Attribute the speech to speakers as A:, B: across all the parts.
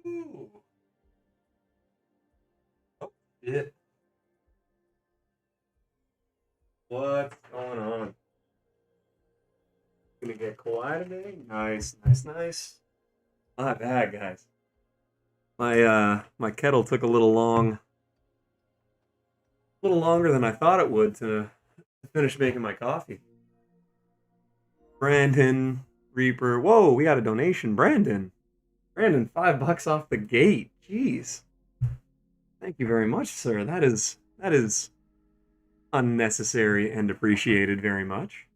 A: Ooh. Oh, shit. What's going on? Gonna get quiet today? Nice, nice, nice. Not bad, guys. My kettle took a little longer than I thought it would to finish making my coffee. Brandon, Reaper. Whoa, we got a donation. Brandon, $5 off the gate. Jeez. Thank you very much, sir. That is unnecessary and appreciated very much.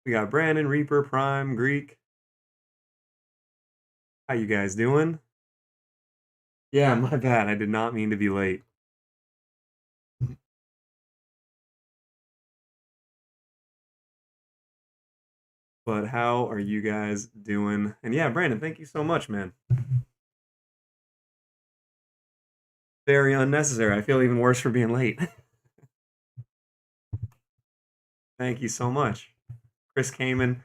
A: We got Brandon, Reaper, Prime, Greek. How you guys doing? Yeah, my bad. I did not mean to be late. But how are you guys doing? And yeah, Brandon, thank you so much, man. Very unnecessary. I feel even worse for being late. Thank you so much. Chris Kaman.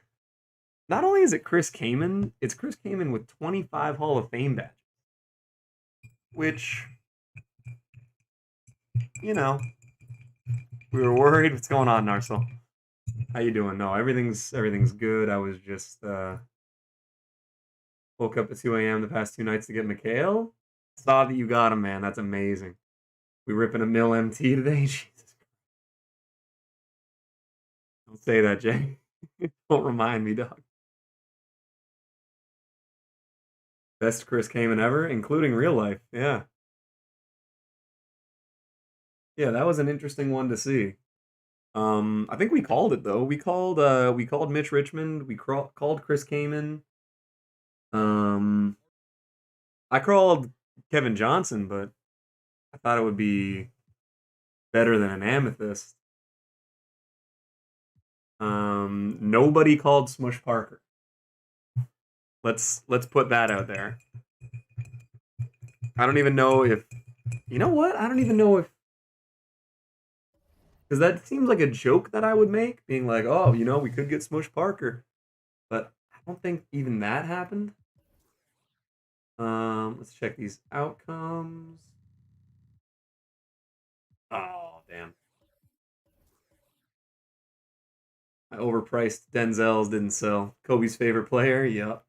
A: Not only is it Chris Kaman, it's Chris Kaman with 25 Hall of Fame badges. Which, you know, we were worried. What's going on, Narcel? How you doing? No, everything's good. I was just woke up at 2 a.m. the past 2 nights to get McHale. Saw that you got him, man. That's amazing. We ripping a mill MT today. Jesus. Don't say that, Jay. Don't remind me, dog. Best Chris Kaman ever, including real life. Yeah. Yeah, that was an interesting one to see. I think we called it though. We called Mitch Richmond. We called Chris Kaman. Um, I called Kevin Johnson, but I thought it would be better than an amethyst. Nobody called Smush Parker. Let's put that out there. I don't even know if you know what? I don't even know if because that seems like a joke that I would make, being like, oh, we could get Smush Parker, but I don't think even that happened. Let's check these outcomes. Oh, damn. I overpriced Denzel's, didn't sell. Kobe's favorite player, yep.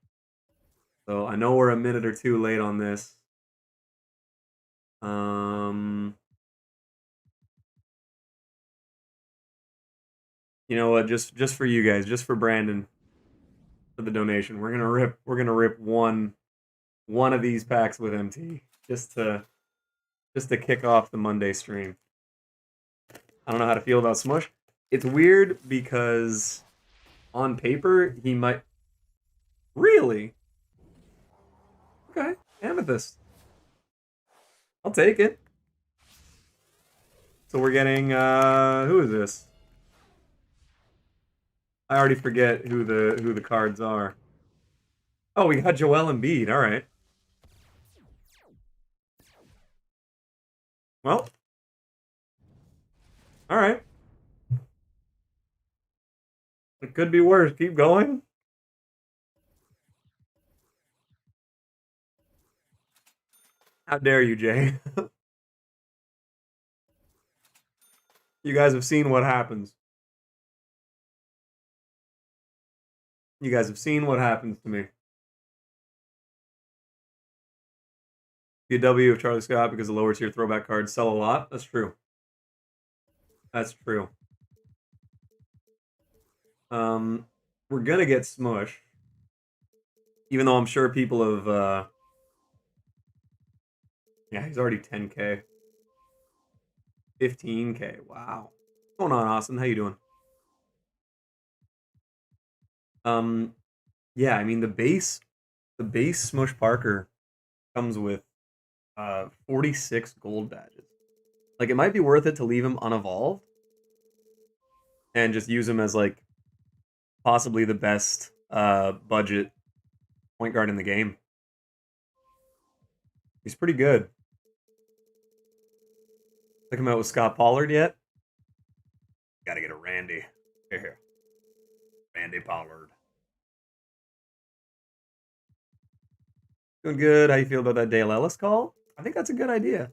A: So I know we're a minute or two late on this. You know what? Just for you guys, just for Brandon, for the donation, we're gonna rip one of these packs with MT just to kick off the Monday stream. I don't know how to feel about Smush. It's weird because on paper he might really okay Amethyst. I'll take it. So we're getting who is this? I already forget who the cards are. Oh, we got Joel Embiid. All right. Well, all right. It could be worse. Keep going. How dare you, Jay? You guys have seen what happens. You guys have seen what happens to me. Be a W of Charlie Scott because the lower tier throwback cards sell a lot. That's true. That's true. We're gonna get Smush, even though I'm sure people have. Yeah, he's already 10K, 15K. Wow. What's going on, Austin? How you doing? Um, yeah, I mean the base Smush Parker comes with 46 gold badges. Like it might be worth it to leave him unevolved and just use him as like possibly the best budget point guard in the game. He's pretty good. Took him out with Scott Pollard yet? Gotta get a Randy. Here. Randy Pollard. Doing good. How you feel about that Dale Ellis call? I think that's a good idea.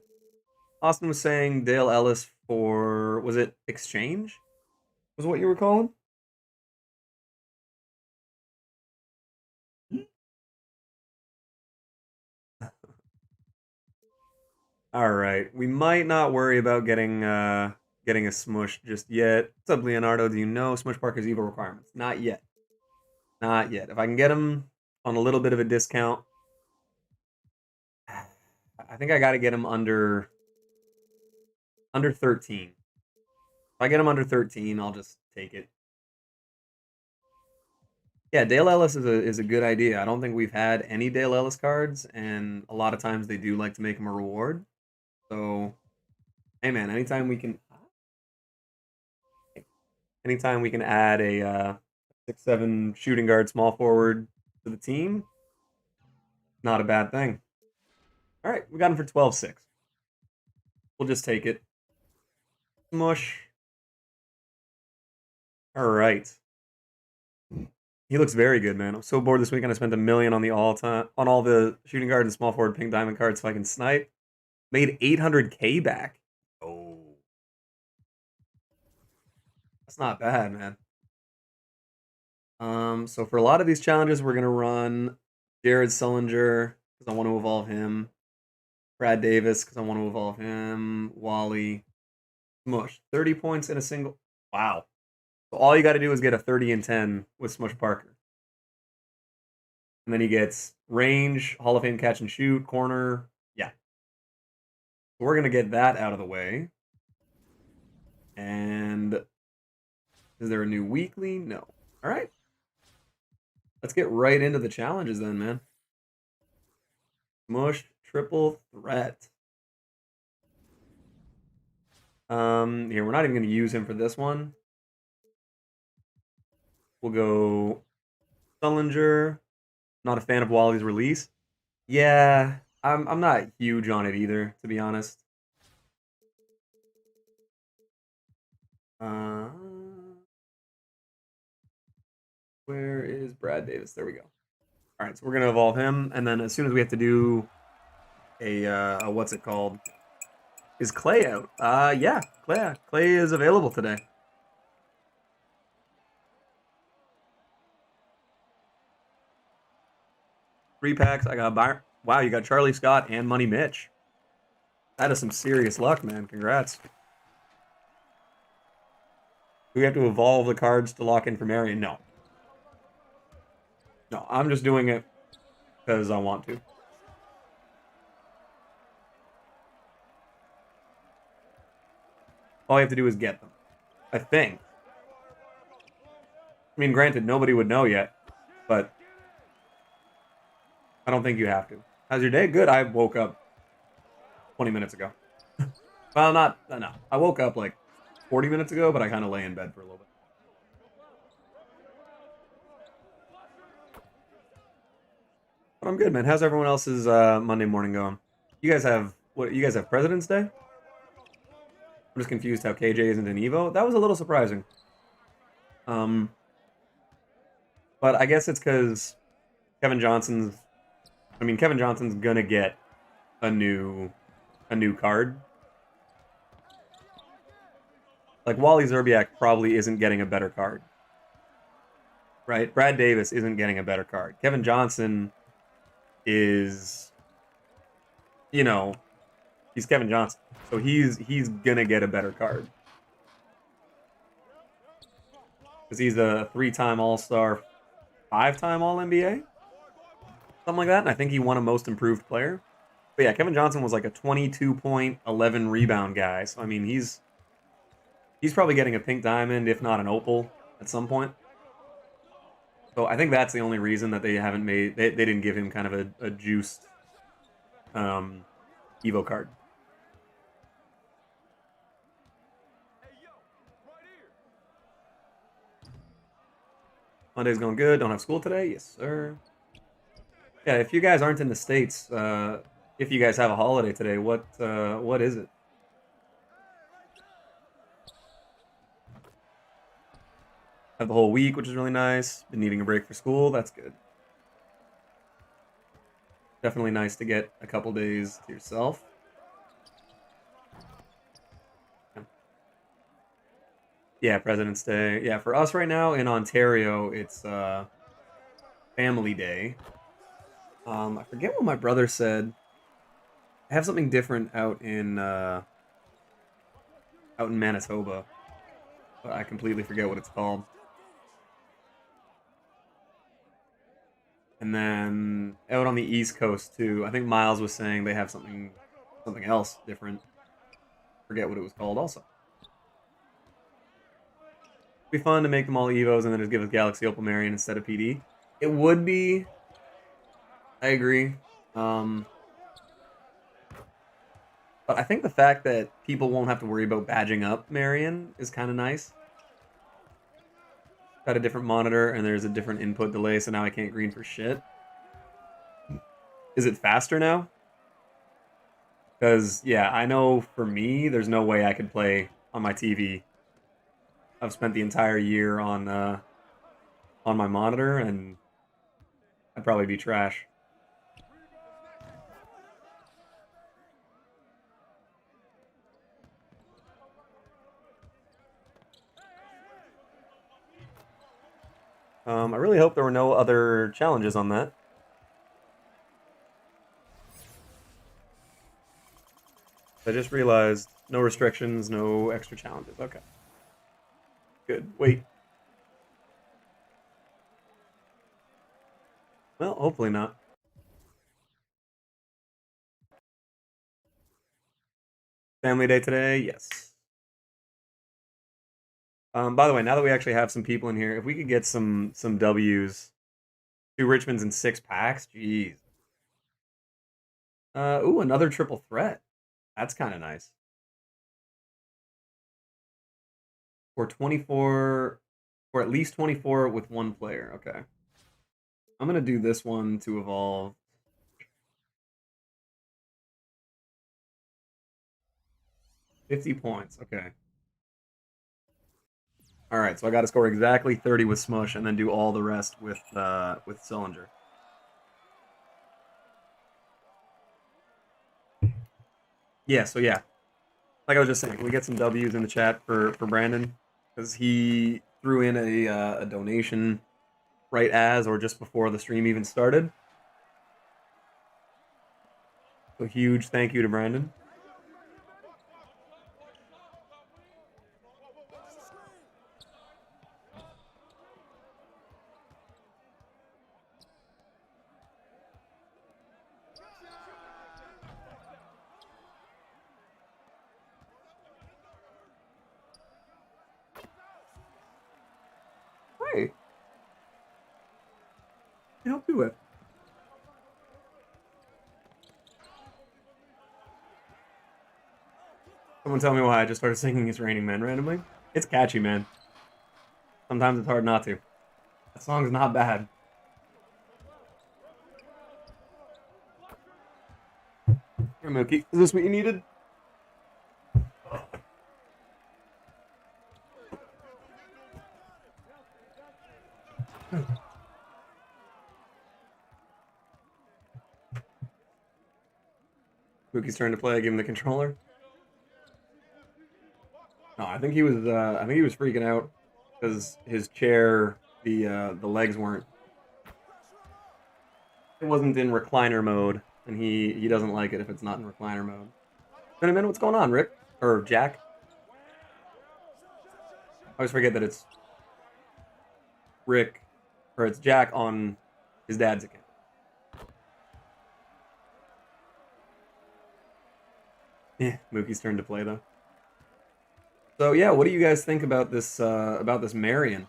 A: Austin was saying Dale Ellis for, was it exchange? Was what you were calling? All right. We might not worry about getting a smush just yet. What's up, Leonardo? Do you know Smush Parker's Evo requirements? Not yet. Not yet. If I can get him on a little bit of a discount, I think I got to get him under 13. If I get him under 13, I'll just take it. Yeah, Dale Ellis is a good idea. I don't think we've had any Dale Ellis cards, and a lot of times they do like to make him a reward. So, hey man, anytime we can add a 6'7" shooting guard, small forward to the team, not a bad thing. All right, we got him for 12.6. We'll just take it. Mush. All right. He looks very good, man. I'm so bored this weekend. I spent $1 million on all the shooting guard and small forward pink diamond cards so I can snipe. Made 800K back. Oh, that's not bad, man. So for a lot of these challenges, we're gonna run Jared Sullinger because I want to evolve him. Brad Davis because I want to evolve him. Wally. Smush. 30 points in a single. Wow. So all you got to do is get a 30 and 10 with Smush Parker. And then he gets range, Hall of Fame catch and shoot, corner. Yeah. So we're going to get that out of the way. And is there a new weekly? No. All right. Let's get right into the challenges then, man. Smush triple threat. Here, we're not even going to use him for this one. We'll go Sullinger. Not a fan of Wally's release. Yeah, I'm not huge on it either, to be honest. Uh, where is Brad Davis? There we go. All right, so we're gonna evolve him, and then as soon as we have to do a what's it called? Is Clay out? Yeah, Clay is available today. Three packs. I got Byron. Wow, you got Charlie Scott and Money Mitch. That is some serious luck, man. Congrats. Do we have to evolve the cards to lock in for Marion? No. No, I'm just doing it because I want to. All you have to do is get them. I think. I mean, granted, nobody would know yet, but I don't think you have to. How's your day? Good. I woke up 20 minutes ago. Well, not, no. I woke up like 40 minutes ago, but I kind of lay in bed for a little bit. But I'm good, man. How's everyone else's Monday morning going? You guys have, what, you guys have President's Day? I'm just confused how KJ isn't in Evo. That was a little surprising. But I guess it's because Kevin Johnson's gonna get a new card. Like Wally Zerbiak probably isn't getting a better card. Right? Brad Davis isn't getting a better card. Kevin Johnson is, you know, he's Kevin Johnson. So he's gonna get a better card. Because he's a 3-time All-Star, 5-time All-NBA. Something like that. And I think he won a most improved player. But yeah, Kevin Johnson was like a 22-point, 11 rebound guy. So I mean he's probably getting a pink diamond, if not an opal, at some point. So I think that's the only reason that they haven't made they didn't give him kind of a juiced Evo card. Monday's going good. Don't have school today? Yes, sir. Yeah, if you guys aren't in the States, if you guys have a holiday today, what is it? Have the whole week, which is really nice. Been needing a break for school. That's good. Definitely nice to get a couple days to yourself. Yeah, President's Day. Yeah, for us right now in Ontario, it's Family Day. I forget what my brother said. I have something different out in Manitoba, but I completely forget what it's called. And then out on the East Coast too, I think Miles was saying they have something else different. Forget what it was called also. It'd be fun to make them all Evos and then just give us Galaxy Opal Marion instead of PD. It would be. I agree. But I think the fact that people won't have to worry about badging up Marion is kind of nice. Got a different monitor and there's a different input delay, so now I can't green for shit. Is it faster now? Because, yeah, I know for me, there's no way I could play on my TV. I've spent the entire year on my monitor, and I'd probably be trash. I really hope there were no other challenges on that. I just realized no restrictions, no extra challenges. Okay. Good. Wait. Well, hopefully not. Family day today? Yes. By the way, now that we actually have some people in here, if we could get some W's, 2 Richmonds and 6 packs, jeez. Ooh, another triple threat. That's kind of nice. Or 24, or at least 24 with one player. Okay. I'm going to do this one to evolve. $50 points. Okay. All right, so I got to score exactly 30 with Smush and then do all the rest with Cylinder. Yeah, so yeah. Like I was just saying, can we get some W's in the chat for Brandon? Because he threw in a donation right as or just before the stream even started. So huge thank you to Brandon. Hey. Can help you with? Someone tell me why I just started singing It's Raining Men randomly. It's catchy, man. Sometimes it's hard not to. That song's not bad. Here, Mookie. Is this what you needed? Mookie's turn to play. Give him the controller. No, I think he was. I think he was freaking out because his chair, the legs weren't. It wasn't in recliner mode, and he doesn't like it if it's not in recliner mode. Cinnamon, what's going on, Rick or Jack? I always forget that it's Rick or it's Jack on his dad's account. Yeah, Mookie's turn to play though. So yeah, what do you guys think about this Marion?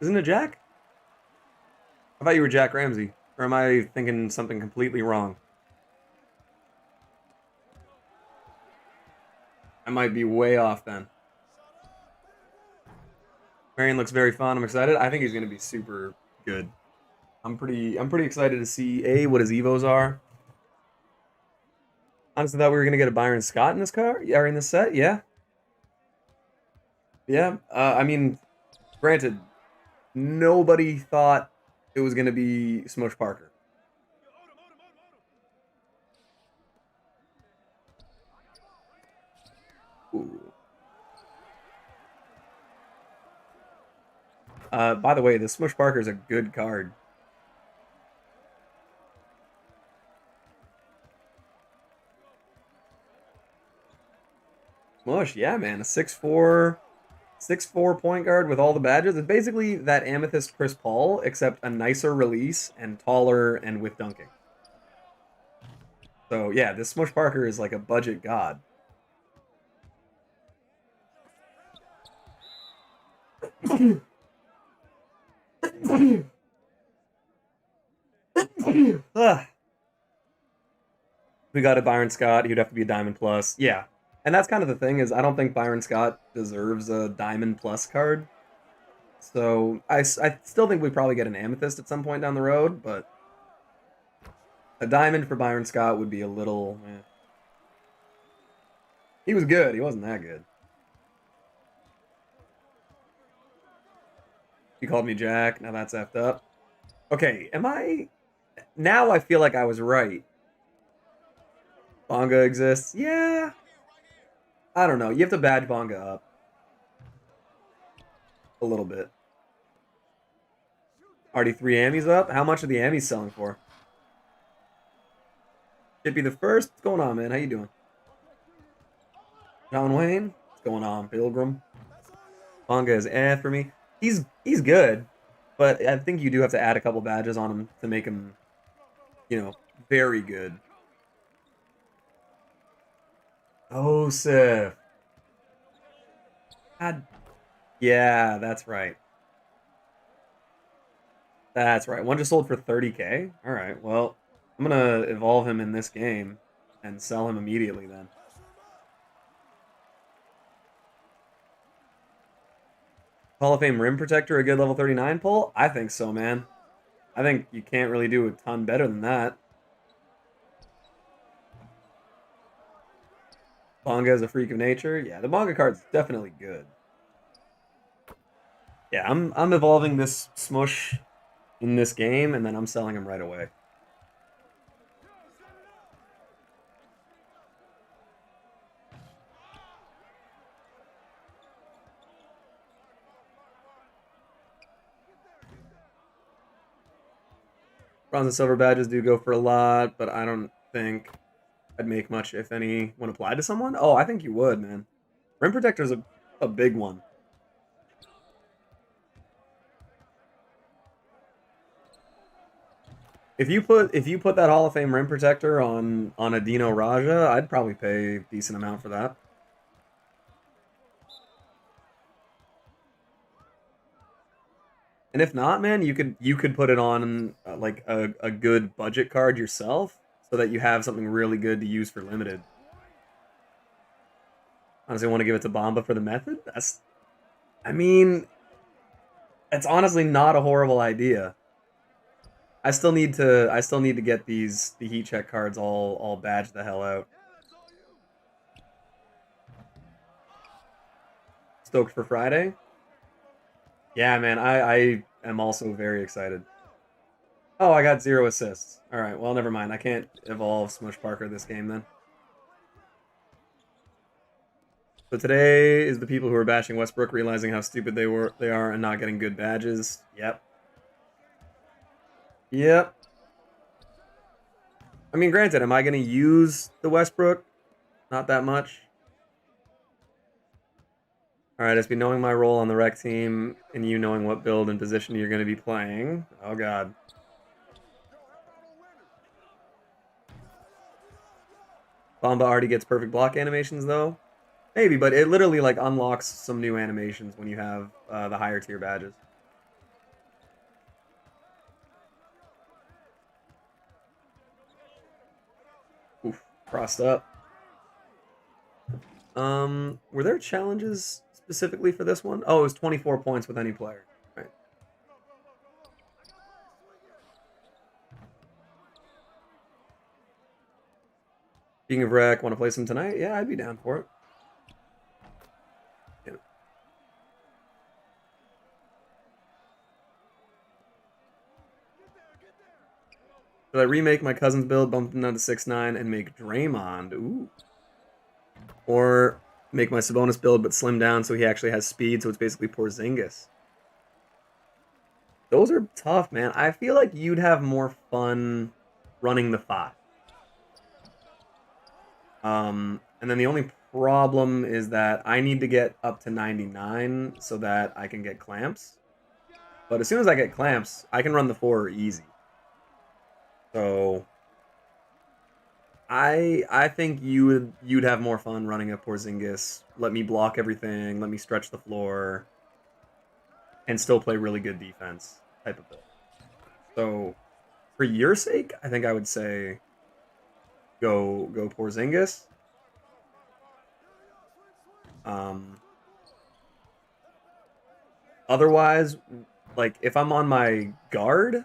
A: Isn't it Jack? I thought you were Jack Ramsey, or am I thinking something completely wrong? I might be way off then. Marion looks very fun. I'm excited. I think he's going to be super good. I'm pretty excited to see what his evos are. Honestly, thought we were going to get a Byron Scott in this car, or in this set. Yeah, yeah. I mean, granted, nobody thought it was going to be Smush Parker. Ooh. By the way, the Smush Parker is a good card. Smush, yeah, man, a 6'4", 6'4" point guard with all the badges. It's basically that Amethyst Chris Paul, except a nicer release and taller and with dunking. So yeah, this Smush Parker is like a budget god. We got a Byron Scott. He'd have to be a Diamond Plus. Yeah, and that's kind of the thing is I don't think Byron Scott deserves a Diamond Plus card. So I still think we probably get an Amethyst at some point down the road, but a Diamond for Byron Scott would be a little. He was good. He wasn't that good. He called me Jack. Now that's effed up. Okay, am I? Now I feel like I was right. Bonga exists. Yeah. I don't know. You have to badge Bonga up a little bit. Already 3 Ammies up? How much are the Ammies selling for? Chippy the First? What's going on, man? How you doing? John Wayne? What's going on, Pilgrim? Bonga is for me. He's good, but I think you do have to add a couple badges on him to make him, very good. Oh, Sif. God. Yeah, that's right. That's right. One just sold for 30K? Alright, well, I'm gonna evolve him in this game and sell him immediately then. Hall of Fame Rim Protector, a good level 39 pull? I think so, man. I think you can't really do a ton better than that. Bonga is a freak of nature. Yeah, the Bonga card's definitely good. Yeah, I'm evolving this Smush in this game, and then I'm selling him right away. Bronze and silver badges do go for a lot, but I don't think I'd make much, if any, when applied to someone. Oh, I think you would, man. Rim Protector's a big one. If you put that Hall of Fame Rim Protector on a Dino Raja, I'd probably pay a decent amount for that. And if not, man, you could put it on like a good budget card yourself, so that you have something really good to use for limited. Honestly, want to give it to Bomba for the method. I mean, it's honestly not a horrible idea. I still need to get the heat check cards all badged the hell out. Stoked for Friday. Yeah, man, I am also very excited. Oh, I got 0 assists. All right, well, never mind. I can't evolve Smush Parker this game then. So today is the people who are bashing Westbrook realizing how stupid they are and not getting good badges. Yep. Yep. I mean, granted, am I going to use the Westbrook? Not that much. All right, it's be knowing my role on the rec team and you knowing what build and position you're going to be playing. Oh, God. Bomba already gets perfect block animations, though. Maybe, but it literally, like, unlocks some new animations when you have the higher tier badges. Oof, crossed up. Were there challenges specifically for this one? Oh, it was 24 points with any player. Right. Speaking of rec, want to play some tonight? Yeah, I'd be down for it. Yeah. Should I remake my cousin's build, bump him down to 6'9", and make Draymond? Ooh. Or make my Sabonis build, but slim down so he actually has speed, so it's basically Porzingis. Those are tough, man. I feel like you'd have more fun running the 5. And then the only problem is that I need to get up to 99 so that I can get clamps. But as soon as I get clamps, I can run the 4 easy. So I think you'd have more fun running a Porzingis. Let me block everything, let me stretch the floor, and still play really good defense type of build. So for your sake, I think I would say go Porzingis. Otherwise, like if I'm on my guard,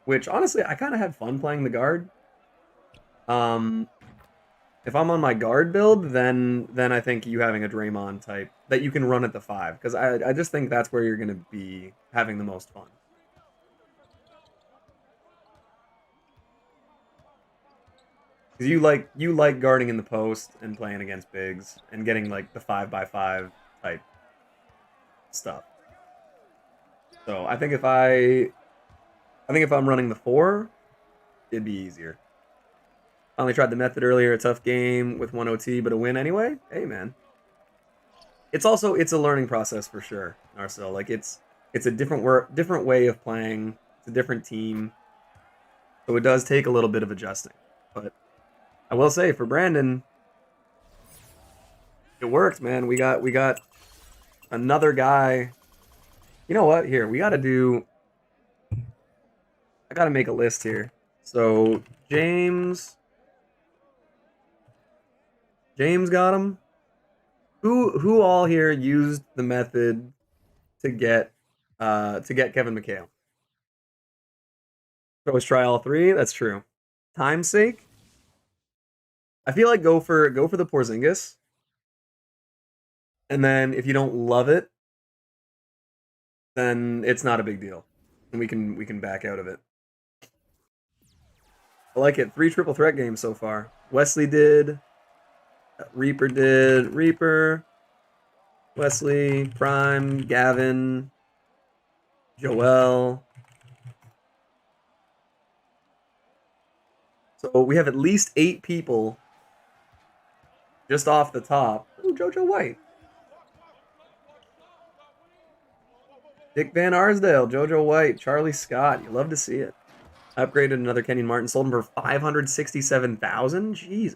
A: which honestly I kind of had fun playing the guard. If I'm on my guard build, then I think you having a Draymond type that you can run at the 5, because I just think that's where you're going to be having the most fun. Because you like guarding in the post and playing against bigs and getting like the 5x5 type stuff. So I think if I'm running the 4, it'd be easier. I only tried the method earlier, a tough game with 1 OT, but a win anyway. Hey man. It's a learning process for sure, Marcel. Like it's a different way of playing. It's a different team. So it does take a little bit of adjusting. But I will say for Brandon, it worked, man. We got another guy. You know what? Here, I gotta make a list here. So James got him. Who all here used the method to get Kevin McHale? Always try all 3. That's true. Time's sake, I feel like go for the Porzingis, and then if you don't love it, then it's not a big deal, and we can back out of it. I like it. 3 triple threat games so far. Wesley did, Reaper, Wesley, Prime, Gavin, Joel. So we have at least 8 people just off the top. Ooh, JoJo White. Dick Van Arsdale, JoJo White, Charlie Scott. You love to see it. Upgraded another Kenyon Martin. Sold him for 567,000. Jeez.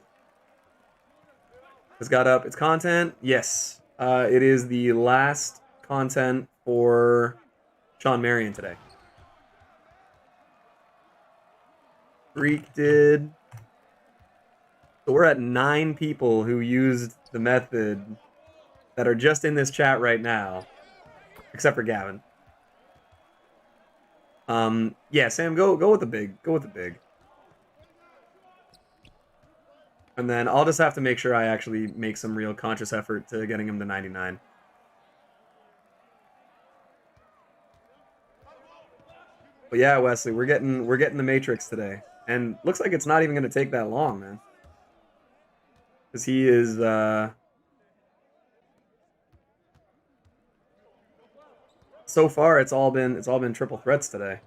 A: It's got up its content. Yes. It is the last content for Shawn Marion today. Greek did. So we're at 9 people who used the method that are just in this chat right now, except for Gavin. Yeah, Sam, go with the big. Go with the big. And then I'll just have to make sure I actually make some real conscious effort to getting him to 99. But yeah, Wesley, we're getting the Matrix today. And looks like it's not even going to take that long, man. Cuz he is so far it's all been triple threats today.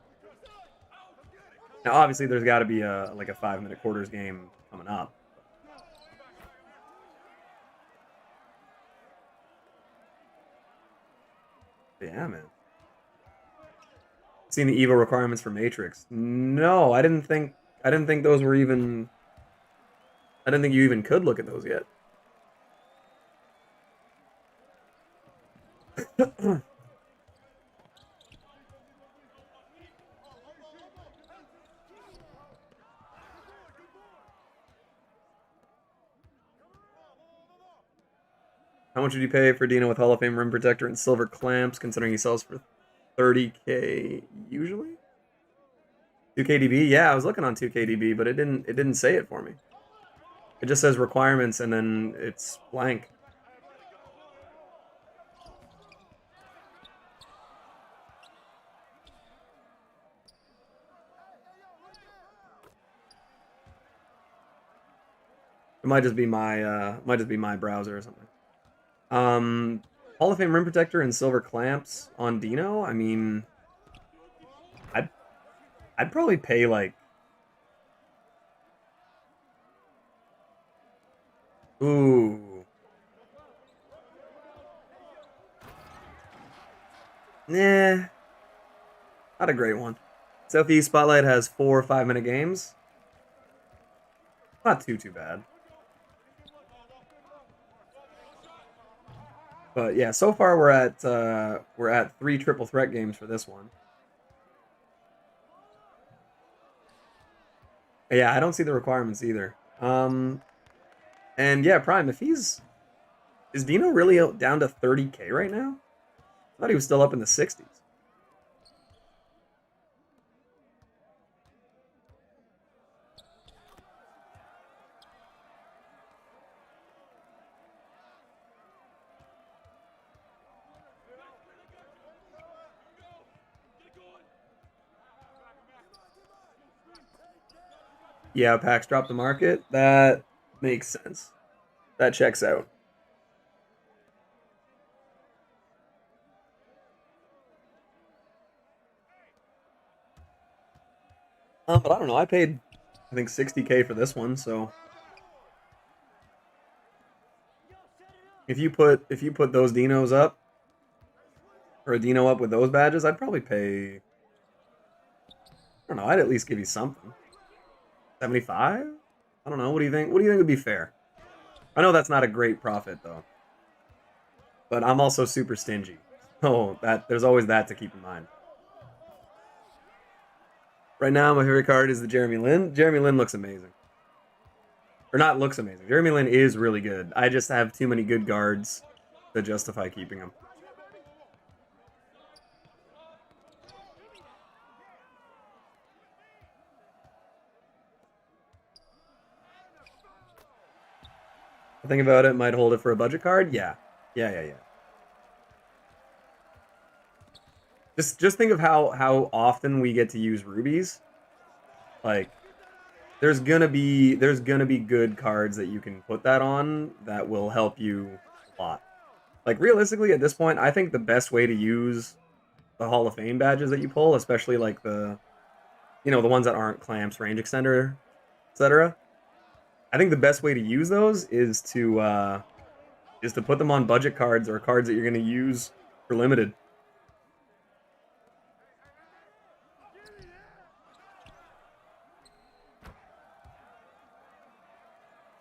A: Now obviously there's got to be a 5-minute quarters game coming up. But yeah, man. Seen the Evo requirements for Matrix? No, I didn't think those were even. I didn't think you even could look at those yet. How much would you pay for Dino with Hall of Fame rim protector and silver clamps, considering he sells for 30K usually? 2KDB? Yeah, I was looking on 2KDB, but it didn't say it for me. It just says requirements and then it's blank. might just be my browser or something. Hall of Fame Rim Protector and Silver Clamps on Dino. I mean, I'd probably pay like, ooh, nah, not a great one. Southeast Spotlight has 4 5-minute games. Not too bad. But yeah, so far we're at 3 triple threat games for this one. Yeah, I don't see the requirements either. And yeah, Prime, if is Dino really down to 30K right now? I thought he was still up in the 60s. Yeah, packs drop the market. That makes sense. That checks out. But I don't know. I paid, I think 60K for this one. So if you put those Dinos up, or a Dino up with those badges, I'd probably pay. I don't know. I'd at least give you something. 75? I don't know. What do you think? What do you think would be fair? I know that's not a great profit though, but I'm also super stingy. Oh, that there's always that to keep in mind. Right now, my favorite card is the Jeremy Lin. Jeremy Lin looks amazing. Or not looks amazing. Jeremy Lin is really good. I just have too many good guards to justify keeping him. Think about it, might hold it for a budget card. Yeah. Just think of how often we get to use rubies. Like there's gonna be good cards that you can put that on that will help you a lot. Like realistically at this point, I think the best way to use the Hall of Fame badges that you pull, especially like the the ones that aren't clamps, range extender, etc. I think the best way to use those is to put them on budget cards or cards that you're going to use for limited.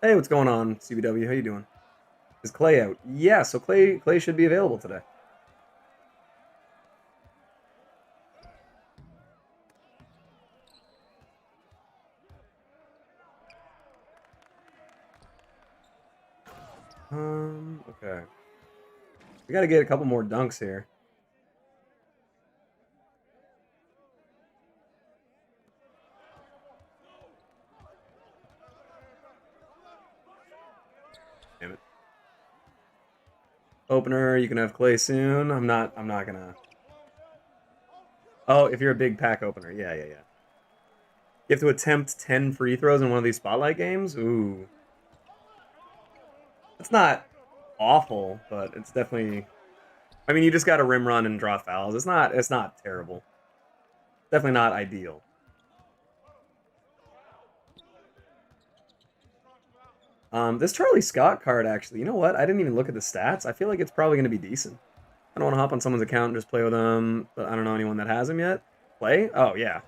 A: Hey, what's going on, CBW? How you doing? Is Clay out? Yeah, so Clay should be available today. Okay. We got to get a couple more dunks here. Damn it. Opener, you can have Clay soon. I'm not gonna. Oh, if you're a big pack opener, yeah. You have to attempt 10 free throws in one of these spotlight games. Ooh, it's not awful, but it's definitely. I mean, you just got to rim run and draw fouls. It's not terrible. Definitely not ideal. This Charlie Scott card, actually, you know what? I didn't even look at the stats. I feel like it's probably going to be decent. I don't want to hop on someone's account and just play with them, but I don't know anyone that has him yet. Play? Oh, yeah.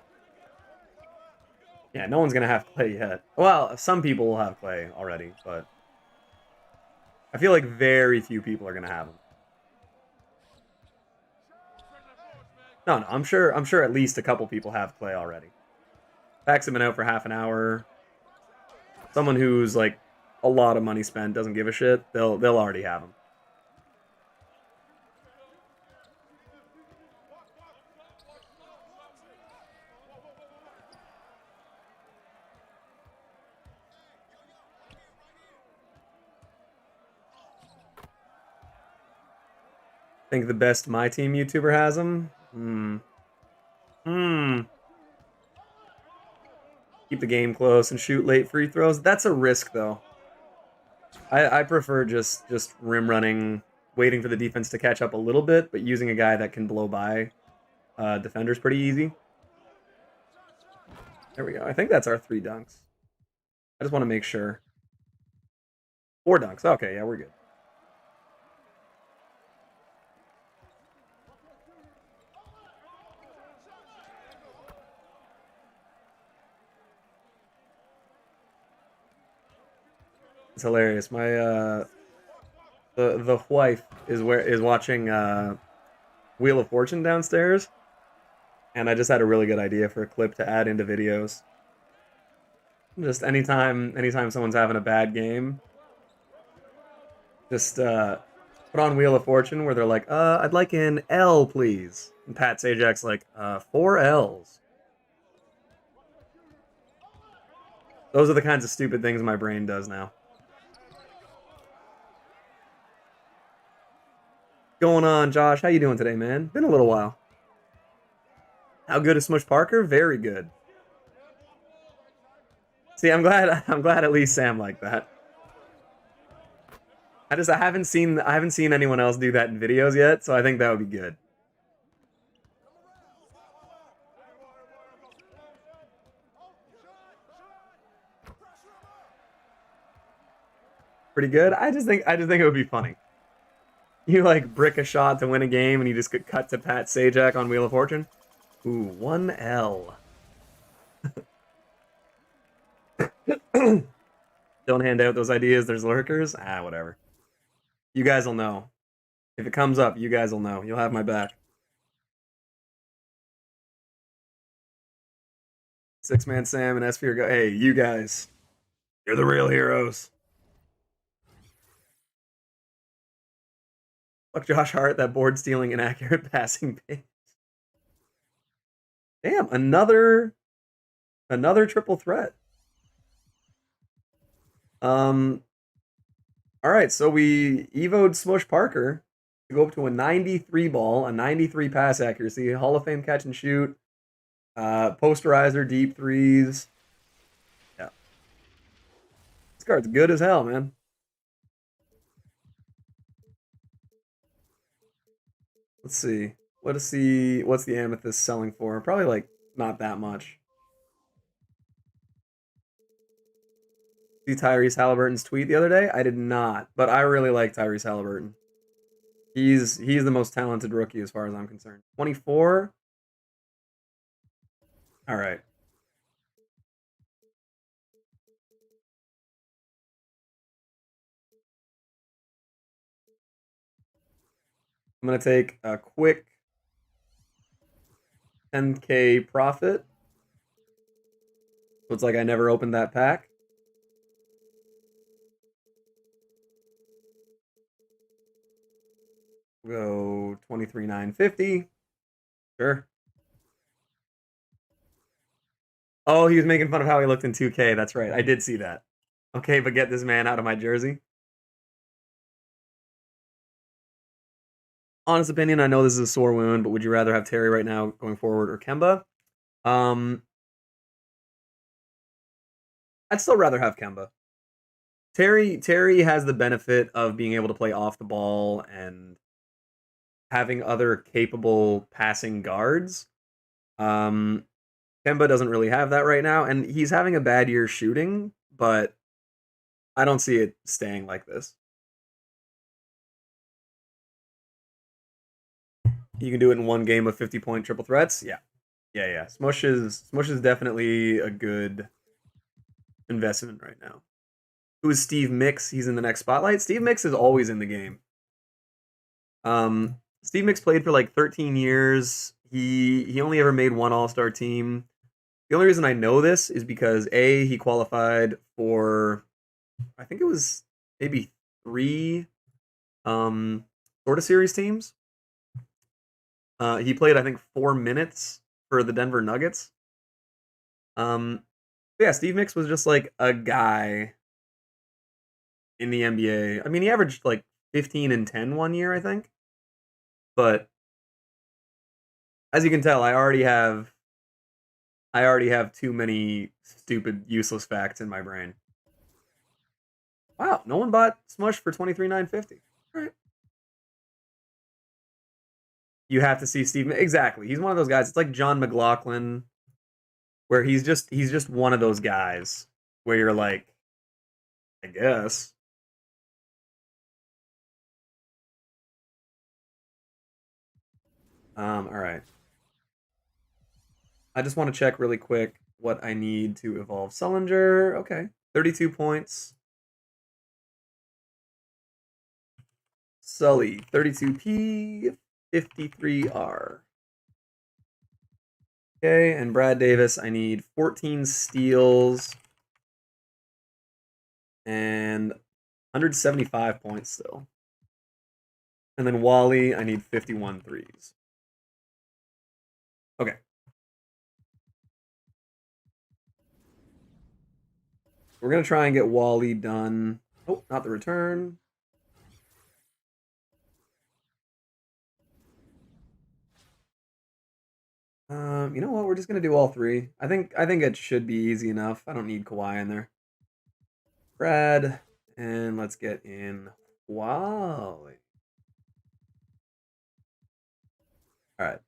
A: Yeah, no one's going to have Clay yet. Well, some people will have Clay already, but I feel like very few people are going to have him. No, I'm sure at least a couple people have Clay already. Packs have been out for half an hour. Someone who's like a lot of money spent doesn't give a shit. They'll already have him. Think the best MyTEAM YouTuber has him? Keep the game close and shoot late free throws. That's a risk, though. I prefer just rim running, waiting for the defense to catch up a little bit, but using a guy that can blow by defenders pretty easy. There we go. I think that's our 3 dunks. I just want to make sure. 4 dunks. Okay, yeah, we're good. It's hilarious. My the wife is watching Wheel of Fortune downstairs, and I just had a really good idea for a clip to add into videos. Just anytime someone's having a bad game, just put on Wheel of Fortune where they're like, I'd like an L, please. And Pat Sajak's like, 4 L's. Those are the kinds of stupid things my brain does now. Going on, Josh? How you doing today, man? Been a little while. How good is Smush Parker? Very good. See, I'm glad at least Sam liked that. I haven't seen anyone else do that in videos yet, so I think that would be good. Pretty good. I just think it would be funny. You like brick a shot to win a game, and you just get cut to Pat Sajak on Wheel of Fortune. Ooh, 1 L. Don't hand out those ideas. There's lurkers. Ah, whatever. You guys will know. If it comes up, you guys will know. You'll have my back. 6-man Sam and S-Fear go. Hey, you guys. You're the real heroes. Fuck Josh Hart, that board stealing inaccurate passing pace. Damn, another triple threat. All right, so we evoed Smush Parker to go up to a 93 ball, a 93 pass accuracy, Hall of Fame catch and shoot, posterizer, deep threes. Yeah, this card's good as hell, man. Let's see. What's the Amethyst selling for? Probably like not that much. See Tyrese Halliburton's tweet the other day? I did not, but I really like Tyrese Halliburton. He's the most talented rookie as far as I'm concerned. 24. All right. I'm gonna take a quick 10K profit. So it's like I never opened that pack. Go 23,950. Sure. Oh, he was making fun of how he looked in 2K. That's right. I did see that. Okay, but get this man out of my jersey. Honest opinion, I know this is a sore wound, but would you rather have Terry right now going forward or Kemba? I'd still rather have Kemba. Terry has the benefit of being able to play off the ball and having other capable passing guards. Kemba doesn't really have that right now, and he's having a bad year shooting, but I don't see it staying like this. You can do it in one game of 50-point triple threats. Yeah. Smush is definitely a good investment right now. Who is Steve Mix? He's in the next spotlight. Steve Mix is always in the game. Steve Mix played for like 13 years. He only ever made one All-Star team. The only reason I know this is because he qualified for, I think it was maybe 3 sort of series teams. He played, I think, 4 minutes for the Denver Nuggets. Yeah, Steve Mix was just like a guy in the NBA. I mean, he averaged like 15 and 10 one year, I think. But as you can tell, I already have too many stupid, useless facts in my brain. Wow, no one bought Smush for 23,950. All right. You have to see Steve. Exactly. He's one of those guys. It's like John McLaughlin, where he's just one of those guys where you're like, I guess. All right. I just want to check really quick what I need to evolve Sullinger. Okay. 32 points. Sully, 32P, 53R. Okay, and Brad Davis, I need 14 steals and 175 points still. And then Wally, I need 51 threes. Okay. We're going to try and get Wally done. Oh, not the return. You know what? We're just going to do all three. I think it should be easy enough. I don't need Kawhi in there. Brad, and let's get in Wally. All right.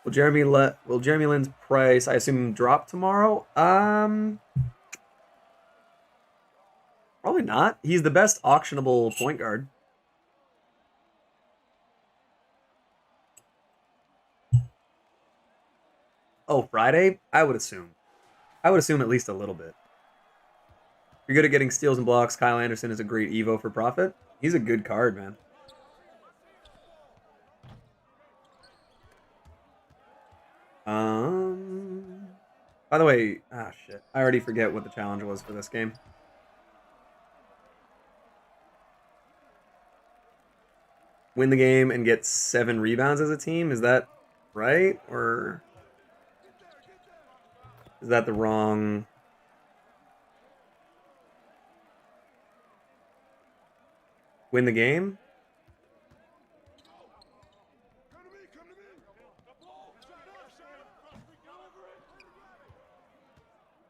A: Will Jeremy Lin's price, I assume, drop tomorrow? Probably not. He's the best auctionable point guard. Oh, Friday? I would assume at least a little bit. You're good at getting steals and blocks. Kyle Anderson is a great Evo for profit. He's a good card, man. By the way, shit. I already forget what the challenge was for this game. Win the game and get 7 rebounds as a team. Is that right? Or is that the wrong? Win the game?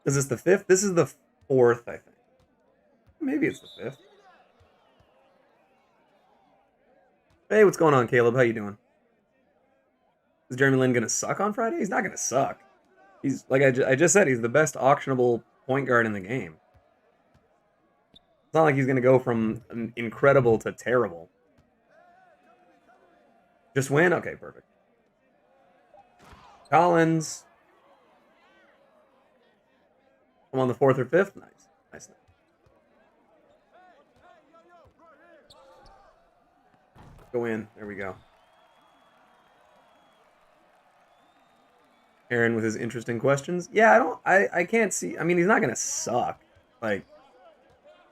A: Is this the 5th? This is the 4th, I think. Maybe it's the 5th. Hey, what's going on, Caleb? How you doing? Is Jeremy Lin gonna suck on Friday? He's not gonna suck. He's like I just said, he's the best auctionable point guard in the game. It's not like he's gonna go from incredible to terrible. Just win? Okay, perfect. Collins. I'm on the 4th or 5th. Nice. Nice. Go in. There we go. Aaron with his interesting questions. Yeah, I can't see. I mean, he's not gonna suck. Like,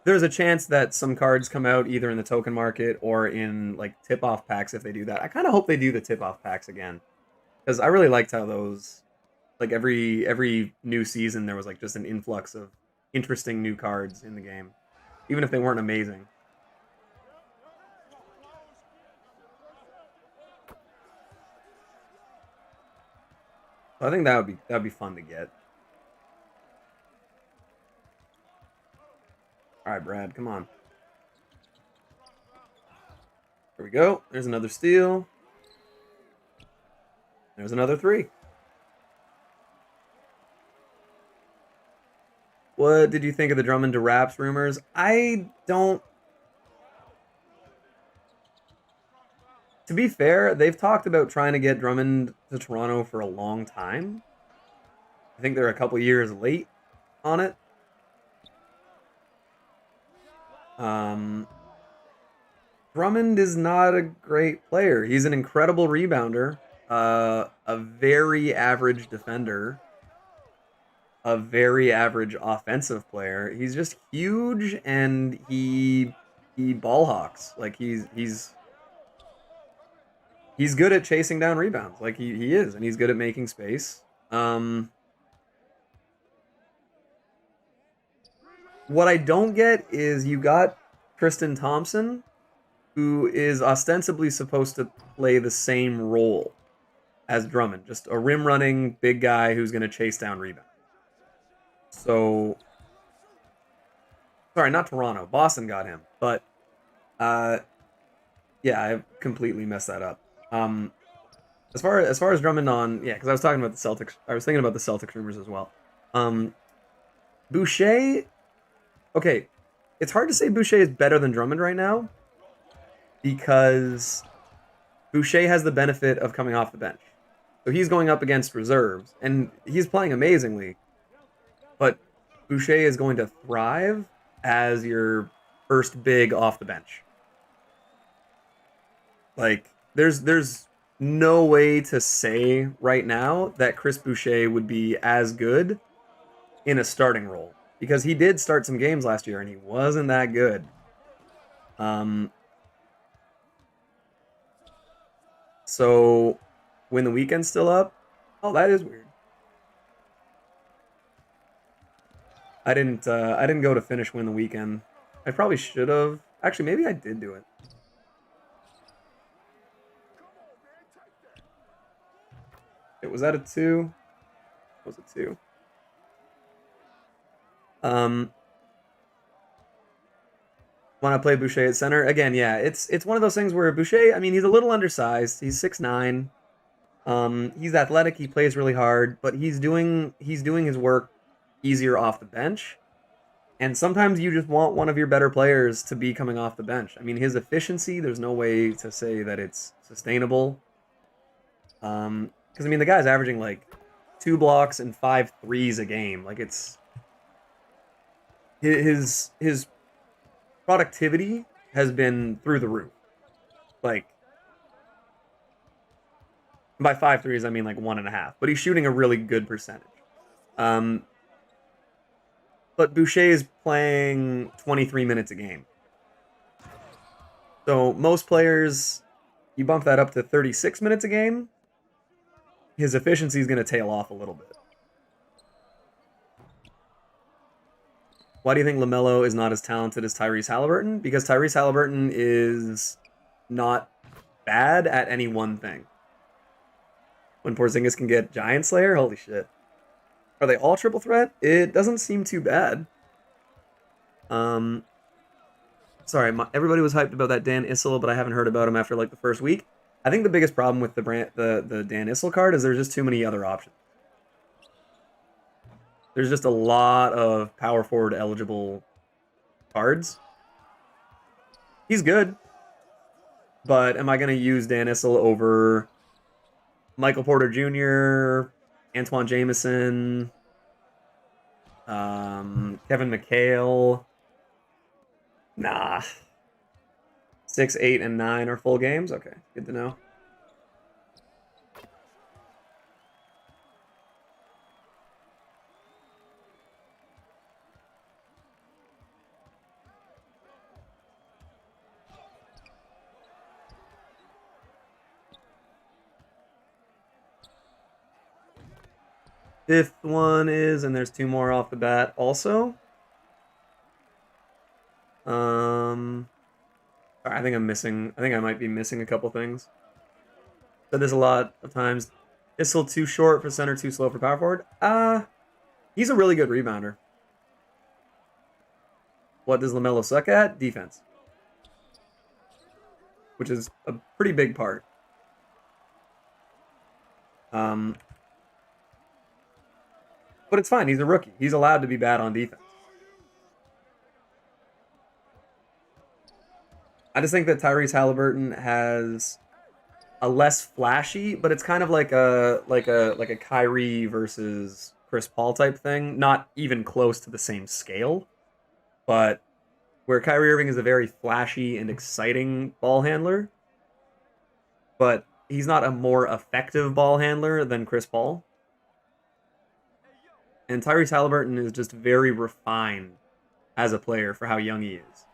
A: there's a chance that some cards come out either in the token market or in like tip-off packs if they do that. I kind of hope they do the tip-off packs again, because I really liked how those, like every new season there was like just an influx of interesting new cards in the game, even if they weren't amazing. So I think that would be fun to get. All right, Brad, come on. There we go. There's another steal. There's another 3. What did you think of the Drummond to Raps rumors? I don't. To be fair, they've talked about trying to get Drummond to Toronto for a long time. I think they're a couple years late on it. Drummond is not a great player. He's an incredible rebounder, a very average defender, a very average offensive player. He's just huge, and he ball hawks. Like he's good at chasing down rebounds. Like he is, and he's good at making space. What I don't get is you got Tristan Thompson, who is ostensibly supposed to play the same role as Drummond, just a rim running big guy who's going to chase down rebounds. So Sorry, not Toronto. Boston got him. But, yeah, I completely messed that up. As far as Drummond on, yeah, because I was talking about the Celtics. I was thinking about the Celtics rumors as well. Boucher, okay, it's hard to say Boucher is better than Drummond right now because Boucher has the benefit of coming off the bench. So he's going up against reserves, and he's playing amazingly. But Boucher is going to thrive as your first big off the bench. Like, there's no way to say right now that Chris Boucher would be as good in a starting role because he did start some games last year and he wasn't that good. So when the weekend's still up, oh, that is weird. I didn't go to finish win the weekend. I probably should have. Actually, maybe I did do it. Was that a 2? It was a 2. Want to play Boucher at center again? Yeah, it's one of those things where Boucher. I mean, he's a little undersized. He's 6'9". He's athletic. He plays really hard, but he's doing his work easier off the bench. And sometimes you just want one of your better players to be coming off the bench. I mean, his efficiency. There's no way to say that it's sustainable. Because I mean, the guy's averaging like 2 blocks and 5 threes a game. Like it's his productivity has been through the roof. Like by 5 threes, I mean like 1.5. But he's shooting a really good percentage. But Boucher is playing 23 minutes a game. So most players, you bump that up to 36 minutes a game, his efficiency is going to tail off a little bit. Why do you think LaMelo is not as talented as Tyrese Halliburton? Because Tyrese Halliburton is not bad at any one thing. When Porzingis can get Giant Slayer, holy shit. Are they all triple threat? It doesn't seem too bad. Sorry, everybody was hyped about that Dan Issel, but I haven't heard about him after like the first week. I think the biggest problem with the Dan Issel card is there's just too many other options. There's just a lot of power forward eligible cards. He's good, but am I going to use Dan Issel over Michael Porter Jr., Antoine Jameson, Kevin McHale? Nah. 6, 8, and 9 are full games? Okay, good to know. Fifth one is, and there's 2 more off the bat also. I think I might be missing a couple things. Said this a lot of times. Issel too short for center, too slow for power forward. He's a really good rebounder. What does LaMelo suck at? Defense. Which is a pretty big part. But it's fine. He's a rookie. He's allowed to be bad on defense. I just think that Tyrese Halliburton has a less flashy, but it's kind of like a Kyrie versus Chris Paul type thing. Not even close to the same scale, but where Kyrie Irving is a very flashy and exciting ball handler, but he's not a more effective ball handler than Chris Paul. And Tyrese Halliburton is just very refined as a player for how young he is.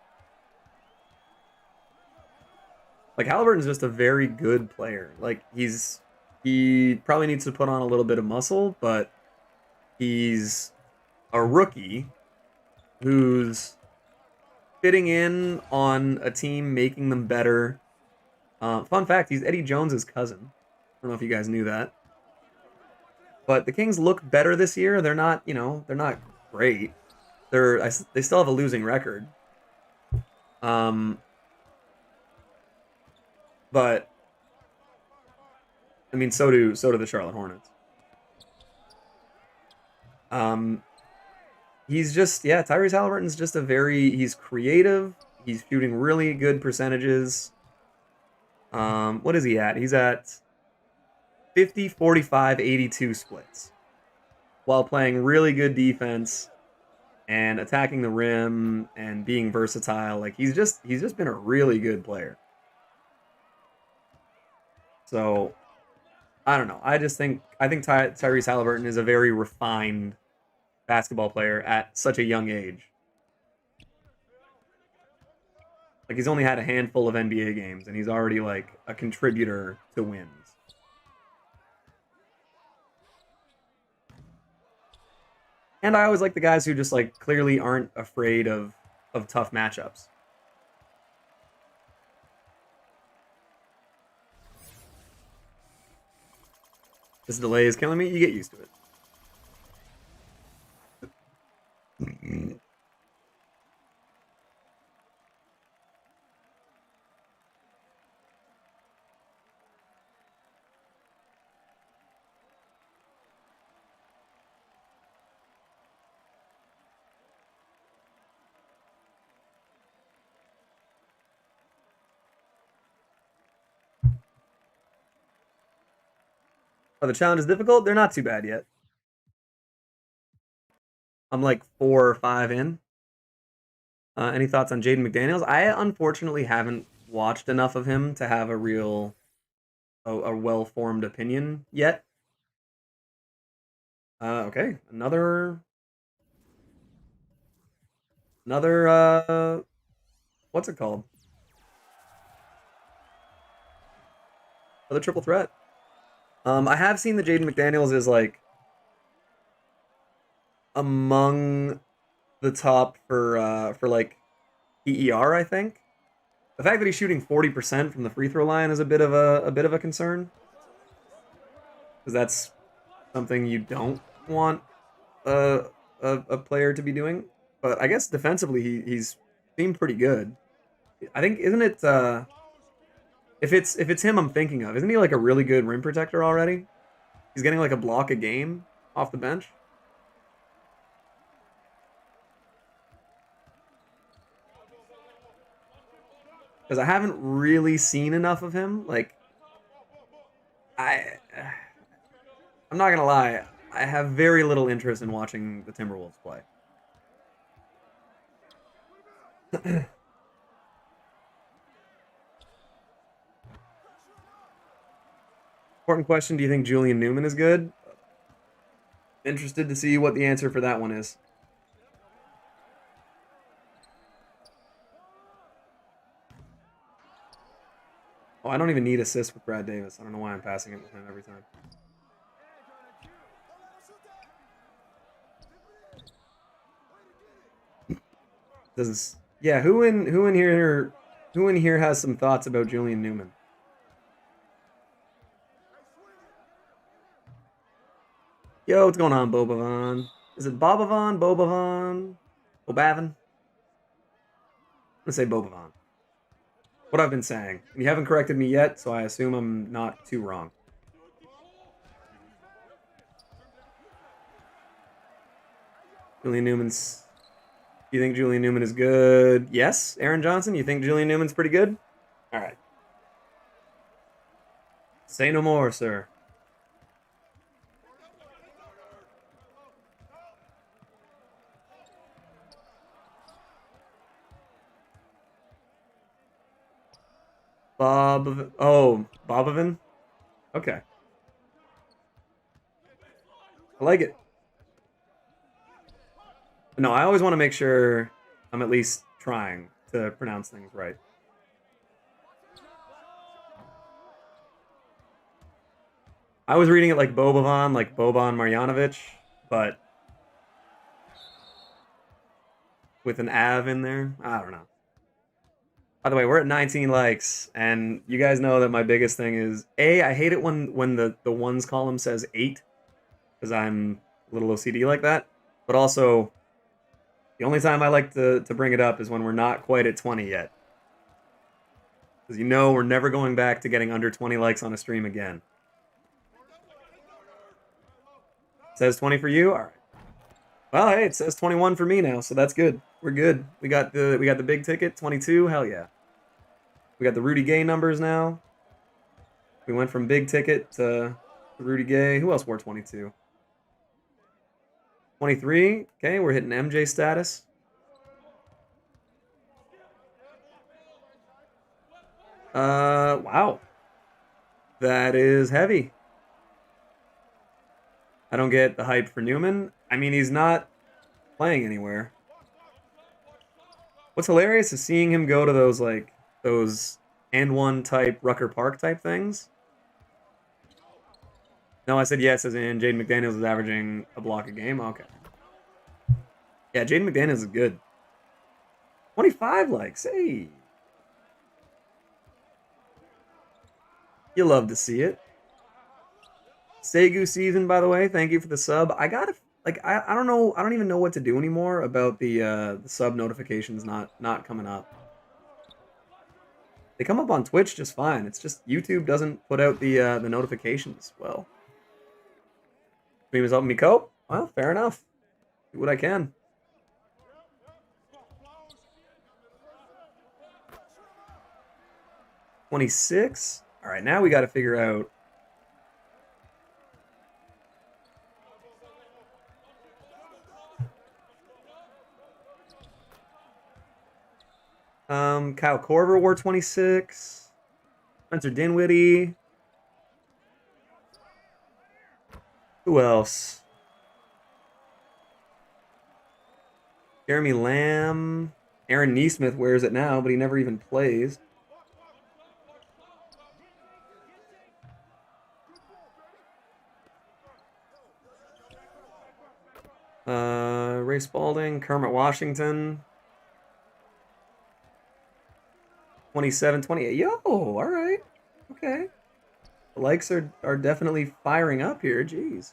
A: Like, Halliburton's just a very good player. Like, he probably needs to put on a little bit of muscle, but he's a rookie who's fitting in on a team, making them better. Fun fact, he's Eddie Jones's cousin. I don't know if you guys knew that. But the Kings look better this year. They're not, they're not great. they still have a losing record. But I mean, so do the Charlotte Hornets. He's just Tyrese Halliburton's just he's creative. He's shooting really good percentages. What is he at? He's at 50, 45, 82 splits while playing really good defense and attacking the rim and being versatile. Like he's just been a really good player. So I don't know. I think Tyrese Halliburton is a very refined basketball player at such a young age. Like he's only had a handful of NBA games and he's already like a contributor to wins. And I always like the guys who just like clearly aren't afraid of tough matchups. This delay is killing me. You get used to it. Are the challenges difficult? They're not too bad yet. I'm like 4 or 5 in. Any thoughts on Jaden McDaniels? I unfortunately haven't watched enough of him to have a well-formed opinion yet. Okay, another what's it called? Another triple threat. I have seen that Jaden McDaniels is like among the top for like PER, I think. The fact that he's shooting 40% from the free throw line is a bit of a concern. Because that's something you don't want a player to be doing. But I guess defensively he's seemed pretty good. I think isn't it if it's him I'm thinking of, isn't he like a really good rim protector already? He's getting like a block a game off the bench. Because I haven't really seen enough of him. Like I'm not gonna lie, I have very little interest in watching the Timberwolves play. Important question, do you think Julian Newman is good? Interested to see what the answer for that one is. Oh, I don't even need assists with Brad Davis. I don't know why I'm passing it with him every time. Yeah, who in here has some thoughts about Julian Newman? Yo, what's going on, Bobavan? Is it Bobavan? Bobavin? I'm gonna say Bobavan. What I've been saying. You haven't corrected me yet, so I assume I'm not too wrong. Julian Newman's... You think Julian Newman is good? Yes? Aaron Johnson, you think Julian Newman's pretty good? Alright. Say no more, sir. Bobovin? Okay. I like it. No, I always want to make sure I'm at least trying to pronounce things right. I was reading it like Bobovan, like Boban Marjanovic, but with an Av in there. I don't know. By the way, we're at 19 likes, and you guys know that my biggest thing is I hate it when the ones column says 8, because I'm a little OCD like that. But also, The only time I like to bring it up is when we're not quite at 20 yet. Because you know we're never going back to getting under 20 likes on a stream again. Says 20 for you? Alright. Well, hey, it says 21 for me now, so that's good. We're good. We got the big ticket, 22, hell yeah. We got the Rudy Gay numbers now. We went from big ticket to Rudy Gay. Who else wore 22? 23. Okay, we're hitting MJ status. Wow. That is heavy. I don't get the hype for Newman. I mean, he's not playing anywhere. What's hilarious is seeing him go to those and one type Rucker Park type things. No, I said yes, as in Jaden McDaniels is averaging a block a game. Okay. Yeah, Jaden McDaniels is good. 25 likes. Hey. You love to see it. Segu season, by the way. Thank you for the sub. I gotta I don't know. I don't even know what to do anymore about the sub notifications not coming up. They come up on Twitch just fine. It's just YouTube doesn't put out the notifications well. Stream is helping me cope. Well, fair enough. Do what I can. $26. All right, now we got to figure out. Kyle Korver wore 26. Spencer Dinwiddie. Who else? Jeremy Lamb. Aaron Neesmith wears it now, but he never even plays. Ray Spalding, Kermit Washington. 27, 28. Yo, all right. Okay. The likes are definitely firing up here. Jeez.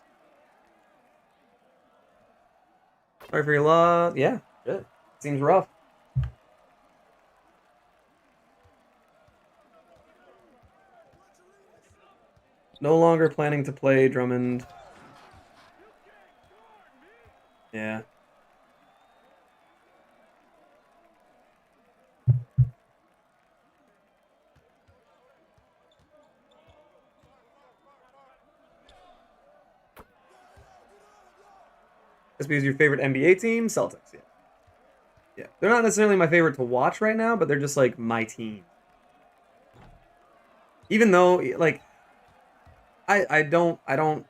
A: Sorry for your loss. Yeah, shit. Seems rough. No longer planning to play Drummond. Yeah. SB is your favorite NBA team? Celtics, yeah. Yeah. They're not necessarily my favorite to watch right now, but they're just like my team. Even though like I don't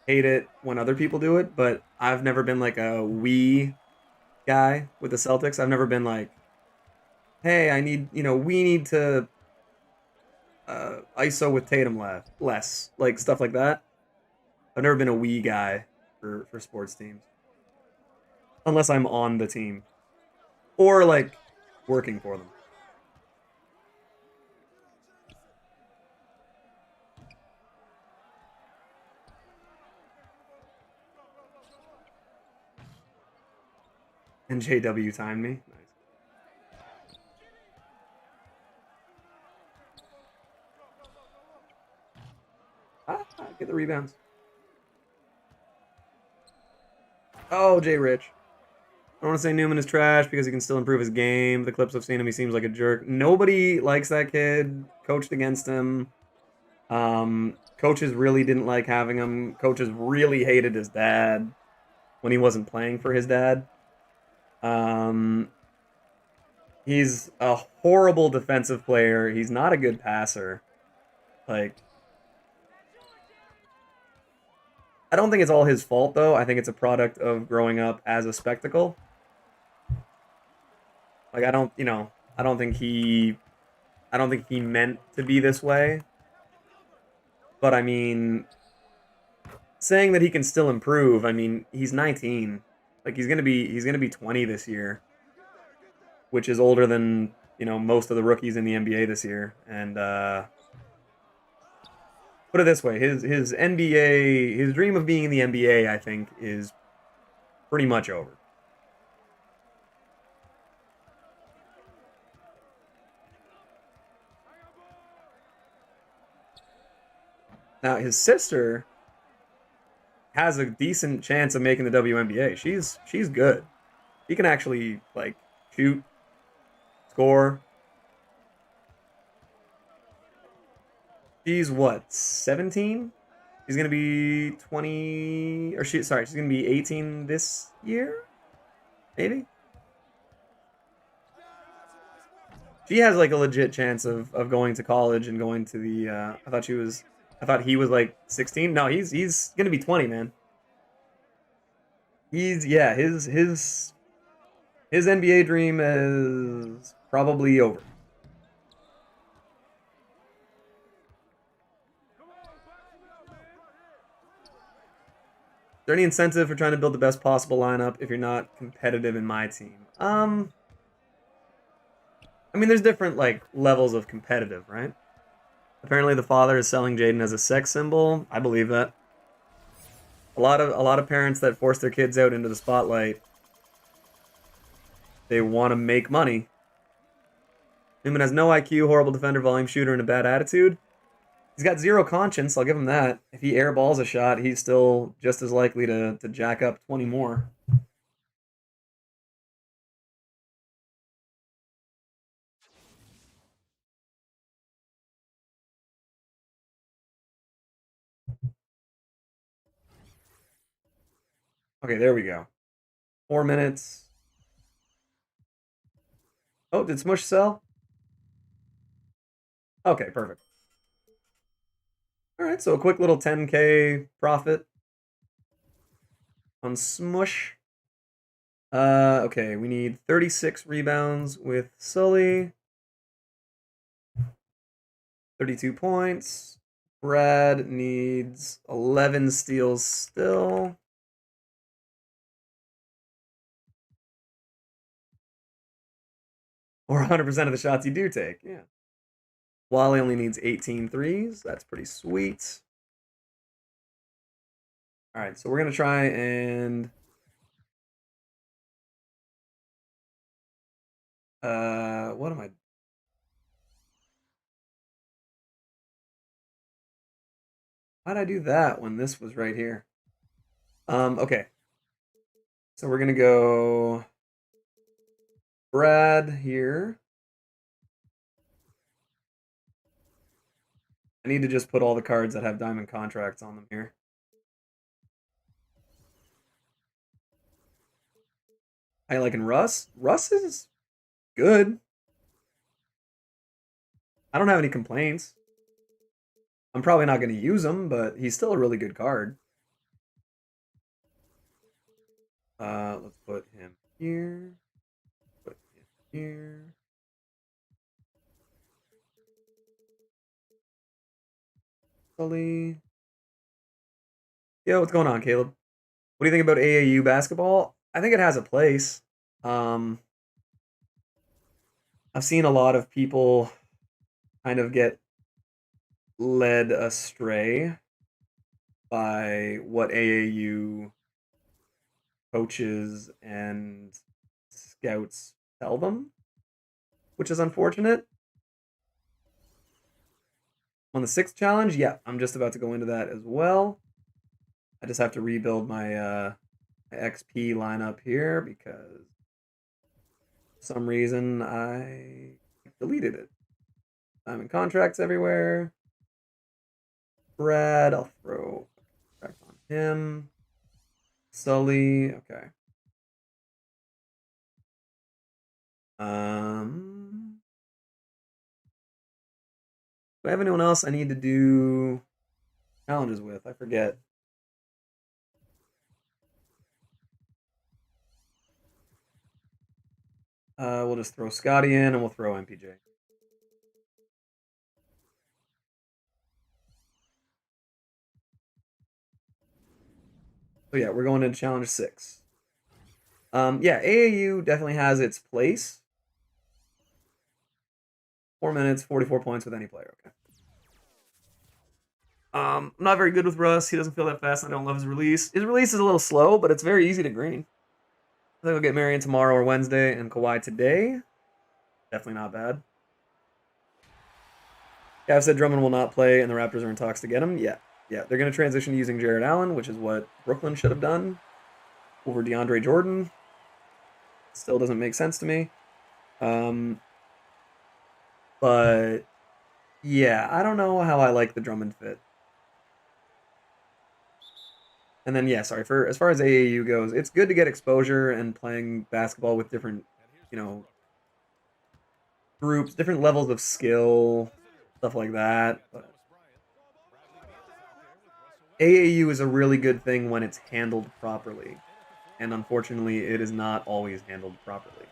A: hate it when other people do it, but I've never been like a we guy with the Celtics. I've never been like, hey, we need to ISO with Tatum less, like stuff like that. I've never been a we guy for sports teams. Unless I'm on the team. Or like working for them. And JW timed me. Nice. Get the rebounds. Oh, Jay Rich. I don't want to say Newman is trash because he can still improve his game. The clips I've seen him, he seems like a jerk. Nobody likes that kid. Coached against him. Coaches really didn't like having him. Coaches really hated his dad when he wasn't playing for his dad. He's a horrible defensive player. He's not a good passer. Like, I don't think it's all his fault, though. I think it's a product of growing up as a spectacle. Like, I don't think he meant to be this way. But I mean, saying that he can still improve, I mean, he's 19. Like he's gonna be 20 this year, which is older than, most of the rookies in the NBA this year. And put it this way, his dream of being in the NBA, I think, is pretty much over. Now his sister has a decent chance of making the WNBA. She's good. He can actually like shoot, score. She's what, 17? She's gonna be 20, or she's gonna be 18 this year, maybe. She has like a legit chance of going to college and going to the. I thought he was like 16. No, he's gonna be 20, man. He's yeah. His NBA dream is probably over. Is there any incentive for trying to build the best possible lineup if you're not competitive in my team? I mean, there's different like levels of competitive, right? Apparently, the father is selling Jaden as a sex symbol. I believe that. A lot of parents that force their kids out into the spotlight, they want to make money. Newman has no IQ, horrible defender, volume shooter, and a bad attitude. He's got zero conscience. I'll give him that. If he airballs a shot, he's still just as likely to jack up 20 more. Okay, there we go. 4 minutes. Oh, did Smush sell? Okay, perfect. All right, so a quick little 10K profit on Smush. Okay, we need 36 rebounds with Sully. 32 points. Brad needs 11 steals still. Or 100% of the shots you do take, yeah. Wally only needs 18 threes. That's pretty sweet. All right, so we're going to try and... what am I... Why'd I do that when this was right here? Okay. So we're going to go... Brad here. I need to just put all the cards that have diamond contracts on them here. I liking Russ. Russ is good. I don't have any complaints. I'm probably not going to use him, but he's still a really good card. Let's put him here. Put him here. Sully. Yo, what's going on, Caleb? What do you think about AAU basketball? I think it has a place. I've seen a lot of people kind of get led astray by what AAU coaches and scouts tell them, which is unfortunate. On the 6th challenge, yeah, I'm just about to go into that as well. I just have to rebuild my XP lineup here because for some reason I deleted it. Diamond contracts everywhere. Brad, I'll throw a contract on him. Sully, okay. Do I have anyone else I need to do challenges with? I forget. We'll just throw Scotty in and we'll throw MPJ. So yeah, we're going into challenge 6. Yeah, AAU definitely has its place. 4 minutes, 44 points with any player. Okay. I'm not very good with Russ. He doesn't feel that fast. I don't love his release. His release is a little slow, but it's very easy to green. I think I'll get Marion tomorrow or Wednesday and Kawhi today. Definitely not bad. Yeah, I've said Drummond will not play and the Raptors are in talks to get him. Yeah. Yeah, they're going to transition to using Jared Allen, which is what Brooklyn should have done over DeAndre Jordan. Still doesn't make sense to me. But yeah, I don't know how I like the Drummond fit. And then yeah, sorry, for as far as AAU goes, it's good to get exposure and playing basketball with different, you know, groups, different levels of skill, stuff like that. But AAU is a really good thing when it's handled properly. And unfortunately, it is not always handled properly.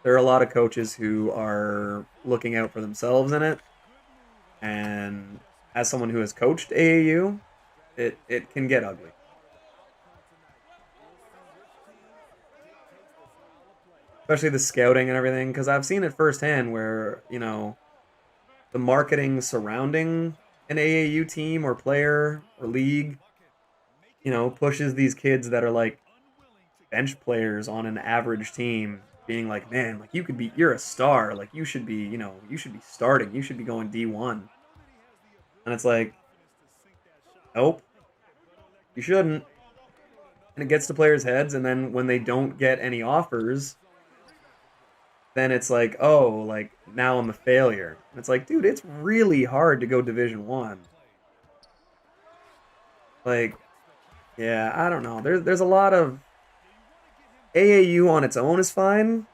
A: There are a lot of coaches who are looking out for themselves in it. And as someone who has coached AAU, it can get ugly. Especially the scouting and everything, because I've seen it firsthand where, the marketing surrounding an AAU team or player or league, pushes these kids that are like bench players on an average team being like, man, like you're a star, like you should be starting, you should be going D1. And it's like, nope, you shouldn't. And it gets to players' heads, and then when they don't get any offers, then it's like, oh, like now I'm a failure. And it's like, dude, it's really hard to go Division 1. Like, yeah, I don't know. There's a lot of AAU on its own is fine,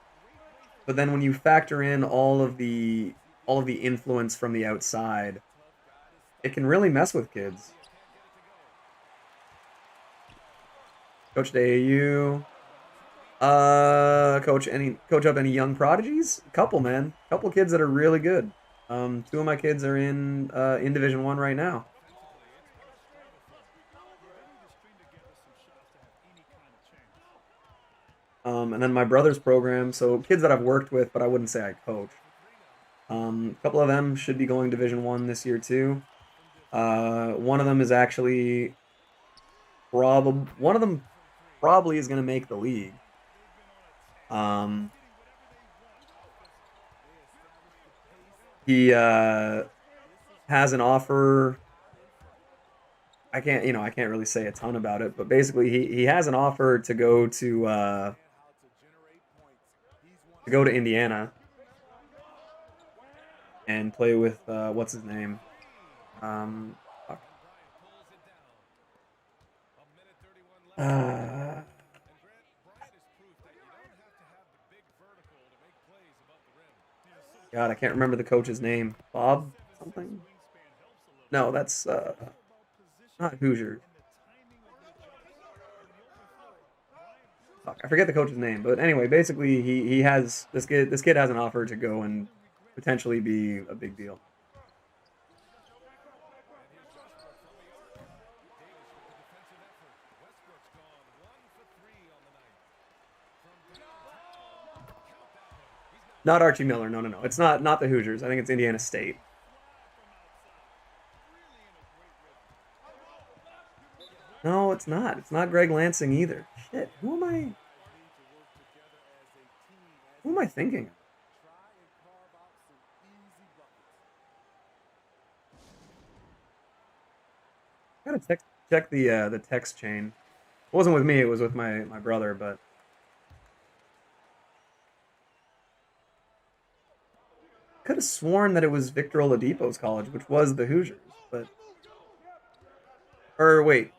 A: but then when you factor in all of the influence from the outside, it can really mess with kids. Coach AAU. Coach up any young prodigies? A couple, man. A couple kids that are really good. Two of my kids are in Division 1 right now. And then my brother's program, so kids that I've worked with, but I wouldn't say I coach. A couple of them should be going Division 1 this year too. One of them is actually one of them probably is going to make the league. He has an offer. I can't really say a ton about it, but basically he has an offer to go to Indiana and play with what's his name? Fuck. Uh, God, I can't remember the coach's name. Bob something? No, that's not Hoosiers. Fuck, I forget the coach's name, but anyway, basically he has this kid has an offer to go and potentially be a big deal. Not Archie Miller. No, no, no. It's not the Hoosiers. I think it's Indiana State. No, it's not. It's not Greg Lansing either. Shit. Who am I thinking? I gotta check the text chain. It wasn't with me. It was with my brother. But could have sworn that it was Victor Oladipo's college, which was the Hoosiers. But or wait,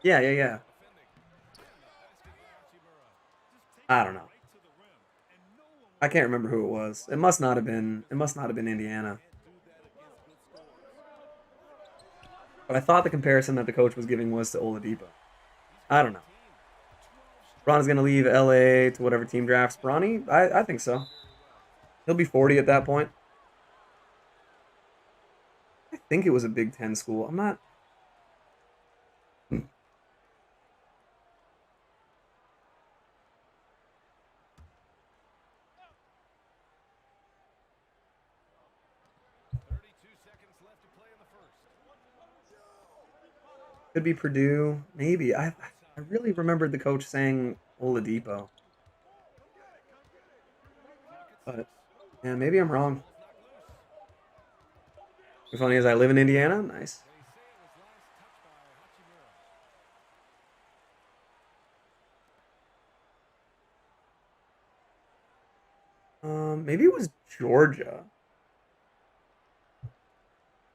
A: yeah, yeah, yeah. I don't know. I can't remember who it was. It must not have been. It must not have been Indiana. But I thought the comparison that the coach was giving was to Oladipo. I don't know. Bronny's gonna leave LA to whatever team drafts Bronny. I think so. He'll be 40 at that point. I think it was a Big Ten school. I'm not. Could be Purdue. Maybe. I really remembered the coach saying Oladipo. But yeah, maybe I'm wrong. The funny is I live in Indiana. Nice. maybe it was Georgia.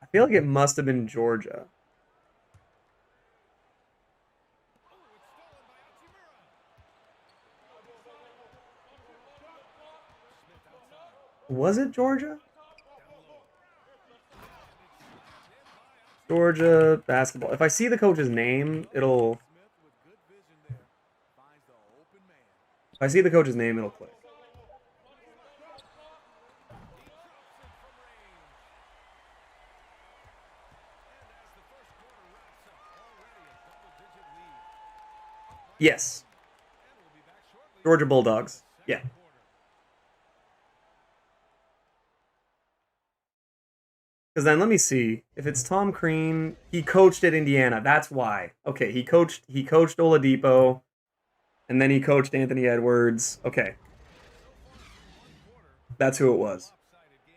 A: I feel like it must have been Georgia. Was it Georgia? Georgia basketball. If I see the coach's name, it'll... If I see the coach's name, it'll click. Yes. Georgia Bulldogs. Yeah. Because then let me see. If it's Tom Crean, he coached at Indiana. That's why. Okay, he coached Oladipo, and then he coached Anthony Edwards. Okay. That's who it was.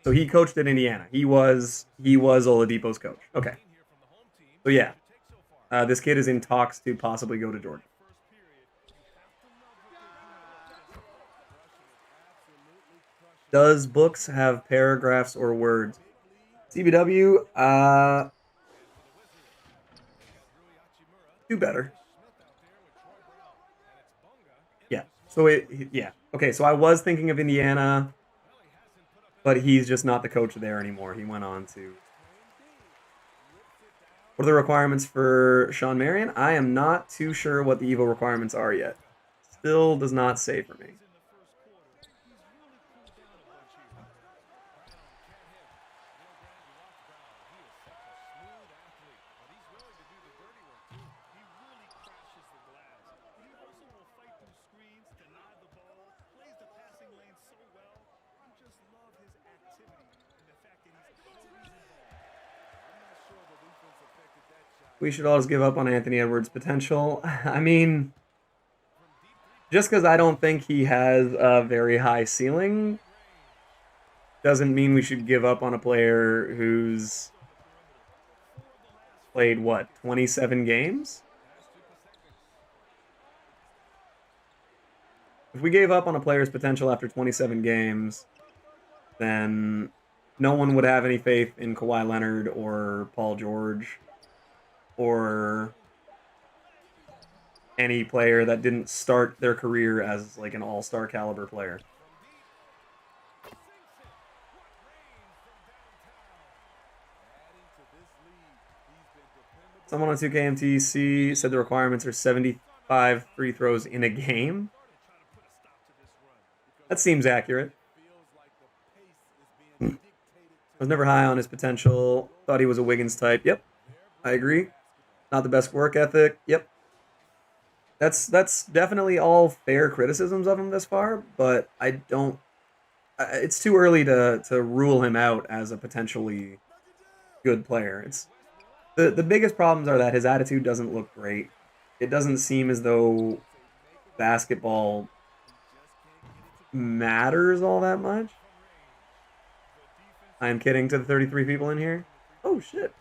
A: So he coached at Indiana. He was Oladipo's coach. Okay. So yeah. This kid is in talks to possibly go to Georgia. Does books have paragraphs or words? CBW, do better. Yeah. So yeah. Okay, so I was thinking of Indiana, but he's just not the coach there anymore. He went on to... What are the requirements for Shawn Marion? I am not too sure what the Evo requirements are yet. Still does not say for me. We should all just give up on Anthony Edwards' potential. I mean, just because I don't think he has a very high ceiling doesn't mean we should give up on a player who's played, what, 27 games? If we gave up on a player's potential after 27 games, then no one would have any faith in Kawhi Leonard or Paul George or any player that didn't start their career as like an all-star caliber player. Someone on 2K said the requirements are 75 free throws in a game. That seems accurate. I was never high on his potential. Thought he was a Wiggins type. Yep, I agree. Not the best work ethic. Yep. That's definitely all fair criticisms of him this far, but I don't... It's too early to rule him out as a potentially good player. It's the biggest problems are that his attitude doesn't look great. It doesn't seem as though basketball matters all that much. I'm kidding to the 33 people in here. Oh shit.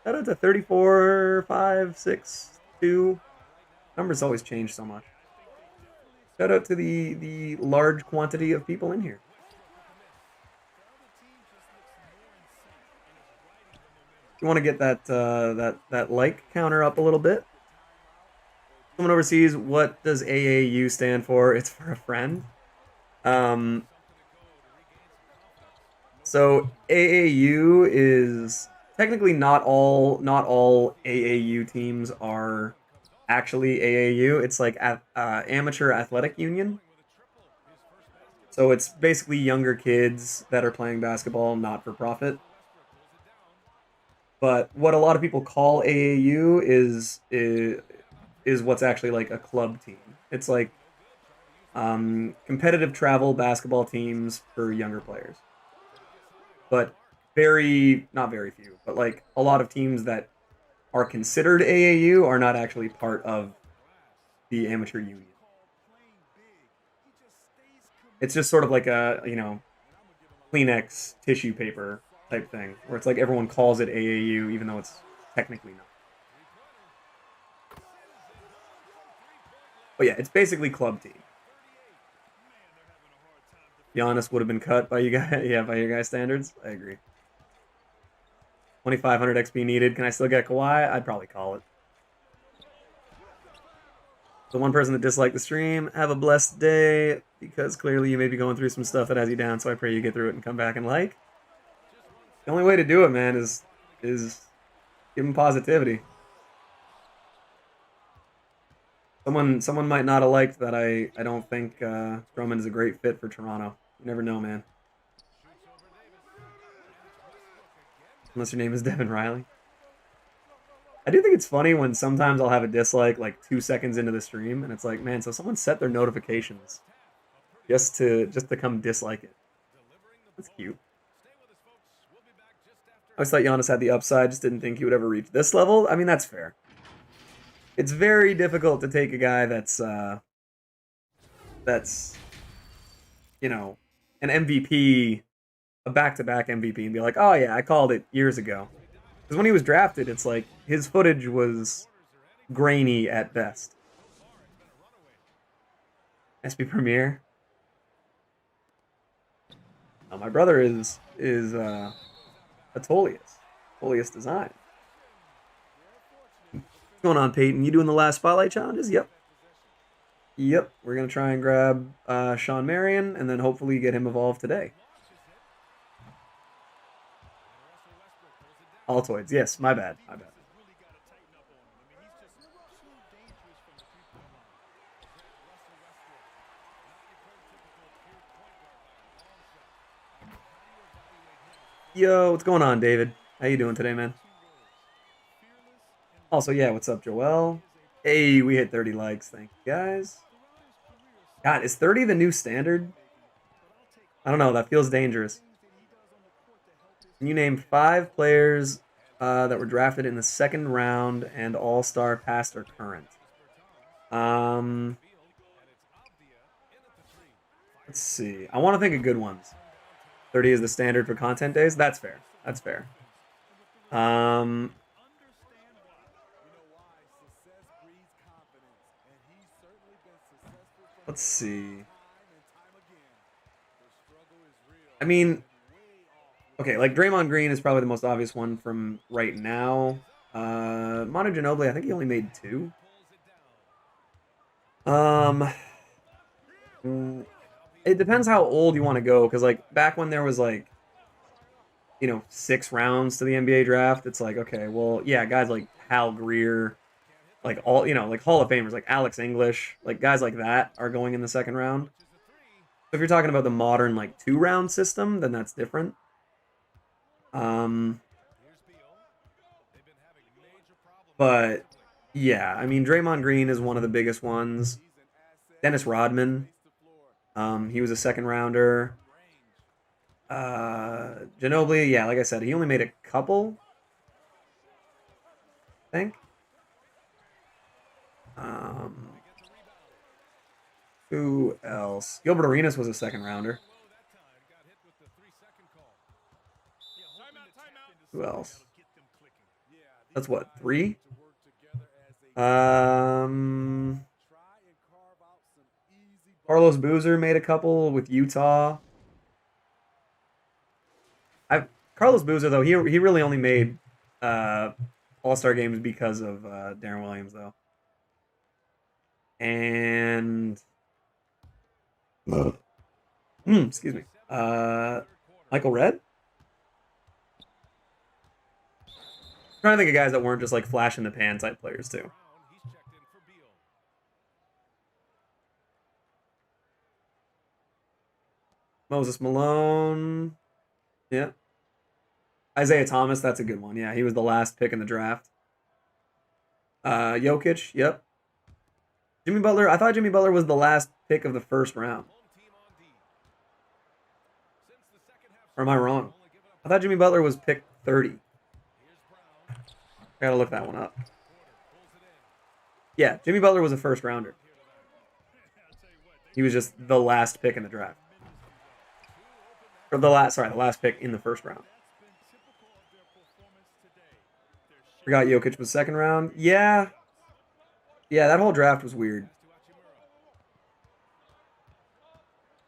A: Shout out to 34, 5, 6, 2. Numbers always change so much. Shout out to the large quantity of people in here. You want to get that that like counter up a little bit. Someone overseas, what does AAU stand for? It's for a friend. So AAU is technically not all AAU teams are actually AAU. It's like amateur athletic union. So it's basically younger kids that are playing basketball, not for profit. But what a lot of people call AAU is what's actually like a club team. It's like competitive travel basketball teams for younger players. But not very few, but like a lot of teams that are considered AAU are not actually part of the amateur union. It's just sort of like a, Kleenex tissue paper type thing, where it's like everyone calls it AAU, even though it's technically not. But yeah, it's basically club team. Giannis would have been cut by you guys. Yeah, by your guys' standards. I agree. 2,500 XP needed. Can I still get Kawhi? I'd probably call it. The one person that disliked the stream, have a blessed day, because clearly you may be going through some stuff that has you down, so I pray you get through it and come back and like. The only way to do it, man, is give him positivity. Someone might not have liked that I don't think Drummond is a great fit for Toronto. You never know, man. Unless your name is Devin Riley. I do think it's funny when sometimes I'll have a dislike like 2 seconds into the stream, and it's like, man, so someone set their notifications just to come dislike it. That's cute. I always thought Giannis had the upside, just didn't think he would ever reach this level. I mean, that's fair. It's very difficult to take a guy that's you know, an MVP, a back-to-back MVP, and be like, oh yeah, I called it years ago. Because when he was drafted, it's like his footage was grainy at best. SB Premiere. Oh, my brother is a Tolius Design. What's going on, Peyton? You doing the last spotlight challenges? Yep. Yep. We're gonna try and grab Shawn Marion and then hopefully get him evolved today. Altoids. Yes, my bad. My bad. Yo, what's going on, David? How you doing today, man? Also, yeah, what's up, Joel? Hey, we hit 30 likes. Thank you, guys. God, is 30 the new standard? I don't know. That feels dangerous. Can you name 5 players that were drafted in the second round and all-star past or current? Let's see. I want to think of good ones. 30 is the standard for content days. That's fair. That's fair. Let's see. I mean, okay, like Draymond Green is probably the most obvious one from right now. Manu Ginobili, I think he only made 2. It depends how old you want to go, because like back when there was like, 6 rounds to the NBA draft, it's like, okay, well, yeah, guys like Hal Greer, like all, like Hall of Famers, like Alex English, like guys like that are going in the second round. So if you're talking about the modern like 2-round system, then that's different. But yeah, I mean, Draymond Green is one of the biggest ones. Dennis Rodman, he was a second rounder. Ginobili, yeah, like I said, he only made a couple, I think. Who else? Gilbert Arenas was a second rounder. Who else? That's what, 3? Carlos Boozer made a couple with Utah. Carlos Boozer, though, he really only made All-Star games because of Darren Williams, though. And excuse me. Michael Redd? I'm trying to think of guys that weren't just like flash in the pan type players too. Moses Malone. Yeah. Isaiah Thomas, that's a good one. Yeah, he was the last pick in the draft. Jokic, yep. Jimmy Butler, I thought Jimmy Butler was the last pick of the first round. Or am I wrong? I thought Jimmy Butler was pick 30. I gotta look that one up. Yeah, Jimmy Butler was a first rounder. He was just the last pick in the draft. Or the last pick in the first round. Forgot Jokic was second round. Yeah. Yeah, that whole draft was weird.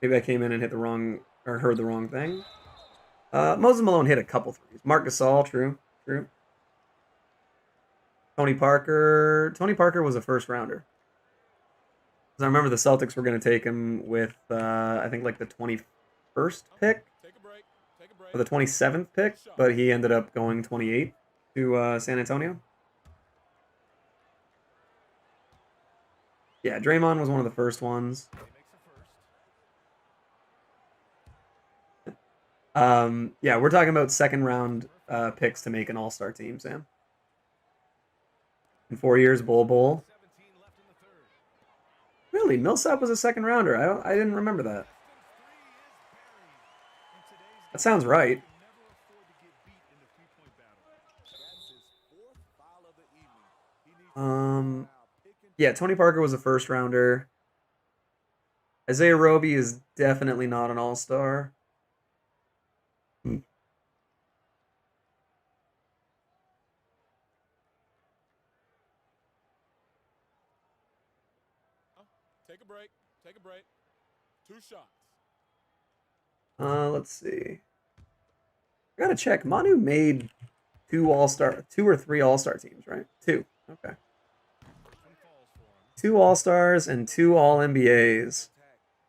A: Maybe I came in and hit the wrong or heard the wrong thing. Moses Malone hit a couple threes. Marc Gasol, true. Tony Parker. Tony Parker was a first rounder. Because I remember the Celtics were going to take him with, I think, like the 21st pick or the 27th pick, but he ended up going 28 to San Antonio. Yeah, Draymond was one of the first ones. Yeah, we're talking about second round picks to make an all-star team, Sam. In 4 years, Bol. Really, Millsap was a second rounder. I didn't remember that. That sounds right. Yeah, Tony Parker was a first rounder. Isaiah Roby is definitely not an all-star.
B: Take a break. 2 shots.
A: Let's see. I gotta check. Manu made two or three all-star teams, right? Two. Okay. 2 all-stars and 2 all-NBAs,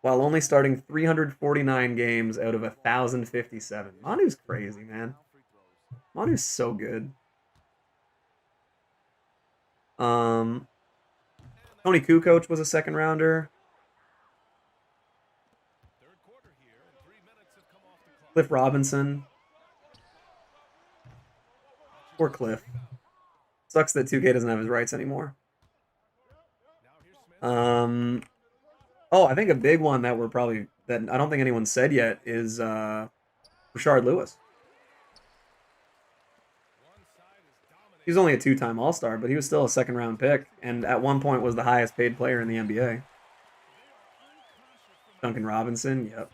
A: while only starting 349 games out of 1,057. Manu's crazy, man. Manu's so good. Tony Kukoc was a second rounder. Cliff Robinson. Poor Cliff. Sucks that 2K doesn't have his rights anymore. Oh, I think a big one that I don't think anyone said yet is Rashard Lewis. He was only a 2-time All-Star, but he was still a second-round pick, and at one point was the highest-paid player in the NBA. Duncan Robinson, yep.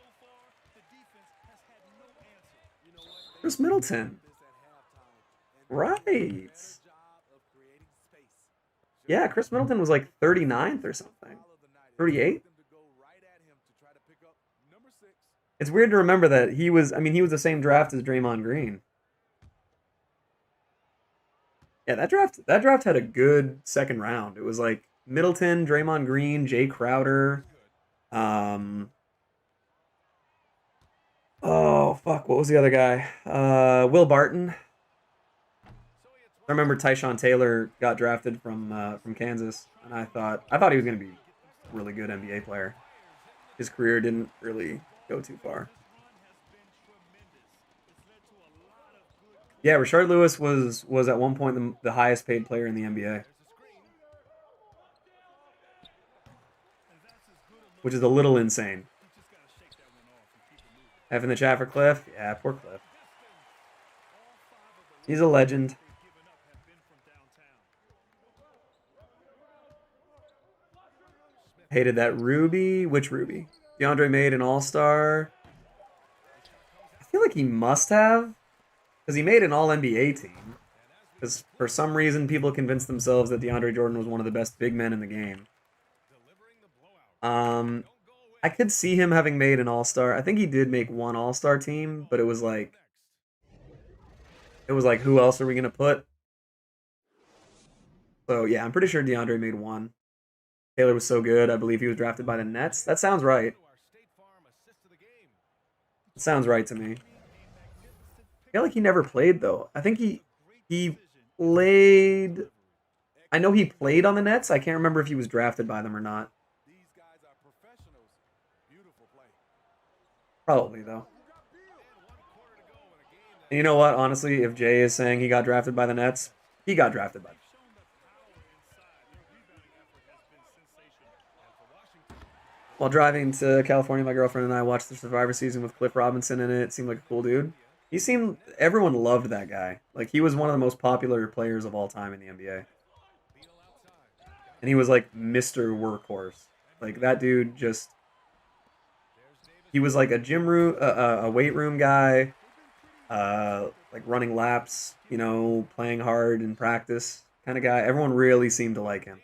A: Chris Middleton. Right. Yeah, Chris Middleton was like 39th or something. 38? It's weird to remember that he was the same draft as Draymond Green. Yeah, that draft had a good second round. It was like Middleton, Draymond Green, Jay Crowder. Oh fuck, what was the other guy? Will Barton. I remember Tyshawn Taylor got drafted from Kansas, and I thought he was gonna be a really good NBA player. His career didn't really go too far. Yeah, Rashard Lewis was at one point the highest paid player in the NBA. Which is a little insane. F in the chat for Cliff? Yeah, poor Cliff. He's a legend. Hated that Ruby. Which Ruby? DeAndre made an all-star. I feel like he must have. Because he made an all-NBA team. Because for some reason, people convinced themselves that DeAndre Jordan was one of the best big men in the game. I could see him having made an all-star. I think he did make one all-star team, but it was like, who else are we going to put? So, yeah, I'm pretty sure DeAndre made one. Taylor was so good, I believe he was drafted by the Nets. That sounds right. It sounds right to me. I feel like he never played, though. I think he played... I know he played on the Nets. I can't remember if he was drafted by them or not. Probably, though. And you know what? Honestly, if Jay is saying he got drafted by the Nets, he got drafted by them. While driving to California, my girlfriend and I watched the Survivor season with Cliff Robinson in it. It seemed like a cool dude. Everyone loved that guy. Like, he was one of the most popular players of all time in the NBA. And he was like Mr. Workhorse. Like, that dude just... He was like a a weight room guy, like running laps, playing hard in practice kind of guy. Everyone really seemed to like him.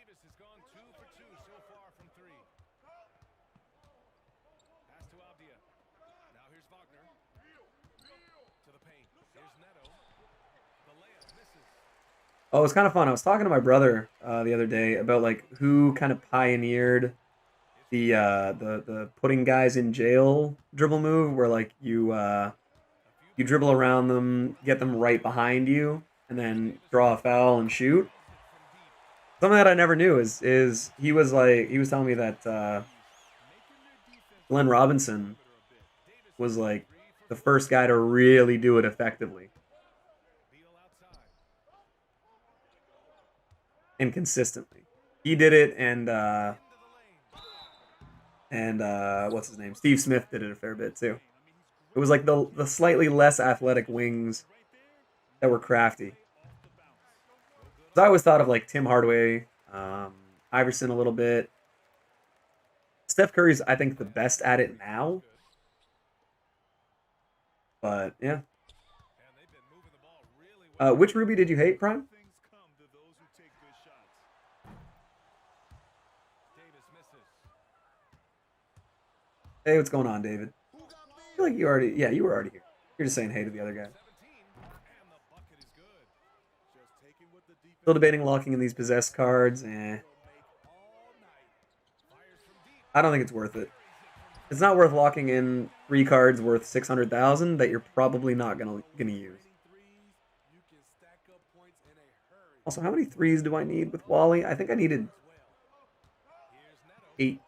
A: Oh, it was kind of fun. I was talking to my brother the other day about like who kind of pioneered the putting guys in jail dribble move, where like you dribble around them, get them right behind you, and then draw a foul and shoot. Something that I never knew is he was telling me that Glenn Robinson was like the first guy to really do it effectively and consistently. He did it, and what's his name? Steve Smith did it a fair bit too. It was like the slightly less athletic wings that were crafty. So I always thought of like Tim Hardaway, Iverson a little bit. Steph Curry's I think the best at it now, but yeah. Which Ruby did you hate, Prime? Hey, what's going on, David? I feel like you were already here. You're just saying hey to the other guy. Still debating locking in these possessed cards. I don't think it's worth it. It's not worth locking in 3 cards worth 600,000 that you're probably not gonna use. Also, how many threes do I need with Wally? I think I needed 18.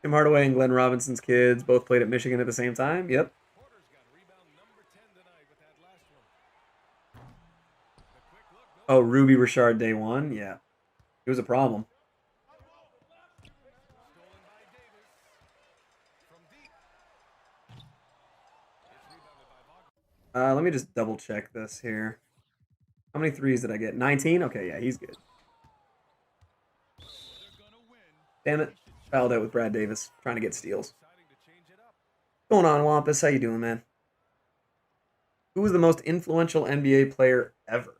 A: Tim Hardaway and Glenn Robinson's kids both played at Michigan at the same time. Yep. Oh, Ruby Richard day one. Yeah. It was a problem. Let me just double check this here. How many threes did I get? 19? Okay, yeah, he's good. Damn it. Fouled out with Brad Davis, trying to get steals. What's going on, Wampus? How you doing, man? Who was the most influential NBA player ever?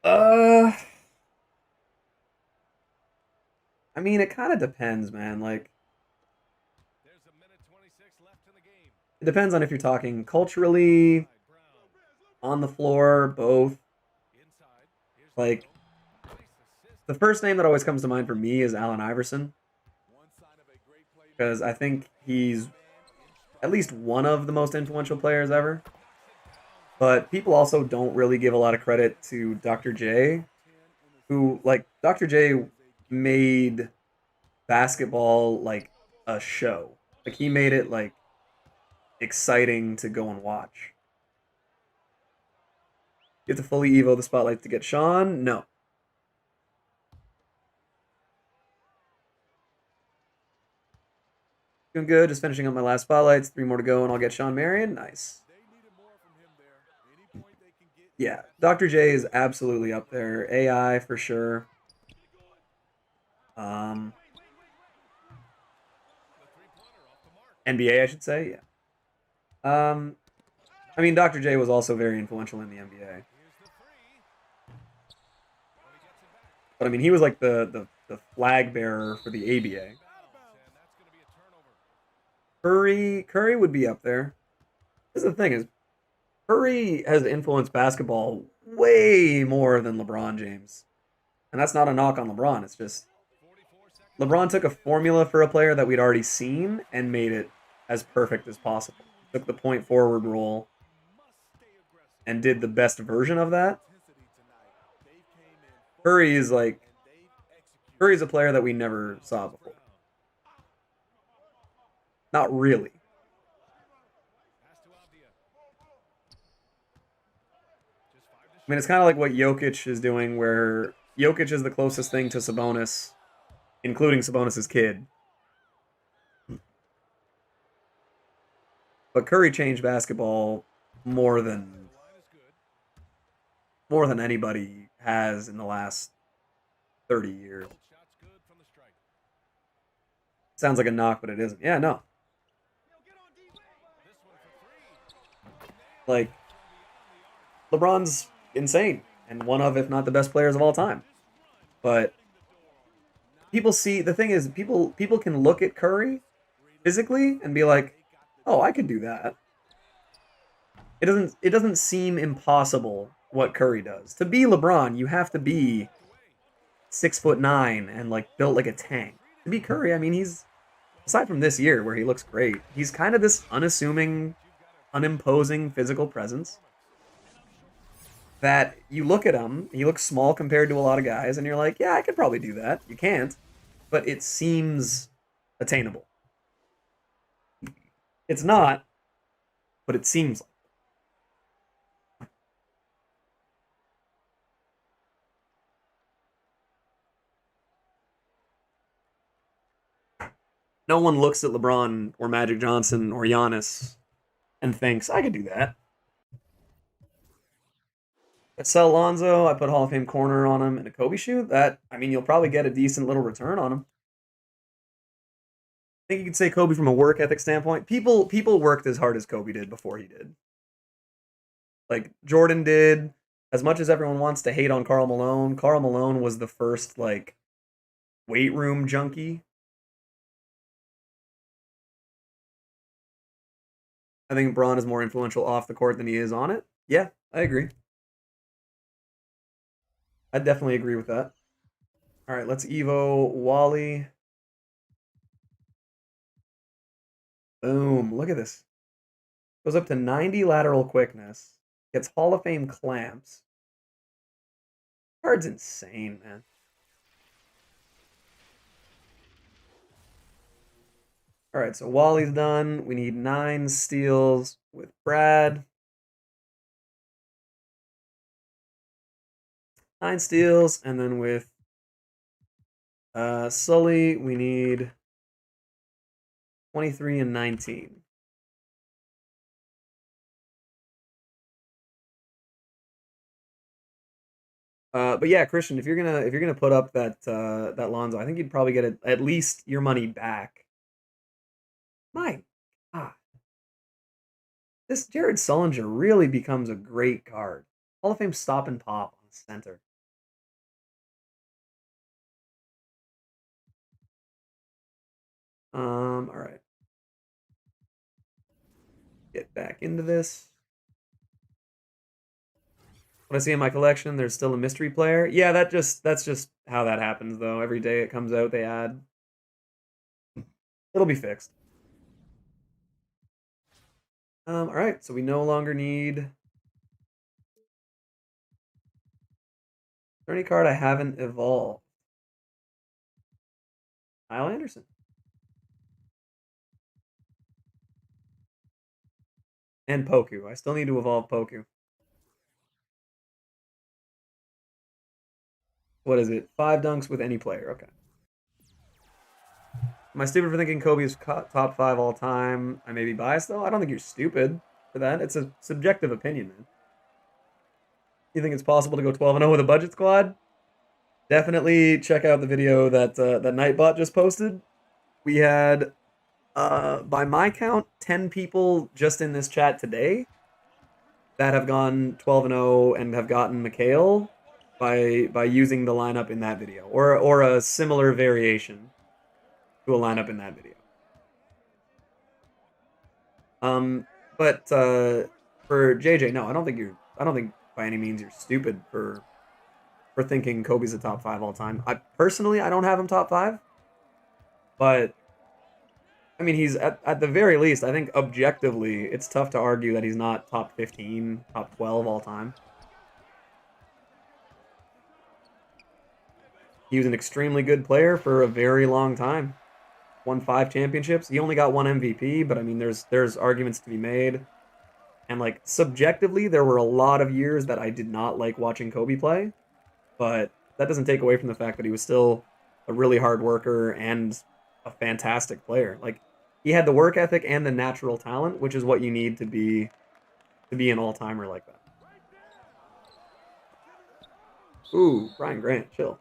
A: I mean, it kind of depends, man. Like, it depends on if you're talking culturally, on the floor, both. Like, the first name that always comes to mind for me is Allen Iverson, because I think he's at least one of the most influential players ever. But people also don't really give a lot of credit to Dr. J, who, like, Dr. J made basketball like a show. Like, he made it like exciting to go and watch. You have to fully evo the spotlight to get Shawn? No. Doing good, just finishing up my last spotlights. 3 more to go and I'll get Shawn Marion. Nice. Yeah, Dr. J is absolutely up there. AI for sure. NBA, I should say, yeah. I mean, Dr. J was also very influential in the NBA. But I mean, he was like the flag bearer for the ABA. Curry would be up there. This is the thing is, Curry has influenced basketball way more than LeBron James. And that's not a knock on LeBron. It's just LeBron took a formula for a player that we'd already seen and made it as perfect as possible. Took the point forward role and did the best version of that. Curry's a player that we never saw before. Not really. I mean, it's kind of like what Jokic is doing, where Jokic is the closest thing to Sabonis, including Sabonis' kid. But Curry changed basketball more than anybody has in the last 30 years. Sounds like a knock, but it isn't. Yeah, no. Like, LeBron's insane and one of, if not the best players of all time. But people see, the thing is, people can look at Curry physically and be like, oh, I could do that. it doesn't seem impossible what Curry does. To be LeBron, you have to be 6'9" and like built like a tank. To be Curry, I mean, he's aside from this year where he looks great, he's kind of this unassuming, unimposing physical presence that you look at him, he looks small compared to a lot of guys, and you're like, yeah, I could probably do that. You can't, but it seems attainable. It's not, but it seems like. No one looks at LeBron or Magic Johnson or Giannis and thinks, I could do that. I sell Lonzo, I put Hall of Fame corner on him and a Kobe shoe. That, I mean, you'll probably get a decent little return on him. I think you could say Kobe from a work ethic standpoint. People worked as hard as Kobe did before he did. Like Jordan did. As much as everyone wants to hate on Karl Malone was the first like weight room junkie. I think Braun is more influential off the court than he is on it. Yeah, I agree. I definitely agree with that. All right, let's Evo Wally. Boom, look at this. Goes up to 90 lateral quickness. Gets Hall of Fame clamps. Card's insane, man. All right, so Wally's done. We need 9 steals with Brad. 9 steals, and then with Sully, we need 23 and 19. But yeah, Christian, if you're gonna put up that Lonzo, I think you'd probably get at least your money back. My God, this Jared Sullinger really becomes a great card. Hall of Fame stop and pop on center. All right. Get back into this. What I see in my collection, there's still a mystery player. Yeah, that's just how that happens though. Every day it comes out, they add. It'll be fixed. All right, so we no longer need. Is there any card I haven't evolved? Kyle Anderson. And Poku. I still need to evolve Poku. What is it? 5 dunks with any player. Okay. Am I stupid for thinking Kobe is top 5 all time? I may be biased though. I don't think you're stupid for that. It's a subjective opinion, man. You think it's possible to go 12-0 with a budget squad? Definitely check out the video that that Nightbot just posted. We had, by my count, 10 people just in this chat today that have gone 12-0 and have gotten McHale by using the lineup in that video, or a similar variation to a lineup in that video. But for JJ, no, I don't think by any means you're stupid for thinking Kobe's a top 5 all time. I personally I don't have him top 5, but I mean he's at the very least, I think objectively it's tough to argue that he's not top 15, top 12 all time. He was an extremely good player for a very long time. Won 5 championships. He only got 1 MVP, but I mean there's arguments to be made. And like subjectively, there were a lot of years that I did not like watching Kobe play, but that doesn't take away from the fact that he was still a really hard worker and a fantastic player. Like he had the work ethic and the natural talent, which is what you need to be an all-timer like that. Ooh, Brian Grant, chill.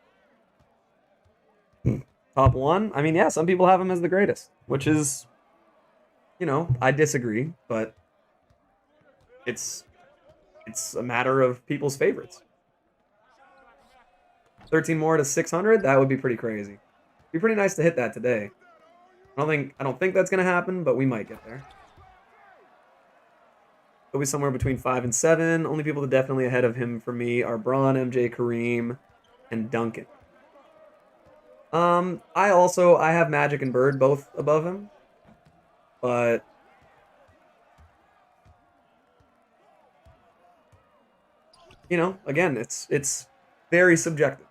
A: Top 1? I mean, yeah, some people have him as the greatest, which is, I disagree, but it's a matter of people's favorites. 13 more to 600, that would be pretty crazy. It'd be pretty nice to hit that today. I don't think that's gonna happen, but we might get there. Kobe's somewhere between 5 and 7. Only people that definitely ahead of him for me are Braun, MJ, Kareem, and Duncan. I have Magic and Bird both above him, but again, it's very subjective.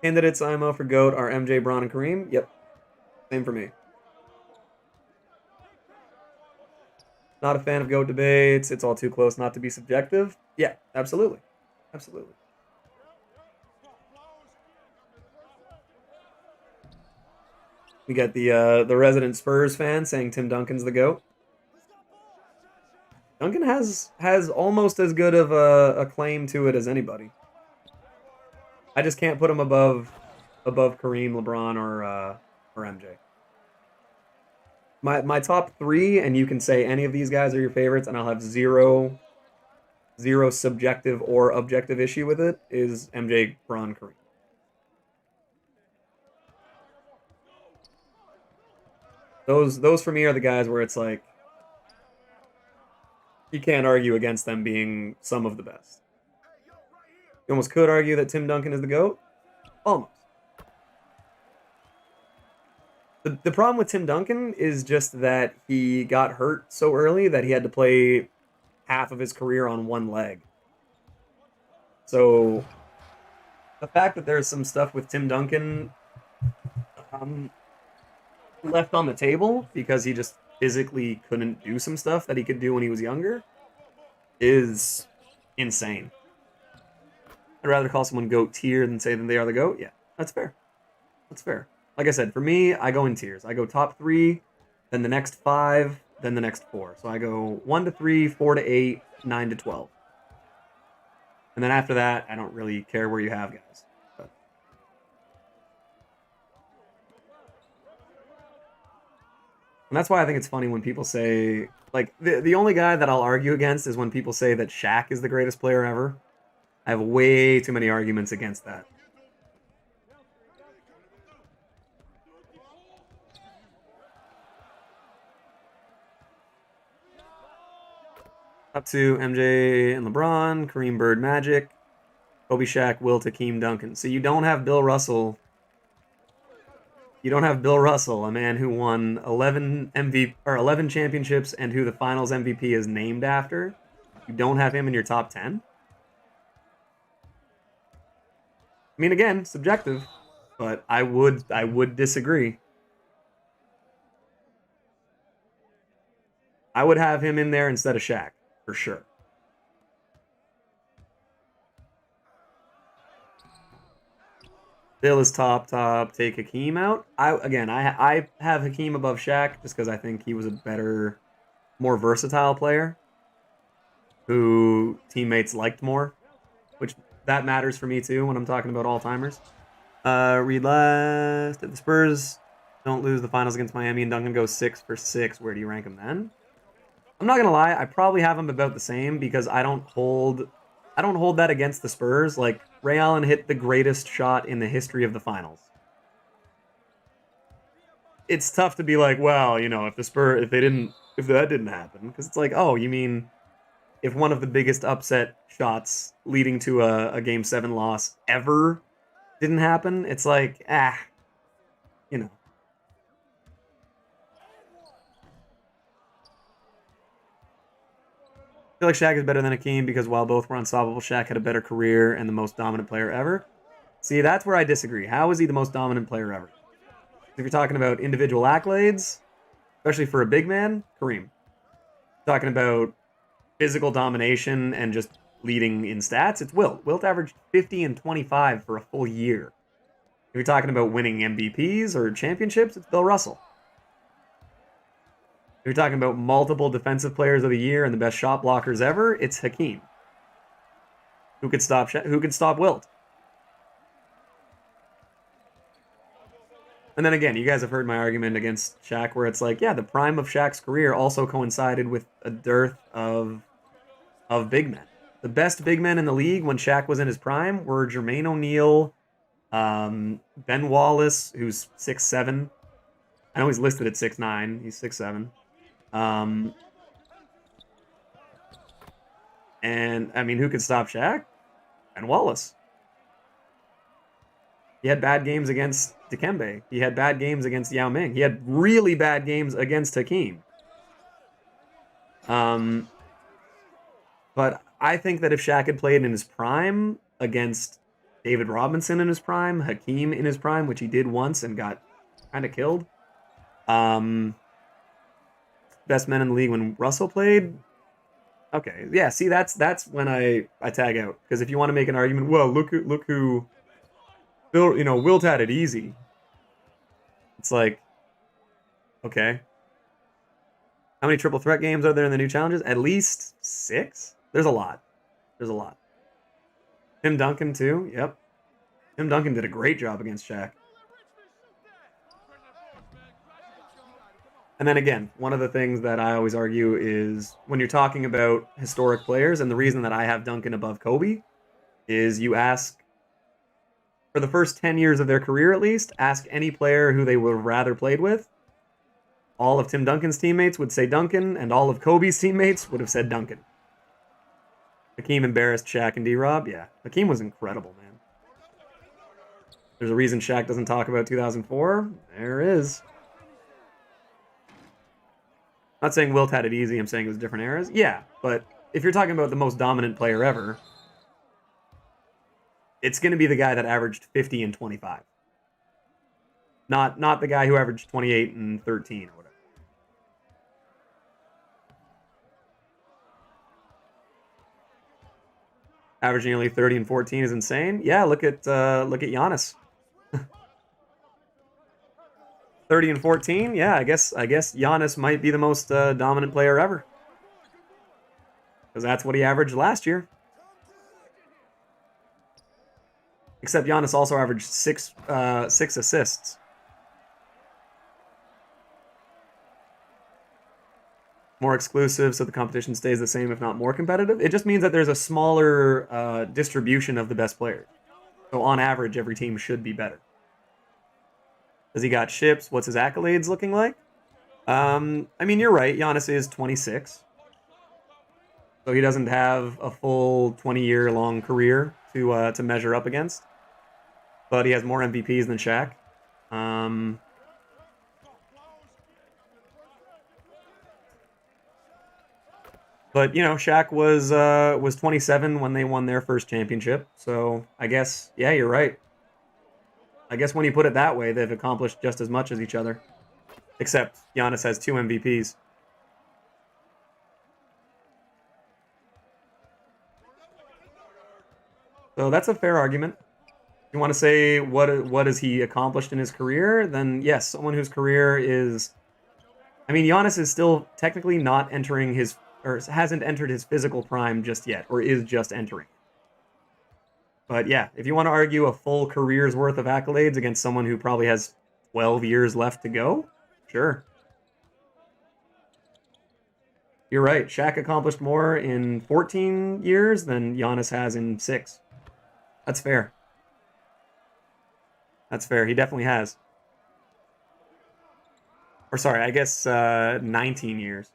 A: Candidates IMO for GOAT are MJ, Braun, and Kareem. Yep, same for me. Not a fan of GOAT debates. It's all too close not to be subjective. Yeah, absolutely. Absolutely. We got the resident Spurs fan saying Tim Duncan's the GOAT. Duncan has almost as good of a claim to it as anybody. I just can't put him above Kareem, LeBron, or MJ. My top 3, and you can say any of these guys are your favorites, and I'll have zero subjective or objective issue with it, is MJ, Braun, Kareem. Those for me are the guys where it's like you can't argue against them being some of the best. You almost could argue that Tim Duncan is the GOAT. Almost. The problem with Tim Duncan is just that he got hurt so early that he had to play half of his career on one leg. So the fact that there's some stuff with Tim Duncan left on the table because he just physically couldn't do some stuff that he could do when he was younger is insane. I'd rather call someone GOAT tier than say that they are the GOAT. Yeah, that's fair. That's fair. Like I said, for me, I go in tiers. I go top 3, then the next 5, then the next 4. So I go 1 to 3, 4 to 8, 9 to 12. And then after that, I don't really care where you have guys. But. And that's why I think it's funny when people say, like, the only guy that I'll argue against is when people say that Shaq is the greatest player ever. I have way too many arguments against that. Up to MJ and LeBron, Kareem, Bird, Magic, Kobe, Shaq, Wilt, Hakeem, Duncan. So you don't have Bill Russell. You don't have Bill Russell, a man who won 11 championships and who the Finals MVP is named after. You don't have him in your top 10. I mean, again, subjective, but I would disagree. I would have him in there instead of Shaq, for sure. Bill is top. Take Hakeem out. I have Hakeem above Shaq just because I think he was a better, more versatile player who teammates liked more, which that matters for me too when I'm talking about all-timers. Read last. If the Spurs don't lose the finals against Miami and Duncan goes 6 for 6, where do you rank him then? I'm not gonna lie, I probably have him about the same because I don't hold that against the Spurs. Like, Ray Allen hit the greatest shot in the history of the finals. It's tough to be like, well, if that didn't happen, because it's like, oh, you mean if one of the biggest upset shots leading to a Game 7 loss ever didn't happen, it's like, I feel like Shaq is better than Hakeem because while both were unstoppable, Shaq had a better career and the most dominant player ever. See, that's where I disagree. How is he the most dominant player ever? If you're talking about individual accolades, especially for a big man, Kareem. Talking about physical domination and just leading in stats, it's Wilt. Wilt averaged 50 and 25 for a full year. If you're talking about winning MVPs or championships, it's Bill Russell. If you're talking about multiple defensive players of the year and the best shot blockers ever, it's Hakeem. Who could stop Wilt? And then again, you guys have heard my argument against Shaq where it's like, yeah, the prime of Shaq's career also coincided with a dearth of big men. The best big men in the league when Shaq was in his prime were Jermaine O'Neal, Ben Wallace, who's 6'7", I know he's listed at 6'9". He's 6'7". And, I mean, who could stop Shaq? And Wallace. He had bad games against Dikembe. He had bad games against Yao Ming. He had really bad games against Hakeem. But I think that if Shaq had played in his prime against David Robinson in his prime, Hakeem in his prime, which he did once and got kind of killed, best men in the league when Russell played. Okay, yeah. See, that's when I tag out, because if you want to make an argument, well, look who Bill, Wilt had it easy. It's like, okay, how many triple threat games are there in the new challenges? At least 6. There's a lot. There's a lot. Tim Duncan too. Yep. Tim Duncan did a great job against Shaq. And then again, one of the things that I always argue is when you're talking about historic players, and the reason that I have Duncan above Kobe is you ask, for the first 10 years of their career at least, ask any player who they would have rather played with. All of Tim Duncan's teammates would say Duncan, and all of Kobe's teammates would have said Duncan. Hakeem embarrassed Shaq and D-Rob? Yeah. Hakeem was incredible, man. There's a reason Shaq doesn't talk about 2004. There is. I'm not saying Wilt had it easy. I'm saying it was different eras. Yeah, but if you're talking about the most dominant player ever, it's going to be the guy that averaged 50 and 25. Not the guy who averaged 28 and 13 or whatever. Averaging only 30 and 14 is insane. Yeah, look at Giannis. 30 and 14. Yeah, I guess Giannis might be the most dominant player ever, because that's what he averaged last year. Except Giannis also averaged six assists. More exclusive, so the competition stays the same, if not more competitive. It just means that there's a smaller distribution of the best players. So on average, every team should be better. Has he got ships? What's his accolades looking like? I mean, you're right. Giannis is 26. So he doesn't have a full 20-year-long career to measure up against. But he has more MVPs than Shaq. But Shaq was 27 when they won their first championship. So I guess, yeah, you're right. I guess when you put it that way, they've accomplished just as much as each other. Except Giannis has 2 MVPs. So that's a fair argument. If you want to say what has he accomplished in his career, then yes, someone whose career is... I mean, Giannis is still technically not entering his... or hasn't entered his physical prime just yet, or is just entering. But yeah, if you want to argue a full career's worth of accolades against someone who probably has 12 years left to go, sure. You're right. Shaq accomplished more in 14 years than Giannis has in 6. That's fair. That's fair. He definitely has. Or sorry, I guess 19 years.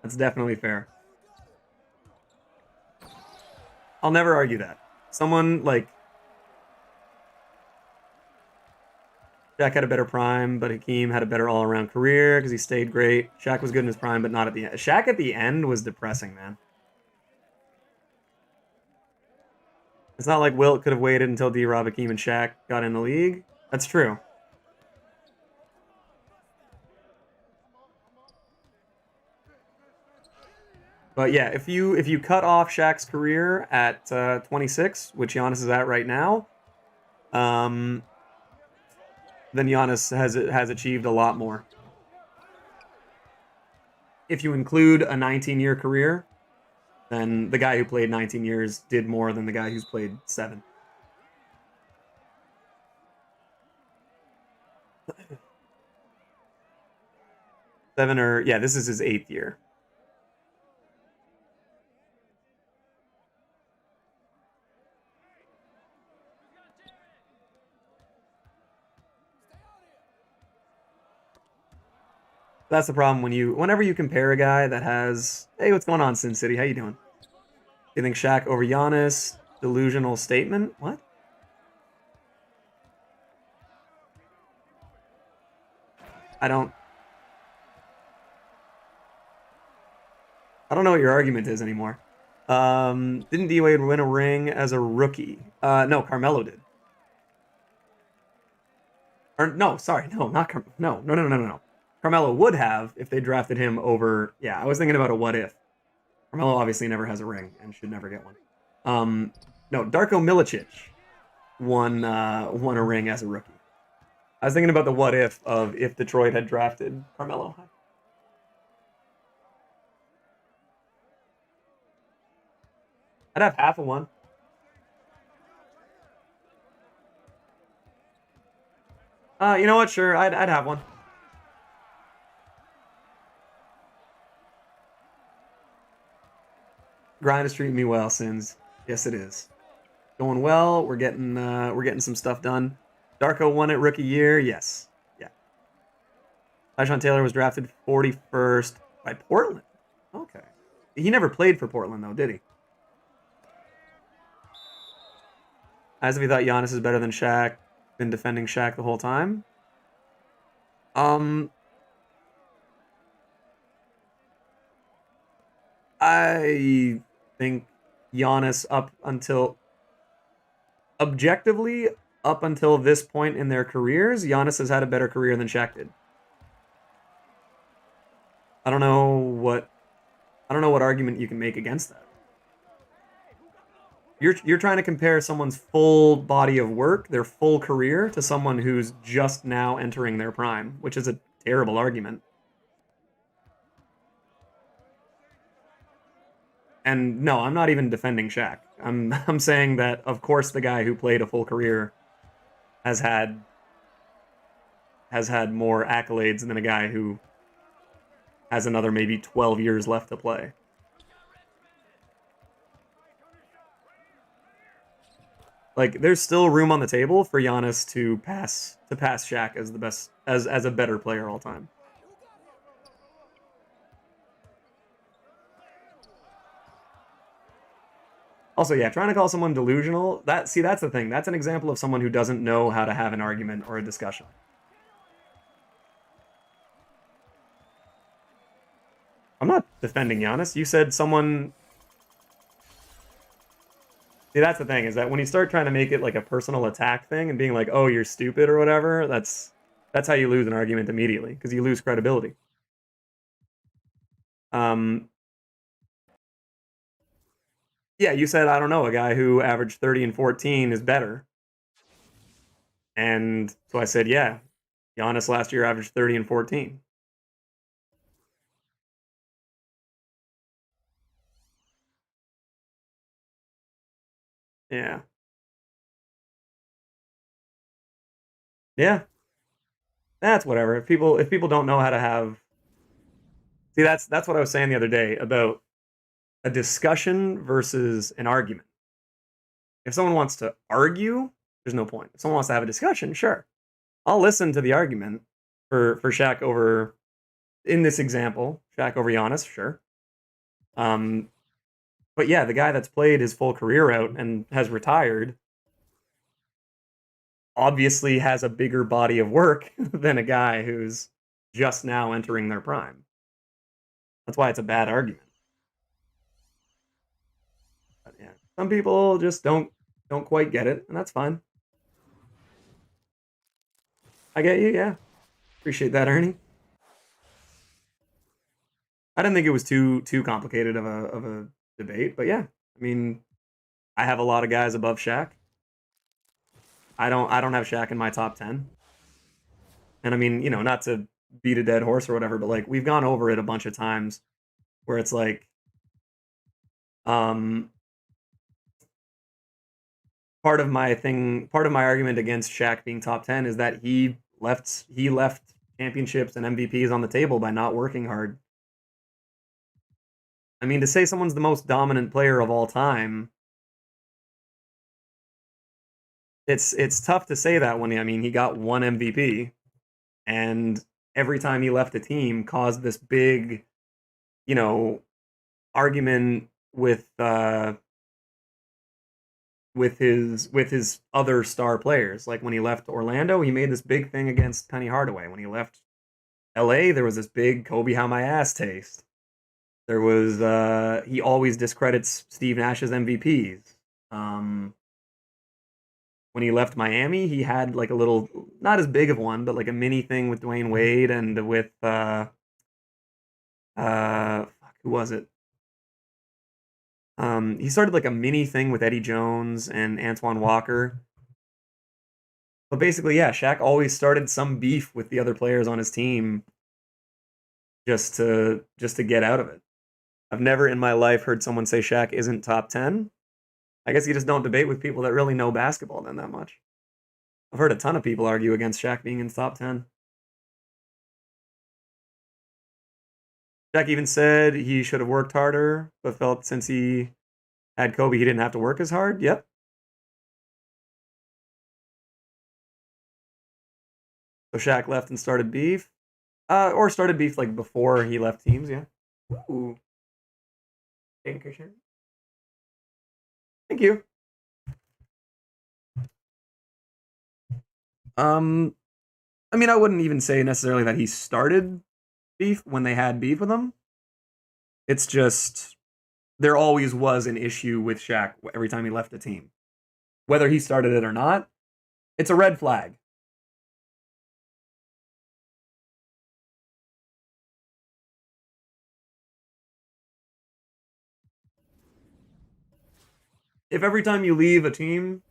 A: That's definitely fair. I'll never argue that. Someone like Shaq had a better prime, but Hakeem had a better all-around career because he stayed great. Shaq was good in his prime, but not at the end. Shaq at the end was depressing, man. It's not like Wilt could have waited until D-Rob, Hakeem, and Shaq got in the league. That's true. But yeah, if you cut off Shaq's career at 26, which Giannis is at right now, then Giannis has achieved a lot more. If you include a 19-year career, then the guy who played 19 years did more than the guy who's played 7. This is his 8th year. That's the problem whenever you compare a guy that has, hey, what's going on, Sin City? How you doing? You think Shaq over Giannis? Delusional statement? What? I don't know what your argument is anymore. Didn't D Wade win a ring as a rookie? No, Carmelo did. Or no, sorry, no, not no. Carmelo would have if they drafted him over. Yeah, I was thinking about a what if. Carmelo obviously never has a ring and should never get one. No, Darko Milicic won a ring as a rookie. I was thinking about the what if of if Detroit had drafted Carmelo. I'd have half of one. You know what? Sure, I'd have one. Grind is treating me well, Sins. Yes, it is. Going well. We're getting some stuff done. Darko won it rookie year. Yes. Yeah. Tyshawn Taylor was drafted 41st by Portland. Okay. He never played for Portland though, did he? As if he thought Giannis is better than Shaq, been defending Shaq the whole time. I think Giannis objectively up until this point in their careers, Giannis has had a better career than Shaq did. I don't know what argument you can make against that. You're trying to compare someone's full body of work, their full career, to someone who's just now entering their prime, which is a terrible argument. And no, I'm not even defending Shaq. I'm saying that of course the guy who played a full career has had more accolades than a guy who has another maybe 12 years left to play. Like there's still room on the table for Giannis to pass Shaq as the best as a better player all time. Also, yeah, trying to call someone delusional, that's the thing. That's an example of someone who doesn't know how to have an argument or a discussion. I'm not defending Giannis. You said someone. See, that's the thing, is that when you start trying to make it like a personal attack thing and being like, oh, you're stupid or whatever, that's how you lose an argument immediately, because you lose credibility. Yeah, you said, I don't know, a guy who averaged 30 and 14 is better. And so I said, yeah, Giannis last year averaged 30 and 14. Yeah. Yeah. That's whatever. If people don't know how to have. See, that's what I was saying the other day about a discussion versus an argument. If someone wants to argue, there's no point. If someone wants to have a discussion, sure. I'll listen to the argument for Shaq over, in this example, Shaq over Giannis, sure. But yeah, the guy that's played his full career out and has retired obviously has a bigger body of work than a guy who's just now entering their prime. That's why it's a bad argument. But yeah, some people just don't quite get it, and that's fine. I get you, yeah. Appreciate that, Ernie. I didn't think it was too complicated of a debate, but yeah. I mean, I have a lot of guys above Shaq. I don't have Shaq in my top 10. And I mean, not to beat a dead horse or whatever, but like we've gone over it a bunch of times where it's like part of my argument against Shaq being top 10 is that he left championships and MVPs on the table by not working hard. I mean, to say someone's the most dominant player of all time, it's tough to say that when he got one MVP, and every time he left a team caused this big, you know, argument with his other star players. Like when he left Orlando, he made this big thing against Penny Hardaway. When he left LA, there was this big Kobe how my ass taste. There was he always discredits Steve Nash's MVPs. When he left Miami, he had like a little, not as big of one, but like a mini thing with Dwayne Wade and with who was it? He started like a mini thing with Eddie Jones and Antoine Walker. But basically, yeah, Shaq always started some beef with the other players on his team just to get out of it. I've never in my life heard someone say Shaq isn't top 10. I guess you just don't debate with people that really know basketball then that much. I've heard a ton of people argue against Shaq being in the top 10. Shaq even said he should have worked harder, but felt since he had Kobe, he didn't have to work as hard. Yep. So Shaq left and started beef. Or started beef like before he left teams, yeah. Ooh. Thank you. I mean, I wouldn't even say necessarily that he started beef when they had beef with him. It's just there always was an issue with Shaq every time he left the team. Whether he started it or not, it's a red flag. If every time you leave a team,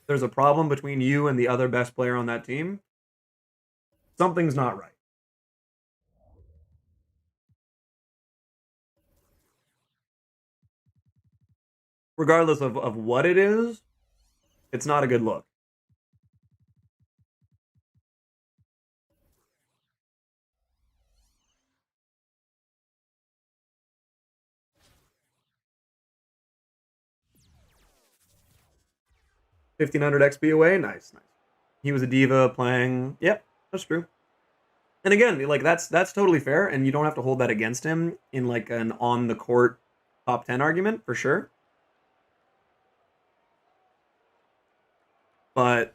A: there's a problem between you and the other best player on that team, something's not right. Regardless of what it is, it's not a good look. $1,500 XP away, nice. He was a diva playing. Yep, that's true. And again, like that's totally fair, and you don't have to hold that against him in like an on the court top 10 argument for sure. But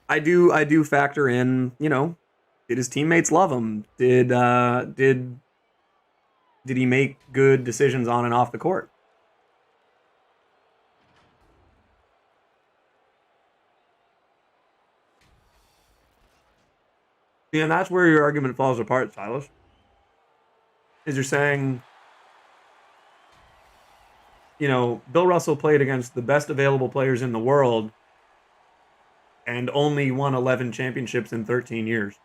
A: I do factor in, did his teammates love him? Did he make good decisions on and off the court? Yeah, and that's where your argument falls apart, Silas. Is you're saying, Bill Russell played against the best available players in the world and only won 11 championships in 13 years.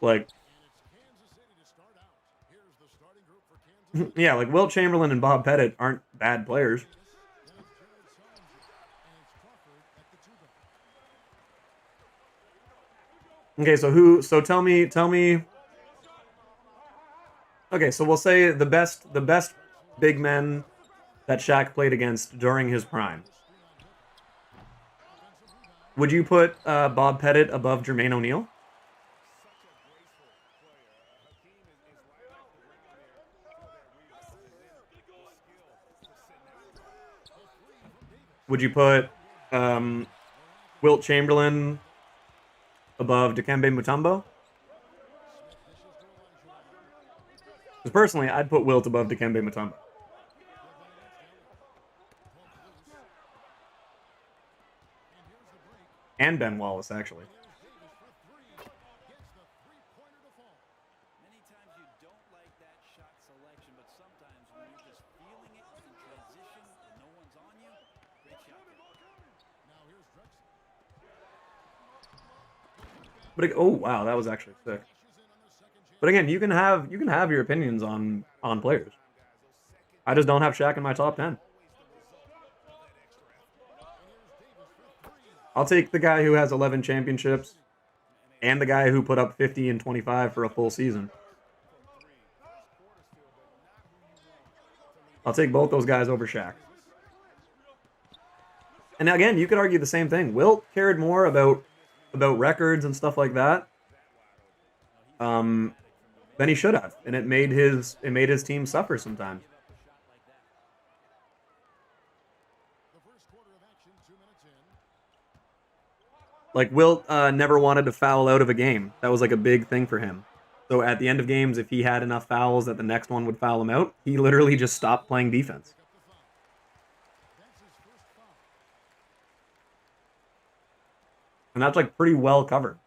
A: Like, yeah, like Wilt Chamberlain and Bob Pettit aren't bad players. Okay, so tell me. Okay, so we'll say the best big men that Shaq played against during his prime. Would you put Bob Pettit above Jermaine O'Neal? Would you put Wilt Chamberlain above Dikembe Mutombo? Because personally, I'd put Wilt above Dikembe Mutombo. And Ben Wallace, actually. But oh wow, that was actually sick. But again, you can have your opinions on players. I just don't have Shaq in my top 10. I'll take the guy who has 11 championships and the guy who put up 50 and 25 for a full season. I'll take both those guys over Shaq. And again, you could argue the same thing. Wilt cared more about about records and stuff like that, than he should have, and it made his team suffer sometimes. Like Wilt never wanted to foul out of a game. That was like a big thing for him. So at the end of games, if he had enough fouls that the next one would foul him out, he literally just stopped playing defense. And that's like pretty well covered.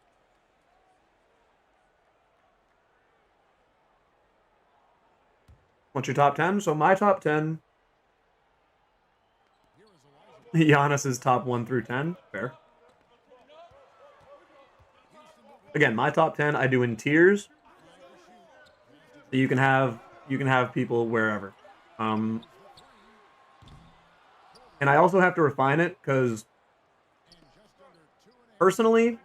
A: What's your top 10? So my top 10, Giannis's top 1 through 10. Fair. Again, my top 10 I do in tiers. So you can have people wherever. And I also have to refine it because personally,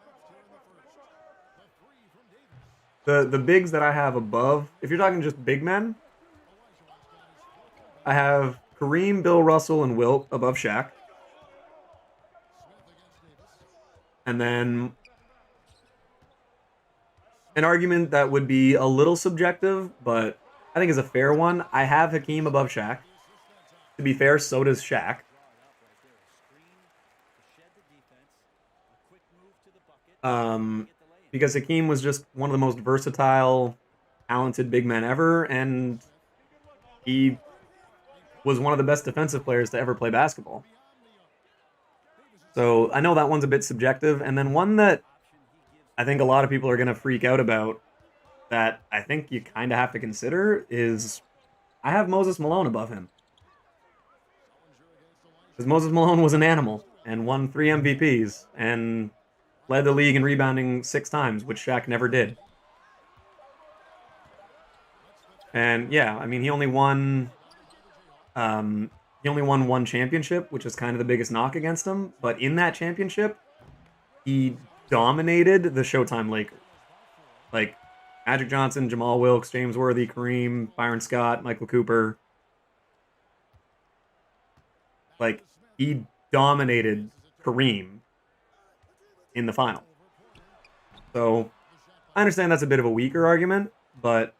A: the bigs that I have above, if you're talking just big men, I have Kareem, Bill Russell, and Wilt above Shaq. And then an argument that would be a little subjective, but I think is a fair one. I have Hakeem above Shaq. To be fair, so does Shaq. Because Hakeem was just one of the most versatile, talented big men ever, and he was one of the best defensive players to ever play basketball. So I know that one's a bit subjective, and then one that I think a lot of people are going to freak out about that I think you kind of have to consider is I have Moses Malone above him. Because Moses Malone was an animal and won 3 MVPs and led the league in rebounding 6 times, which Shaq never did. And yeah, I mean, he only won one championship, which is kind of the biggest knock against him. But in that championship, he dominated the Showtime Lakers. Like Magic Johnson, Jamal Wilkes, James Worthy, Kareem, Byron Scott, Michael Cooper. Like, he dominated Kareem in the final. So I understand that's a bit of a weaker argument, but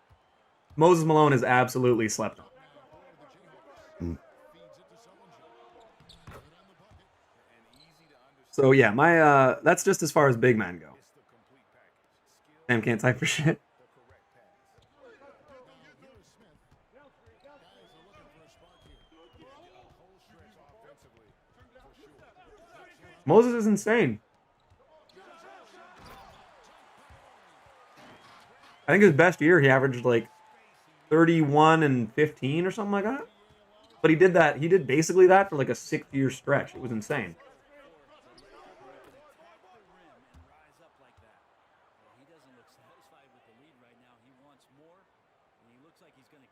A: Moses Malone is absolutely slept on. So yeah, my that's just as far as big men go. Sam can't type for shit. Moses is insane. I think his best year he averaged like 31 and 15 or something like that. But he did basically that for like a 6-year stretch. It was insane.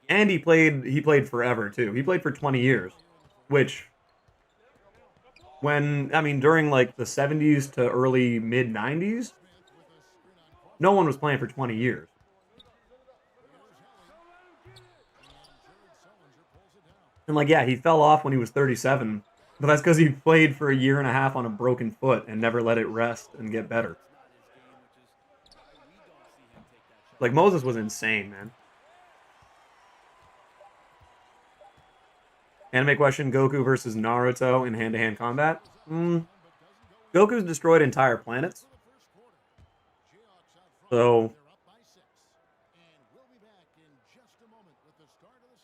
A: And he played forever too. He played for 20 years, which during like the 70s to early mid 90s, no one was playing for 20 years. And like, yeah, he fell off when he was 37, but that's because he played for a year and a half on a broken foot and never let it rest and get better. Like, Moses was insane, man. Anime question, Goku versus Naruto in hand-to-hand combat. Goku's destroyed entire planets. So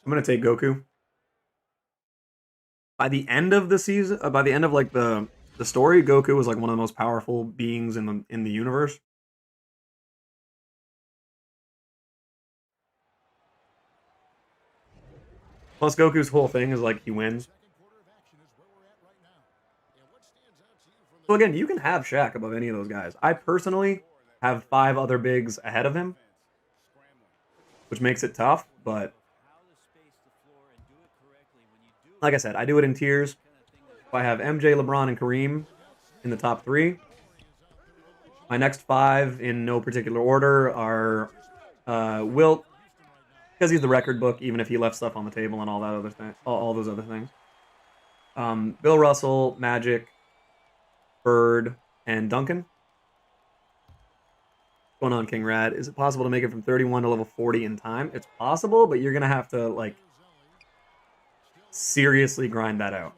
A: I'm going to take Goku. By the end of the season, by the end of like the story, Goku was like one of the most powerful beings in the universe. Plus, Goku's whole thing is like he wins. So again, you can have Shaq above any of those guys. I personally have 5 other bigs ahead of him, which makes it tough, but like I said, I do it in tiers. If I have MJ, LeBron, and Kareem in the top 3, my next 5 in no particular order are Wilt, because he's the record book, even if he left stuff on the table and all that other thing, all those other things. Bill Russell, Magic, Bird, and Duncan. What's going on, King Rad? Is it possible to make it from 31 to level 40 in time? It's possible, but you're going to have to, like, seriously grind that out.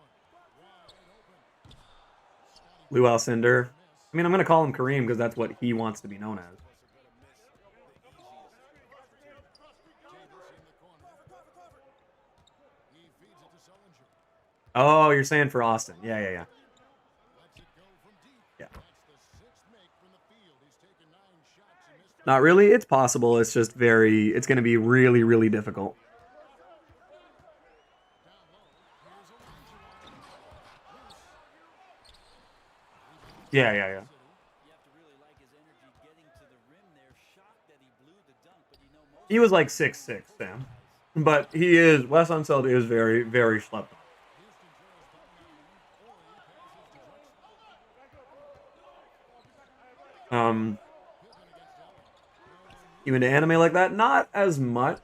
A: Lou Alcindor. I mean, I'm going to call him Kareem because that's what he wants to be known as. Oh, you're saying for Austin. Yeah. Not really. It's possible. It's just it's going to be really, really difficult. Yeah. He was like 6'6", Sam. But Wes Unseld is very, very slept on. You into anime like that? Not as much.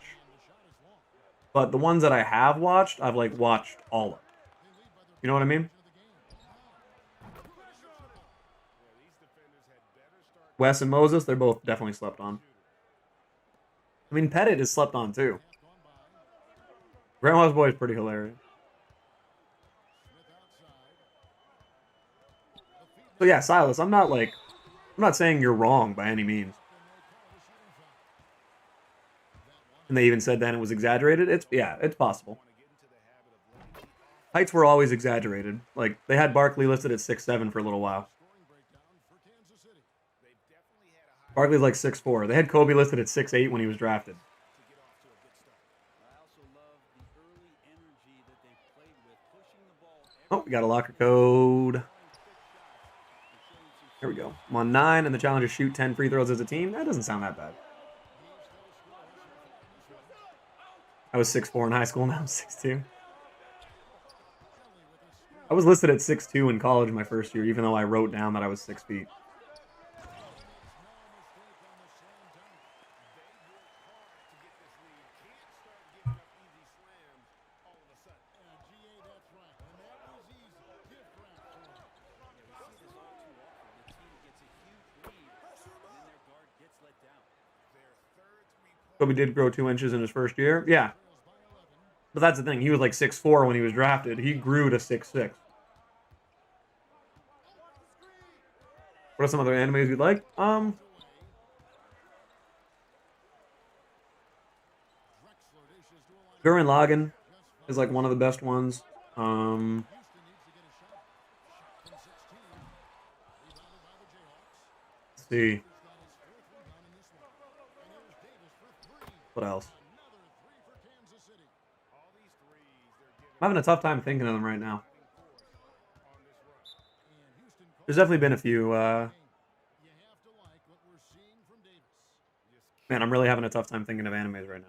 A: But the ones that I have watched, I've like watched all of. You know what I mean? Wes and Moses, they're both definitely slept on. I mean, Pettit is slept on too. Grandma's Boy is pretty hilarious. So yeah, Silas, I'm not saying you're wrong by any means. And they even said then it was exaggerated. It's possible. Heights were always exaggerated. Like, they had Barkley listed at 6'7" for a little while. Barkley's like 6'4". They had Kobe listed at 6'8" when he was drafted. Oh, we got a locker code. Here we go. I'm on 9, and the challenge is shoot 10 free throws as a team. That doesn't sound that bad. I was 6'4" in high school, now I'm 6'2". I was listed at 6'2" in college my first year, even though I wrote down that I was 6 feet. Kobe did grow 2 inches in his first year. Yeah. But that's the thing. He was like 6'4" when he was drafted. He grew to 6'6". What are some other animes you'd like? Gurren Lagann is like one of the best ones. Let's see. What else? I'm having a tough time thinking of them right now. There's definitely been a few. Man, I'm really having a tough time thinking of animes right now.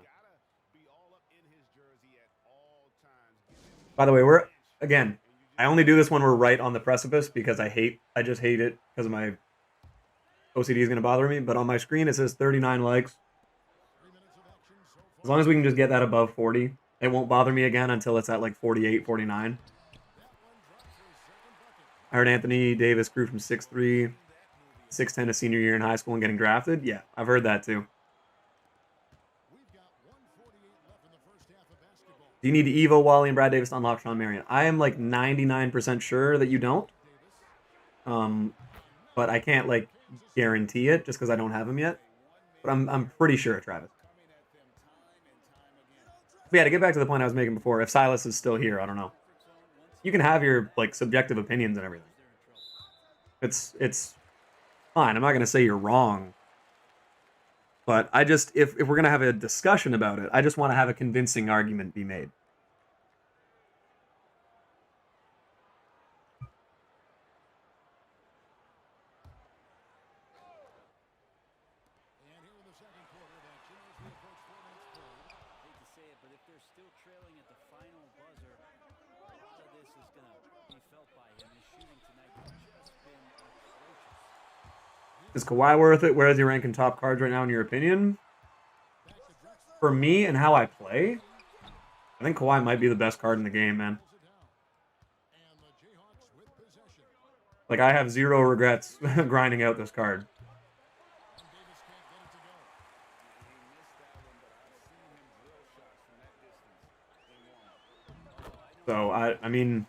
A: By the way, I only do this when we're right on the precipice because I just hate it because my OCD is going to bother me. But on my screen, it says 39 likes. As long as we can just get that above 40, it won't bother me again until it's at like 48, 49. I heard Anthony Davis grew from 6'3", 6'10" a senior year in high school and getting drafted. Yeah, I've heard that too. Do you need Evo, Wally, and Brad Davis to unlock Shawn Marion? I am like 99% sure that you don't. But I can't like guarantee it just because I don't have him yet. But I'm pretty sure, Travis. But yeah, to get back to the point I was making before, if Silas is still here, I don't know. You can have your like subjective opinions and everything. It's fine. I'm not gonna say you're wrong. But I just if we're gonna have a discussion about it, I just want to have a convincing argument be made. Is Kawhi worth it? Where is he ranking top cards right now in your opinion? For me and how I play, I think Kawhi might be the best card in the game, man. Like, I have zero regrets grinding out this card. So I mean,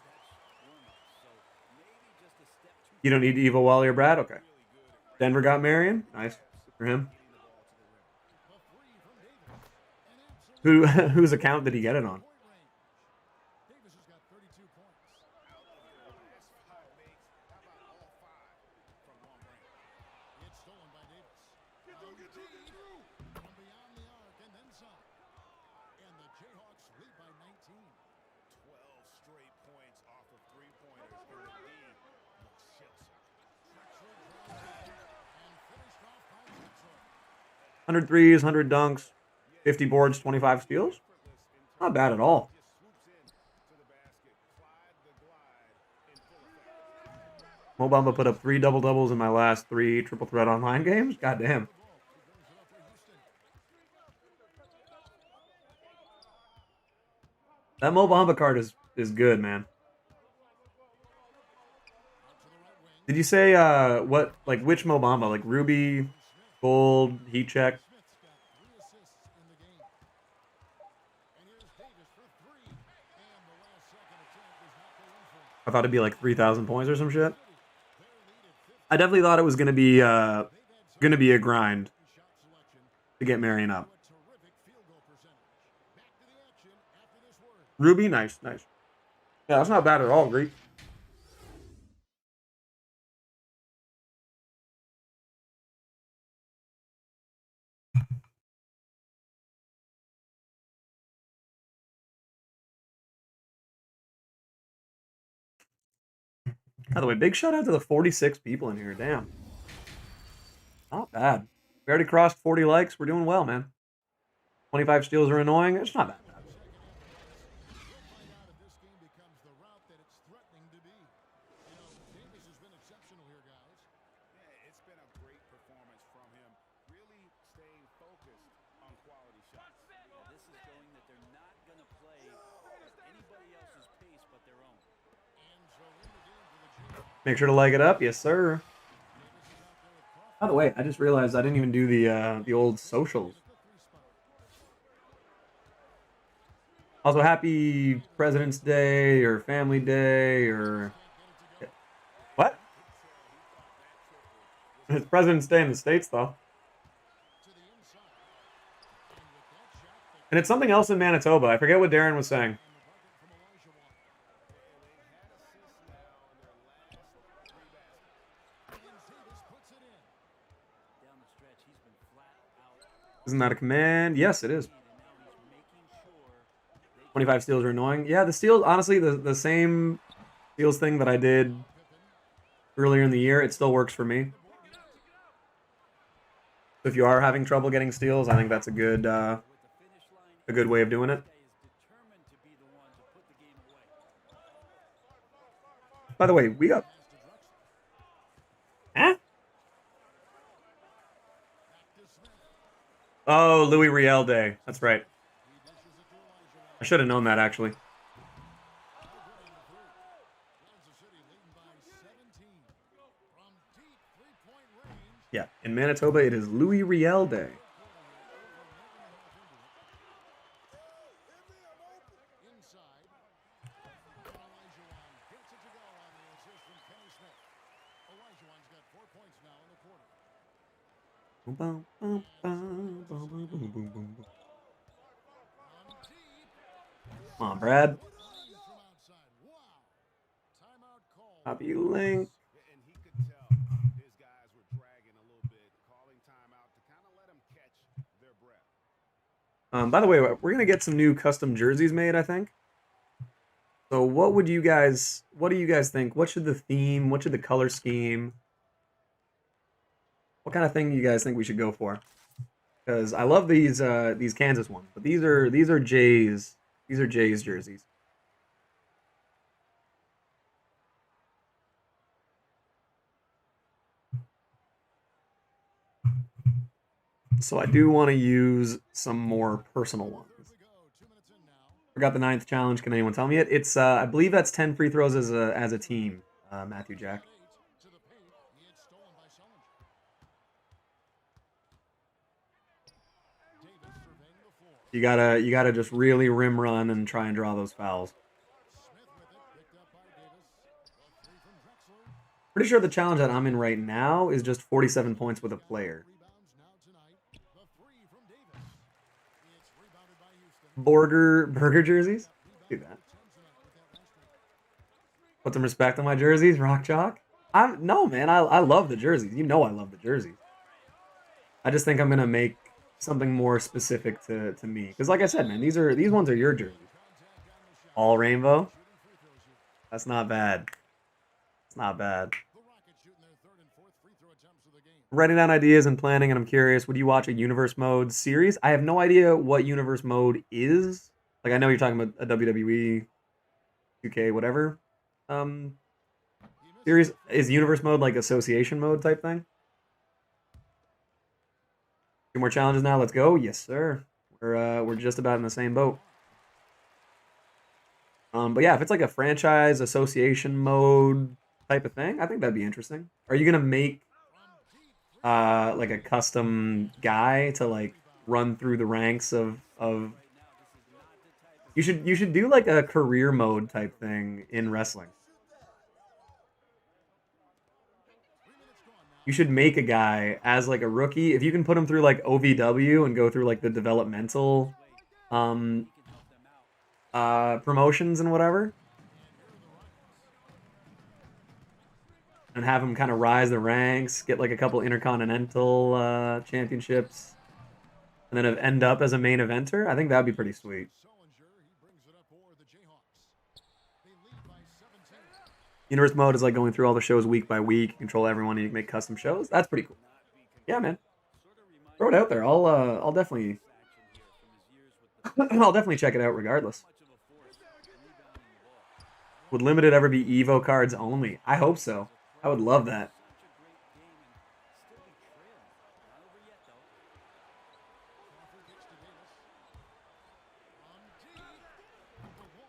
A: you don't need Evo Wally or Brad. Okay. Denver got Marion. Nice. Good for him. Whose account did he get it on? Hundred threes, 100 dunks, 50 boards, 25 steals. Not bad at all. Mo Bamba put up 3 double-doubles in my last 3 triple threat online games. God damn. That Mo Bamba card is good, man. Did you say which Mo Bamba? Like Ruby, Gold, Heat Check? I thought it'd be like 3,000 points or some shit. I definitely thought it was gonna be a grind to get Marion up. Ruby, nice, nice. Yeah, that's not bad at all, Greek. By the way, big shout out to the 46 people in here. Damn. Not bad. We already crossed 40 likes. We're doing well, man. 25 steals are annoying. It's not that bad. Make sure to like it up. Yes, sir. By the way, I just realized I didn't even do the old socials. Also, happy President's Day or Family Day or what? It's President's Day in the States, though. And it's something else in Manitoba. I forget what Darren was saying. Isn't that a command? Yes, it is. 25 steals are annoying. Yeah, the steals, honestly, the same steals thing that I did earlier in the year, it still works for me. So if you are having trouble getting steals, I think that's a good way of doing it. By the way, we got... Huh? Oh, Louis Riel Day. That's right. I should have known that, actually. Yeah, in Manitoba, it is Louis Riel Day. Come on, Brad. Copy link. By the way, we're gonna get some new custom jerseys made, I think. So what do you guys think? What should the theme, what should the color scheme, what kind of thing do you guys think we should go for? Because I love these Kansas ones, but these are Jays jerseys. So I do want to use some more personal ones. Forgot the 9th challenge. Can anyone tell me it? It's I believe that's 10 free throws as a team. Matthew Jack. You gotta just really rim run and try and draw those fouls. Pretty sure the challenge that I'm in right now is just 47 points with a player. Burger jerseys? Do that. Put some respect on my jerseys, Rock Chalk. No, man. I love the jerseys. You know I love the jerseys. I just think I'm gonna make something more specific to me. Because like I said, man, these ones are your jerseys. All rainbow. That's not bad. It's not bad. Writing down ideas and planning, and I'm curious, would you watch a universe mode series? I have no idea what universe mode is. Like I know you're talking about a WWE 2K whatever series. Is universe mode like association mode type thing? Two more challenges now. Let's go. Yes, sir. We're just about in the same boat. But yeah, if it's like a franchise association mode type of thing, I think that'd be interesting. Are you gonna make like a custom guy to like run through the ranks of you should do like a career mode type thing in wrestling. You should make a guy as like a rookie. If you can put him through like OVW and go through like the developmental um promotions and whatever, and have him kind of rise the ranks, get like a couple intercontinental championships, and then end up as a main eventer. I think that'd be pretty sweet. Universe mode is like going through all the shows week by week, control everyone, and you can make custom shows. That's pretty cool. Yeah, man. Throw it out there. I'll definitely I'll definitely check it out regardless. Would limited ever be Evo cards only? I hope so. I would love that.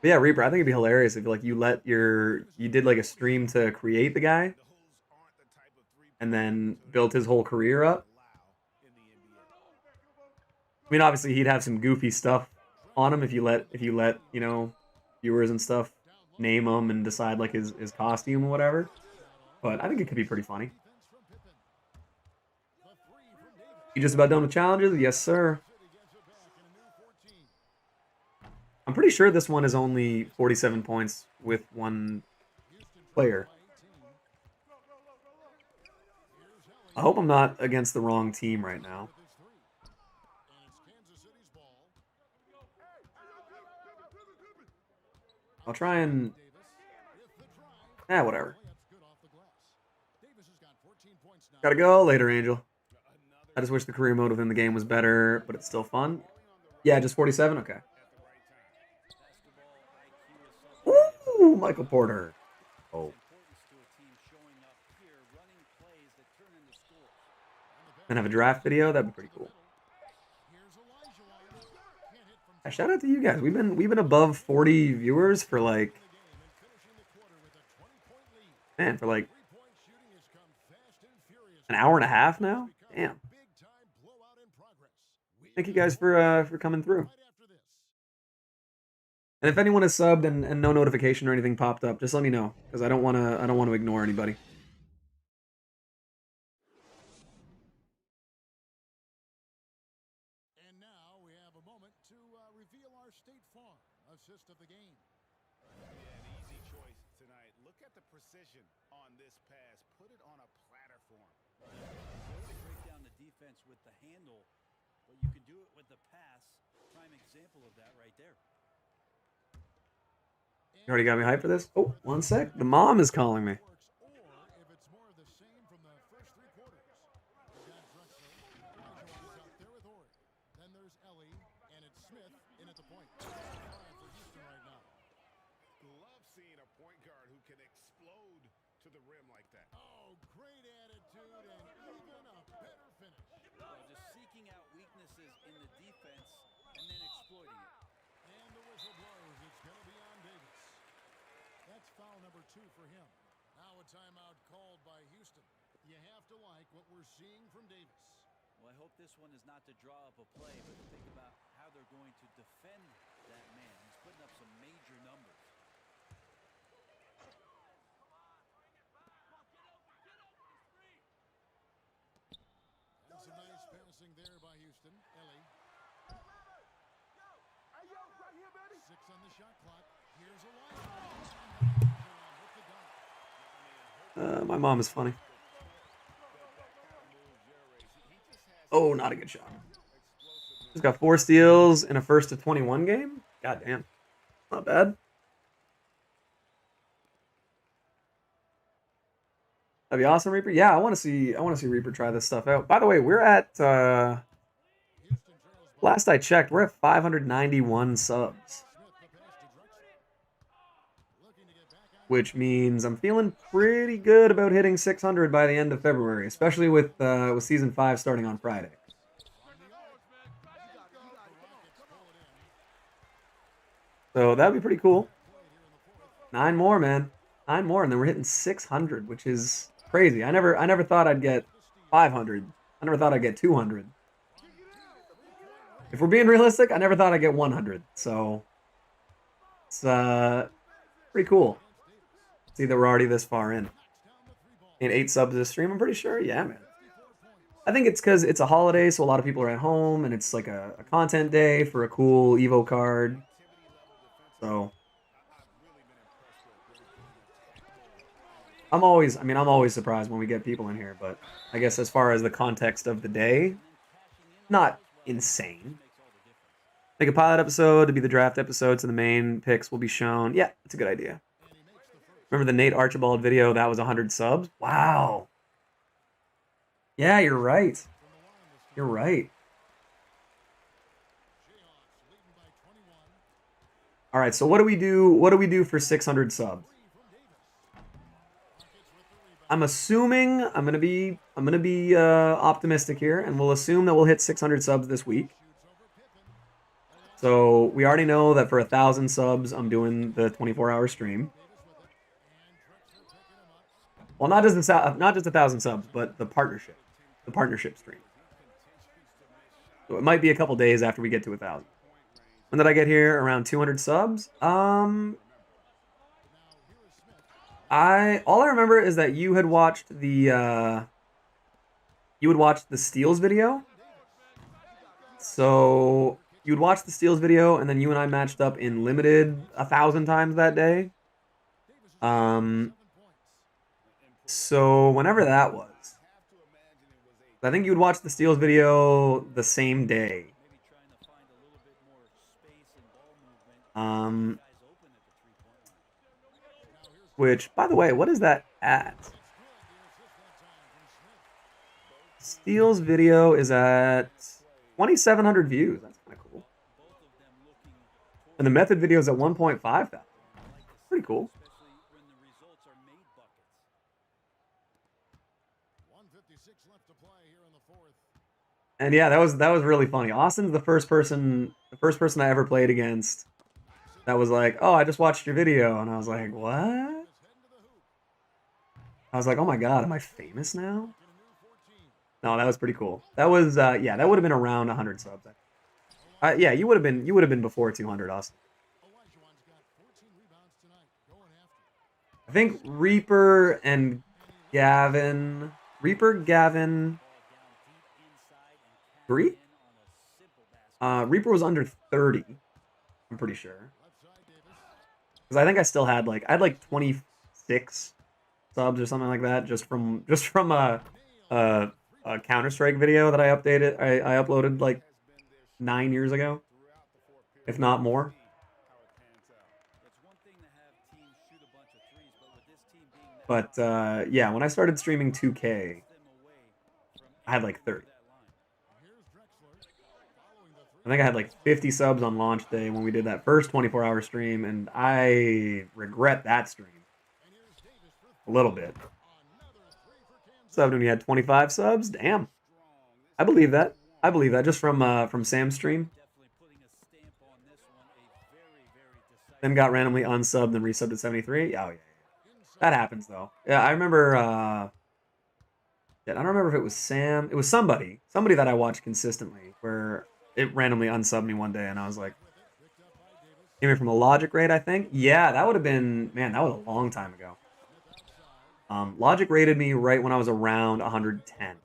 A: But yeah, Reaper, I think it'd be hilarious if like you did like a stream to create the guy and then built his whole career up. I mean, obviously he'd have some goofy stuff on him if you let you know, viewers and stuff name him and decide like his costume or whatever. But I think it could be pretty funny. You just about done with challenges? Yes, sir. I'm pretty sure this one is only 47 points with one player. I hope I'm not against the wrong team right now. I'll try and... whatever. Gotta go. Later, Angel. I just wish the career mode within the game was better, but it's still fun. Yeah, just 47? Okay. Ooh, Michael Porter. Oh. And have a draft video? That'd be pretty cool. Shout out to you guys. We've been above 40 viewers for like, man, for like an hour and a half now. Damn. Thank you guys for coming through. And if anyone is subbed and no notification or anything popped up, just let me know because I don't want to ignore anybody.
B: And now we have a moment to reveal our State Farm assist of the game. Yeah, an easy choice tonight. Look at the precision on this pass. Put it on a platter form.
C: To break down the defense with the handle, but you can do it with the pass. Prime example of that right there.
A: You already got me hyped for this? Oh, one sec. The mom is calling me.
B: Love seeing a point guard who can explode to the rim like that. Oh, great attitude and even a better finish.
C: Just seeking out weaknesses in the defense and then exploiting it.
B: And the whistle blows. It's going to be on Davis. That's foul number 2 for him. Now a timeout called by Houston. You have to like what we're seeing from Davis.
C: Well, I hope this one is not to draw up a play, but think about how they're going to defend that man. He's putting up some major numbers.
B: Passing there by Houston. Ellie. 6 on the shot clock. Here's a line.
A: My mom is funny. Oh, not a good shot. He's got 4 steals in a first to 21 game. God damn, not bad. That'd be awesome, Reaper. Yeah, I want to see Reaper try this stuff out. By the way, we're at last I checked, we're at 591 subs, which means I'm feeling pretty good about hitting 600 by the end of February, especially with season 5 starting on Friday. So that'd be pretty cool. 9 more, man. 9 more, and then we're hitting 600, which is crazy. I never thought I'd get 500. I never thought I'd get 200. If we're being realistic, I never thought I'd get 100. So it's pretty cool. See that we're already this far in. 8 subs this stream, I'm pretty sure. Yeah, man. I think it's because it's a holiday, so a lot of people are at home, and it's like a content day for a cool Evo card. So I'm always surprised when we get people in here, but I guess as far as the context of the day, not insane. Make a pilot episode to be the draft episode, so the main picks will be shown. Yeah, that's a good idea. Remember the Nate Archibald video? That was 100 subs. Wow. Yeah, you're right. You're right. All right, so what do we do? What do we do for 600 subs? I'm assuming I'm gonna be optimistic here, and we'll assume that we'll hit 600 subs this week. So we already know that for 1,000 subs, I'm doing the 24-hour stream. Well, not just 1,000 subs, but the partnership stream. So it might be a couple days after we get to 1,000. When did I get here? Around 200 subs. All I remember is that you had watched the Steals video. So you would watch the Steals video, and then you and I matched up in limited 1,000 times that day. So whenever that was, I think you would watch the Steals video the same day. Which, by the way, what is that at? Steals video is at 2,700 views. That's kind of cool. And the method video is at 1,500. Pretty cool. And yeah, that was really funny. Austin's the first person I ever played against that was like, "Oh, I just watched your video," and I was like, "What?" I was like, "Oh my god, am I famous now?" No, that was pretty cool. That was yeah, that would have been around 100 subs. Yeah, you would have been before 200, Austin. I think Reaper, Gavin, Greek? Reaper was under 30. I'm pretty sure. Because I think I still had I had like 26 subs or something like that just from a Counter-Strike video that I uploaded like 9 years ago, if not more. But yeah, when I started streaming 2K, I had like 30. I think I had like 50 subs on launch day when we did that first 24-hour stream, and I regret that stream a little bit. Subbed when you had 25 subs? Damn. I believe that. Just from Sam's stream. Then got randomly unsubbed and resubbed at 73. Oh yeah. That happens though. Yeah, I remember I don't remember if it was Sam. It was somebody that I watched consistently where it randomly unsubbed me one day, and I was like, came in from a Logic raid, I think. Yeah, that would have been, man, that was a long time ago. Logic raided me right when I was around 110.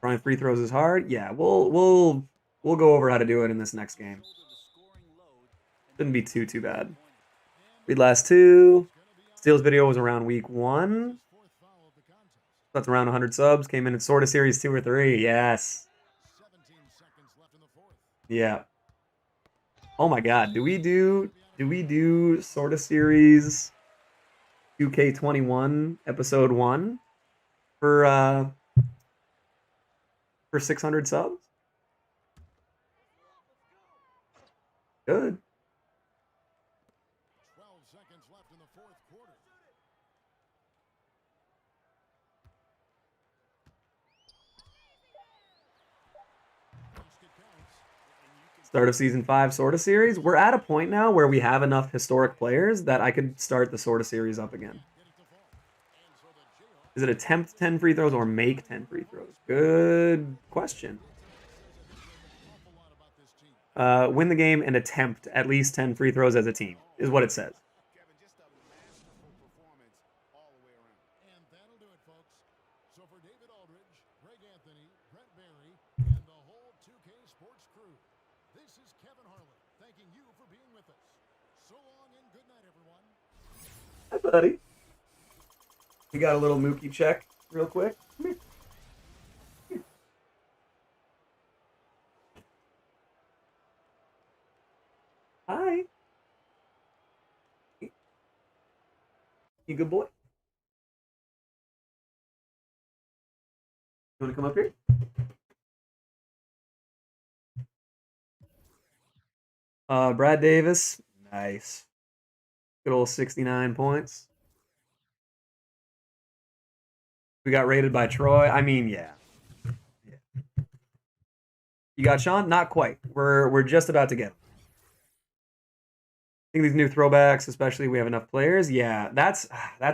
A: Throwing free throws is hard. Yeah, we'll go over how to do it in this next game. Shouldn't be too bad. We'd last 2. Steel's video was around week 1. That's around 100 subs. Came in sort of series 2 or 3. Yes. Yeah. Oh my God. Do we do sort of series 2K21 episode 1 for 600 subs? Good.
B: 12 seconds left in the fourth quarter.
A: Start of season 5 sort of series. We're at a point now where we have enough historic players that I could start the sort of series up again. Is it attempt 10 free throws or make 10 free throws? Good question. Win the game and attempt at least 10 free throws as a team is what it says.
B: Kevin, just a masterful performance all the way around. And that'll do it, folks. So for David Aldridge, Greg Anthony, Brett Barry, and the whole 2K Sports crew, this is Kevin Harlan thanking you for being with us. So long and good night, everyone.
A: Hi, buddy. We got a little Mookie check real quick. Come here. Here. Hi. You good boy? You want to come up here? Brad Davis. Nice. Good old 69 points. We got rated by Troy. I mean, yeah. You got Shawn? Not quite. We're just about to get him. I think these new throwbacks, especially we have enough players. Yeah, that's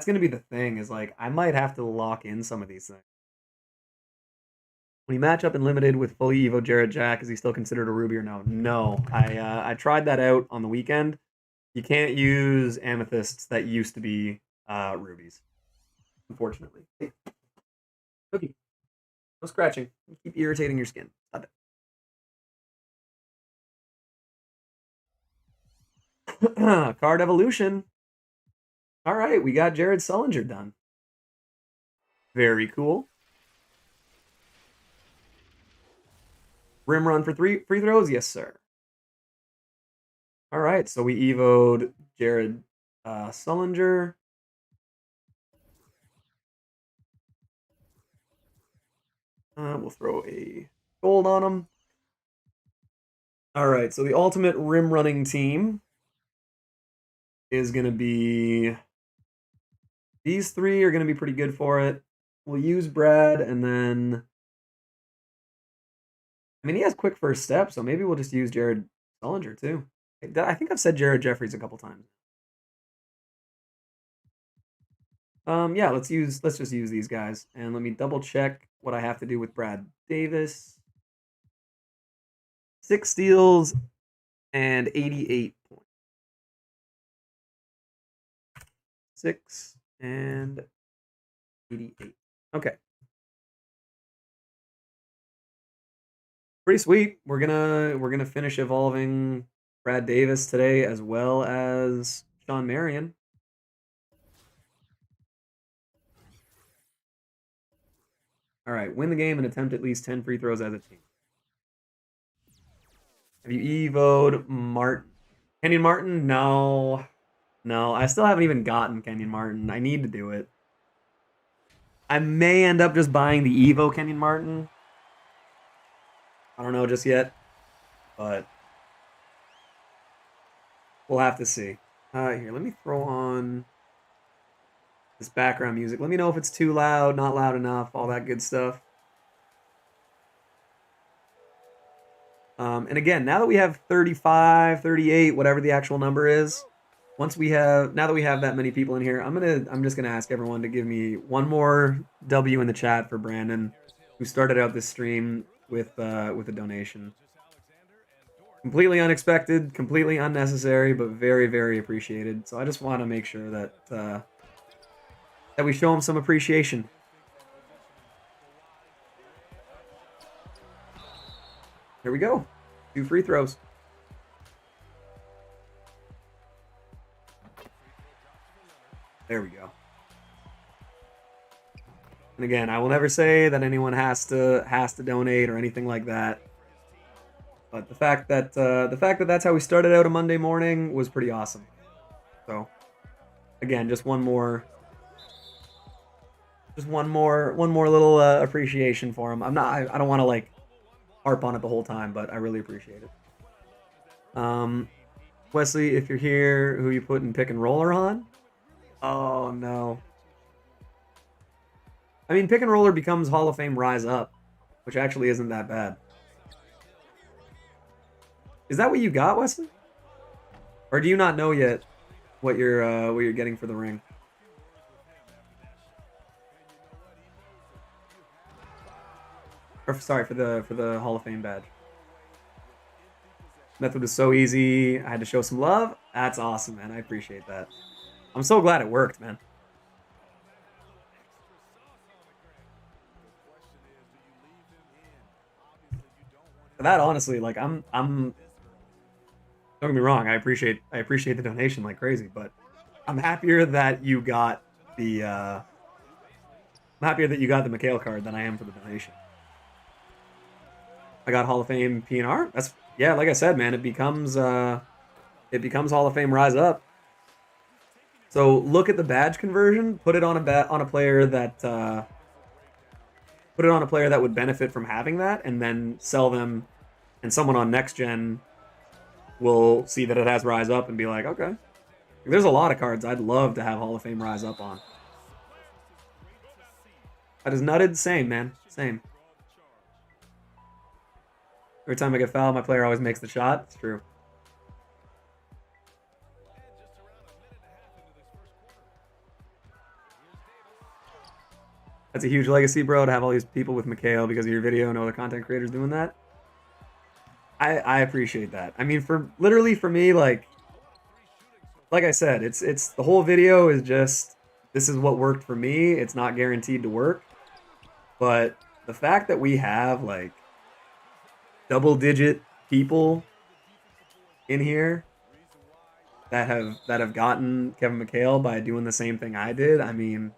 A: gonna be the thing. Is like I might have to lock in some of these things. When you match up in limited with fully Evo Jared Jack, is he still considered a Ruby or no? No. I tried that out on the weekend. You can't use amethysts that used to be rubies, unfortunately. Hey. Cookie. No scratching. You keep irritating your skin. Stop it. Card evolution. All right, we got Jared Sullinger done. Very cool. Rim run for 3 free throws? Yes, sir. All right, so we evoed Jared Sullinger. We'll throw a gold on him. All right, so the ultimate rim running team is going to be... These 3 are going to be pretty good for it. We'll use Brad, and then... I mean, he has quick first step, so maybe we'll just use Jared Sullinger, too. I think I've said Jared Jeffries a couple times. Yeah, let's just use these guys. And let me double check what I have to do with Brad Davis. 6 steals and 88 points. 6 and 88. Okay. Pretty sweet. We're gonna finish evolving Brad Davis today as well as Shawn Marion. All right, win the game and attempt at least 10 free throws as a team. Have you evoed Martin? Kenyon Martin? No. No, I still haven't even gotten Kenyon Martin. I need to do it. I may end up just buying the Evo Kenyon Martin. I don't know just yet, but we'll have to see. Here, let me throw on this background music. Let me know if it's too loud, not loud enough, all that good stuff. And again, now that we have 35, 38, whatever the actual number is, now that we have that many people in here, I'm just gonna ask everyone to give me one more W in the chat for Brandon, who started out this stream with a donation. Completely unexpected, completely unnecessary, but very, very appreciated. So I just want to make sure that that we show him some appreciation. There we go. 2 free throws. There we go. And again, I will never say that anyone has to donate or anything like that. But the fact that that's how we started out a Monday morning was pretty awesome. So, again, just one more little appreciation for him. I don't want to like harp on it the whole time, but I really appreciate it. Wesley, if you're here, who you putting pick and roller on? Oh no. I mean, pick and roller becomes Hall of Fame Rise Up, which actually isn't that bad. Is that what you got, Wesley? Or do you not know yet what you're getting for the ring? Or sorry, for the Hall of Fame badge. Method was so easy. I had to show some love. That's awesome, man. I appreciate that. I'm so glad it worked, man. That honestly, like I'm don't get me wrong, I appreciate the donation like crazy, but I'm happier that you got the McHale card than I am for the donation. I got Hall of Fame PNR. That's yeah, like I said, man, it becomes Hall of Fame Rise Up. So look at the badge conversion, put it on a player that would benefit from having that, and then sell them, and someone on next gen will see that it has Rise Up and be like, okay. There's a lot of cards I'd love to have Hall of Fame Rise Up on. That is nutted. Same, man. Same. Every time I get fouled, my player always makes the shot. It's true. That's a huge legacy, bro, to have all these people with McHale because of your video and other content creators doing that. I appreciate that. I mean, for me, like I said, it's the whole video is just, this is what worked for me. It's not guaranteed to work. But the fact that we have like double-digit people in here that have gotten Kevin McHale by doing the same thing I did, I mean,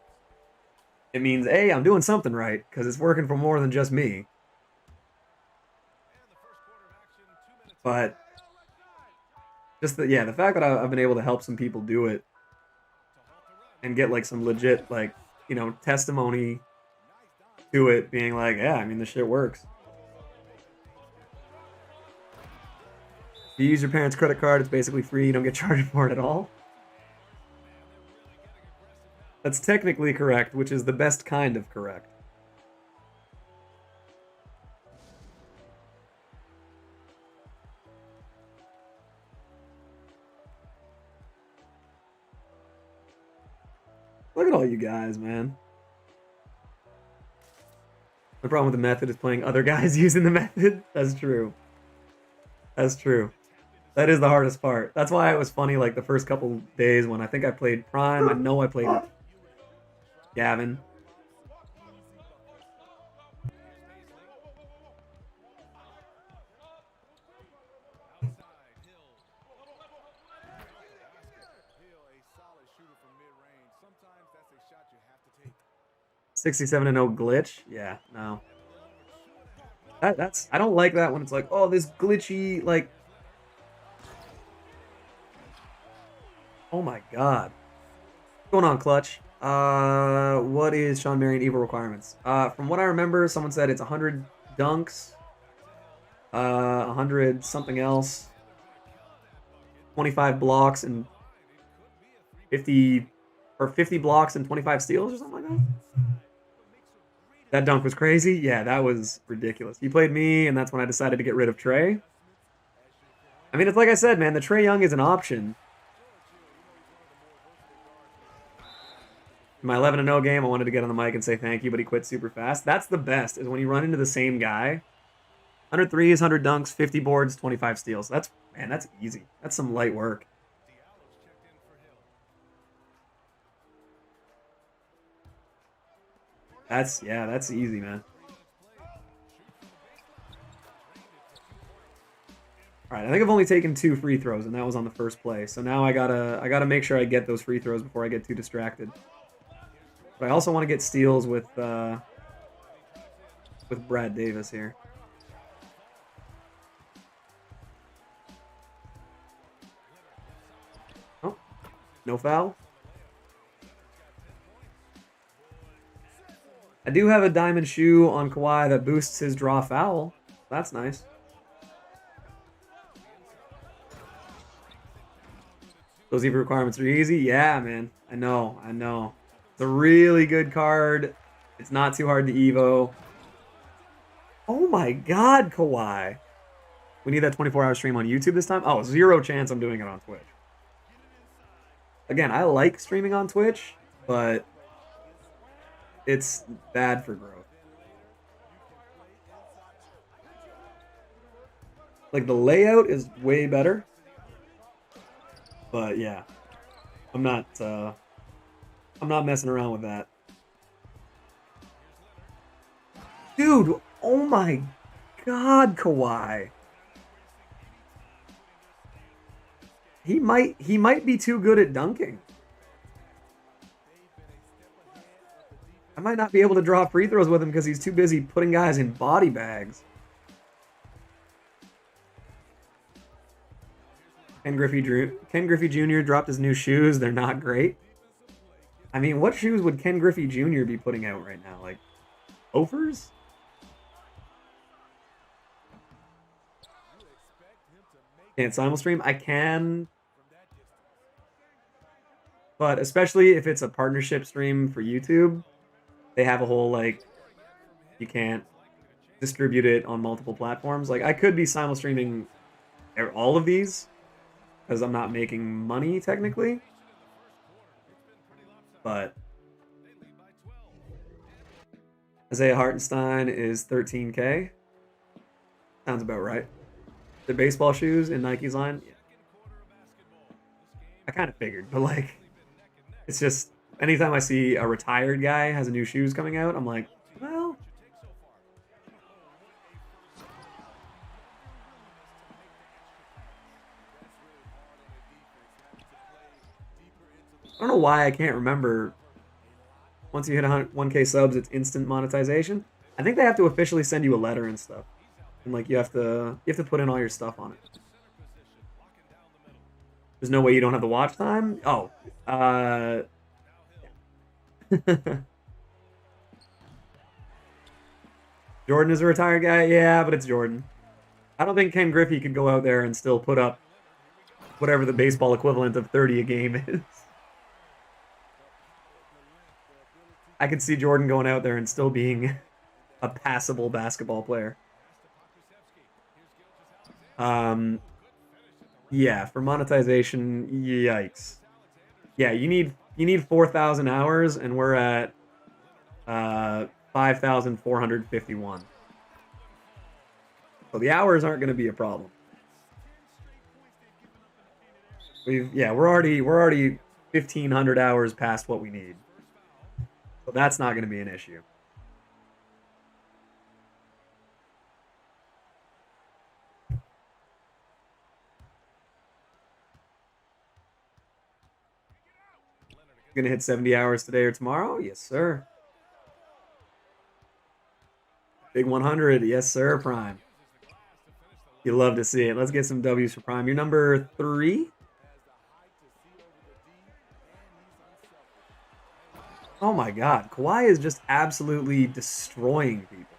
A: it means A, I'm doing something right because it's working for more than just me. But just the fact that I've been able to help some people do it and get like some legit like, you know, testimony to it being like, yeah, I mean, this shit works. If you use your parents' credit card, it's basically free. You don't get charged for it at all. That's technically correct, which is the best kind of correct. Look at all you guys, man. The problem with the method is playing other guys using the method. That's true. That's true. That is the hardest part. That's why it was funny, like, the first couple days when I think I played Prime. I know I played Gavin.
B: Sometimes that's a shot you have to take.
A: 67-0 glitch? Yeah, no. That's I don't like that when it's like, oh, this glitchy, like, oh my god. What's going on, Clutch? What is Shawn Marion Evil requirements? From what I remember, someone said it's 100 dunks, 100 something else, 25 blocks and 50 blocks and 25 steals or something like that. That dunk was crazy. Yeah, that was ridiculous. You played me, and that's when I decided to get rid of Trey. I mean, it's like I said, man, the Trey Young is an option. In my 11-0 game, I wanted to get on the mic and say thank you, but he quit super fast. That's the best, is when you run into the same guy. 100 threes, 100 dunks, 50 boards, 25 steals. That's easy. That's some light work. That's easy, man. All right, I think I've only taken 2 free throws, and that was on the first play. So now I gotta make sure I get those free throws before I get too distracted. But I also want to get steals with Brad Davis here. Oh, no foul. I do have a diamond shoe on Kawhi that boosts his draw foul. That's nice. Those EV requirements are easy. Yeah, man. I know. It's a really good card. It's not too hard to Evo. Oh my god, Kawhi. We need that 24-hour stream on YouTube this time? Oh, 0 chance I'm doing it on Twitch. Again, I like streaming on Twitch, but it's bad for growth. Like, the layout is way better. But yeah, I'm not messing around with that. Dude, oh my god, Kawhi. He might be too good at dunking. I might not be able to draw free throws with him because he's too busy putting guys in body bags. Ken Griffey Jr. dropped his new shoes. They're not great. I mean, what shoes would Ken Griffey Jr. be putting out right now? Like, loafers? Can't simulstream? I can. But especially if it's a partnership stream for YouTube, they have a whole, like, you can't distribute it on multiple platforms. Like, I could be simulstreaming all of these, because I'm not making money, technically. But Isaiah Hartenstein is 13K. Sounds about right. The baseball shoes in Nike's line? Yeah. I kind of figured, but like, it's just, anytime I see a retired guy has a new shoes coming out, I'm like, well, I don't know why I can't remember. Once you hit 1K subs, it's instant monetization. I think they have to officially send you a letter and stuff, and like you have to put in all your stuff on it. There's no way you don't have the watch time. Oh, Jordan is a retired guy. Yeah, but it's Jordan. I don't think Ken Griffey could go out there and still put up whatever the baseball equivalent of 30 a game is. I could see Jordan going out there and still being a passable basketball player. Yeah, for monetization, yikes. Yeah, you need 4,000 hours, and we're at 5,451. So the hours aren't going to be a problem. We're already 1,500 hours past what we need. So that's not going to be an issue. Going to hit 70 hours today or tomorrow? Yes, sir. Big 100. Yes, sir, Prime. You love to see it. Let's get some W's for Prime. You're number 3? Oh my god. Kawhi is just absolutely destroying people.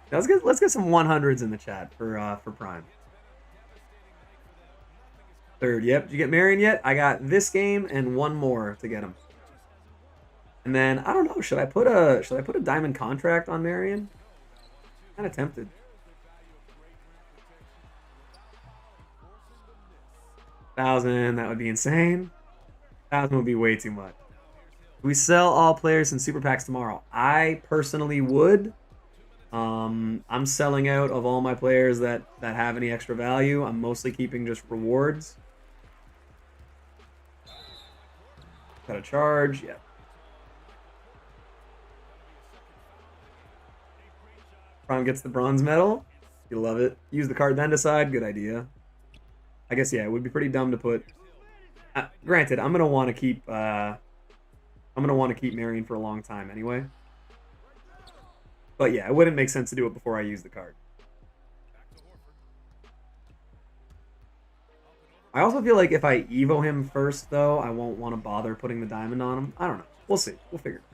A: Let's get some 100s in the chat for Prime. 3rd. Yep. Did you get Marion yet? I got this game and one more to get him. And then I don't know, should I put a diamond contract on Marion? Kind of tempted. 1,000, that would be insane. 1,000 would be way too much. We sell all players in super packs tomorrow. I personally would. I'm selling out of all my players that have any extra value. I'm mostly keeping just rewards. Got a charge, yeah. Prime gets the bronze medal. You love it. Use the card then decide. Good idea. I guess yeah, it would be pretty dumb to put. Granted, I'm gonna want to keep. I'm gonna want to keep Marion for a long time anyway. But yeah, it wouldn't make sense to do it before I use the card. I also feel like if I Evo him first, though, I won't want to bother putting the diamond on him. I don't know. We'll see. We'll figure it out.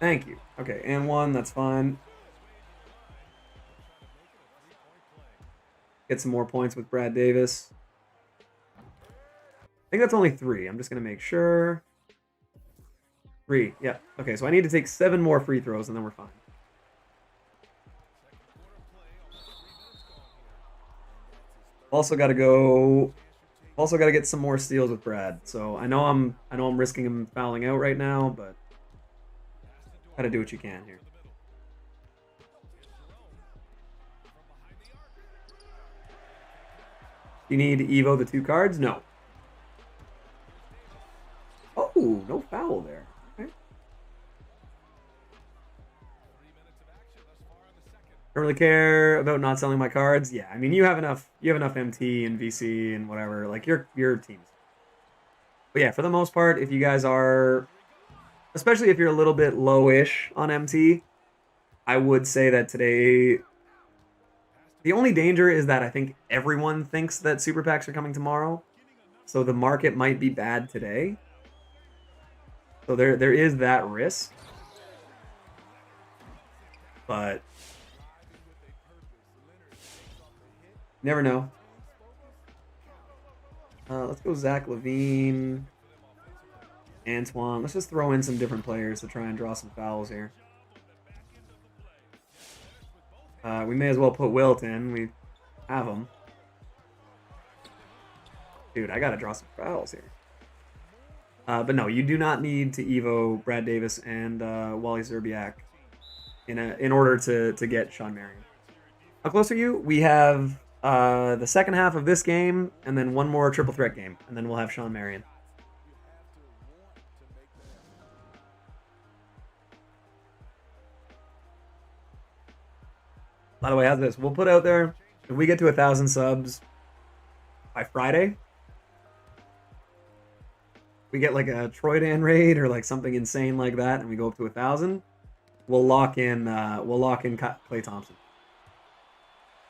A: Thank you. Okay, and one. That's fine. Get some more points with Brad Davis. I think that's only 3. I'm just going to make sure. 3. Yeah. Okay, so I need to take 7 more free throws, and then we're fine. Also got to go. Also got to get some more steals with Brad. So I know I'm risking him fouling out right now, but gotta do what you can here. You need to Evo the 2 cards? No. Oh, no foul there. Okay. Don't really care about not selling my cards. Yeah, I mean you have enough MT and VC and whatever. Like your teams. But yeah, for the most part, if you guys are, especially if you're a little bit low-ish on MT, I would say that today. The only danger is that I think everyone thinks that super packs are coming tomorrow, so the market might be bad today. So there is that risk, but never know. Let's go Zach LaVine, Antoine. Let's just throw in some different players to try and draw some fouls here. We may as well put Wilt in. We have him. Dude, I gotta draw some fouls here. But no, you do not need to Evo Brad Davis and Wally Zerbiak in order to get Shawn Marion. How close are you? We have the second half of this game, and then one more triple threat game, and then we'll have Shawn Marion. By the way, how's this? We'll put out there, if we get to 1,000 subs by Friday, we get like a Troydan raid or like something insane like that, and we go up to 1,000, we'll lock in Klay Thompson.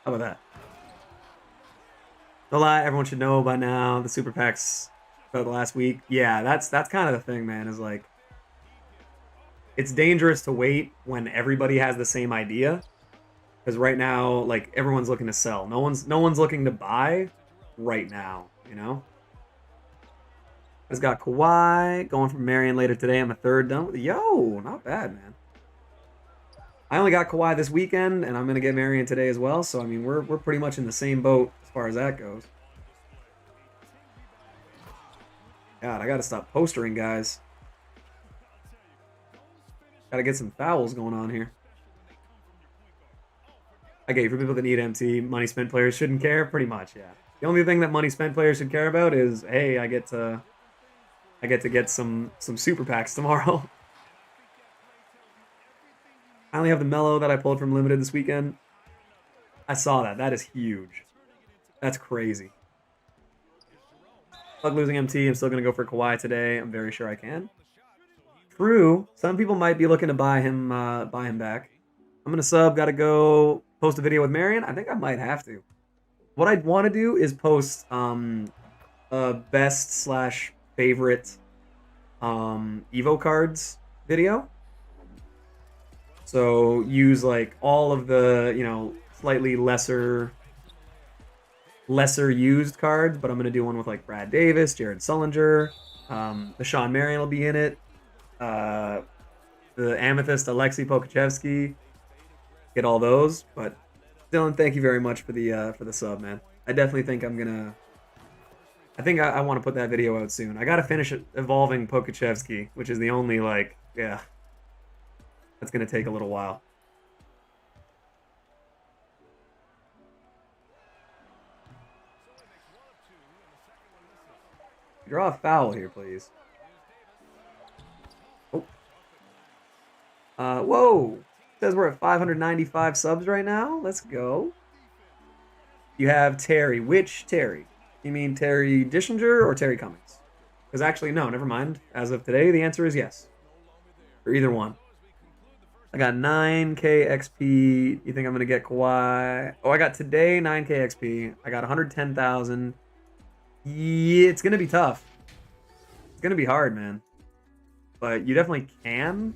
A: How about that? No lie, everyone should know by now the super packs about the last week. Yeah, that's kind of the thing, man. Is like it's dangerous to wait when everybody has the same idea. Because right now, like everyone's looking to sell. No one's looking to buy right now, you know? I've got Kawhi going for Marion later today. I'm a third done with it. Yo, not bad, man. I only got Kawhi this weekend, and I'm gonna get Marion today as well. So I mean, we're pretty much in the same boat as far as that goes. God, I gotta stop postering, guys. Gotta get some fouls going on here. Okay, for people that need MT, money spent players shouldn't care. Pretty much, yeah. The only thing that money spent players should care about is, hey, I get to get some super packs tomorrow. I only have the Mellow that I pulled from Limited this weekend. I saw that. That is huge. That's crazy. Fuck losing MT. I'm still gonna go for Kawhi today. I'm very sure I can. True. Some people might be looking to buy him back. I'm gonna sub. Gotta go post a video with Marion. I think I might have to. What I'd want to do is post a best / favorite Evo cards video. So use like all of the, you know, slightly lesser used cards, but I'm gonna do one with like Brad Davis, Jared Sullinger, the Shawn Marion will be in it, the Amethyst Alexei Pokachevsky, get all those. But Dylan, thank you very much for the sub, man. I definitely think I want to put that video out soon. I gotta finish evolving Pokachevsky, which is the only like, yeah, that's gonna take a little while. Draw a foul here, please. Oh. Whoa. Says we're at 595 subs right now. Let's go. You have Terry. Which Terry? You mean Terry Dishinger or Terry Cummings? Because actually, no, never mind. As of today, the answer is yes. For either one. I got 9k XP. You think I'm going to get Kawhi? Oh, I got today 9k XP. I got 110,000. Yeah, it's going to be tough. It's going to be hard, man. But you definitely can.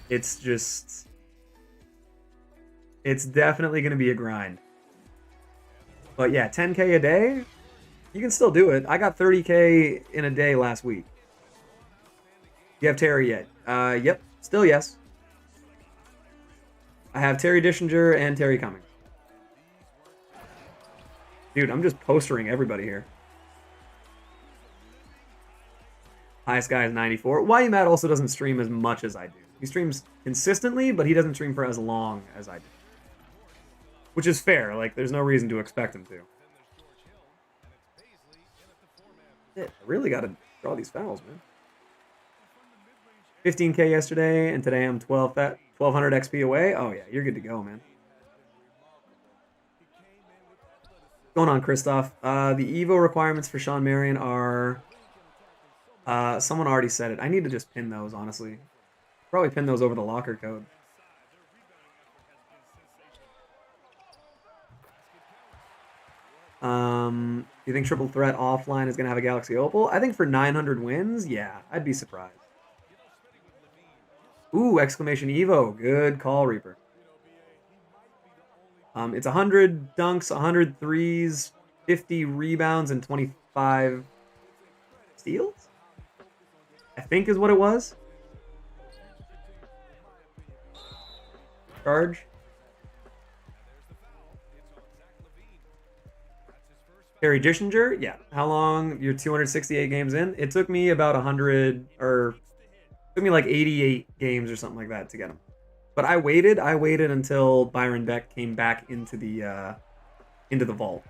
A: It's just... It's definitely going to be a grind. But yeah, 10k a day, you can still do it. I got 30k in a day last week. You have Terry yet? Yep. Still yes. I have Terry Dishinger and Terry Cummings. Dude, I'm just postering everybody here. Highest guy is 94. Why Matt also doesn't stream as much as I do. He streams consistently, but he doesn't stream for as long as I do. Which is fair. Like, there's no reason to expect him to. Shit, I really got to draw these fouls, man. 15k yesterday, and today I'm 1200 XP away. Oh, yeah, you're good to go, man. What's going on, Christoph? The Evo requirements for Shawn Marion are... someone already said it. I need to just pin those, honestly. Probably pin those over the locker code. You think Triple Threat offline is going to have a Galaxy Opal? I think for 900 wins, yeah, I'd be surprised. Ooh, exclamation Evo. Good call, Reaper. It's 100 dunks, 100 threes, 50 rebounds, and 25 steals? I think is what it was. Charge. Terry Dishinger? Yeah. How long? You're 268 games in? It took me about 100, or it took me like 88 games or something like that to get him. But I waited until Byron Beck came back into the vault.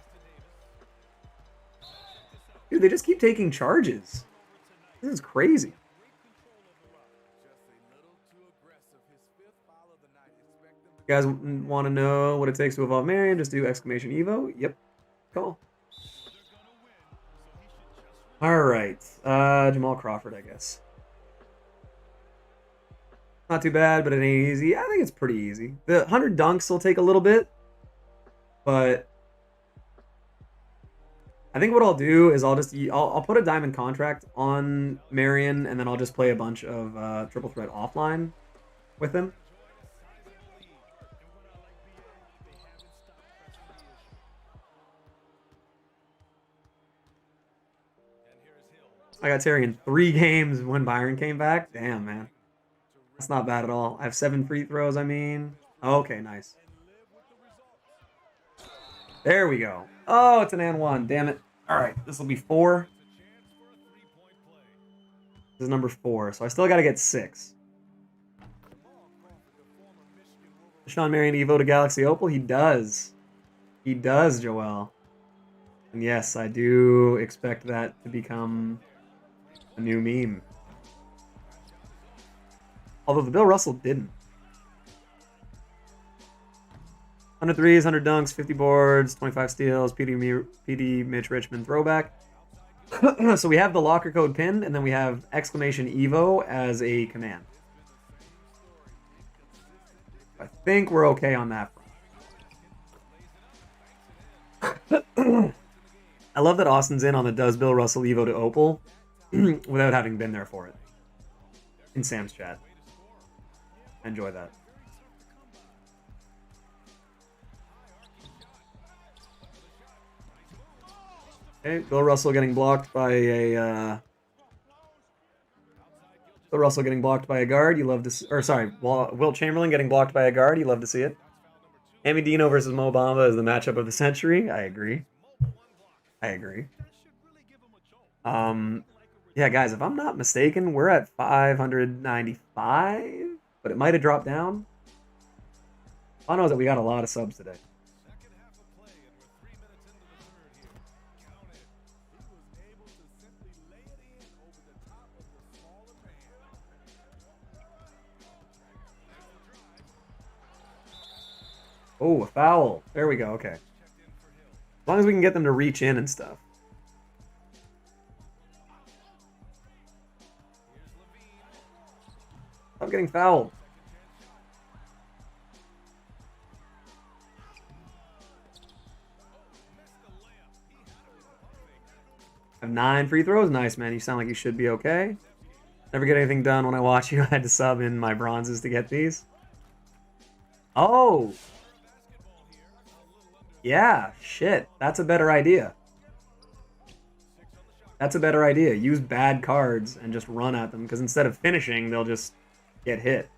A: Dude, they just keep taking charges. This is crazy. You guys want to know what it takes to evolve Marion? Just do exclamation Evo. Yep. Cool. All right. Jamal Crawford, I guess. Not too bad, but it ain't easy. I think it's pretty easy. The 100 dunks will take a little bit, but I think what I'll do is I'll put a diamond contract on Marion, and then I'll just play a bunch of Triple Threat offline with him. I got Terry in 3 games when Byron came back. Damn, man. That's not bad at all. I have 7 free throws, I mean. Okay, nice. There we go. Oh, it's an and 1. Damn it. All right, this will be 4. This is number 4, so I still got to get 6. Shawn Marion Evo to Galaxy Opal? He does. He does, Joel. And yes, I do expect that to become a new meme. Although the Bill Russell didn't. 100 threes, 100 dunks, 50 boards, 25 steals, PD Mitch Richmond throwback. So we have the locker code pinned, and then we have exclamation Evo as a command. I think we're okay on that front. I love that Austin's in on the does Bill Russell Evo to Opal without having been there for it. In Sam's chat. Enjoy that. Okay, Bill Russell getting blocked by a Bill Russell getting blocked by a guard. You love to see, or sorry, Wilt Chamberlain getting blocked by a guard. You love to see it. Amy Dino versus Mo Bamba is the matchup of the century. I agree. I agree. Yeah, guys, if I'm not mistaken, we're at 595, but it might have dropped down. All I know is that we got a lot of subs today. Oh, a foul. There we go. Okay. As long as we can get them to reach in and stuff. I'm getting fouled. I have 9 free throws. Nice, man. You sound like you should be okay. Never get anything done when I watch you. I had to sub in my bronzes to get these. Oh! Yeah, shit. That's a better idea. That's a better idea. Use bad cards and just run at them, because instead of finishing, they'll just get hit.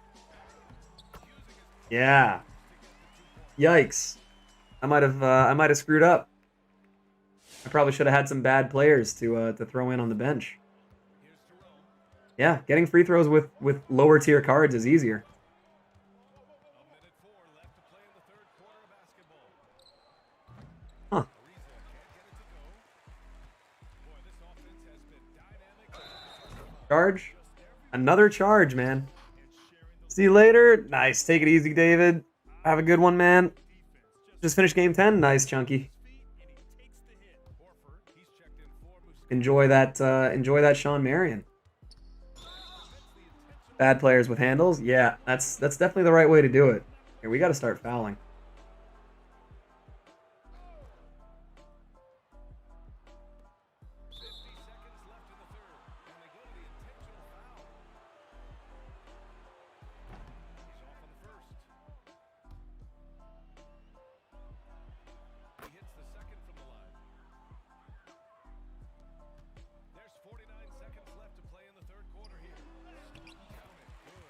A: Yeah. Yikes. I might have screwed up. I probably should have had some bad players to throw in on the bench. Yeah, getting free throws with lower tier cards is easier. Huh. Charge. Another charge, man. See you later. Nice. Take it easy, David. Have a good one, man. Just finished game 10. Nice, Chunky. Enjoy that Shawn Marion. Bad players with handles. Yeah, that's definitely the right way to do it. Here, we got to start fouling.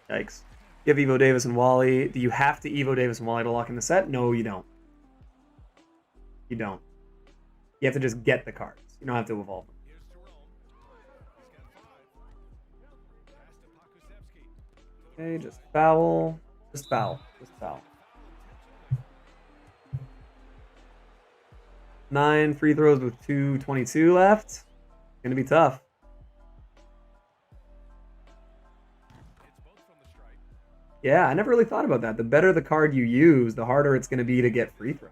A: Yikes. You have Evo Davis and Wally. Do you have to Evo Davis and Wally to lock in the set? No, you don't. You don't. You have to just get the cards. You don't have to evolve them. Okay, just foul. Just foul. Just foul. 9 free throws with 2:22 left. Gonna be tough. Yeah, I never really thought about that. The better the card you use, the harder it's going to be to get free throw.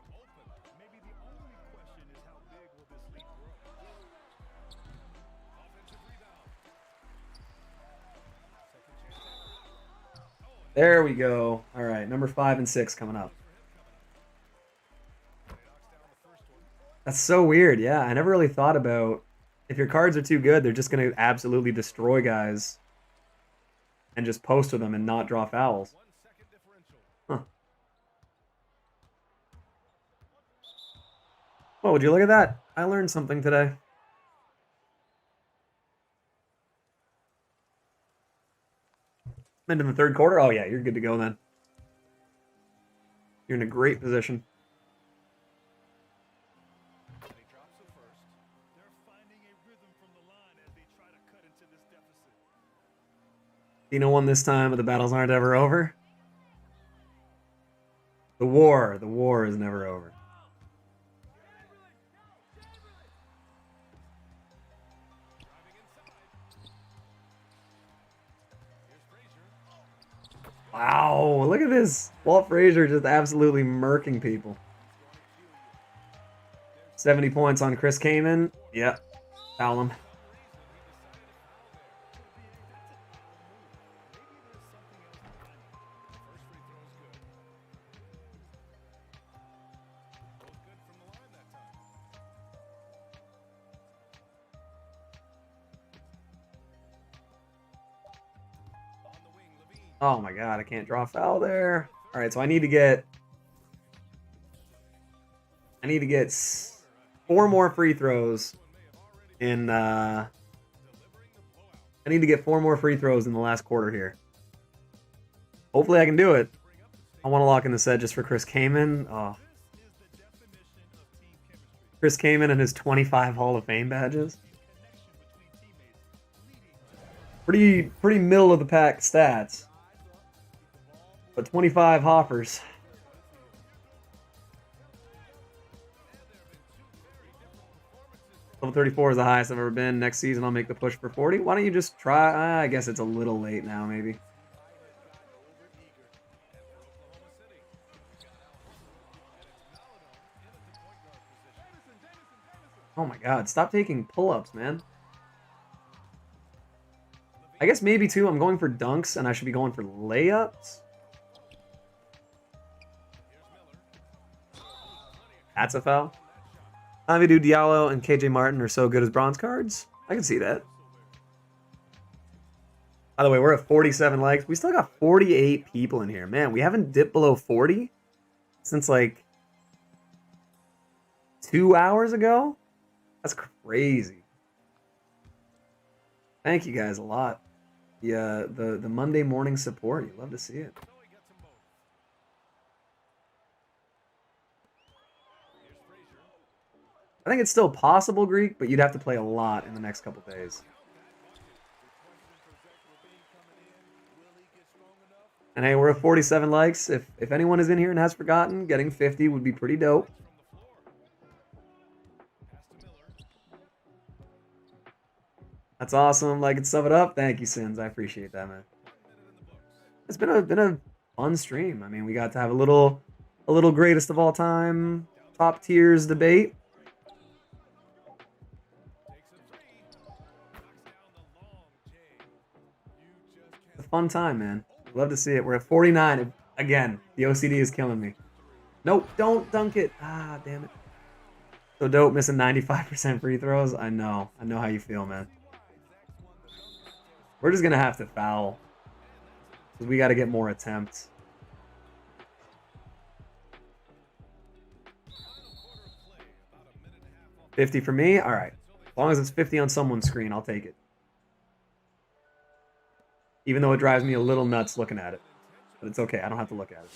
A: There we go. All right, number 5 and 6 coming up. That's so weird. Yeah, I never really thought about if your cards are too good, they're just going to absolutely destroy guys and just post with them and not draw fouls. Huh. Oh, would you look at that? I learned something today. Into the third quarter? Oh, yeah, you're good to go then. You're in a great position. Dino won this time, but the battles aren't ever over. The war is never over. Wow, look at this. Walt Frazier just absolutely murking people. 70 points on Chris Kaman. Yep, foul him. Oh my god, I can't draw a foul there. All right, so I need to get 4 more free throws in I need to get 4 more free throws in the last quarter here. Hopefully I can do it. I want to lock in the set just for Chris Kaman. Oh. Chris Kaman and his 25 Hall of Fame badges. Pretty middle of the pack stats. But 25 hoppers. Level 34 is the highest I've ever been. Next season I'll make the push for 40. Why don't you just try? I guess it's a little late now, maybe. Oh my god, stop taking pull-ups, man. I guess maybe too, I'm going for dunks and I should be going for layups. That's a foul. Amadou Diallo and KJ Martin are so good as bronze cards. I can see that. By the way, we're at 47 likes. We still got 48 people in here. Man, we haven't dipped below 40 since like 2 hours ago. That's crazy. Thank you guys a lot. The Monday morning support. You love to see it. I think it's still possible, Greek, but you'd have to play a lot in the next couple days. And hey, we're at 47 likes. If anyone is in here and has forgotten, getting 50 would be pretty dope. That's awesome. Like and sum it up. Thank you, Sins. I appreciate that, man. It's been a fun stream. I mean, we got to have a little greatest of all time, top tiers debate. It's a fun time, man. Love to see it. We're at 49. Again, the OCD is killing me. Nope, don't dunk it. Ah, damn it. So dope, missing 95% free throws. I know how you feel, man. We're just going to have to foul. Because we got to get more attempts. $50 for me? All right. As long as it's 50 on someone's screen, I'll take it. Even though it drives me a little nuts looking at it. But it's okay. I don't have to look at it.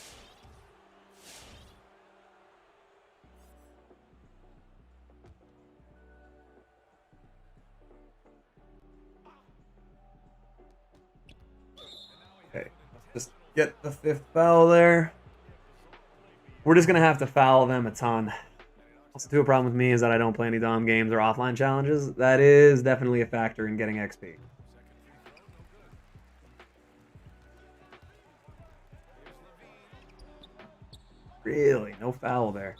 A: Okay. Let's just get the 5th foul there. We're just going to have to foul them a ton. Also, too, a problem with me is that I don't play any Dom games or offline challenges. That is definitely a factor in getting XP. Really? No foul there.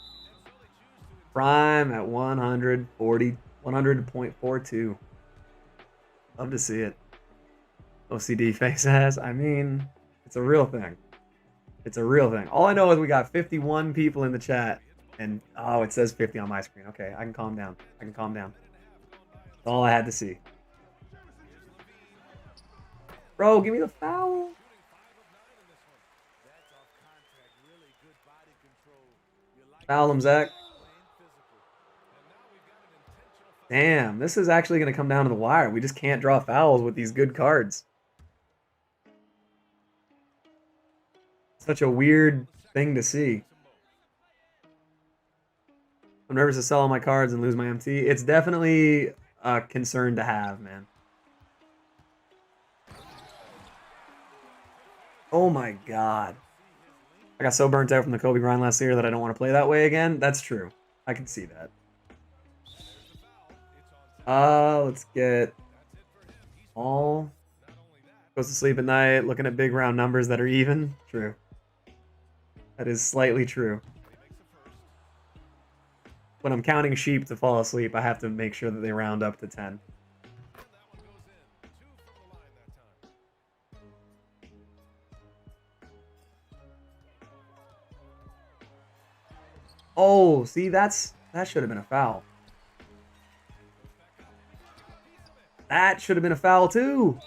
A: Prime at 100.42. Love to see it. OCD face ass. I mean, it's a real thing. It's a real thing. All I know is we got 51 people in the chat. And, oh, it says 50 on my screen. Okay, I can calm down. I can calm down. That's all I had to see. Bro, give me the foul. Foul him, Zach. Damn, this is actually going to come down to the wire. We just can't draw fouls with these good cards. Such a weird thing to see. I'm nervous to sell all my cards and lose my MT. It's definitely a concern to have, man. Oh my god. I got so burnt out from the Kobe grind last year that I don't want to play that way again. That's true. I can see that. Let's get all. Goes to sleep at night, looking at big round numbers that are even. True. That is slightly true. When I'm counting sheep to fall asleep, I have to make sure that they round up to 10. Oh, see, that should have been a foul. That should have been a foul too.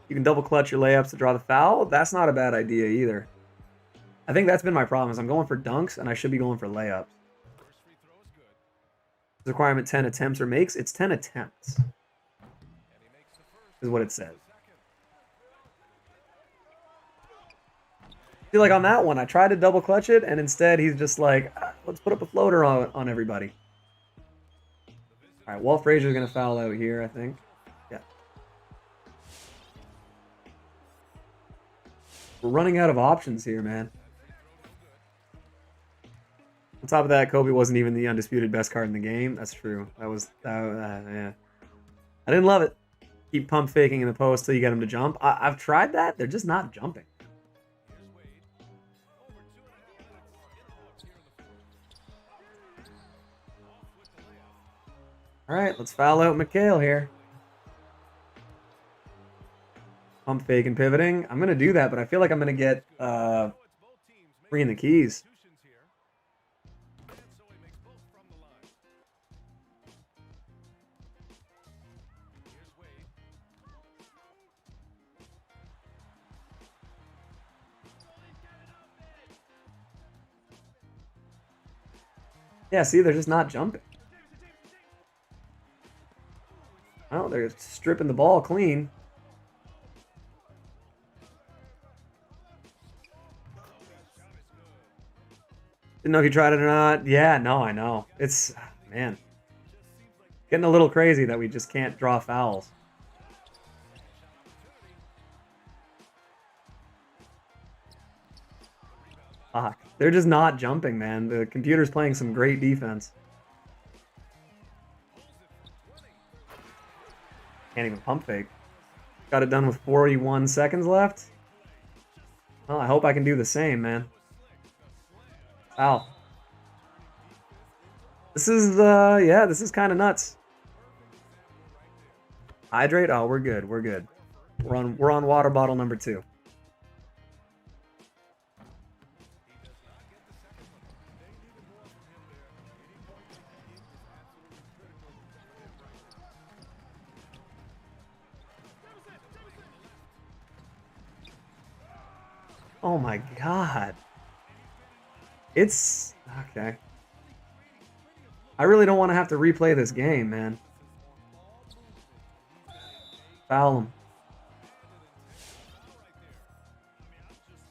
A: You can double clutch your layups to draw the foul. That's not a bad idea either. I think that's been my problem is I'm going for dunks and I should be going for layups. Requirement 10 attempts or makes. It's 10 attempts. Is what it says. See, like on that one, I tried to double clutch it, and instead he's just like, let's put up a floater on everybody. All right, Walt Frazier's going to foul out here, I think. Yeah. We're running out of options here, man. On top of that, Kobe wasn't even the undisputed best card in the game. That's true. Yeah. I didn't love it. Keep pump faking in the post till you get them to jump. I've tried that. They're just not jumping. All right, let's foul out McHale here. Pump fake and pivoting. I'm gonna do that, but I feel like I'm gonna get free in the keys. Yeah, see, they're just not jumping. Oh, they're stripping the ball clean. Didn't know if you tried it or not. Yeah, no, I know. It's, man, getting a little crazy that we just can't draw fouls. Fuck. They're just not jumping, man. The computer's playing some great defense. Can't even pump fake. Got it done with 41 seconds left. Well, I hope I can do the same, man. Foul. This is, yeah, this is kind of nuts. Hydrate? Oh, we're good. We're good. We're on water bottle number 2. Oh my god. It's okay. I really don't want to have to replay this game, man. Foul him.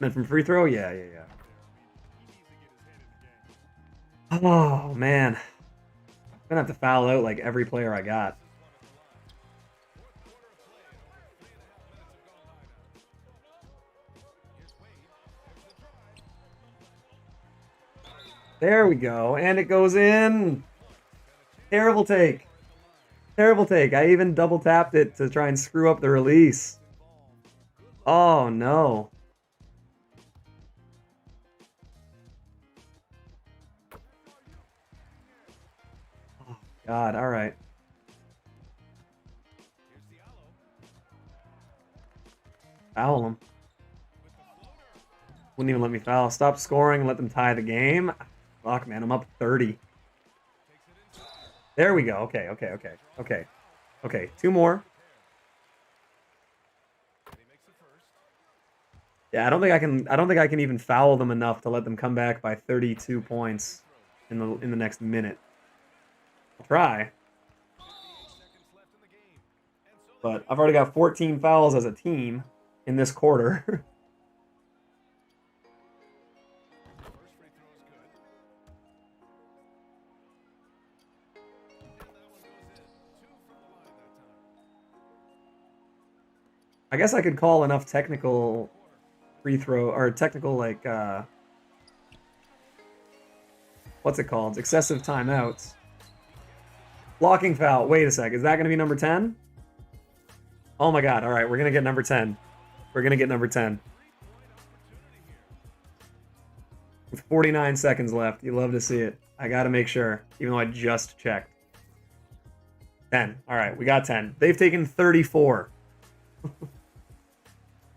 A: Meant from free throw? Yeah. Oh, man. I'm gonna have to foul out like every player I got. There we go. And it goes in. Terrible take. Terrible take. I even double tapped it to try and screw up the release. Oh, no. Oh, God. All right. Foul him. Wouldn't even let me foul. Stop scoring. Let them tie the game. Fuck, man. I'm up 30. There we go. Okay. 2 more. Yeah, I don't think I can even foul them enough to let them come back by 32 points in the next minute. I'll try. But I've already got 14 fouls as a team in this quarter. I guess I could call enough technical free throw or technical like what's it called? Excessive timeouts. Blocking foul. Wait a sec. Is that going to be number 10? Oh my god. All right, we're going to get number 10. We're going to get number 10. With 49 seconds left. You love to see it. I got to make sure, even though I just checked. 10. All right, we got 10. They've taken 34.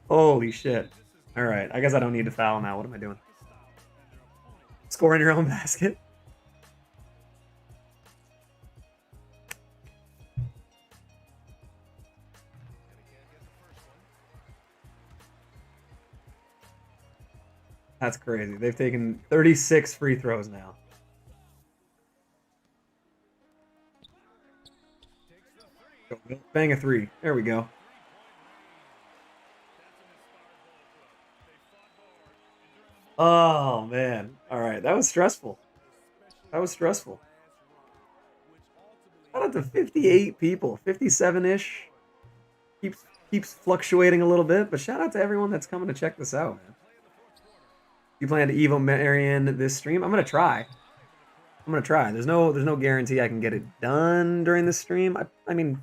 A: Holy shit. All right, I guess I don't need to foul now. What am I doing? Score in your own basket? That's crazy. They've taken 36 free throws now. Bang a 3. There we go. Oh, man. All right. That was stressful. That was stressful. Shout out to 58 people. 57-ish. Keeps fluctuating a little bit, but shout out to everyone that's coming to check this out, man. You plan to Evo Marion this stream? I'm going to try. There's no guarantee I can get it done during this stream. I mean,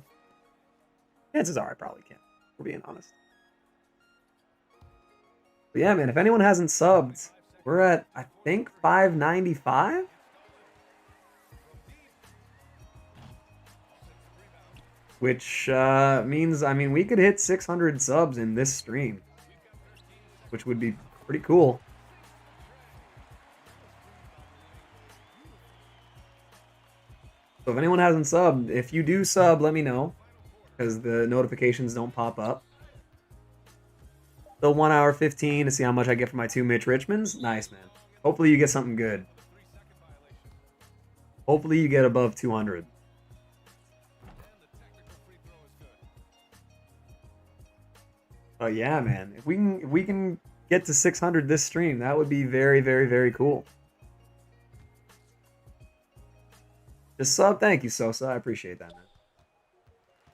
A: chances are I probably can. We're being honest. But yeah, man, if anyone hasn't subbed, we're at, I think, 595? which means, I mean, we could hit 600 subs in this stream, which would be pretty cool. So if anyone hasn't subbed, if you do sub, let me know, because the notifications don't pop up. So 1 hour 15 to see how much I get for my 2 Mitch Richmonds. Nice, man. Hopefully you get something good. Hopefully you get above 200. Oh yeah, man. If we can get to 600 this stream, that would be very, very, very cool. Just sub, thank you, Sosa. I appreciate that, man.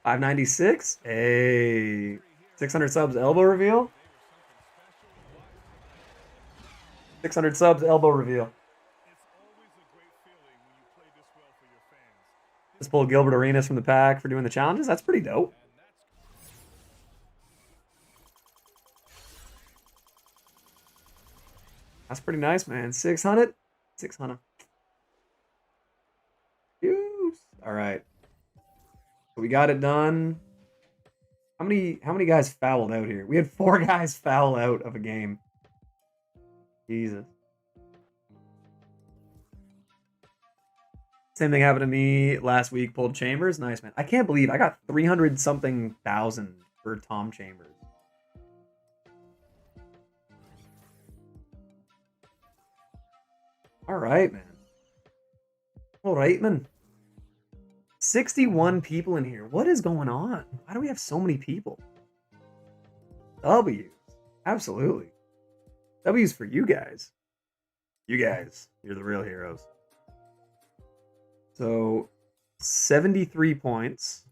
A: 596. Hey, 600 subs, elbow reveal. 600 subs, elbow reveal. Just pulled Gilbert Arenas from the pack for doing the challenges. That's pretty dope. That's pretty nice, man. 600? 600. All right. So we got it done. How many guys fouled out here? We had 4 guys foul out of a game. Jesus. Same thing happened to me last week. Pulled Chambers. Nice, man. I can't believe I got 300-something thousand for Tom Chambers. All right, man. All right, man. 61 people in here. What is going on? Why do we have so many people? W's. Absolutely. W's for you guys. You guys. You're the real heroes. So, 73 points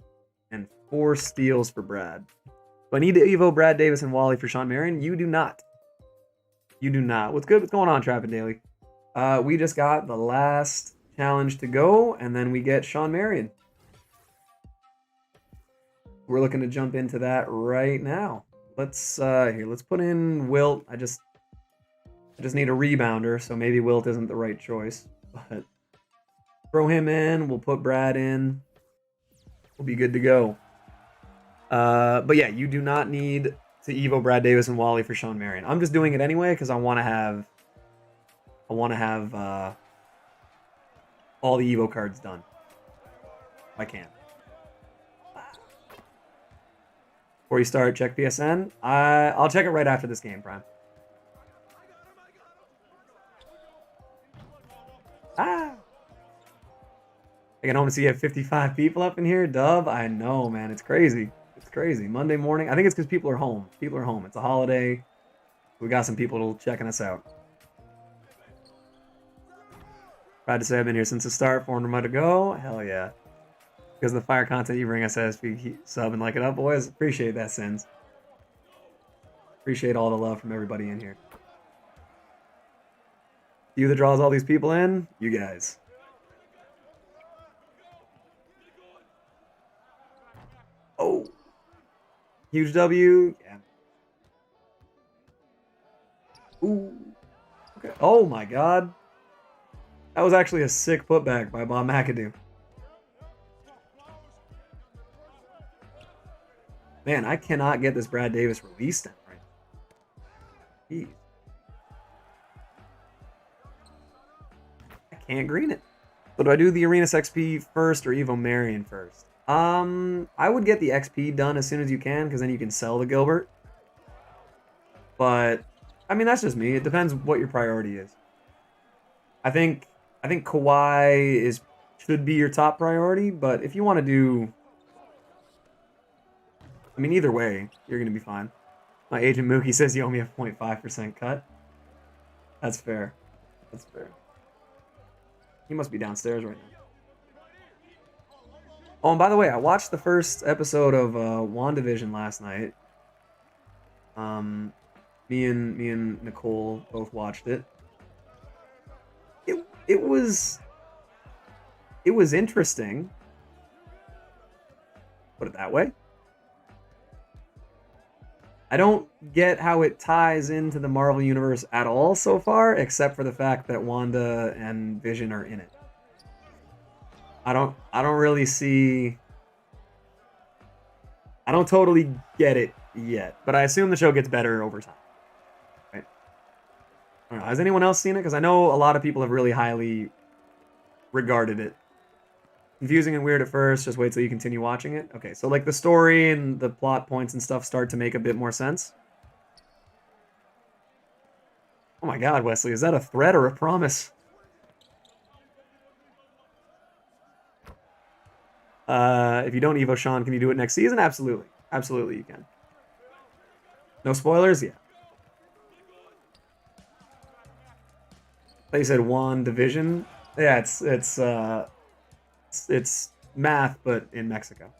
A: and 4 steals for Brad. Do I need to Evo Brad Davis and Wally for Shawn Marion? You do not. You do not. What's good? What's going on, Trappin' Daily? We just got the last challenge to go, and then we get Shawn Marion. We're looking to jump into that right now. Let's put in Wilt. I just need a rebounder, so maybe Wilt isn't the right choice. But throw him in, we'll put Brad in. We'll be good to go. But yeah, you do not need to Evo Brad Davis and Wally for Shawn Marion. I'm just doing it anyway because I want to have all the Evo cards done. I can. Before you start, check PSN. I'll check it right after this game, Prime. I get home to see you have 55 people up in here. Dub, I know, man. It's crazy. It's crazy. Monday morning. I think it's because people are home. People are home. It's a holiday. We got some people checking us out. Proud to say I've been here since the start. 400 more to go. Hell yeah. Because of the fire content you bring us as sub and like it up, boys. Appreciate that, Sins. Appreciate all the love from everybody in here. You that draws all these people in, you guys. Oh. Huge W. Yeah. Ooh. Okay. Oh my god. That was actually a sick putback by Bob McAdoo. Man, I cannot get this Brad Davis released in right now. Jeez. I can't green it. So do I do the Arenas XP first or Evo Marion first? I would get the XP done as soon as you can, because then you can sell the Gilbert. But I mean, that's just me. It depends what your priority is. I think Kawhi should be your top priority, but if you want to do, I mean, either way, you're going to be fine. My agent Mookie says you owe me a 0.5% cut. That's fair. That's fair. He must be downstairs right now. Oh, and by the way, I watched the first episode of WandaVision last night. Me and Nicole both watched it. It was interesting. Put it that way. I don't get how it ties into the Marvel Universe at all so far, except for the fact that Wanda and Vision are in it. I don't really see I don't totally get it yet, but I assume the show gets better over time. Right? I don't know. Has anyone else seen it? Because I know a lot of people have really highly regarded it. Confusing and weird at first. Just wait till you continue watching it. Okay, so like the story and the plot points and stuff start to make a bit more sense. Oh my God, Wesley, is that a threat or a promise? If you don't Evo Shawn, can you do it next season? Absolutely. Absolutely you can. No spoilers? Yeah. They said one division. Yeah, it's math, but in Mexico.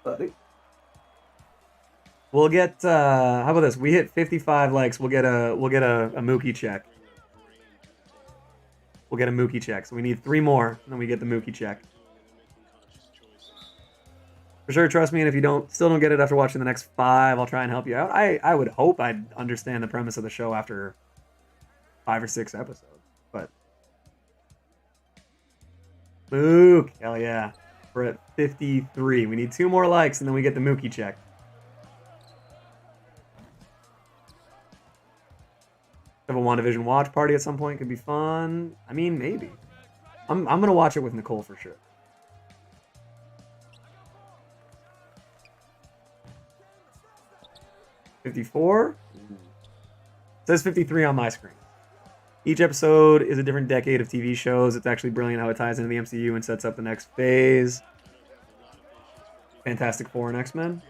A: Buddy. We'll get how about this? We hit 55 likes, we'll get a Mookie check. We'll get a Mookie check. So we need 3 more, and then we get the Mookie check. For sure, trust me, and if you still don't get it after watching the next 5, I'll try and help you out. I would hope I'd understand the premise of the show after 5 or 6 episodes. But Mook, hell yeah. We're at 53. We need 2 more likes, and then we get the Mookie check. Have a WandaVision watch party at some point could be fun. I mean, maybe. I'm gonna watch it with Nicole for sure. $54? It says 53 on my screen. Each episode is a different decade of TV shows. It's actually brilliant how it ties into the MCU and sets up the next phase. Fantastic Four and X-Men.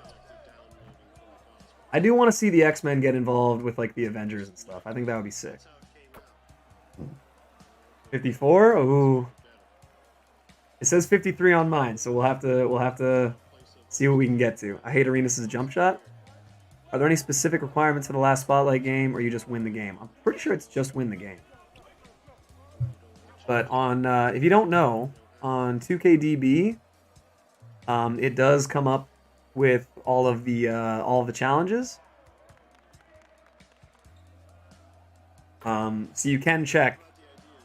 A: I do want to see the X-Men get involved with like the Avengers and stuff. I think that would be sick. 54? Ooh. It says 53 on mine, so we'll have to see what we can get to. I hate Arenas' jump shot. Are there any specific requirements for the last Spotlight game, or you just win the game? I'm pretty sure it's just win the game. But on, if you don't know, on 2KDB, it does come up with all of the challenges. So you can check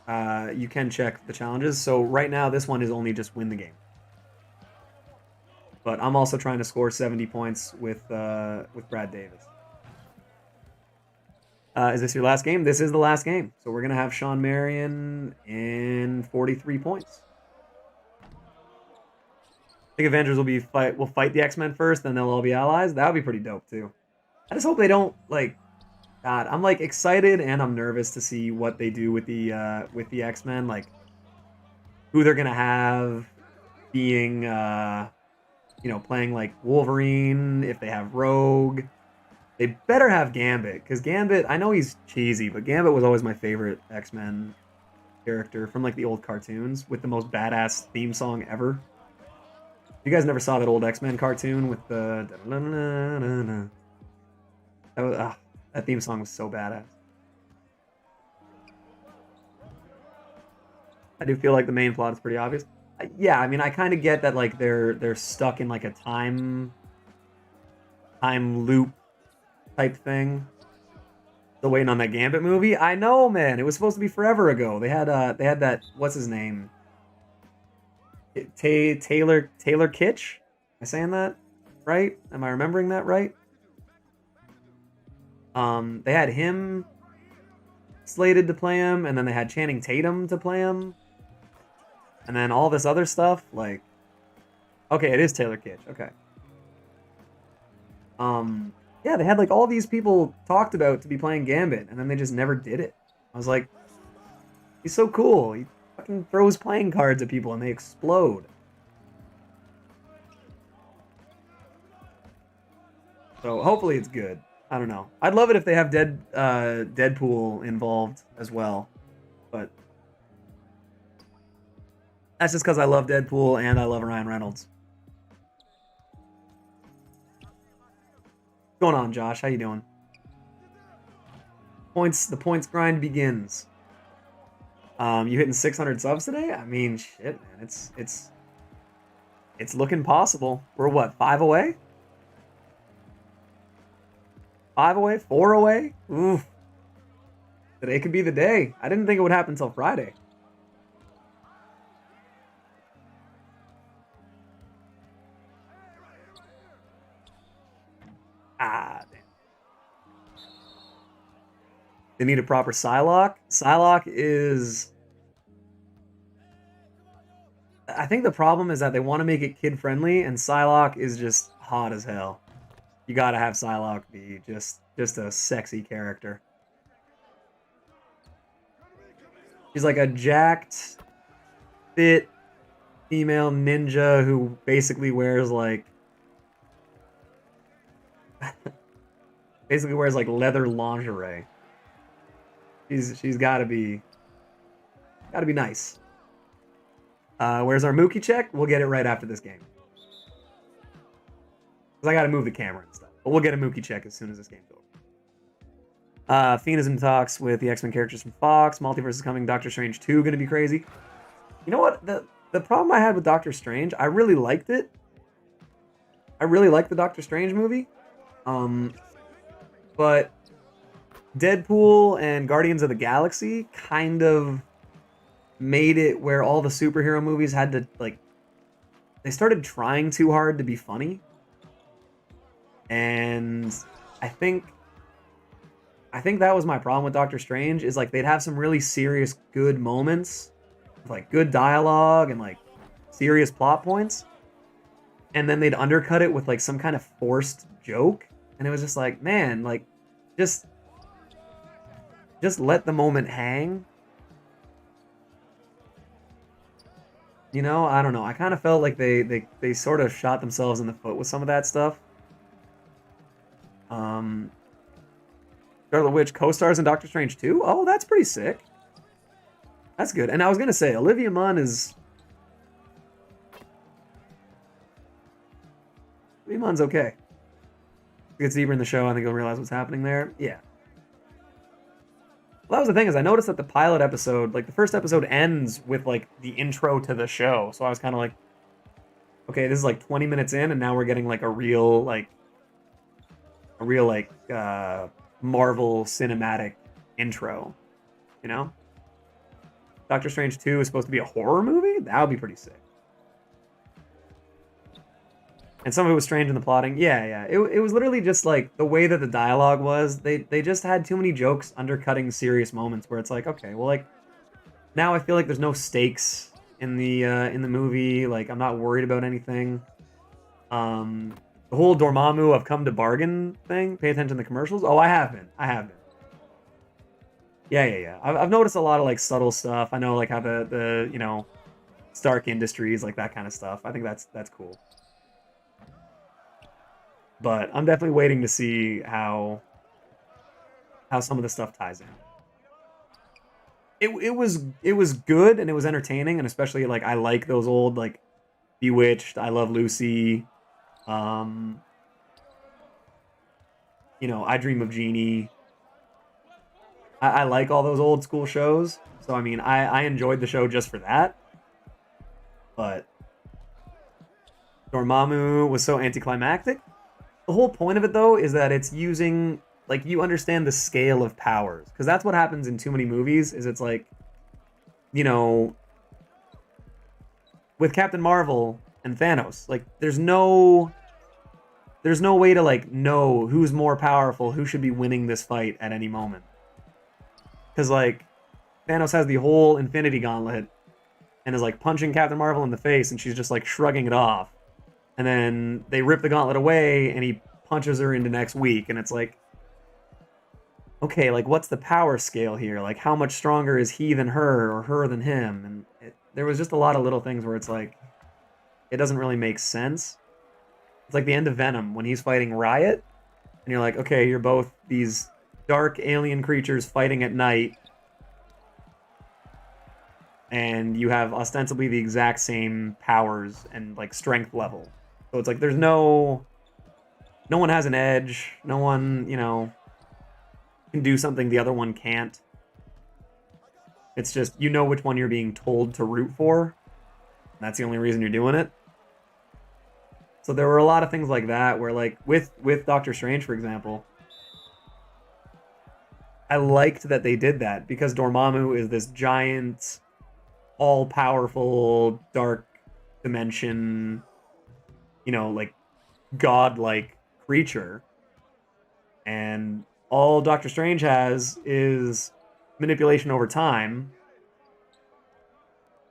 A: the challenges. So right now, this one is only just win the game. But I'm also trying to score 70 points with Brad Davis. Is this your last game? This is the last game. So we're gonna have Shawn Marion in 43 points. I think Avengers will fight the X-Men first, then they'll all be allies. That would be pretty dope too. I just hope they don't like. God, I'm like excited and I'm nervous to see what they do with the X-Men, like who they're gonna have being playing like Wolverine, if they have Rogue. They better have Gambit, because Gambit, I know he's cheesy, but Gambit was always my favorite X-Men character from like the old cartoons with the most badass theme song ever. You guys never saw that old X-Men cartoon with the that theme song was so badass. I do feel like the main plot is pretty obvious. Yeah, I mean, I kind of get that like they're stuck in like a time loop type thing. Still waiting on that Gambit movie. I know, man. It was supposed to be forever ago. They had that, what's his name? Taylor Kitsch? Am I saying that right? Am I remembering that right? They had him slated to play him, and then they had Channing Tatum to play him. And then all this other stuff, like, okay, it is Taylor Kitsch. Okay. Yeah, they had like all these people talked about to be playing Gambit, and then they just never did it. I was like, he's so cool. He fucking throws playing cards at people and they explode. So hopefully it's good. I don't know. I'd love it if they have Deadpool involved as well, but that's just because I love Deadpool and I love Ryan Reynolds. What's going on, Josh? How you doing? The points grind begins. You hitting 600 subs today? I mean, shit, man. It's looking possible. We're what, 5 away? 5 away? 4 away? Oof. Today could be the day. I didn't think it would happen until Friday. Ah, damn. They need a proper Psylocke. Psylocke is... I think the problem is that they want to make it kid-friendly, and Psylocke is just hot as hell. You gotta have Psylocke be just a sexy character. She's like a jacked, fit female ninja who basically wears like leather lingerie. She's gotta be nice. Where's our Mookie check? We'll get it right after this game. Because I gotta move the camera and stuff. But we'll get a Mookie check as soon as this game's over. Fiend is in talks with the X-Men characters from Fox. Multiverse is coming. Doctor Strange 2 gonna be crazy. You know what? The problem I had with Doctor Strange, I really liked it. I really liked the Doctor Strange movie. But Deadpool and Guardians of the Galaxy kind of made it where all the superhero movies had to, like, they started trying too hard to be funny. And I think that was my problem with Doctor Strange, is like they'd have some really serious good moments with like good dialogue and like serious plot points, and then they'd undercut it with like some kind of forced joke, and it was just like, man, like just let the moment hang. You know, I don't know. I kind of felt like they sort of shot themselves in the foot with some of that stuff. Scarlet Witch co-stars in Doctor Strange 2? Oh, that's pretty sick. That's good. And I was gonna say, Olivia Munn is... Olivia Munn's okay. Gets deeper in the show, I think you'll realize what's happening there. Yeah. Well, that was the thing, is I noticed that the pilot episode, like the first episode ends with like the intro to the show. So I was kind of like, okay, this is like 20 minutes in, and now we're getting like a real Marvel cinematic intro, you know? Doctor Strange 2 is supposed to be a horror movie? That would be pretty sick. And some of it was strange in the plotting. Yeah. It was literally just like the way that the dialogue was. They just had too many jokes undercutting serious moments where it's like, okay, well, like now I feel like there's no stakes in the movie. Like I'm not worried about anything. The whole Dormammu I've come to bargain thing. Pay attention to the commercials. Oh, I have been. Yeah. I've noticed a lot of like subtle stuff. I know like how the you know, Stark Industries, like that kind of stuff. I think that's cool. But I'm definitely waiting to see how some of the stuff ties in. It was good and it was entertaining, and especially like I like those old like Bewitched, I Love Lucy, you know, I Dream of Jeannie. I like all those old school shows. So I mean I enjoyed the show just for that. But Dormammu was so anticlimactic. The whole point of it, though, is that it's using, like, you understand the scale of powers. Because that's what happens in too many movies, is it's like, you know, with Captain Marvel and Thanos, like, there's no way to, like, know who's more powerful, who should be winning this fight at any moment. Because, like, Thanos has the whole Infinity Gauntlet and is, like, punching Captain Marvel in the face, and she's just, like, shrugging it off. And then they rip the gauntlet away, and he punches her into next week. And it's like, okay, like, what's the power scale here? Like, how much stronger is he than her, or her than him? And there was just a lot of little things where it's like, it doesn't really make sense. It's like the end of Venom, when he's fighting Riot. And you're like, okay, you're both these dark alien creatures fighting at night. And you have ostensibly the exact same powers and, like, strength level. So it's like there's no one has an edge. No one, you know, can do something the other one can't. It's just, you know which one you're being told to root for. That's the only reason you're doing it. So there were a lot of things like that where, like, with Doctor Strange, for example, I liked that they did that because Dormammu is this giant, all-powerful, dark dimension, you know, like, godlike creature. And all Doctor Strange has is manipulation over time.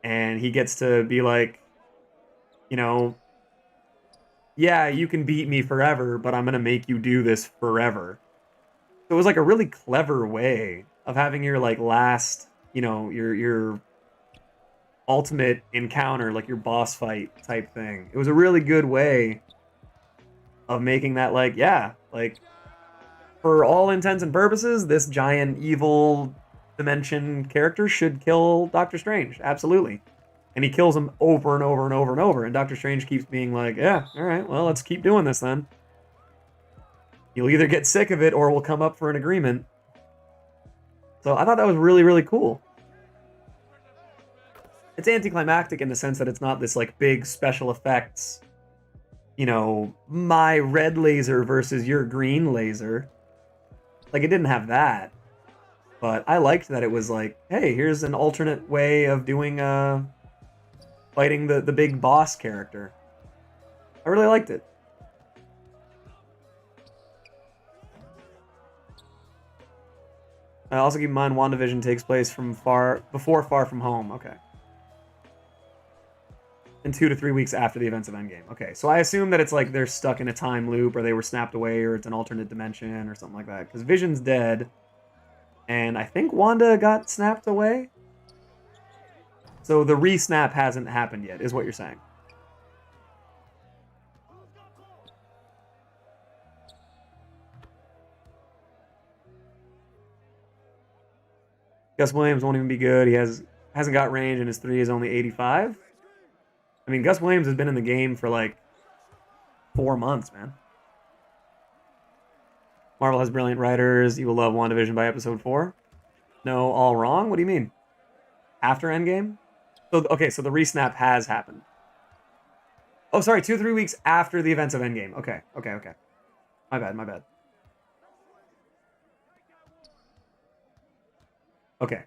A: And he gets to be like, you know, yeah, you can beat me forever, but I'm going to make you do this forever. So it was like a really clever way of having your like last, you know, your ultimate encounter, like your boss fight type thing. It was a really good way of making that like, yeah, like for all intents and purposes, this giant evil dimension character should kill Doctor Strange. Absolutely. And he kills him over and over and over and over. And Doctor Strange keeps being like, yeah, all right, well, let's keep doing this then. You'll either get sick of it or we'll come up for an agreement. So I thought that was really, really cool. It's anticlimactic in the sense that it's not this like big special effects, you know, my red laser versus your green laser. Like, it didn't have that. But I liked that it was like, hey, here's an alternate way of doing fighting the big boss character. I really liked it. I also keep in mind WandaVision takes place before Far From Home. Okay. And 2 to 3 weeks after the events of Endgame. Okay, so I assume that it's like they're stuck in a time loop, or they were snapped away, or it's an alternate dimension, or something like that. Because Vision's dead, and I think Wanda got snapped away. So the re-snap hasn't happened yet, is what you're saying. Gus Williams won't even be good. He hasn't got range, and his 3 is only 85. I mean, Gus Williams has been in the game for like 4 months, man. Marvel has brilliant writers. You will love WandaVision by episode 4. No, all wrong? What do you mean? After Endgame? So, okay, so the re-snap has happened. Oh, sorry, 2 to 3 weeks after the events of Endgame. Okay. My bad. Okay.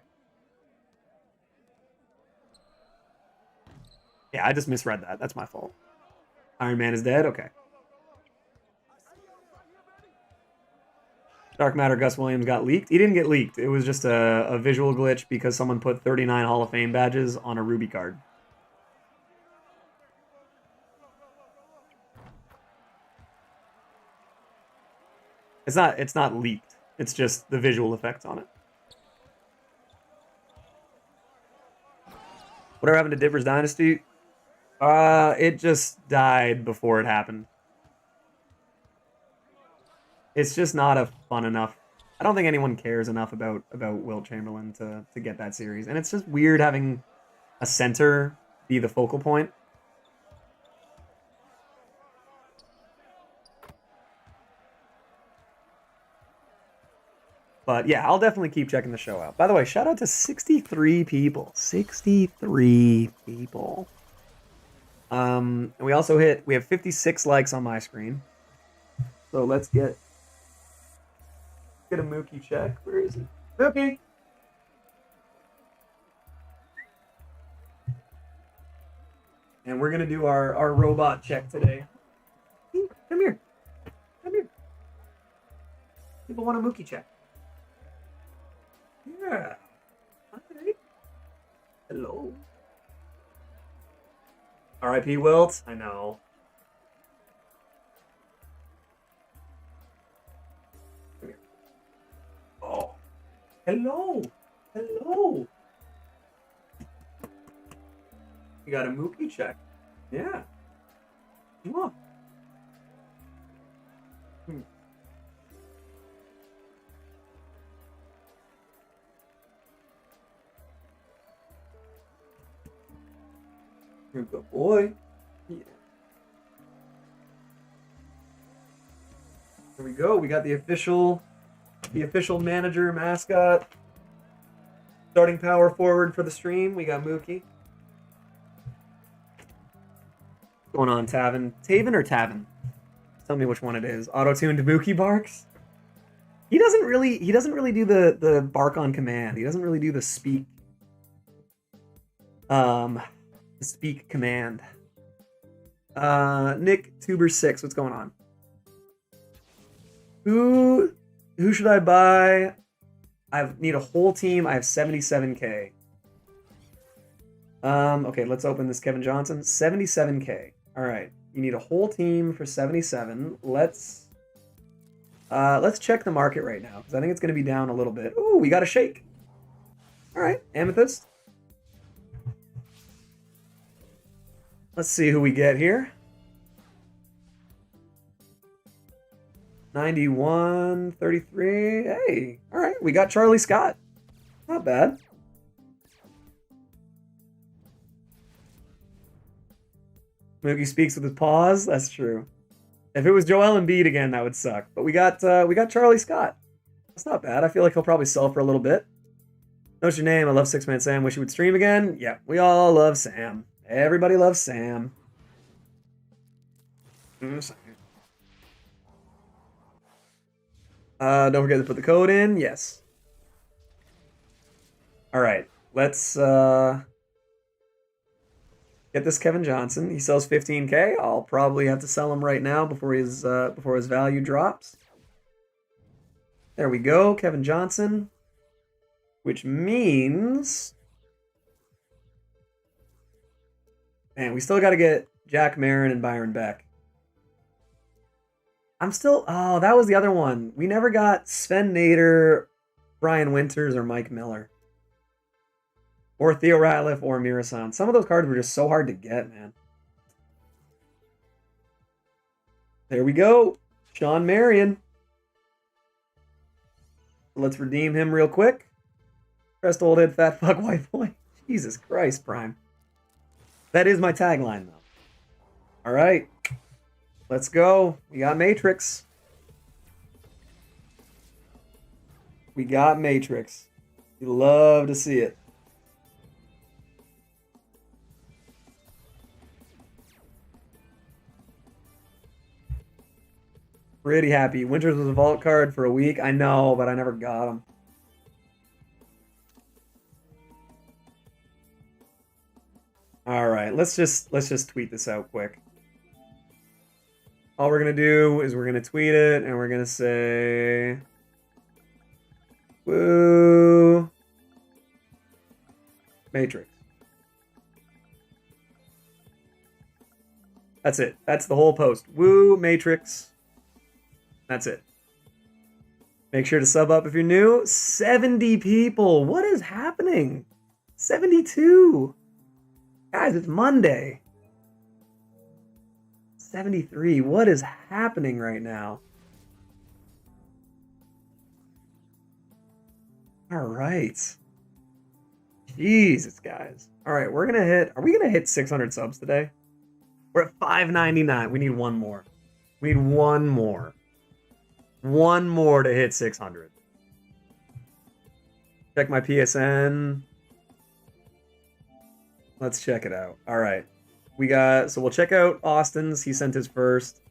A: Yeah, I just misread that. That's my fault. Iron Man is dead? Okay. Dark Matter Gus Williams got leaked. He didn't get leaked. It was just a visual glitch because someone put 39 Hall of Fame badges on a Ruby card. It's not leaked. It's just the visual effects on it. Whatever happened to Dipper's Dynasty? It just died before it happened. It's just not a fun enough. I don't think anyone cares enough about Wilt Chamberlain to get that series. And it's just weird having a center be the focal point. But yeah, I'll definitely keep checking the show out. By the way, shout out to 63 people. 63 people. And we have 56 likes on my screen. So let's get a Mookie check. Where is it? Mookie! And we're going to do our robot check today. Come here. People want a Mookie check. Yeah. Hi. Hello. R.I.P. Wilt. I know. Come here. Oh. Hello. You got a Mookie check. Yeah. Come on. You're a good boy. Yeah. Here we go. We got the official manager mascot. Starting power forward for the stream. We got Mookie. What's going on, Taven? Taven or Taven? Tell me which one it is. Auto-tuned Mookie barks. He doesn't really do the bark on command. He doesn't really do the speak. Speak command. Nick Tuber6, what's going on? Who should I buy? I need a whole team. I have 77K. Okay, let's open this Kevin Johnson. 77K. All right. You need a whole team for 77. Let's check the market right now because I think it's going to be down a little bit. Ooh, we got a shake. All right, Amethyst. Let's see who we get here. 91, 33. Hey, all right, we got Charlie Scott. Not bad. Mookie speaks with his paws. That's true. If it was Joel Embiid again, that would suck. But we got Charlie Scott. That's not bad. I feel like he'll probably sell for a little bit. What's your name? I love Six Man Sam. Wish he would stream again. Yeah, we all love Sam. Everybody loves Sam. Don't forget to put the code in. Yes. All right. Let's get this Kevin Johnson. He sells 15K. I'll probably have to sell him right now before his value drops. There we go, Kevin Johnson. Which means, man, we still got to get Jack Marin and Byron Beck. Oh, that was the other one. We never got Sven Nader, Brian Winters, or Mike Miller. Or Theo Ratliff or Mirasan. Some of those cards were just so hard to get, man. There we go. Shawn Marion. Let's redeem him real quick. Pressed old head, fat fuck, white boy. Jesus Christ, Prime. That is my tagline, though. All right. Let's go. We got Matrix. We got Matrix. You love to see it. Pretty happy. Winters was a vault card for a week. I know, but I never got him. All right, let's just tweet this out quick. All we're gonna do is we're gonna tweet it and we're gonna say, "Woo, Matrix." That's it. That's the whole post. Woo, Matrix. That's it. Make sure to sub up if you're new. 70 people. What is happening? 72. Guys, it's Monday. 73. What is happening right now? All right. Jesus, guys. All right, are we going to hit 600 subs today? We're at 599. We need one more. We need one more. One more to hit 600. Check my PSN. Let's check it out. All right. So we'll check out Austin's. He sent his first.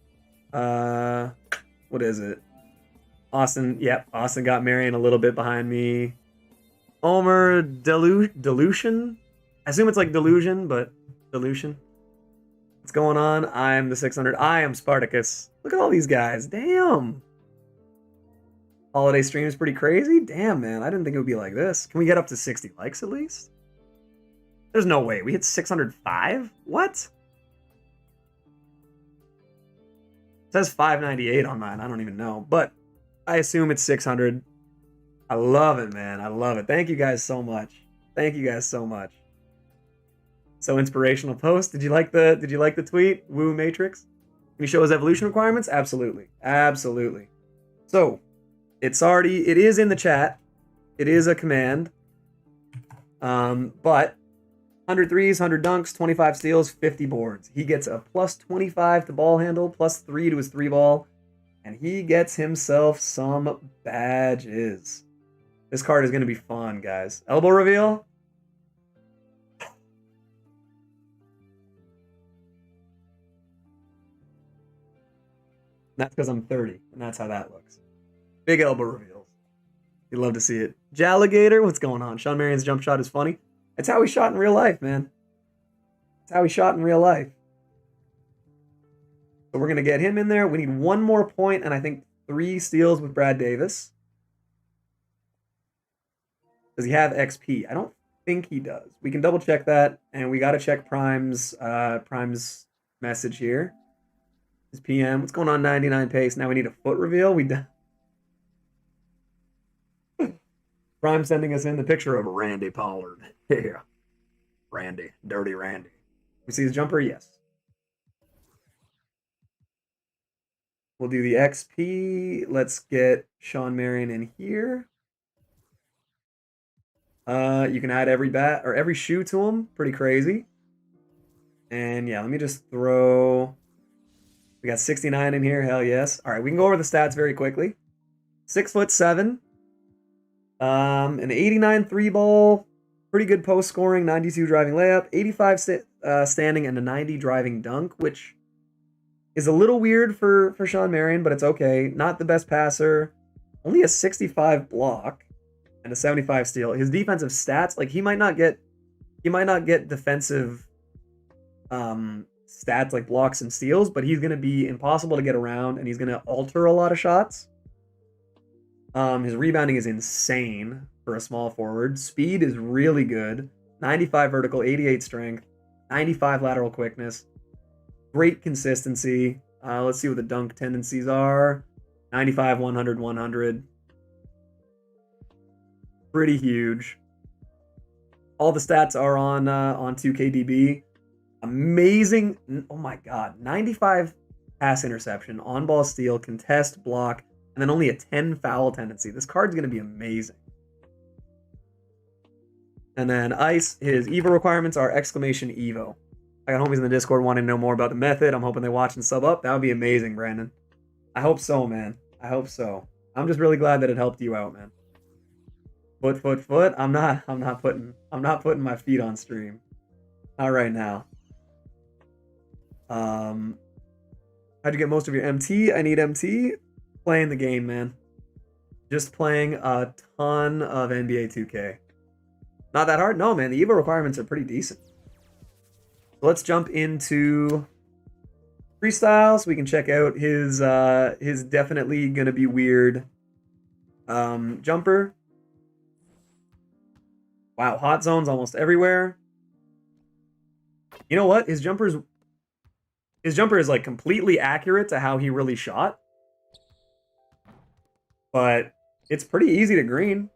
A: What is it? Austin. Yep. Austin got Marion a little bit behind me. Omer Delusion. I assume it's like delusion, but delusion. What's going on? I'm the 600. I am Spartacus. Look at all these guys. Damn. Holiday stream is pretty crazy. Damn, man. I didn't think it would be like this. Can we get up to 60 likes at least? There's no way. We hit 605? What? It says 598 on mine. I don't even know. But I assume it's 600. I love it, man. I love it. Thank you guys so much. Thank you guys so much. So inspirational post. Did you like the tweet? Woo Matrix? Can you show his evolution requirements? Absolutely. Absolutely. So it is in the chat. It is a command. But 100 threes, 100 dunks, 25 steals, 50 boards. He gets a plus 25 to ball handle, plus 3 to his 3-ball, and he gets himself some badges. This card is going to be fun, guys. Elbow reveal. That's because I'm 30, and that's how that looks. Big elbow reveals. You'd love to see it. Jalligator, what's going on? Shawn Marion's jump shot is funny. That's how he shot in real life, man. That's how he shot in real life. So we're going to get him in there. We need one more point, and I think 3 steals with Brad Davis. Does he have XP? I don't think he does. We can double check that, and we got to check Prime's message here. His PM. What's going on? 99 pace. Now we need a foot reveal. We done. Prime sending us in the picture of Randy Pollard. Yeah, Randy, dirty Randy. We see his jumper. Yes. We'll do the XP. Let's get Shawn Marion in here. You can add every bat or every shoe to him. Pretty crazy. And yeah, let me just throw. We got 69 in here. Hell yes. All right, we can go over the stats very quickly. 6'7". An 89 3 ball. Pretty good post scoring. 92 driving layup. 85 standing and a 90 driving dunk, which is a little weird for Shawn Marion, but it's okay. Not the best passer. Only a 65 block and a 75 steal. His defensive stats, like he might not get defensive stats like blocks and steals, but he's gonna be impossible to get around and he's gonna alter a lot of shots. His rebounding is insane for a small forward. Speed is really good. 95 vertical, 88 strength, 95 lateral quickness. Great consistency. Let's see what the dunk tendencies are. 95, 100, 100. Pretty huge. All the stats are on 2KDB. Amazing. Oh my God. 95 pass interception, on-ball steal, contest, block, and then only a 10 foul tendency. This card's going to be amazing. And then Ice, his Evo requirements are exclamation Evo. I got homies in the Discord wanting to know more about the method. I'm hoping they watch and sub up. That would be amazing, Brandon. I hope so, man. I hope so. I'm just really glad that it helped you out, man. Foot. I'm not putting my feet on stream. Not right now. How'd you get most of your MT? I need MT. Playing the game, man. Just playing a ton of NBA 2K. Not that hard? No, man. The Evo requirements are pretty decent. So let's jump into freestyle so we can check out his definitely gonna be weird jumper. Wow, hot zones almost everywhere. You know what? His jumper is like completely accurate to how he really shot. But it's pretty easy to green.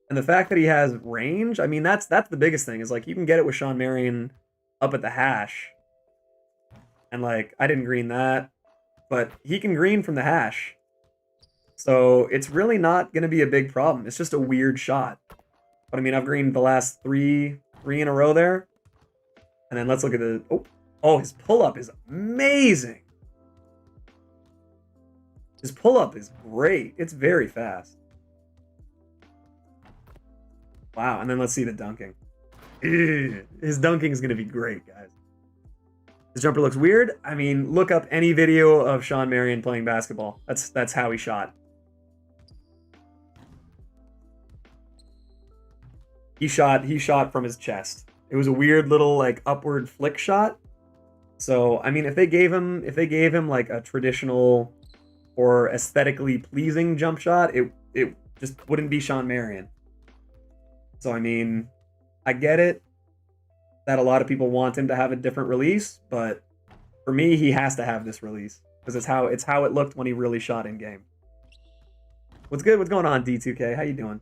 A: And the fact that he has range, I mean, that's the biggest thing, is like you can get it with Shawn Marion up at the hash. And like, I didn't green that, but he can green from the hash. So it's really not going to be a big problem. It's just a weird shot. But I mean, I've greened the last three in a row there. And then let's look at the, oh, his pull-up is amazing. His pull-up is great. It's very fast. Wow, and then let's see the dunking. His dunking is going to be great, guys. His jumper looks weird. I mean, look up any video of Shawn Marion playing basketball. That's how he shot. He shot from his chest. It was a weird little like upward flick shot. So, I mean, if they gave him like a traditional or aesthetically pleasing jump shot, it just wouldn't be Shawn Marion. So, I mean, I get it that a lot of people want him to have a different release, but for me, he has to have this release because it's how it looked when he really shot in game. What's good? What's going on, D2K? How you doing?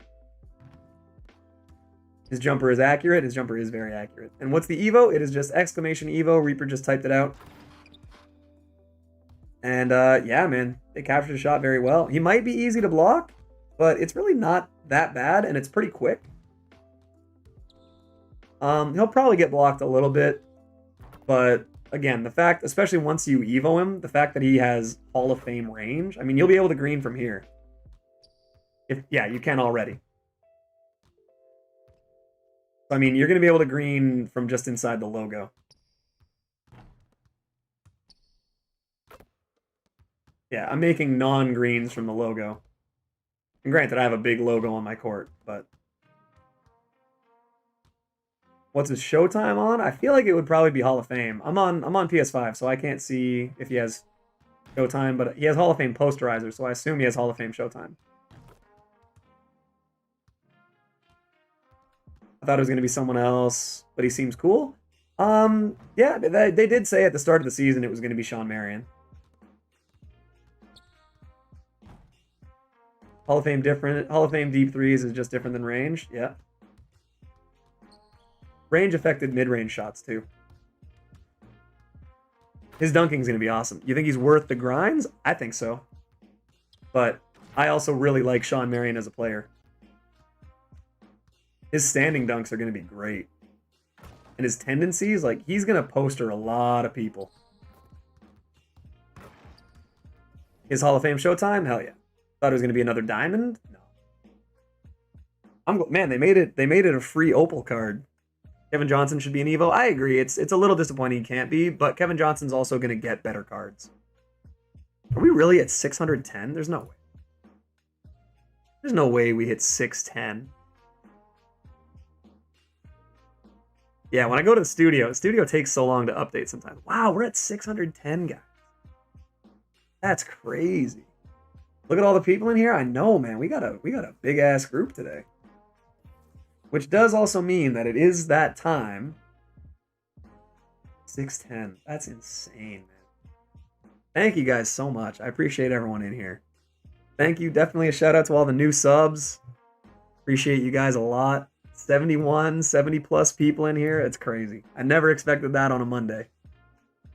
A: His jumper is accurate. His jumper is very accurate. And what's the Evo? It is just exclamation Evo. Reaper just typed it out. And yeah, man, they captured the shot very well. He might be easy to block, but it's really not that bad, and it's pretty quick. He'll probably get blocked a little bit, but again, the fact, especially once you Evo him, the fact that he has Hall of Fame range, I mean, you'll be able to green from here. Yeah, you can already. I mean, you're going to be able to green from just inside the logo. Yeah, I'm making non-greens from the logo. And granted, I have a big logo on my court, but... What's his Showtime on? I feel like it would probably be Hall of Fame. I'm on PS5, so I can't see if he has Showtime, but he has Hall of Fame posterizer, so I assume he has Hall of Fame Showtime. I thought it was going to be someone else, but he seems cool. Yeah, they did say at the start of the season it was going to be Shawn Marion. Hall of Fame different. Hall of Fame deep threes is just different than range. Yeah. Range affected mid-range shots too. His dunking's going to be awesome. You think he's worth the grinds? I think so. But I also really like Shawn Marion as a player. His standing dunks are going to be great. And his tendencies, like, he's going to poster a lot of people. His Hall of Fame Showtime? Hell yeah. Thought it was going to be another diamond? No. Man, they made it a free Opal card. Kevin Johnson should be an Evo. I agree. It's a little disappointing he can't be, but Kevin Johnson's also going to get better cards. Are we really at 610? There's no way. There's no way we hit 610. Yeah, when I go to the studio takes so long to update sometimes. Wow, we're at 610, guys. That's crazy. Look at all the people in here. I know, man. We got a big ass group today. Which does also mean that it is that time. 610. That's insane, man. Thank you guys so much. I appreciate everyone in here. Thank you. Definitely a shout out to all the new subs. Appreciate you guys a lot. 70 plus people in here. It's crazy. I never expected that on a Monday.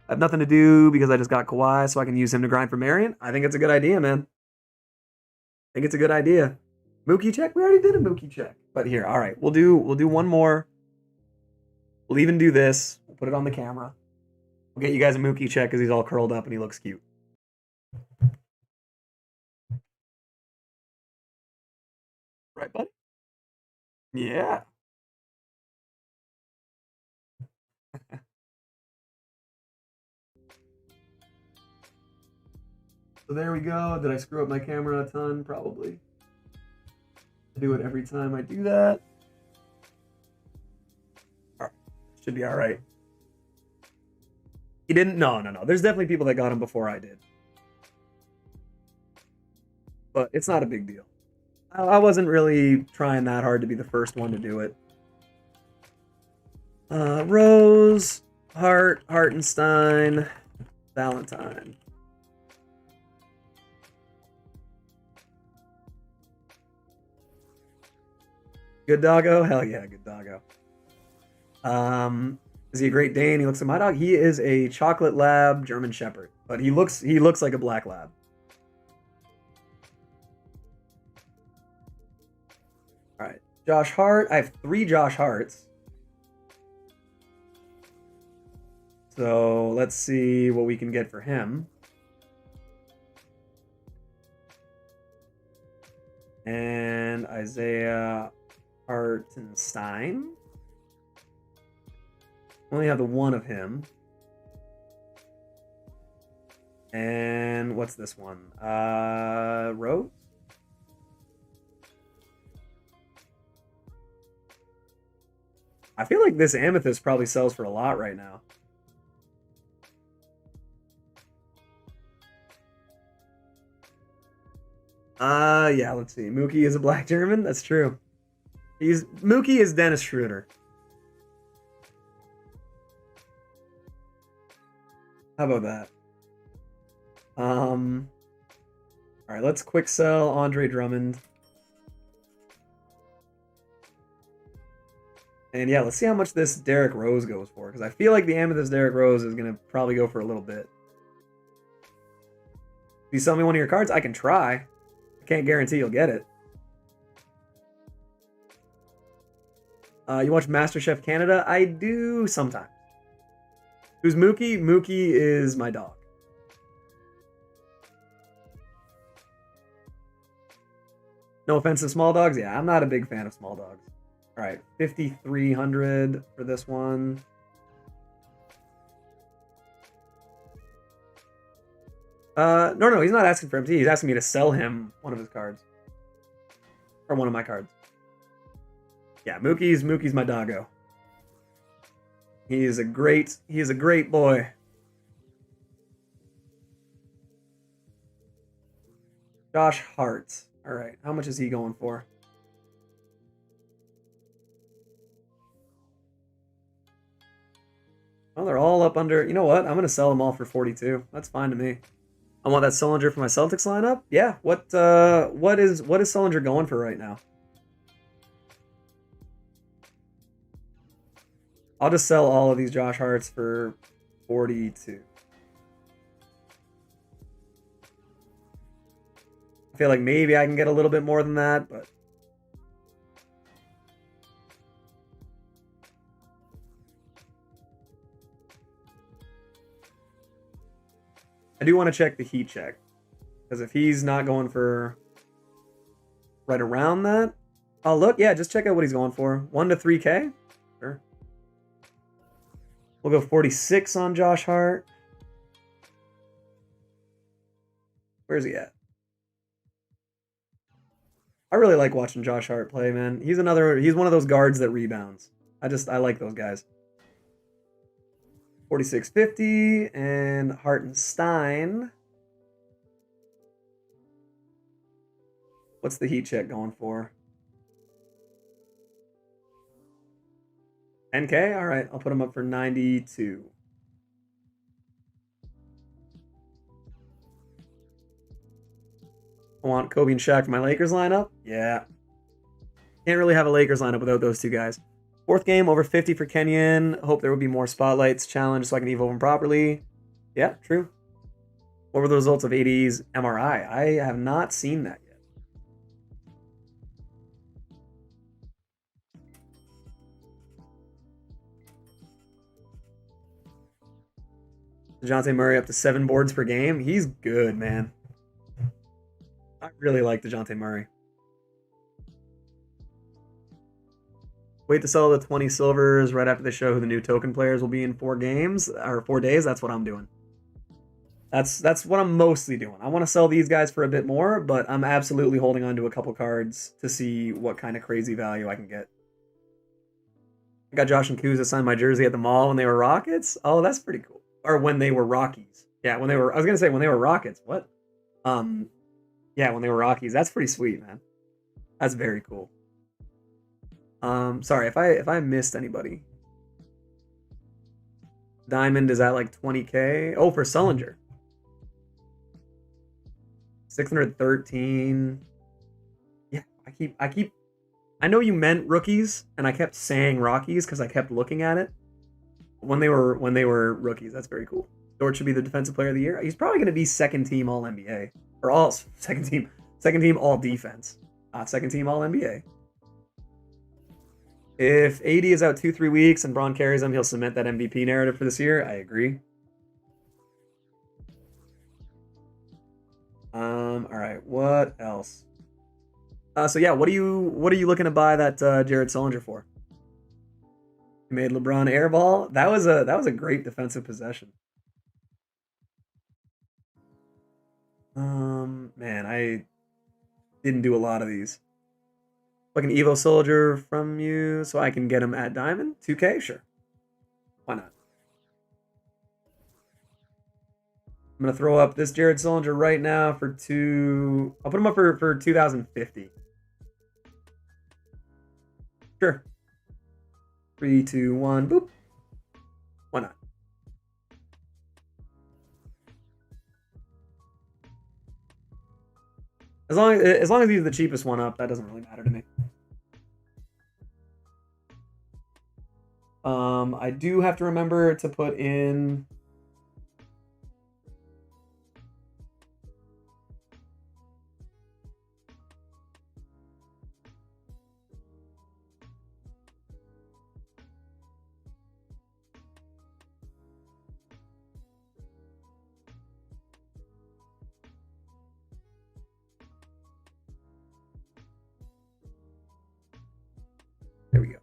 A: I have nothing to do because I just got Kawhi, so I can use him to grind for Marion. I think it's a good idea, man. I think it's a good idea. Mookie check? We already did a Mookie check. But here, all right. We'll do one more. We'll even do this. We'll put it on the camera. We'll get you guys a Mookie check because he's all curled up and he looks cute. Right, buddy? Yeah. So there we go. Did I screw up my camera a ton? Probably. I do it every time I do that. All right. Should be all right. He didn't? No. There's definitely people that got him before I did. But it's not a big deal. I wasn't really trying that hard to be the first one to do it. Rose, Hart, Hartenstein, Valentine. Good doggo? Hell yeah, good doggo. Is he a Great Dane? He looks like my dog. He is a chocolate lab German Shepherd, but he looks like a black lab. All right, Josh Hart. I have 3 Josh Harts. So let's see what we can get for him. And Isaiah Hartenstein. Only have the one of him. And what's this one? Rose? I feel like this amethyst probably sells for a lot right now. Yeah, let's see. Mookie is a black German. That's true. Mookie is Dennis Schroeder. How about that? All right, let's quick sell Andre Drummond. And yeah, let's see how much this Derrick Rose goes for, because I feel like the amethyst Derrick Rose is going to probably go for a little bit. If you sell me one of your cards, I can try. I can't guarantee you'll get it. You watch MasterChef Canada? I do sometimes. Who's Mookie? Mookie is my dog. No offense to small dogs. Yeah, I'm not a big fan of small dogs. All right, 5,300 for this one. No, he's not asking for MT. He's asking me to sell him one of his cards. Or one of my cards. Yeah, Mookie's my doggo. He is a great boy. Josh Hart. All right, how much is he going for? Oh, they're all up under. You know what? I'm gonna sell them all for 42. That's fine to me. I want that Sullinger for my Celtics lineup. Yeah. What is Sullinger going for right now? I'll just sell all of these Josh Harts for 42. I feel like maybe I can get a little bit more than that, but I do want to check the heat check. Because if he's not going for right around that, oh, look, yeah, just check out what he's going for. 1 to 3K? Sure. We'll go 46 on Josh Hart. Where's he at? I really like watching Josh Hart play, man. He's one of those guards that rebounds. I like those guys. 46.50 and Hartenstein. What's the heat check going for? 10K? All right, I'll put him up for 92. I want Kobe and Shaq for my Lakers lineup. Yeah. Can't really have a Lakers lineup without those two guys. Fourth game, over 50 for Kenyon. Hope there will be more spotlights challenged so I can evolve him properly. Yeah, true. What were the results of AD's MRI? I have not seen that yet. DeJounte Murray up to 7 boards per game. He's good, man. I really like DeJounte Murray. Wait to sell the 20 silvers right after they show who the new token players will be in 4 games or 4 days. That's what I'm doing. That's what I'm mostly doing. I want to sell these guys for a bit more, but I'm absolutely holding on to a couple cards to see what kind of crazy value I can get. I got Josh and Kuz to sign my jersey at the mall when they were Rockets. Oh, that's pretty cool. Or when they were Rockies. Yeah, when they were. I was gonna say when they were Rockets. What? Yeah, when they were Rockies. That's pretty sweet, man. That's very cool. Sorry if I missed anybody. Diamond is at like 20K. Oh, for Sullinger. 613. Yeah, I know you meant rookies, and I kept saying Rockies because I kept looking at it. When they were rookies, that's very cool. Dort should be the defensive player of the year. He's probably going to be second team All NBA or all second team All Defense, not second team All NBA. If AD is out 2-3 weeks and Braun carries him, he'll cement that MVP narrative for this year. I agree. All right, what else? So yeah, what are you looking to buy that Jared Sullinger for? He made LeBron airball. That was a great defensive possession. Man, I didn't do a lot of these. Like an Evo Soldier from you so I can get him at Diamond? 2K? Sure. Why not? I'm going to throw up this Jared Sullinger right now for I'll put him up for 2050. Sure. 3, 2, 1, boop. Why not? As long as he's the cheapest one up, that doesn't really matter to me. I do have to remember to put in. There we go.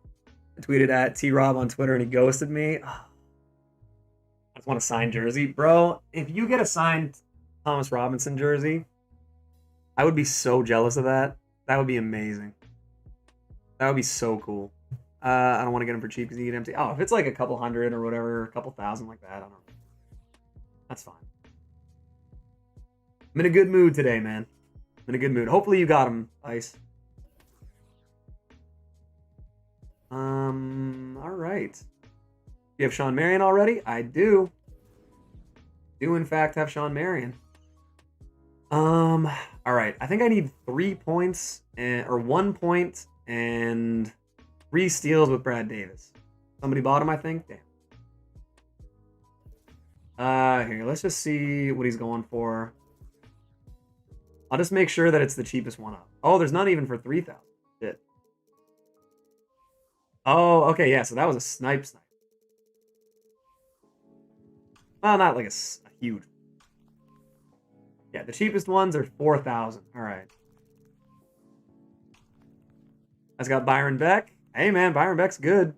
A: I tweeted at T-Rob on Twitter and he ghosted me. Oh, I just want a signed jersey. Bro, if you get a signed Thomas Robinson jersey, I would be so jealous of that. That would be amazing. That would be so cool. I don't want to get him for cheap because he get empty. Oh, if it's like a couple hundred or whatever, a couple thousand like that, I don't know. That's fine. I'm in a good mood today, man. in a good mood. Hopefully you got him, Ice. All right. You have Shawn Marion already? I do. Do in fact have Shawn Marion. All right. I think I need 3 points or 1 point and 3 steals with Brad Davis. Somebody bought him, I think. Damn. Here, let's just see what he's going for. I'll just make sure that it's the cheapest one up. Oh, there's none even for 3,000. Shit. Oh, okay, yeah, so that was a snipe. Well, not like a huge. Yeah, the cheapest ones are 4,000. All right. That's got Byron Beck. Hey, man, Byron Beck's good.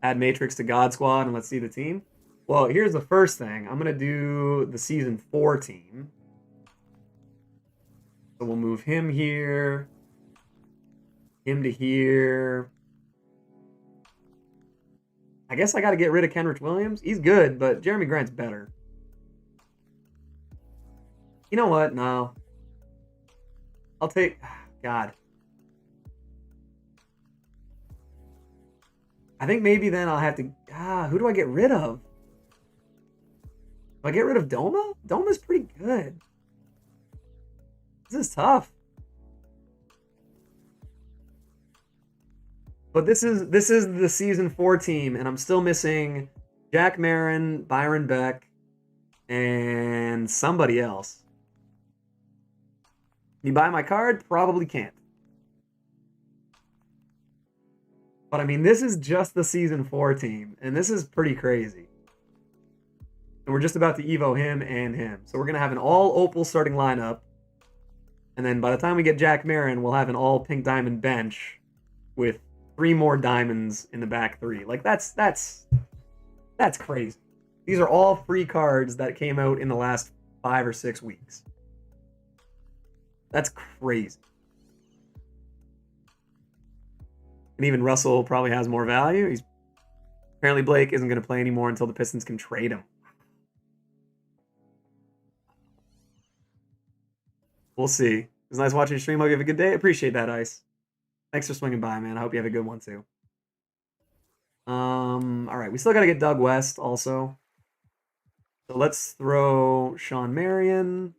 A: Add Matrix to God Squad, and let's see the team. Well, here's the first thing. I'm going to do the Season 4 team. So we'll move him here. Him to here. I guess I got to get rid of Kenrich Williams. He's good, but Jeremy Grant's better. You know what? No. I'll take... God. I think maybe then I'll have to... who do I get rid of? Do I get rid of Doma? Doma's pretty good. This is tough. But this is the Season 4 team, and I'm still missing Jack Marin, Byron Beck, and somebody else. Can you buy my card? Probably can't. But I mean, this is just the Season 4 team, and this is pretty crazy. And we're just about to Evo him and him. So we're going to have an all-Opal starting lineup. And then by the time we get Jack Marin, we'll have an all-pink diamond bench with 3 more diamonds in the back 3. Like, that's crazy. These are all free cards that came out in the last 5 or 6 weeks. That's crazy. And even Russell probably has more value. Apparently Blake isn't going to play anymore until the Pistons can trade him. We'll see. It was nice watching your stream. Hope you have a good day. Appreciate that, Ice. Thanks for swinging by, man. I hope you have a good one, too. All right. We still got to get Doug West, also. So let's throw Shawn Marion.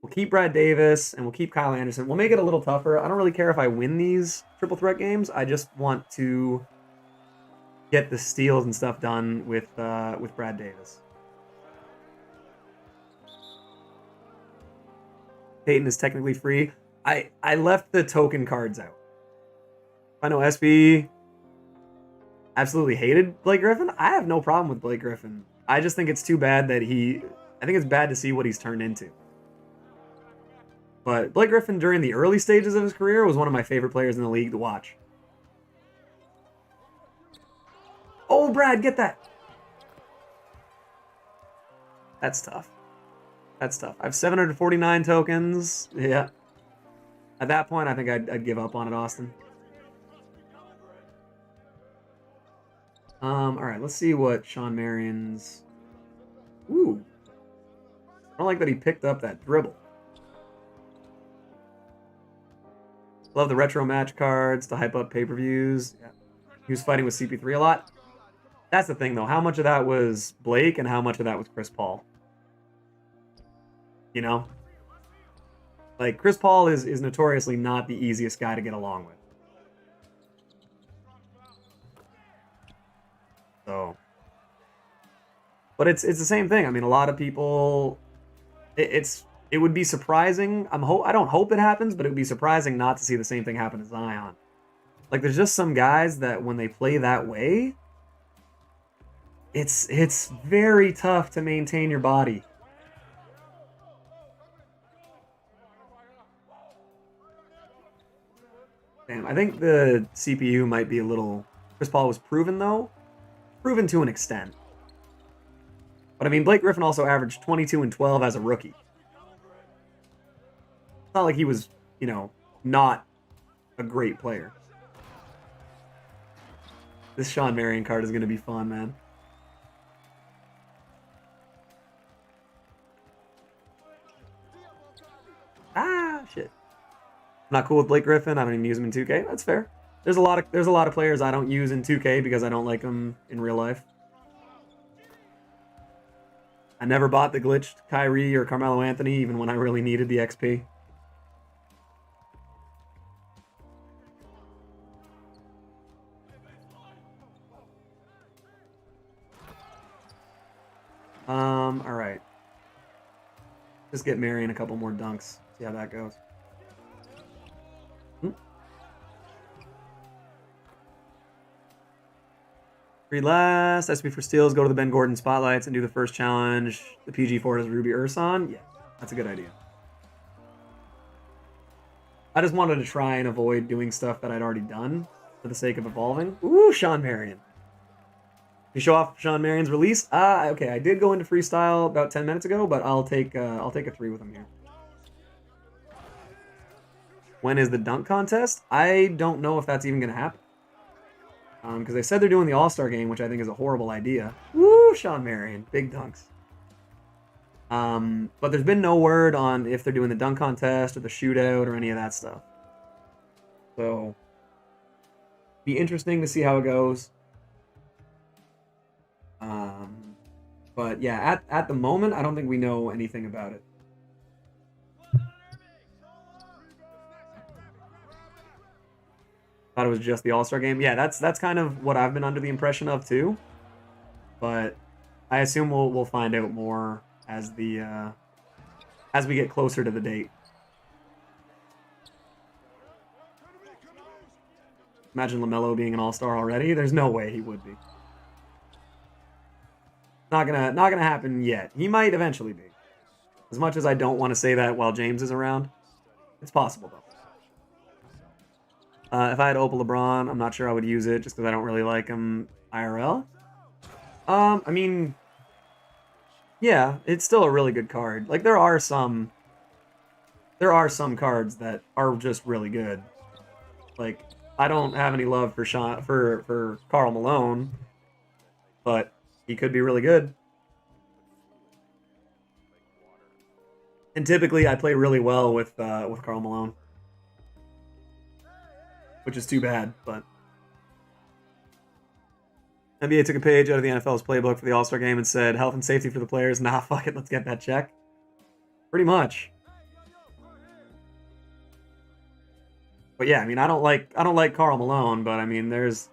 A: We'll keep Brad Davis, and we'll keep Kyle Anderson. We'll make it a little tougher. I don't really care if I win these triple threat games. I just want to get the steals and stuff done with Brad Davis. Peyton is technically free. I left the token cards out. I know SB absolutely hated Blake Griffin. I have no problem with Blake Griffin. I just think it's too bad that I think it's bad to see what he's turned into. But Blake Griffin during the early stages of his career was one of my favorite players in the league to watch. Oh, Brad, get that. That's tough. That's tough. I have 749 tokens. Yeah. At that point, I think I'd give up on it, Austin. All right, let's see what Shawn Marion's... Ooh. I don't like that he picked up that dribble. Love the retro match cards to hype up pay-per-views. Yeah. He was fighting with CP3 a lot. That's the thing, though. How much of that was Blake and how much of that was Chris Paul? You know? Like, Chris Paul is notoriously not the easiest guy to get along with. So. But it's the same thing. I mean, a lot of people... It would be surprising. I don't hope it happens, but it would be surprising not to see the same thing happen to Zion. Like, there's just some guys that when they play that way, it's very tough to maintain your body. Damn, I think the CPU might be a little... Chris Paul was proven, though. Proven to an extent. But, I mean, Blake Griffin also averaged 22 and 12 as a rookie. It's not like he was, you know, not a great player. This Shawn Marion card is going to be fun, man. Ah, shit. not cool with Blake Griffin. I don't even use him in 2K. That's fair. There's a lot of players I don't use in 2K because I don't like them in real life. I never bought the glitched Kyrie or Carmelo Anthony even when I really needed the XP. All right. Just get Marion a couple more dunks. See how that goes. Read last. SP for steals. Go to the Ben Gordon spotlights and do the first challenge. The PG4 has Ruby Urson. Yeah, that's a good idea. I just wanted to try and avoid doing stuff that I'd already done for the sake of evolving. Ooh, Shawn Marion. You show off Shawn Marion's release? Okay, I did go into freestyle about 10 minutes ago, but I'll take a 3 with him here. When is the dunk contest? I don't know if that's even going to happen. Because they said they're doing the All-Star game, which I think is a horrible idea. Woo, Shawn Marion. Big dunks. But there's been no word on if they're doing the dunk contest or the shootout or any of that stuff. So, be interesting to see how it goes. But yeah, at the moment, I don't think we know anything about it. Thought it was just the All-Star game. Yeah, that's kind of what I've been under the impression of too. But I assume we'll find out more as we get closer to the date. Imagine LaMelo being an All-Star already. There's no way he would be. Not gonna happen yet. He might eventually be. As much as I don't want to say that while James is around, it's possible though. If I had Opal LeBron, I'm not sure I would use it just because I don't really like him IRL. I mean, yeah, it's still a really good card. Like there are some cards that are just really good. Like I don't have any love for Karl Malone, but he could be really good. And typically I play really well with Karl Malone. Which is too bad, but NBA took a page out of the NFL's playbook for the All-Star game and said, health and safety for the players. Nah, fuck it, let's get that check. Pretty much. But yeah, I mean, I don't like Karl Malone, but I mean, there's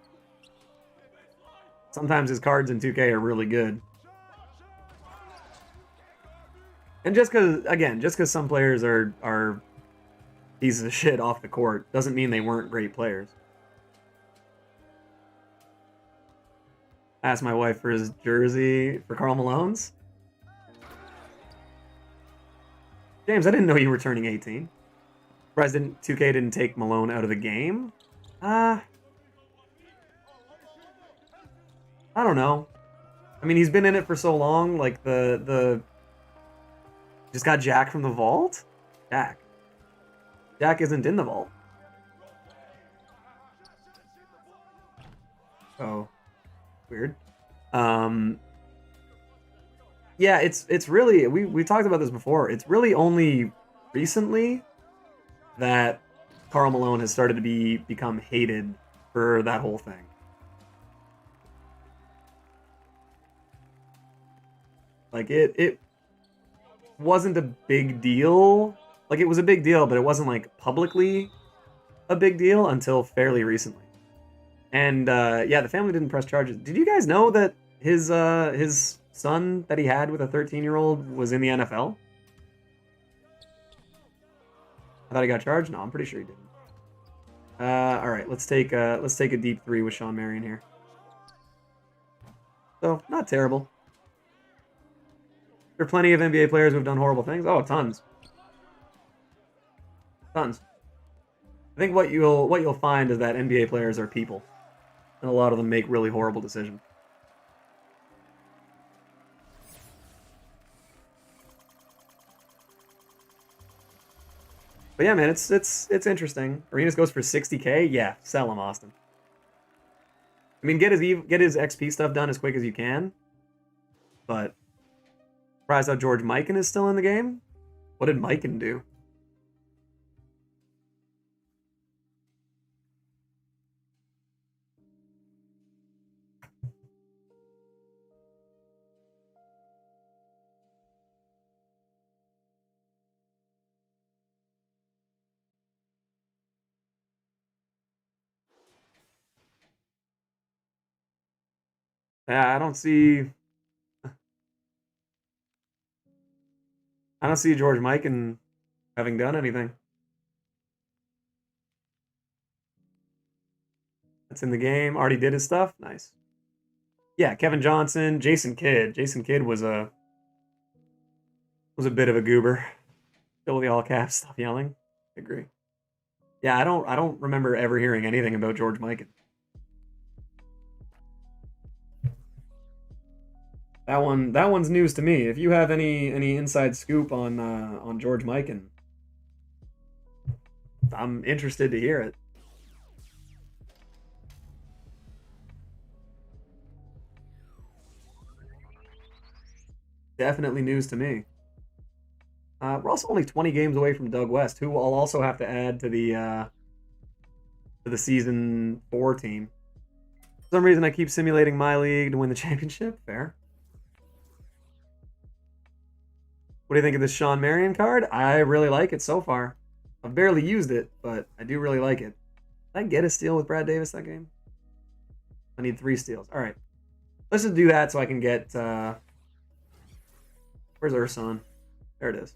A: sometimes his cards in 2K are really good. And just because some players are pieces of shit off the court doesn't mean they weren't great players. Asked my wife for his jersey for Karl Malone's. James, I didn't know you were turning 18. Surprised 2K didn't take Malone out of the game. I don't know. I mean, he's been in it for so long. Like the just got Jack from the vault. Jack isn't in the vault. Oh, weird. Yeah, it's really we talked about this before. It's really only recently that Karl Malone has started to become hated for that whole thing. Like it wasn't a big deal. Like, it was a big deal, but it wasn't, like, publicly a big deal until fairly recently. And, yeah, the family didn't press charges. Did you guys know that his son that he had with a 13-year-old was in the NFL? I thought he got charged? No, I'm pretty sure he didn't. All right, let's take a deep 3 with Shawn Marion here. So, not terrible. There are plenty of NBA players who have done horrible things. Oh, tons. Tons. I think what you'll find is that NBA players are people, and a lot of them make really horrible decisions. But yeah, man, it's interesting. Arenas goes for 60K. Yeah, sell him, Austin. I mean, get his XP stuff done as quick as you can. But surprised how George Mikan is still in the game. What did Mikan do? Yeah, I don't see George Mikan having done anything. That's in the game. Already did his stuff. Nice. Yeah, Kevin Johnson, Jason Kidd. Jason Kidd was a bit of a goober. Still with the all caps. Stop yelling. I agree. Yeah, I don't remember ever hearing anything about George Mikan. That one's news to me. If you have any inside scoop on George Mikan, I'm interested to hear it. Definitely news to me. We're also only 20 games away from Doug West, who I'll also have to add to the season 4 team. For some reason, I keep simulating my league to win the championship. Fair. What do you think of this Shawn Marion card? I really like it so far. I've barely used it, but I do really like it. Did I get a steal with Brad Davis that game? I need 3 steals. All right. Let's just do that so I can get... Where's Urson? There it is.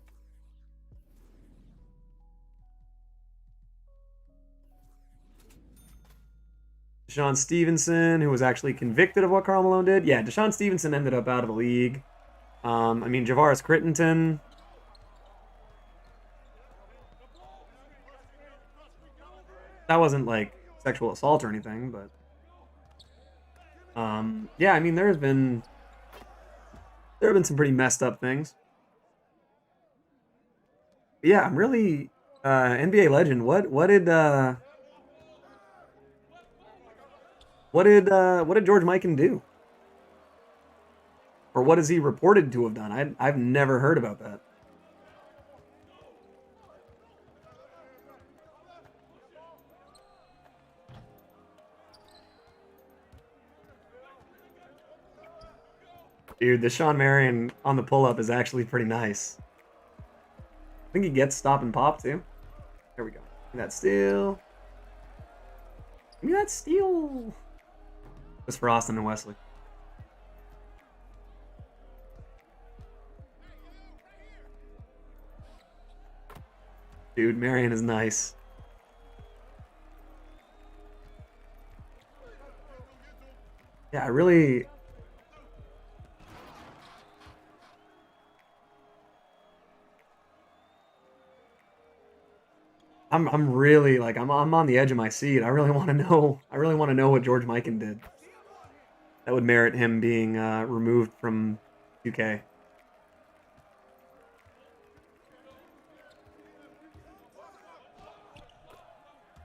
A: Deshaun Stevenson, who was actually convicted of what Karl Malone did. Yeah, Deshaun Stevenson ended up out of the league. I mean, Javaris Crittenton. That wasn't like sexual assault or anything, but yeah, I mean, there have been some pretty messed up things. But yeah, I'm really NBA legend. What did George Mikan do? Or what is he reported to have done? I've never heard about that. Dude, the Shawn Marion on the pull-up is actually pretty nice. I think he gets stop and pop, too. There we go. Give me that steal. Give me that steal. Just for Austin and Wesley. Dude, Marion is nice. Yeah, I really... I'm really like I'm on the edge of my seat. I really want to know what George Mikan did. That would merit him being removed from 2K.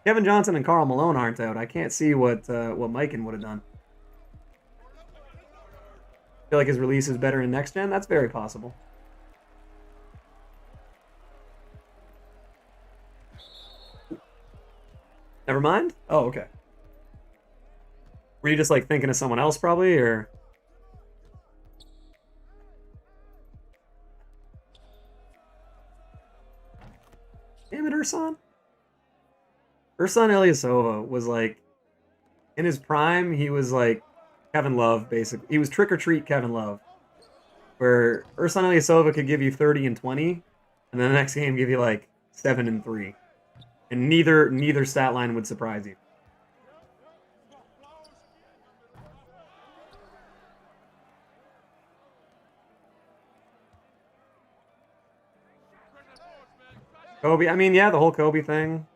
A: Kevin Johnson and Karl Malone aren't out. I can't see what Mikan would have done. Feel like his release is better in next gen. That's very possible. Never mind? Oh, okay. Were you just like thinking of someone else probably, or? Damn it, Urson. Urson Ilyasova was like, in his prime, he was like Kevin Love, basically. He was trick or treat Kevin Love. Where Urson Ilyasova could give you 30 and 20, and then the next game give you like 7 and 3. And neither stat line would surprise you. Kobe, I mean, yeah, the whole Kobe thing.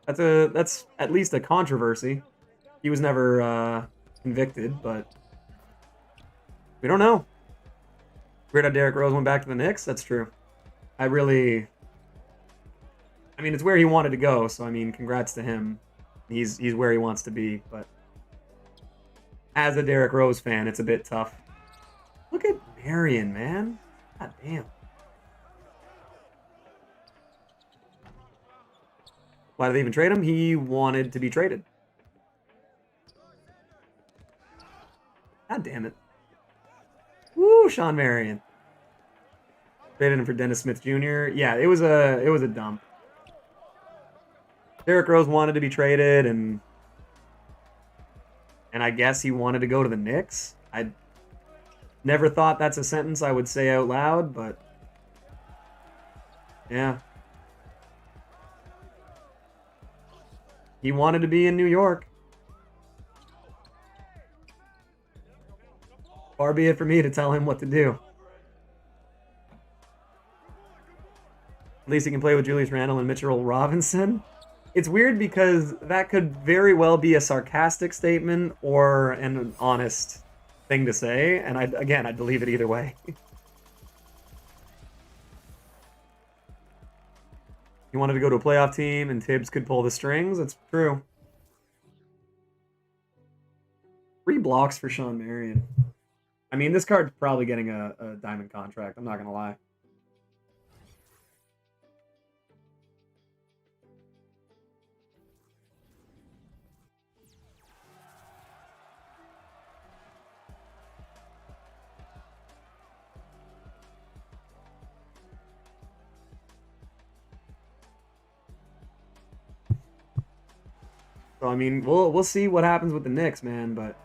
A: That's at least a controversy. He was never convicted, but we don't know. Weird how Derrick Rose went back to the Knicks. That's true. I mean, it's where he wanted to go, so I mean, congrats to him. He's where he wants to be, but as a Derrick Rose fan, it's a bit tough. Look at Marion, man. God damn. Why did they even trade him? He wanted to be traded. God damn it. Woo, Shawn Marion. Traded him for Dennis Smith Jr. Yeah, it was a dump. Derrick Rose wanted to be traded, and I guess he wanted to go to the Knicks. I never thought that's a sentence I would say out loud, but yeah. He wanted to be in New York. Far be it for me to tell him what to do. At least he can play with Julius Randle and Mitchell Robinson. It's weird because that could very well be a sarcastic statement or an honest thing to say, and I'd believe it either way. He wanted to go to a playoff team, and Tibbs could pull the strings. That's true. 3 blocks for Shawn Marion. I mean, this card's probably getting a diamond contract. I'm not going to lie. So, I mean, we'll see what happens with the Knicks, man, but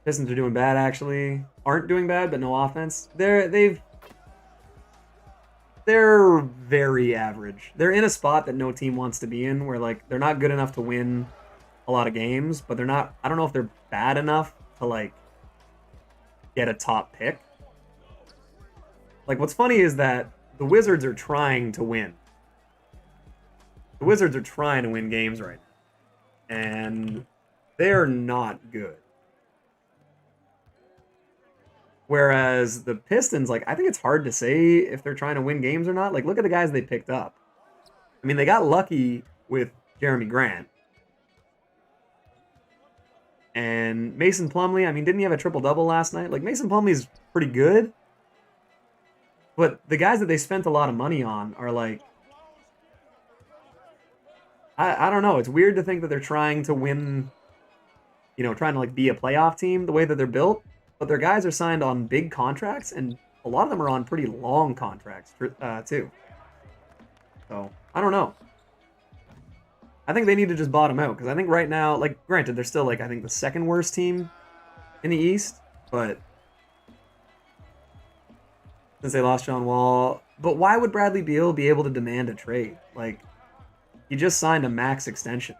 A: Pistons are doing bad, actually. Aren't doing bad, but no offense. They're very average. They're in a spot that no team wants to be in, where like they're not good enough to win a lot of games, but they're not. I don't know if they're bad enough to like get a top pick. Like, what's funny is that the Wizards are trying to win. The Wizards are trying to win games right now, and they're not good. Whereas the Pistons, like, I think it's hard to say if they're trying to win games or not. Like, look at the guys they picked up. I mean, they got lucky with Jeremy Grant. And Mason Plumlee, I mean, didn't he have a triple-double last night? Like, Mason Plumlee's pretty good. But the guys that they spent a lot of money on are, like, I don't know. It's weird to think that they're trying to win, you know, trying to, like, be a playoff team the way that they're built. But their guys are signed on big contracts, and a lot of them are on pretty long contracts, too. So, I don't know. I think they need to just bottom out, because I think right now, like, granted, they're still, like, I think the second worst team in the East, but since they lost John Wall. But why would Bradley Beal be able to demand a trade? Like, he just signed a max extension.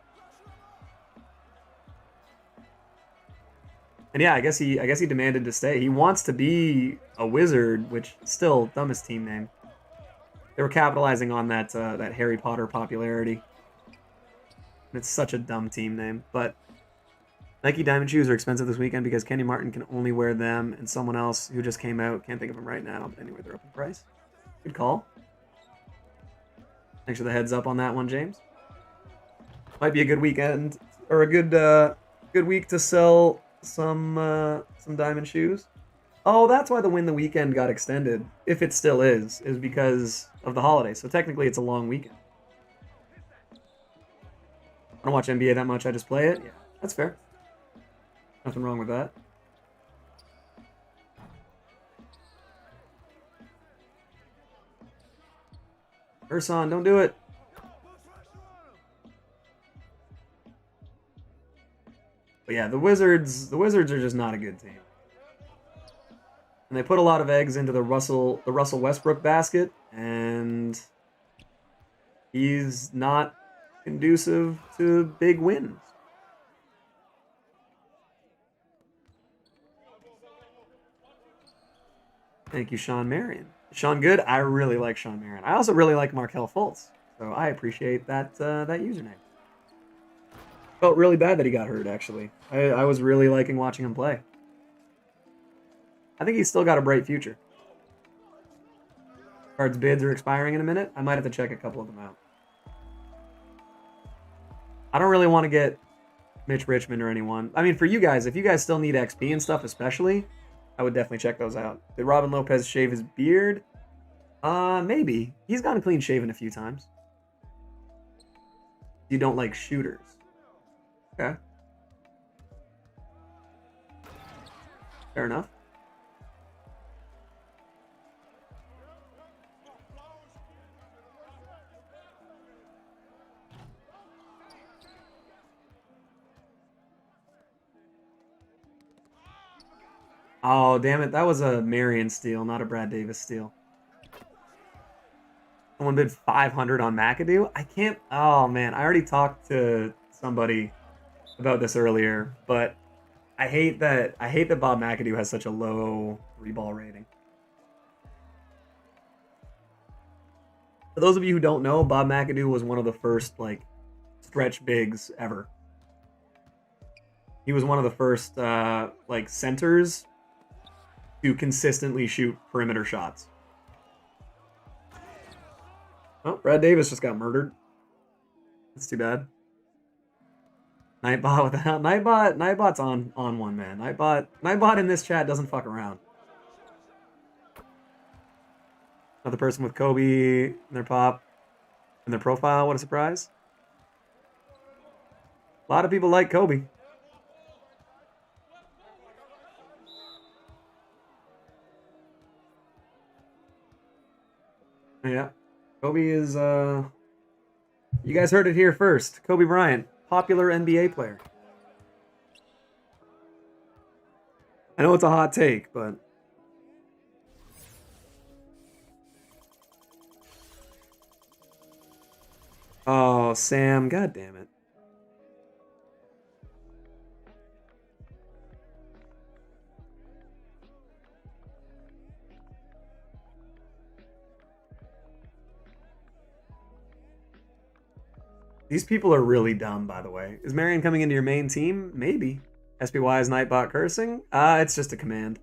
A: And yeah, I guess he demanded to stay. He wants to be a Wizard, which still dumbest team name. They were capitalizing on that that Harry Potter popularity. And it's such a dumb team name. But Nike Diamond shoes are expensive this weekend because Kenny Martin can only wear them, and someone else who just came out, can't think of him right now, but anyway, they're up in price. Good call. Thanks for the heads up on that one, James. Might be a good weekend, or a good week to sell some diamond shoes. Oh, that's why the Win the Weekend got extended, if it still is because of the holiday. So technically it's a long weekend. I don't watch NBA that much, I just play it. Yeah, that's fair. Nothing wrong with that. Urson, don't do it. But yeah, the Wizards are just not a good team. And they put a lot of eggs into the Russell Westbrook basket, and he's not conducive to big wins. Thank you, Shawn Marion. Sean Good, I really like Shawn Marion. I also really like Markelle Fultz, so I appreciate that that username. Felt really bad that he got hurt, actually. I was really liking watching him play. I think he's still got a bright future. Cards bids are expiring in a minute. I might have to check a couple of them out. I don't really want to get Mitch Richmond or anyone. I mean, for you guys, if you guys still need XP and stuff especially, I would definitely check those out. Did Robin Lopez shave his beard? Maybe. He's gotten clean shaven a few times. You don't like shooters. Okay. Fair enough. Oh, damn it. That was a Marion steal, not a Brad Davis steal. Someone bid 500 on McAdoo? I can't... Oh, man. I already talked to somebody about this earlier, but I hate that Bob McAdoo has such a low 3-ball rating. For those of you who don't know, Bob McAdoo was one of the first, like, stretch bigs ever. He was one of the first, like, centers to consistently shoot perimeter shots. Oh, Brad Davis just got murdered. That's too bad. Nightbot without Nightbot's on one, man. Nightbot in this chat doesn't fuck around. Another person with Kobe in their pop, in their profile. What a surprise! A lot of people like Kobe. Yeah, Kobe is. You guys heard it here first. Kobe Bryant, popular NBA player. I know it's a hot take, but. Oh, Sam, god damn it. These people are really dumb, by the way. Is Marion coming into your main team? Maybe. SPY is Nightbot cursing? It's just a command.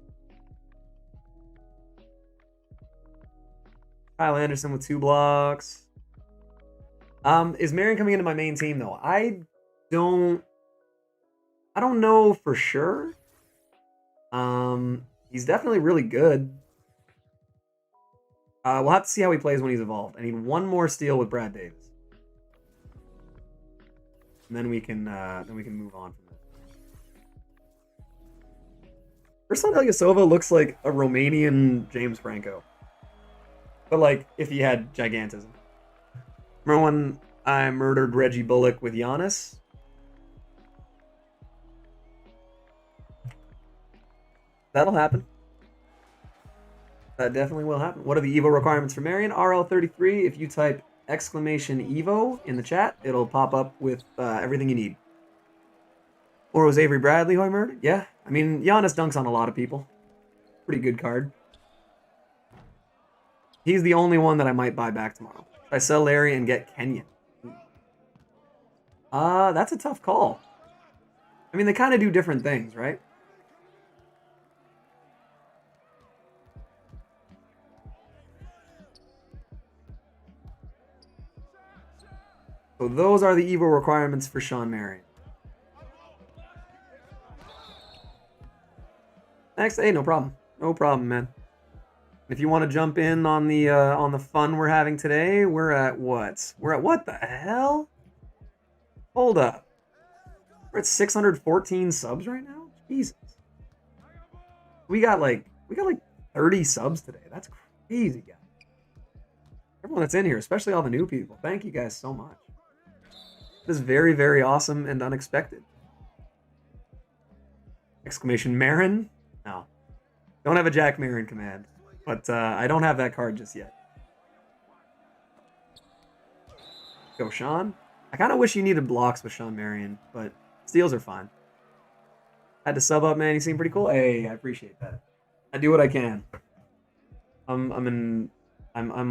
A: Kyle Anderson with 2 blocks. Is Marion coming into my main team, though? I don't know for sure. He's definitely really good. We'll have to see how he plays when he's evolved. I need one more steal with Brad Davis. And then we can move on from this. Ruslan Ilyasova looks like a Romanian James Franco. But like if he had gigantism. Remember when I murdered Reggie Bullock with Giannis? That'll happen. That definitely will happen. What are the Evo requirements for Marion? RL33. If you type exclamation Evo in the chat, it'll pop up with everything you need. Or was Avery Bradley who I murdered? Yeah. I mean, Giannis dunks on a lot of people. Pretty good card. He's the only one that I might buy back tomorrow. Should I sell Larry and get Kenyon? That's a tough call. I mean, they kind of do different things, right? So those are the Evo requirements for Shawn Marion. Next, hey, no problem. No problem, man. If you want to jump in on the fun we're having today, we're at what? We're at what the hell? Hold up. We're at 614 subs right now? Jesus. We got like 30 subs today. That's crazy, guys. Everyone that's in here, especially all the new people. Thank you guys so much. This is very, very awesome and unexpected. Exclamation Marin? No. Don't have a Jack Marin command. But I don't have that card just yet. Go Shawn. I kind of wish you needed blocks with Shawn Marion, but steals are fine. Had to sub up, man. You seem pretty cool. Hey, I appreciate that. I do what I can. I'm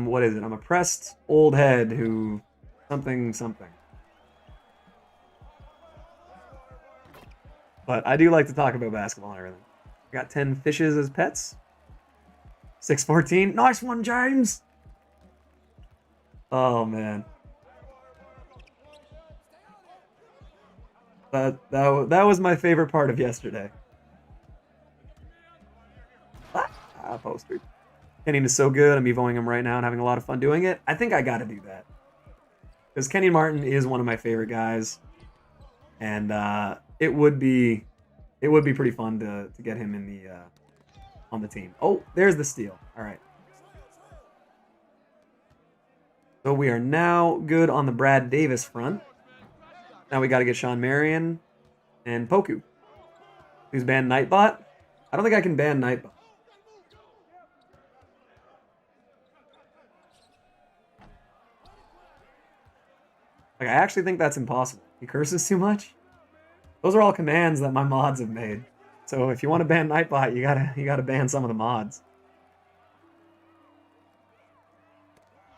A: what is it? I'm a pressed old head who something. But I do like to talk about basketball and everything. I got 10 fishes as pets. 614. Nice one, James. Oh man. That was my favorite part of yesterday. Poster. Kenyon is so good. I'm evoing him right now and having a lot of fun doing it. I think I got to do that because Kenyon Martin is one of my favorite guys, and it would be pretty fun to get him in the on the team. Oh, there's the steal. All right. So we are now good on the Brad Davis front. Now we got to get Shawn Marion and Poku. Who's banned Nightbot? I don't think I can ban Nightbot. Like, I actually think that's impossible. He curses too much. Those are all commands that my mods have made. So if you want to ban Nightbot, you gotta ban some of the mods.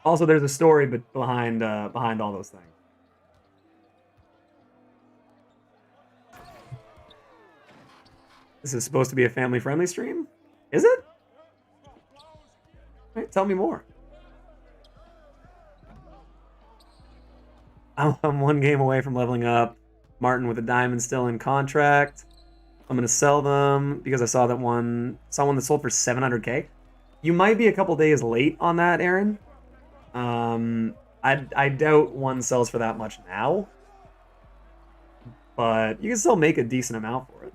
A: Also, there's a story behind all those things. This is supposed to be a family-friendly stream? Is it? Wait, tell me more. I'm one game away from leveling up. Martin with a diamond still in contract. I'm gonna sell them because I saw that someone that sold for 700k. You might be a couple days late on that, Aaron. I doubt one sells for that much now, but you can still make a decent amount for it.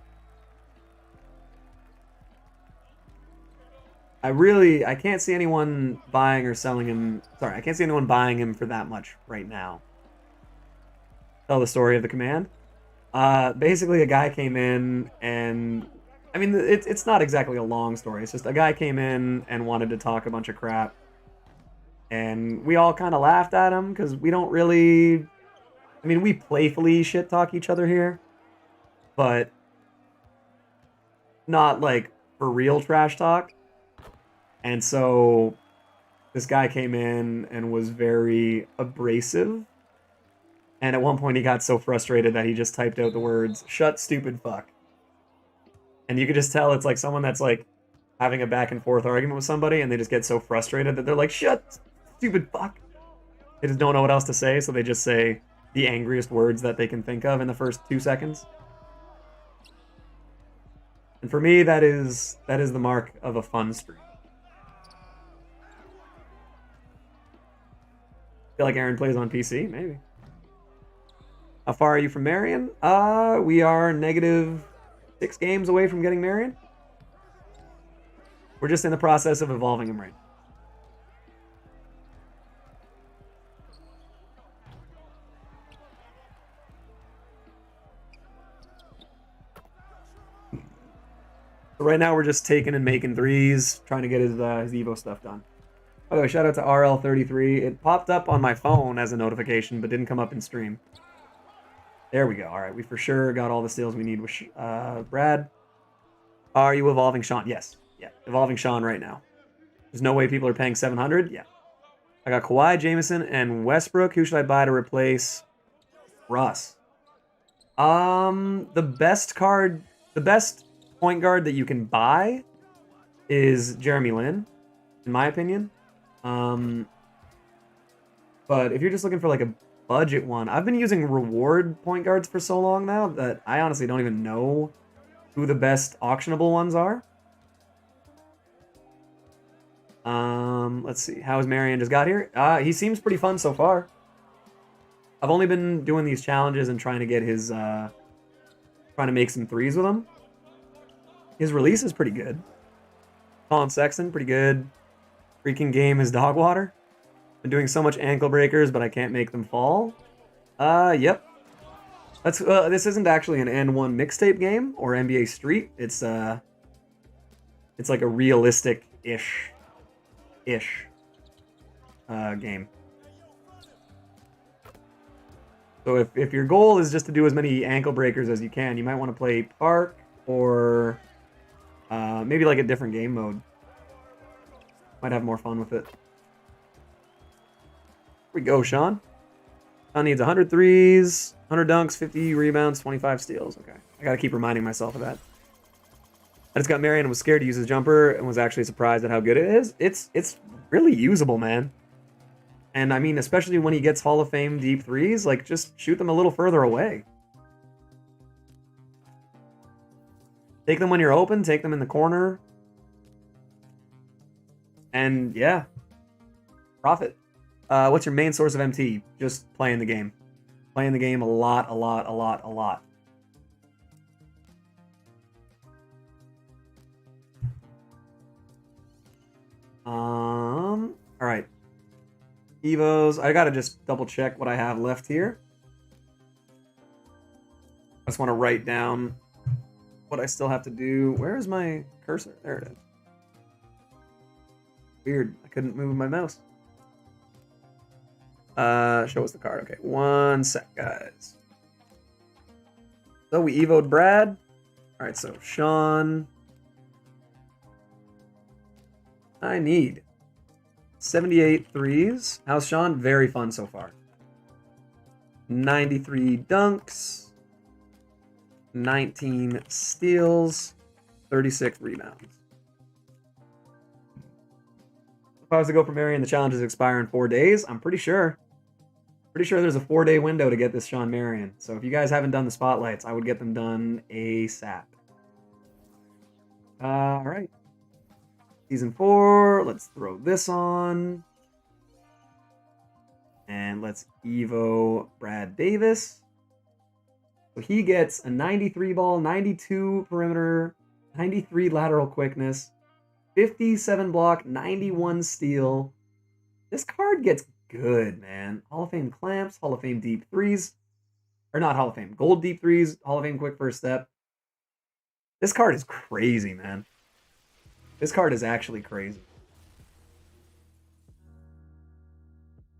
A: I can't see anyone buying or selling him. Sorry, I can't see anyone buying him for that much right now. Tell the story of the command. Basically, a guy came in and, I mean, it's not exactly a long story. It's just a guy came in and wanted to talk a bunch of crap. And we all kind of laughed at him because we don't really, I mean, we playfully shit talk each other here, but not like for real trash talk. And so this guy came in and was very abrasive. And at one point he got so frustrated that he just typed out the words, "Shut stupid fuck." And you could just tell it's like someone that's like having a back and forth argument with somebody and they just get so frustrated that they're like, "Shut stupid fuck." They just don't know what else to say, so they just say the angriest words that they can think of in the first 2 seconds. And for me, that is the mark of a fun stream. Feel like Aaron plays on PC? Maybe. How far are you from Marion? We are -6 games away from getting Marion. We're just in the process of evolving him right now. So right now we're just taking and making threes, trying to get his Evo stuff done. By the way, shout out to RL33. It popped up on my phone as a notification, but didn't come up in stream. There we go. All right, we for sure got all the steals we need with Brad. Are you evolving Shawn? Yes. Yeah, evolving Shawn right now. There's no way people are paying 700? Yeah. I got Kawhi, Jameson, and Westbrook. Who should I buy to replace Russ? The best point guard that you can buy is Jeremy Lin, in my opinion. But if you're just looking for like a budget one, I've been using reward point guards for so long now that I honestly don't even know who the best auctionable ones are. Let's see. How has Marion just got here? He seems pretty fun so far. I've only been doing these challenges and trying to get his, trying to make some threes with him. His release is pretty good. Colin Sexton, pretty good. Freaking game is dog water. Been doing so much ankle breakers, but I can't make them fall. Yep. That's this isn't actually an N1 mixtape game or NBA Street. It's like a realistic-ish game. So if your goal is just to do as many ankle breakers as you can, you might want to play Park or maybe like a different game mode. Might have more fun with it. Here we go, Shawn. Shawn needs 100 threes, 100 dunks, 50 rebounds, 25 steals. Okay. I gotta keep reminding myself of that. I just got Marion and was scared to use his jumper and was actually surprised at how good it is. It's really usable, man. And I mean, especially when he gets Hall of Fame deep threes, like just shoot them a little further away. Take them when you're open, take them in the corner. And yeah, profit. What's your main source of MT? Just playing the game. Playing the game a lot. All right. Evos. I gotta just double check what I have left here. I just want to write down what I still have to do. Where is my cursor? There it is. Weird. I couldn't move my mouse. Show us the card. Okay, one sec, guys. So we evoed Brad. All right, so Shawn. I need 78 threes. How's Shawn? Very fun so far. 93 dunks. 19 steals. 36 rebounds. If I was to go for Marion, the challenges expire in 4 days. I'm pretty sure. Pretty sure there's a 4-day window to get this Shawn Marion. So if you guys haven't done the spotlights, I would get them done ASAP. All right. Season 4. Let's throw this on. And let's Evo Brad Davis. So he gets a 93 ball, 92 perimeter, 93 lateral quickness, 57 block, 91 steal. This card gets good, man. Hall of Fame clamps, Hall of Fame deep threes. Or not Hall of Fame, gold deep threes, Hall of Fame quick first step. This card is crazy, man. This card is actually crazy.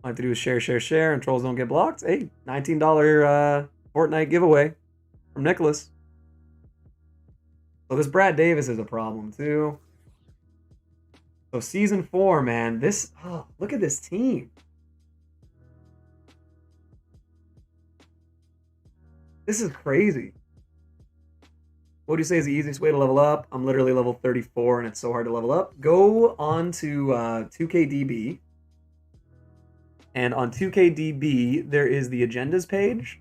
A: All I have to do is share, and trolls don't get blocked. Hey, $19 Fortnite giveaway from Nicholas. So this Brad Davis is a problem, too. So season 4, man. This, oh, look at this team. This is crazy. What do you say is the easiest way to level up? I'm literally level 34 and it's so hard to level up. Go on to 2KDB. And on 2KDB, there is the agendas page,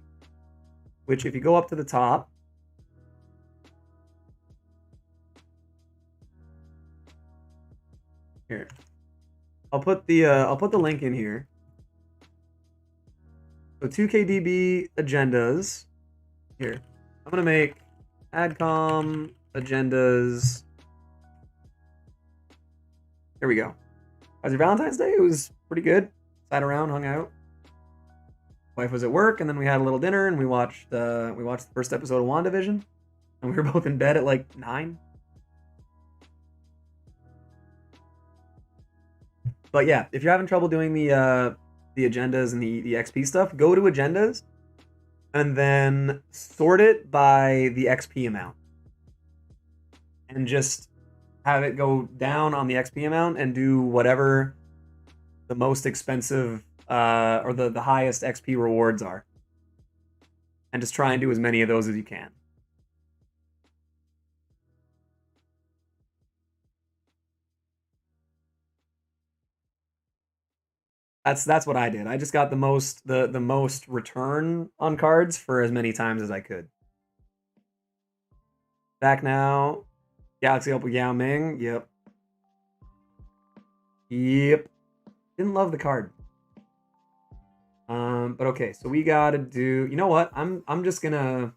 A: which if you go up to the top, here, I'll put the link in here. So 2KDB agendas. Here, I'm gonna make AdCom agendas. Here we go. How's your Valentine's Day? It was pretty good. Sat around, hung out. Wife was at work, and then we had a little dinner, and we watched the first episode of WandaVision, and we were both in bed at like 9. But yeah, if you're having trouble doing the agendas and the XP stuff, go to agendas, and then sort it by the XP amount, and just have it go down on the XP amount and do whatever the most expensive or the highest XP rewards are. And just try and do as many of those as you can. That's what I did. I just got the most return on cards for as many times as I could. Back now. Galaxy Opal Yao Ming. Yep. Didn't love the card. But okay, so we gotta do. You know what? I'm just gonna.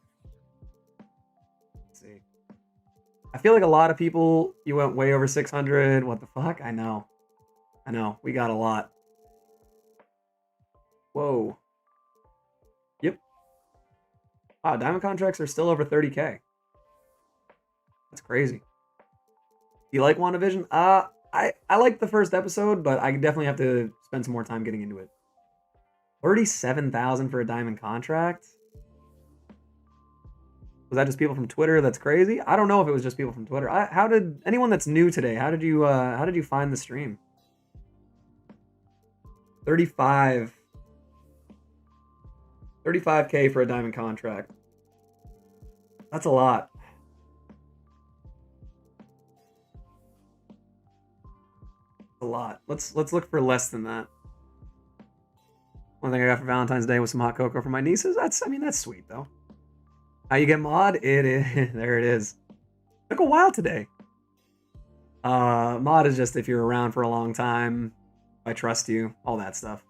A: Let's see. I feel like a lot of people. You went way over 600. What the fuck? I know. We got a lot. Whoa. Yep. Wow, diamond contracts are still over 30K. That's crazy. Do you like WandaVision? I liked the first episode, but I definitely have to spend some more time getting into it. 37,000 for a diamond contract? Was that just people from Twitter? That's crazy. I don't know if it was just people from Twitter. How did anyone that's new today? How did you find the stream? 35K for a diamond contract. That's a lot. A lot. Let's look for less than that. One thing I got for Valentine's Day was some hot cocoa for my nieces. That's sweet though. How you get mod? It is there it is. Took a while today. Mod is just if you're around for a long time, I trust you, all that stuff.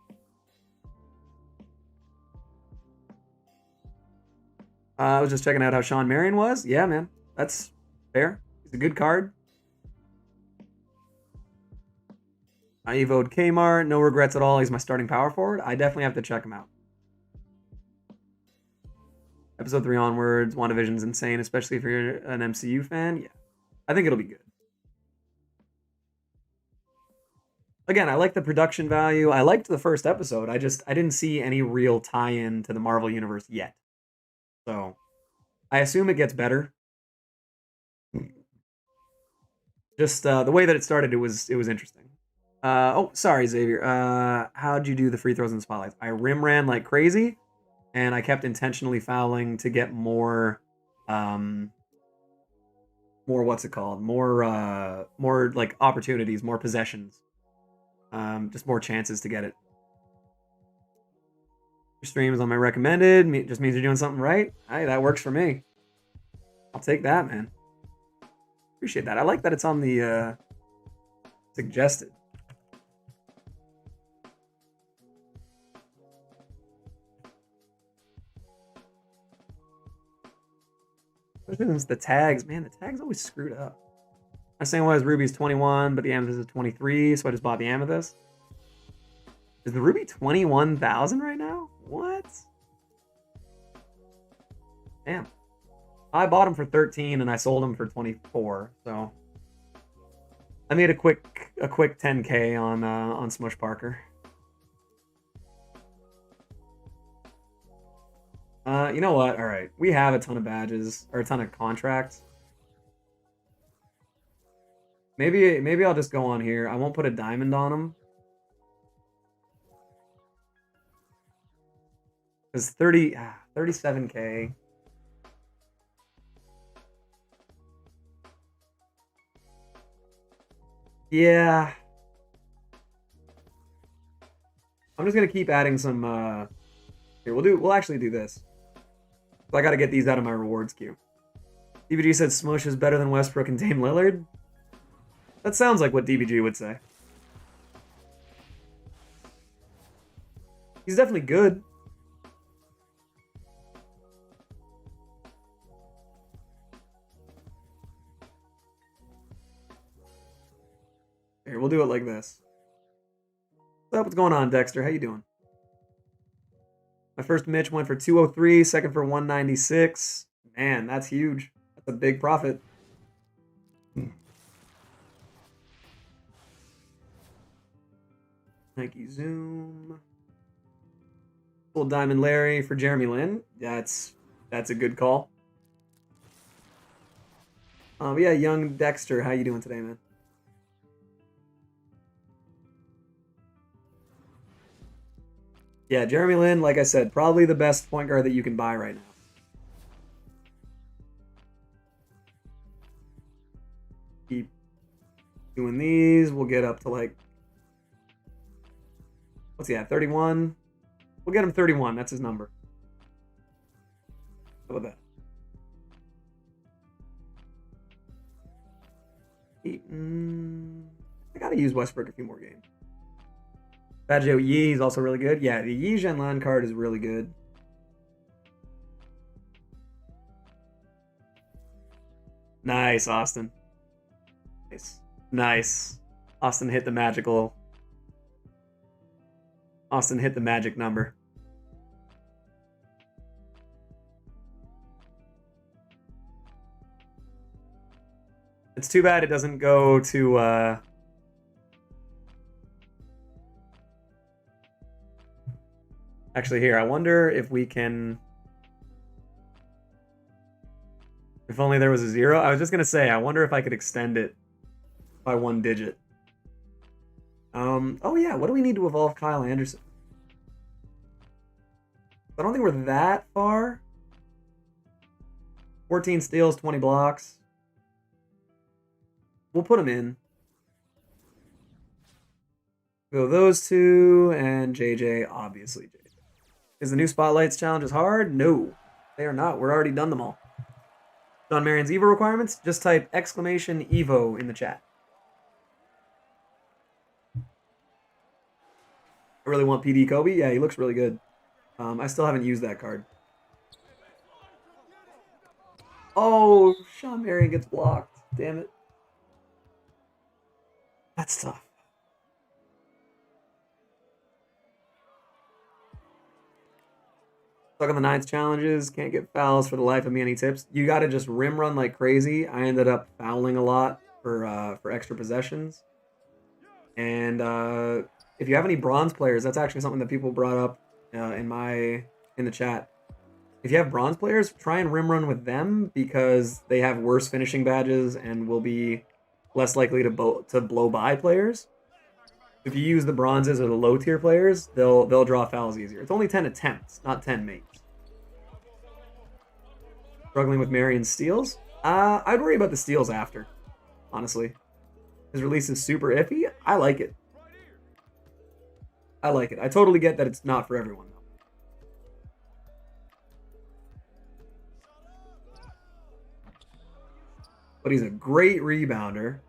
A: I was just checking out how Shawn Marion was. Yeah, man. That's fair. He's a good card. I evoed Kmart. No regrets at all. He's my starting power forward. I definitely have to check him out. Episode 3 onwards, WandaVision's insane, especially if you're an MCU fan. Yeah, I think it'll be good. Again, I like the production value. I liked the first episode. I didn't see any real tie-in to the Marvel universe yet. So I assume it gets better. Just the way that it started, it was interesting. Oh, sorry, Xavier. How'd you do the free throws and spotlights? I rim ran like crazy, and I kept intentionally fouling to get more, more what's it called? More like opportunities, more possessions, just more chances to get it. Your stream is on my recommended. Just means you're doing something right. Hey, that works for me. I'll take that, man. Appreciate that. I like that it's on the suggested. The tags, man, the tags always screwed up. I'm saying was Ruby's 21, but the Amethyst is 23, so I just bought the Amethyst. Is the Ruby 21,000 right now? What? Damn. I bought him for 13 and I sold him for 24, so I made a quick 10K on Smush Parker. You know what? All right, we have a ton of badges or a ton of contracts. Maybe I'll just go on here. I won't put a diamond on them. Because 37K. Yeah. I'm just gonna keep adding some here, we'll actually do this. So I gotta get these out of my rewards queue. DBG said Smush is better than Westbrook and Dame Lillard. That sounds like what DBG would say. He's definitely good. Here, we'll do it like this. What's up? What's going on, Dexter? How you doing? My first Mitch went for 203, second for 196. Man, that's huge. That's a big profit. Nike Zoom. Full Diamond Larry for Jeremy Lin. That's a good call. Yeah, young Dexter, how you doing today, man? Yeah, Jeremy Lin, like I said, probably the best point guard that you can buy right now. Keep doing these. We'll get up to like, what's he at, 31? We'll get him 31. That's his number. How about that? I gotta use Westbrook a few more games. Badgeo Yi is also really good. Yeah, the Yi Zhenlan card is really good. Nice, Austin. Nice. Austin hit the magic number. It's too bad it doesn't go to actually, here, I wonder if we can... If only there was a 0. I was just going to say, I wonder if I could extend it by 1 digit. Oh yeah, what do we need to evolve Kyle Anderson? I don't think we're that far. 14 steals, 20 blocks. We'll put him in. Go those two, and JJ, obviously JJ. Is the new Spotlights challenges hard? No, they are not. We're already done them all. Shawn Marion's Evo requirements? Just type !Evo in the chat. I really want PD Kobe. Yeah, he looks really good. I still haven't used that card. Oh, Shawn Marion gets blocked. Damn it. That's tough. Stuck on the 9th challenges. Can't get fouls for the life of me. Any tips? You got to just rim run like crazy. I ended up fouling a lot for extra possessions. And if you have any bronze players, that's actually something that people brought up in the chat. If you have bronze players, try and rim run with them because they have worse finishing badges and will be less likely to blow by players. If you use the bronzes or the low tier players, they'll draw fouls easier. It's only 10 attempts, not 10 mates. Struggling with Marion's steals? I'd worry about the steals after, honestly. His release is super iffy. I like it. I like it. I totally get that it's not for everyone, though. But he's a great rebounder.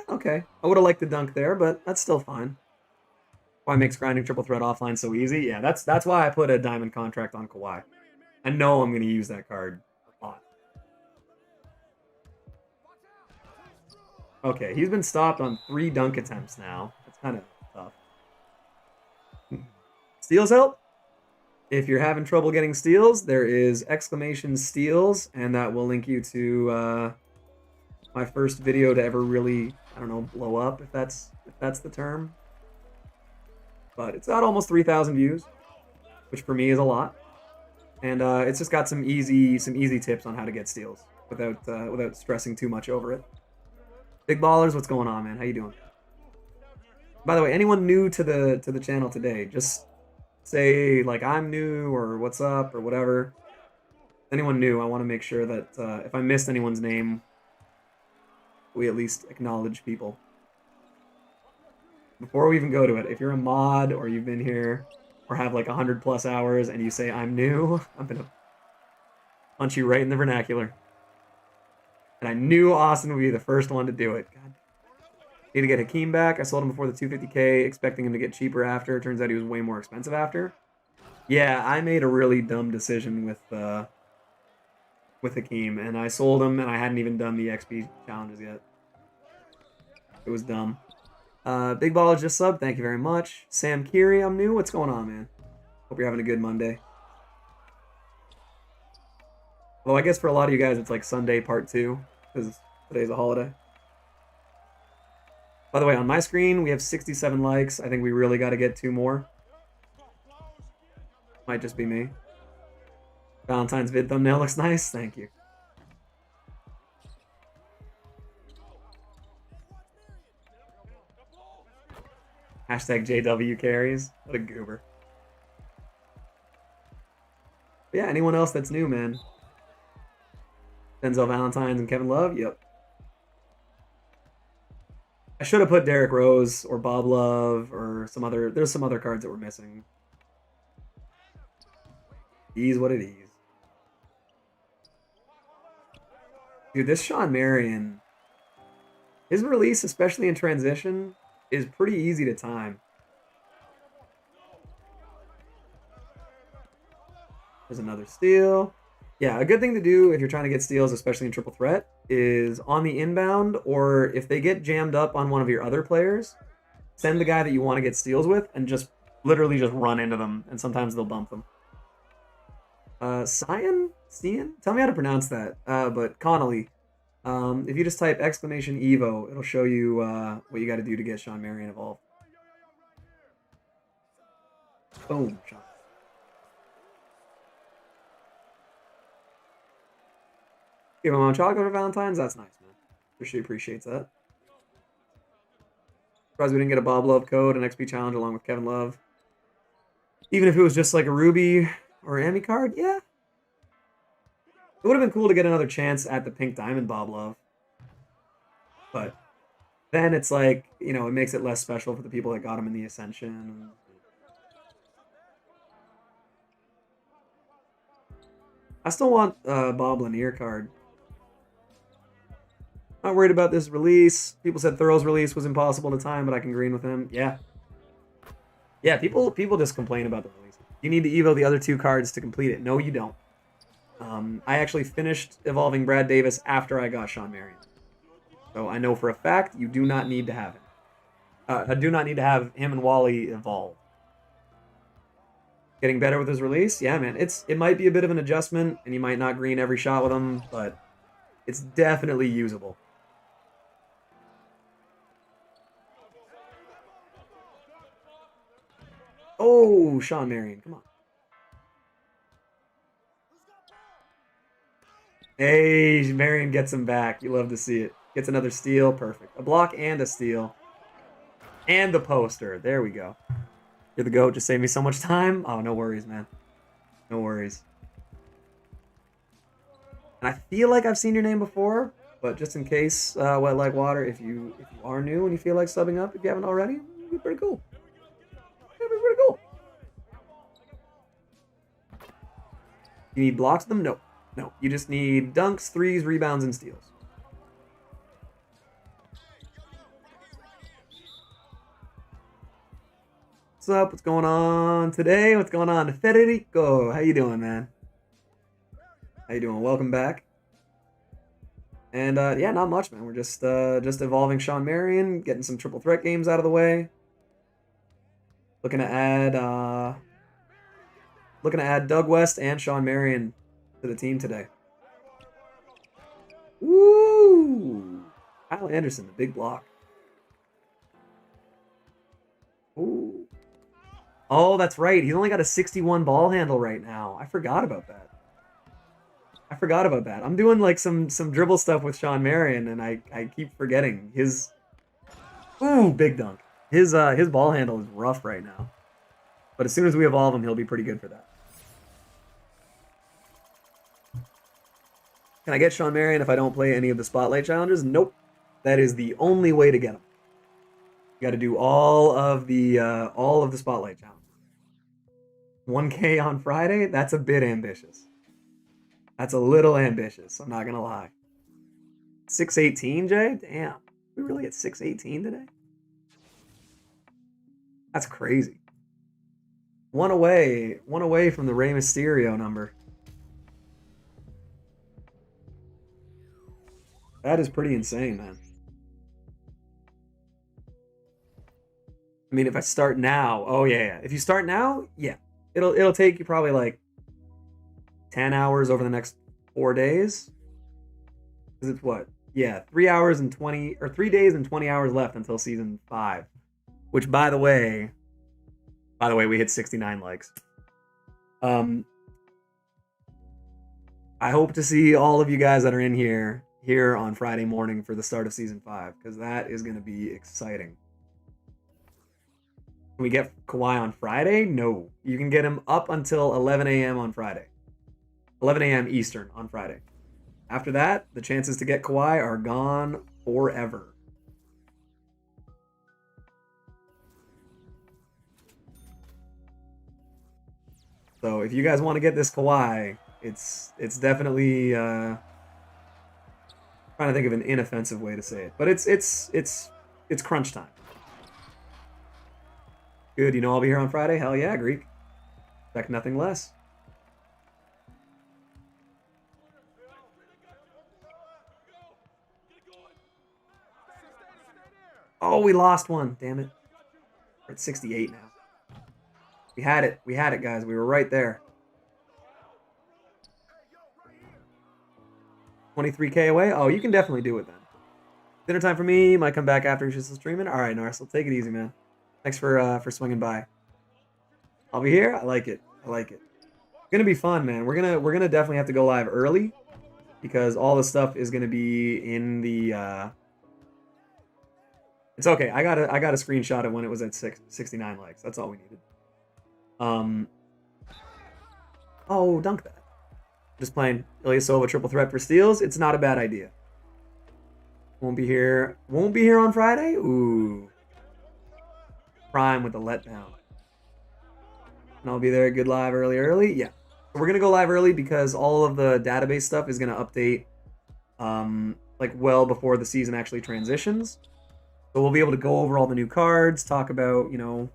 A: Okay. I would have liked the dunk there, but that's still fine. Why makes grinding triple threat offline so easy? Yeah, that's why I put a diamond contract on Kawhi. I know I'm going to use that card a lot. Okay, he's been stopped on 3 dunk attempts now. That's kind of tough. Steals help? If you're having trouble getting steals, there is exclamation steals, and that will link you to my first video to ever really, I don't know, blow up, if that's the term. But it's got almost 3,000 views, which for me is a lot. And it's just got some easy tips on how to get steals without stressing too much over it. Big Ballers, what's going on, man? How you doing? By the way, anyone new to the channel today, just say like I'm new or what's up or whatever. Anyone new, I want to make sure that if I missed anyone's name, we at least acknowledge people. Before we even go to it, if you're a mod or you've been here or have like 100+ hours and you say I'm new, I'm gonna punch you right in the vernacular. And I knew Austin would be the first one to do it. God. Need to get Hakeem back. I sold him before the 250K, expecting him to get cheaper after. Turns out he was way more expensive after. Yeah, I made a really dumb decision with Hakeem, and I sold him, and I hadn't even done the XP challenges yet. It was dumb. Big Ballers just subbed. Thank you very much. Sam Kiri, I'm new. What's going on, man? Hope you're having a good Monday. Well, I guess for a lot of you guys, it's like Sunday part 2, because today's a holiday. By the way, on my screen, we have 67 likes. I think we really got to get 2 more. Might just be me. Valentine's vid thumbnail looks nice. Thank you. Hashtag JW carries. What a goober. But yeah, anyone else that's new, man? Denzel Valentine's and Kevin Love? Yep. I should have put Derrick Rose or Bob Love or some other... There's some other cards that were missing. Is what it is. Dude, this Shawn Marion, his release, especially in transition, is pretty easy to time. There's another steal. Yeah, a good thing to do if you're trying to get steals, especially in triple threat, is on the inbound, or if they get jammed up on one of your other players, send the guy that you want to get steals with and just literally just run into them, and sometimes they'll bump them. Cian? Tell me how to pronounce that. But Connolly, if you just type exclamation Evo, it'll show you what you got to do to get Shawn Marion evolved. Boom, Shawn. Give my mom chocolate for Valentine's? That's nice, man. She appreciates that. Surprised we didn't get a Bob Love code, an XP challenge along with Kevin Love. Even if it was just like a Ruby or Emmy card, yeah. It would have been cool to get another chance at the Pink Diamond Bob Love. But then it's like, you know, it makes it less special for the people that got him in the Ascension. I still want Bob Lanier card. Not worried about this release. People said Thorough's release was impossible to time, but I can green with him. Yeah. Yeah, people just complain about the release. You need to evo the other 2 cards to complete it. No, you don't. I actually finished evolving Brad Davis after I got Shawn Marion. So I know for a fact you do not need to have him. I do not need to have him and Wally evolve. Getting better with his release? Yeah, man. It might be a bit of an adjustment, and you might not green every shot with him, but it's definitely usable. Oh, Shawn Marion, come on. Hey, Marion gets him back. You love to see it. Gets another steal. Perfect. A block and a steal. And the poster. There we go. You're the GOAT. Just saved me so much time. Oh, no worries, man. No worries. And I feel like I've seen your name before, but just in case, wet like water, if you are new and you feel like subbing up, if you haven't already, it'd be pretty cool. It'd be pretty cool. You need blocks of them? No. No. You just need dunks, threes, rebounds, and steals. What's up? What's going on today? What's going on? Federico, how you doing, man? How you doing? Welcome back. And yeah, not much, man. We're just evolving Shawn Marion, getting some triple threat games out of the way. Looking to add Doug West and Shawn Marion to the team today. Woo! Kyle Anderson, the big block. Ooh. Oh, that's right. He's only got a 61 ball handle right now. I forgot about that. I'm doing like some dribble stuff with Shawn Marion, and I keep forgetting his. Ooh, big dunk. His ball handle is rough right now, but as soon as we evolve him, he'll be pretty good for that. Can I get Shawn Marion if I don't play any of the spotlight challenges? Nope. That is the only way to get him. You got to do all of the spotlight challenges. 1K on Friday? That's a bit ambitious. That's a little ambitious, I'm not gonna lie. 618, Jay? Damn. We really at 618 today? That's crazy. One away from the Rey Mysterio number. That is pretty insane, man. I mean, if I start now, oh yeah. If you start now, yeah. It'll take you probably like 10 hours over the next 4 days. Because it's what? Yeah, 3 hours and 20, or 3 days and 20 hours left until season 5. Which, by the way, we hit 69 likes. I hope to see all of you guys that are in here on Friday morning for the start of season 5, because that is going to be exciting. Can we get Kawhi on Friday? No. You can get him up until 11 a.m. on Friday. 11 a.m. Eastern on Friday. After that, the chances to get Kawhi are gone forever. So if you guys want to get this Kawhi, it's definitely trying to think of an inoffensive way to say it, but it's crunch time. Good, you know I'll be here on Friday? Hell yeah, Greek. Expect nothing less. Oh, we lost one. Damn it. We're at 68 now. We had it. We had it, guys. We were right there. 23K away? Oh, you can definitely do it then. Dinner time for me. Might come back after you're still streaming. All right, Norris. Take it easy, man. Thanks for swinging by. I'll be here. I like it. It's gonna be fun, man. We're gonna definitely have to go live early because all the stuff is gonna be in the. It's okay. I got a screenshot of when it was at 69 likes. That's all we needed. Oh, dunk that. Just playing Ilyasova triple threat for steals. It's not a bad idea. Won't be here on Friday? Ooh. Prime with the letdown. And I'll be there. Good live early. Yeah. So we're going to go live early because all of the database stuff is going to update like well before the season actually transitions. So we'll be able to go over all the new cards, talk about, the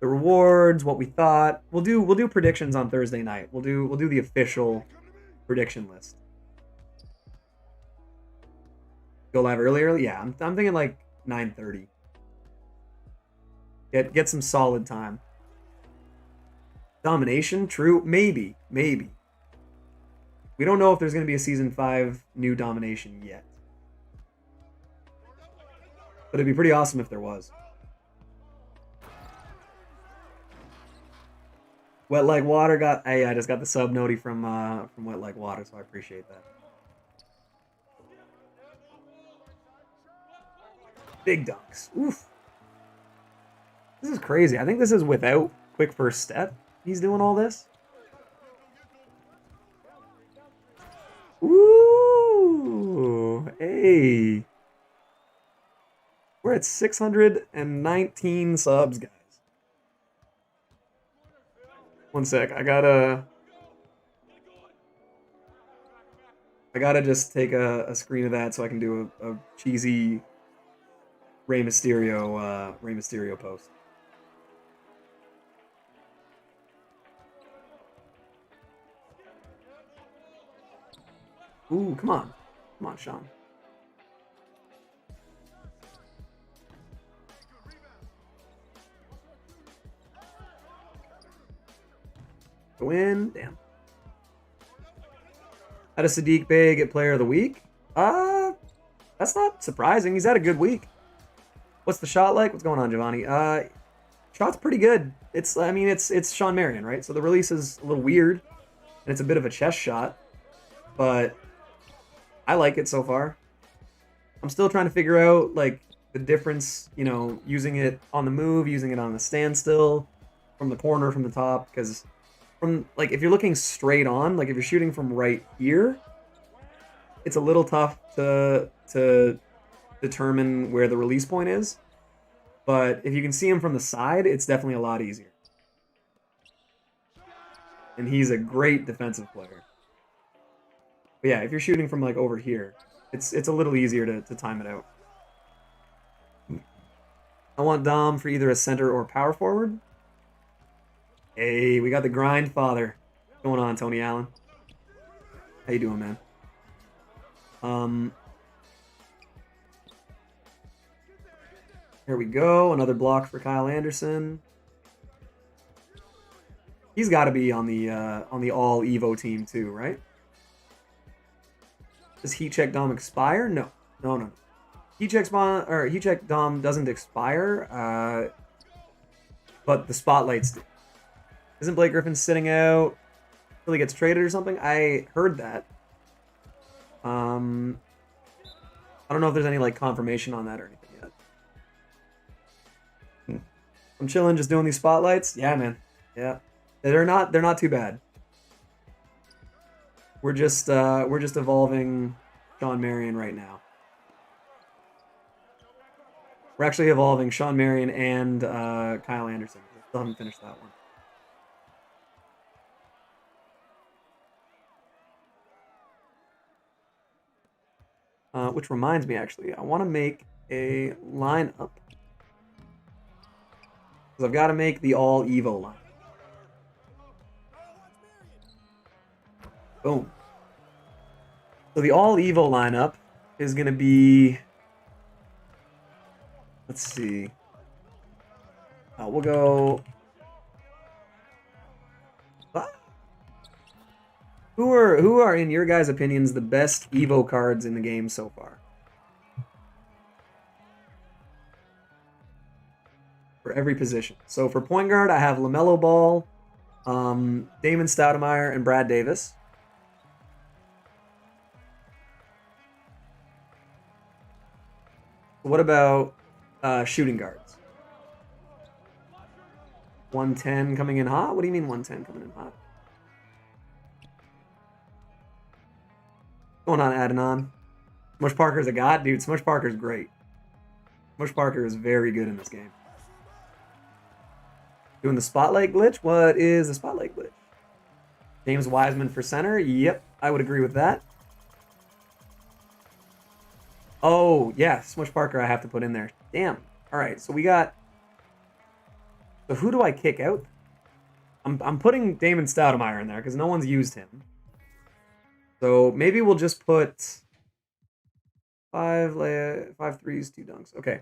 A: rewards, what we thought. We'll do predictions on Thursday night. We'll do the official prediction list. Go live early? Yeah, I'm thinking like 9:30. Get some solid time. Domination, true. Maybe. Maybe. We don't know if there's going to be a Season 5 new Domination yet. But it'd be pretty awesome if there was. Wet Like Water got... Hey, I just got the sub noti from Wet Like Water, so I appreciate that. Big dunks. Oof. This is crazy. I think this is without quick first step. He's doing all this. Ooh. Hey. We're at 619 subs, guys. One sec. I gotta just take a screen of that so I can do a cheesy Rey Mysterio post. Ooh, come on. Come on, Shawn. Go in. Damn. How does Sadiq Bey get Player of the Week? That's not surprising. He's had a good week. What's the shot like? What's going on, Giovanni? Shot's pretty good. It's Shawn Marion, right? So the release is a little weird, and it's a bit of a chest shot, but I like it so far. I'm still trying to figure out, like, the difference, you know, using it on the move, using it on the standstill, from the corner, from the top, because from, like, if you're looking straight on, like, if you're shooting from right here, it's a little tough to determine where the release point is, but if you can see him from the side, it's definitely a lot easier. And he's a great defensive player. But yeah, if you're shooting from, like, over here, it's a little easier to time it out. I want Dom for either a center or power forward. Hey, we got the grind father. What's going on, Tony Allen? How you doing, man? Here we go. Another block for Kyle Anderson. He's got to be on the all Evo team too, right? Does heat check Dom expire? No. Heat check Dom doesn't expire, but the spotlights do. Isn't Blake Griffin sitting out until he gets traded or something? I heard that. I don't know if there's any, like, confirmation on that or anything yet. I'm chilling, just doing these spotlights. Yeah, man. Yeah, they're not too bad. We're just evolving Shawn Marion right now. We're actually evolving Shawn Marion and Kyle Anderson. Still haven't finished that one. Which reminds me, actually, I want to make a lineup. Because I've got to make the all Evo line. Boom. So the all Evo lineup is going to be... Let's see. We'll go... Who are, in your guys' opinions, the best Evo cards in the game so far? For every position. So for point guard, I have LaMelo Ball, Damon Stoudemire, and Brad Davis. What about shooting guards? 110 coming in hot? What do you mean 110 coming in hot? What's going on, Adnan? Smush Parker's a god? Dude, Smush Parker's great. Smush Parker is very good in this game. Doing the spotlight glitch? What is the spotlight glitch? James Wiseman for center? Yep, I would agree with that. Oh, yeah, Smush Parker I have to put in there. Damn. All right, so we got... So who do I kick out? I'm putting Damon Stoudemire in there because no one's used him. So maybe we'll just put 5 threes, 2 dunks. Okay.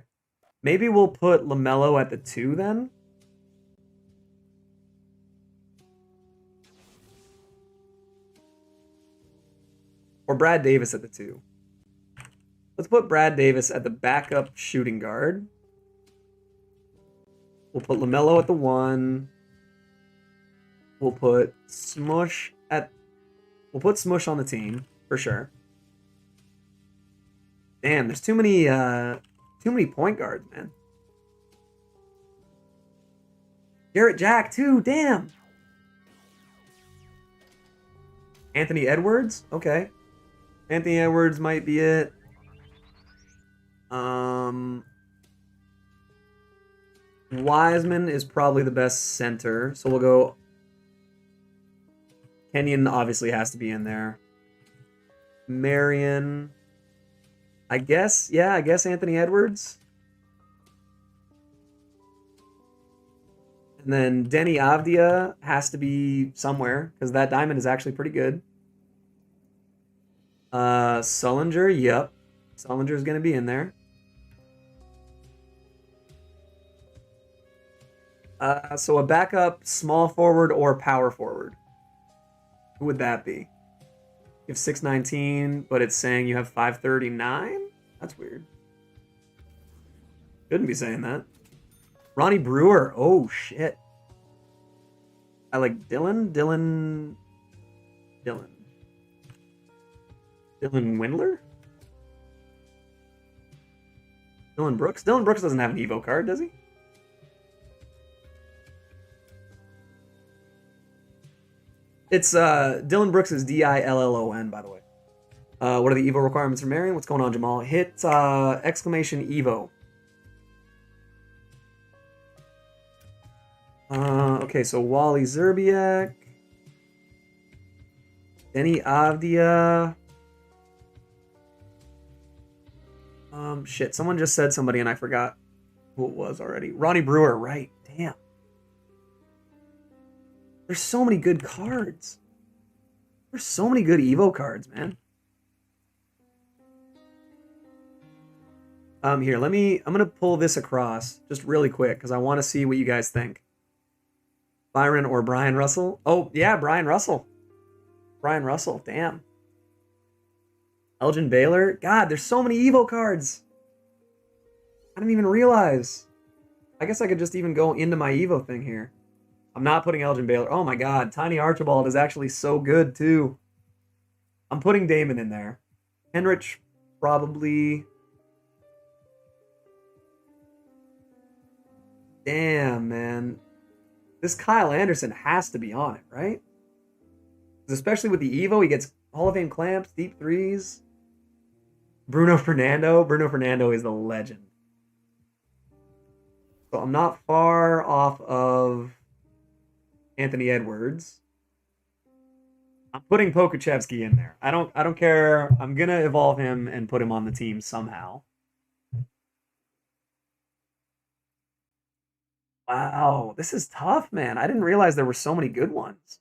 A: Maybe we'll put LaMelo at the 2 then. Or Brad Davis at the 2. Let's put Brad Davis at the backup shooting guard. We'll put LaMelo at the 1. We'll put Smush at... We'll put Smush on the team, for sure. Damn, there's too many point guards, man. Garrett Jack, too, damn. Anthony Edwards? Okay. Anthony Edwards might be it. Wiseman is probably the best center, so we'll go... Kenyon obviously has to be in there. Marion... I guess Anthony Edwards. And then Denny Avdia has to be somewhere, because that diamond is actually pretty good. Sullinger, yep. Sullinger is going to be in there. So a backup small forward or power forward. Who would that be? You have 619, but it's saying you have 539? That's weird. Shouldn't be saying that. Ronnie Brewer. Oh, shit. I like Dylan Windler? Dylan Brooks? Dylan Brooks doesn't have an Evo card, does he? It's Dylan Brooks is Dillon, by the way. What are the Evo requirements for Marion? What's going on, Jamal? Hit exclamation Evo. Okay, so Wally Zerbiak. Denny Avdia. Shit, someone just said somebody and I forgot who it was already. Ronnie Brewer, right. Damn. There's so many good cards. There's so many good Evo cards, man. Here, I'm gonna pull this across just really quick because I want to see what you guys think. Byron or Brian Russell? Oh, yeah, Brian Russell. Brian Russell, damn. Elgin Baylor? God, there's so many Evo cards. I didn't even realize. I guess I could just even go into my Evo thing here. I'm not putting Elgin Baylor. Oh my god, Tiny Archibald is actually so good too. I'm putting Damon in there. Henrich, probably. Damn, man. This Kyle Anderson has to be on it, right? Especially with the Evo, he gets Hall of Fame clamps, deep threes. Bruno Fernando. Bruno Fernando is the legend. So I'm not far off of Anthony Edwards. I'm putting Pokachevsky in there. I don't care. I'm gonna evolve him and put him on the team somehow. Wow, this is tough, man. I didn't realize there were so many good ones.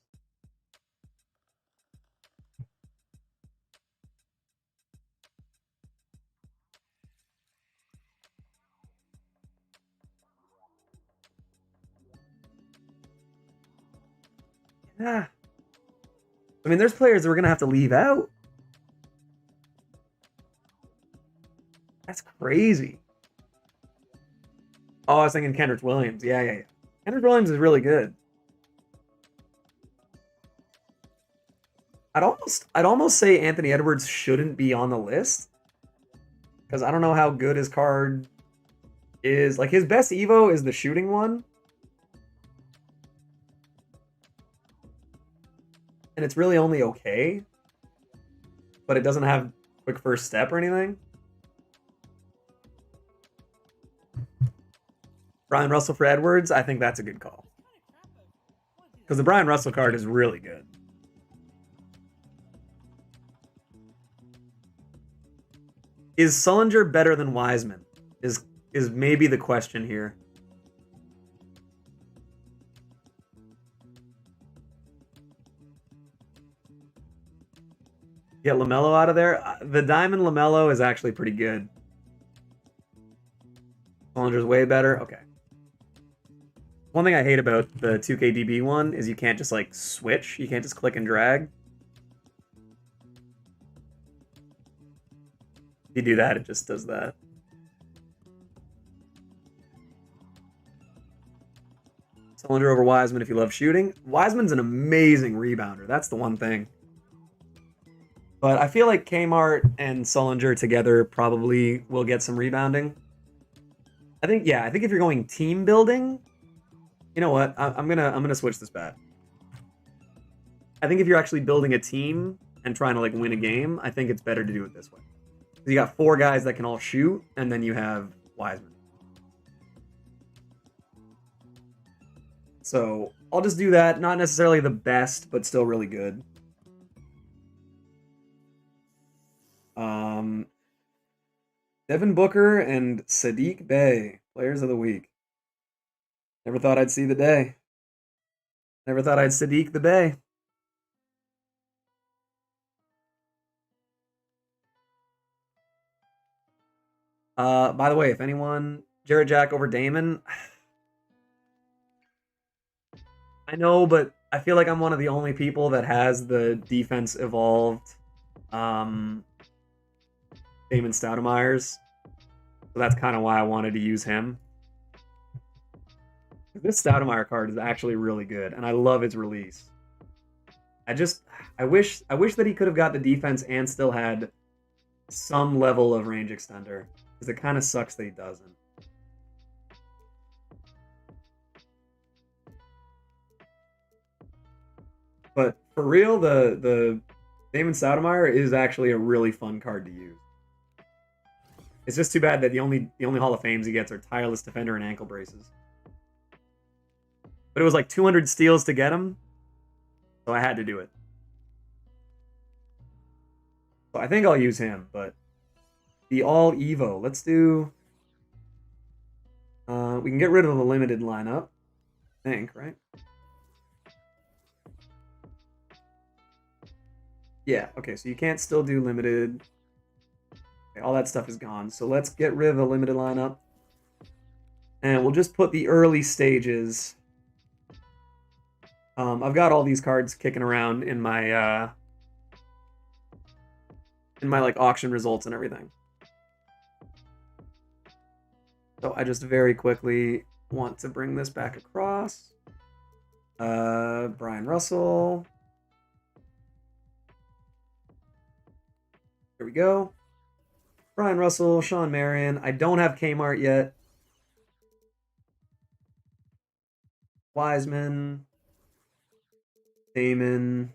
A: Yeah. I mean, there's players that we're going to have to leave out. That's crazy. Oh, I was thinking Kendrick Williams. Yeah. Kendrick Williams is really good. I'd almost say Anthony Edwards shouldn't be on the list. Because I don't know how good his card is. Like, his best Evo is the shooting one. And it's really only okay. But it doesn't have quick first step or anything. Brian Russell for Edwards, I think that's a good call. Because the Brian Russell card is really good. Is Sullinger better than Wiseman? Is maybe the question here. Get LaMelo out of there. The Diamond LaMelo is actually pretty good. Sullinger's way better. Okay. One thing I hate about the 2KDB one is you can't just like switch. You can't just click and drag. If you do that, it just does that. Sullinger over Wiseman if you love shooting. Wiseman's an amazing rebounder. That's the one thing. But I feel like Kmart and Sullinger together probably will get some rebounding. I think if you're going team building, you know what? I'm gonna switch this back. I think if you're actually building a team and trying to like win a game, I think it's better to do it this way. You got 4 guys that can all shoot, and then you have Wiseman. So I'll just do that. Not necessarily the best, but still really good. Devin Booker and Sadiq Bey, players of the week. Never thought I'd see the day. Never thought I'd Sadiq the Bey. By the way, if anyone, Jarrett Jack over Damon, I know, but I feel like I'm one of the only people that has the defense evolved Damon Stoudemire's. So that's kind of why I wanted to use him. This Stoudemire card is actually really good, and I love its release. I wish that he could have got the defense and still had some level of range extender, because it kind of sucks that he doesn't. But for real, the Damon Stoudemire is actually a really fun card to use. It's just too bad that the only Hall of Fames he gets are Tireless Defender and Ankle Braces. But it was like 200 steals to get him, so I had to do it. So I think I'll use him, but the All Evo. Let's do... we can get rid of the limited lineup. I think, right? Yeah, okay, so you can't still do limited. Okay, all that stuff is gone. So let's get rid of the limited lineup. And we'll just put the early stages. I've got all these cards kicking around in my like auction results and everything. So I just very quickly want to bring this back across. Brian Russell. Here we go. Brian Russell, Shawn Marion. I don't have Kmart yet. Wiseman. Damon.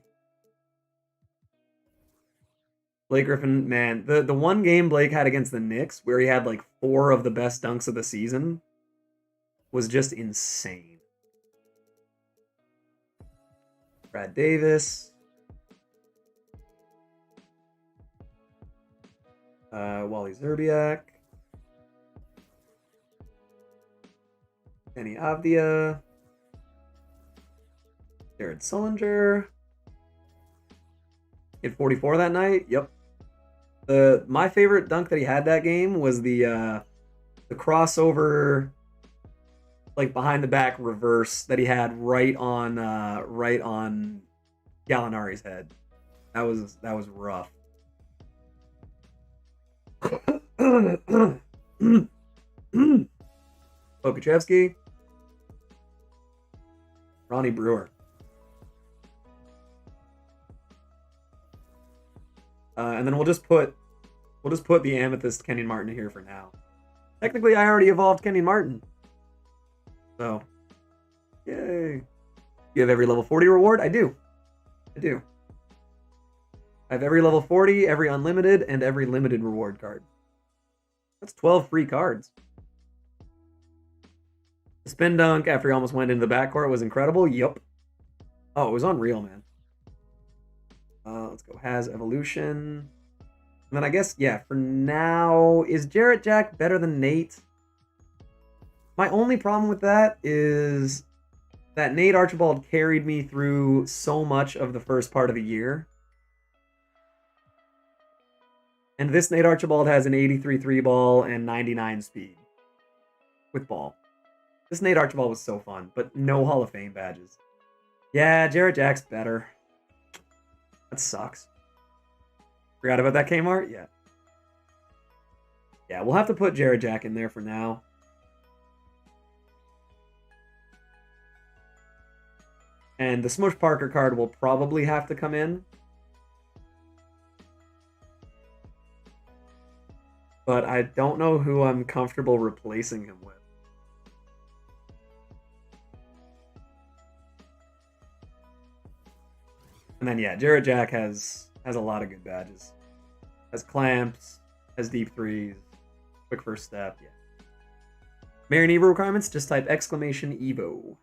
A: Blake Griffin, man. The one game Blake had against the Knicks where he had like 4 of the best dunks of the season was just insane. Brad Davis. Wally Zerbiak. Kenny Avdia. Jared Sullinger. Hit 44 that night. Yep. My favorite dunk that he had that game was the crossover, like behind the back reverse that he had right on Gallinari's head. That was rough. Pokachevsky. Ronnie Brewer. And then we'll just put the Amethyst Kenyon Martin here for now. Technically, I already evolved Kenyon Martin. So, yay. You have every level 40 reward? I do. I have every level 40, every unlimited, and every limited reward card. That's 12 free cards. The spin dunk after he almost went into the backcourt was incredible. Yup. Oh, it was unreal, man. Let's go. Has evolution. And then I guess, yeah, for now, is Jarrett Jack better than Nate? My only problem with that is that Nate Archibald carried me through so much of the first part of the year. And this Nate Archibald has an 83 3 ball and 99 speed with ball. This Nate Archibald was so fun, but no Hall of Fame badges. Yeah, Jarrett Jack's better. That sucks. Forgot about that Kmart? Yeah. Yeah, we'll have to put Jared Jack in there for now. And the Smush Parker card will probably have to come in. But I don't know who I'm comfortable replacing him with. And then, yeah, Jared Jack has a lot of good badges. Has clamps, has deep threes, quick first step, yeah. Marion Evo requirements, just type exclamation Evo.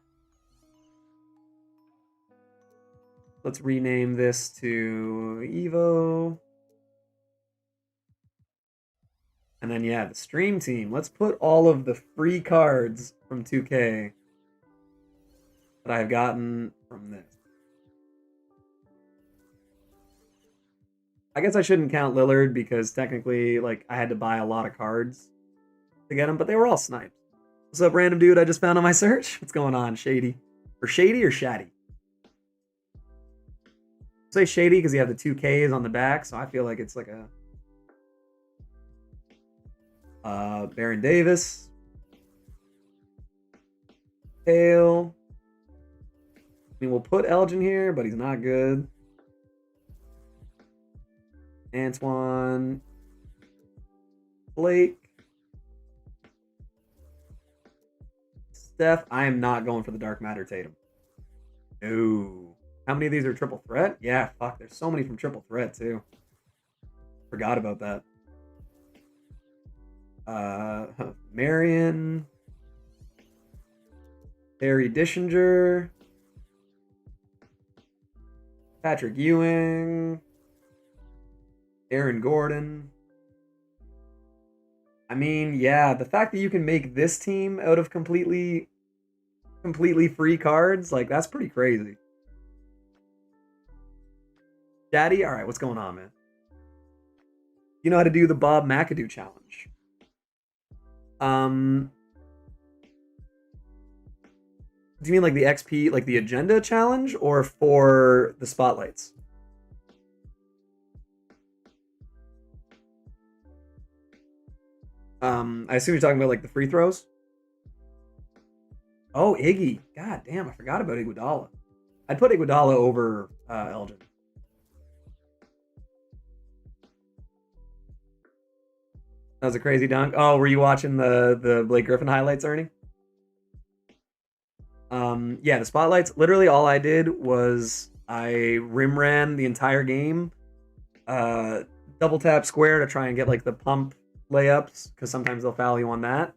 A: Let's rename this to Evo. And then, yeah, the stream team. Let's put all of the free cards from 2K that I've gotten from this. I guess I shouldn't count Lillard because technically, like, I had to buy a lot of cards to get them, but they were all snipes. What's up, random dude I just found on my search? What's going on, Shady? Or Shady or Shaddy? Say Shady because you have the 2Ks on the back, so I feel like it's like a Baron Davis, Hale. I mean, we'll put Elgin here, but he's not good. Antoine, Blake, Steph. I am not going for the Dark Matter Tatum. No. How many of these are triple threat? Yeah, fuck. There's so many from triple threat too. Forgot about that. Marion, Barry Dishinger, Patrick Ewing, Aaron Gordon. I mean, yeah, the fact that you can make this team out of completely free cards, like, that's pretty crazy. Daddy, all right, what's going on, man? You know how to do the Bob McAdoo challenge. Do you mean like the XP, like the agenda challenge, or for the spotlights? I assume you're talking about like the free throws. Oh, Iggy. God damn, I forgot about Iguodala. I'd put Iguodala over Elgin. That was a crazy dunk. Oh, were you watching the Blake Griffin highlights, Ernie? Yeah, the spotlights. Literally, all I did was I rim ran the entire game. Double tap square to try and get like the pump layups because sometimes they'll foul you on that.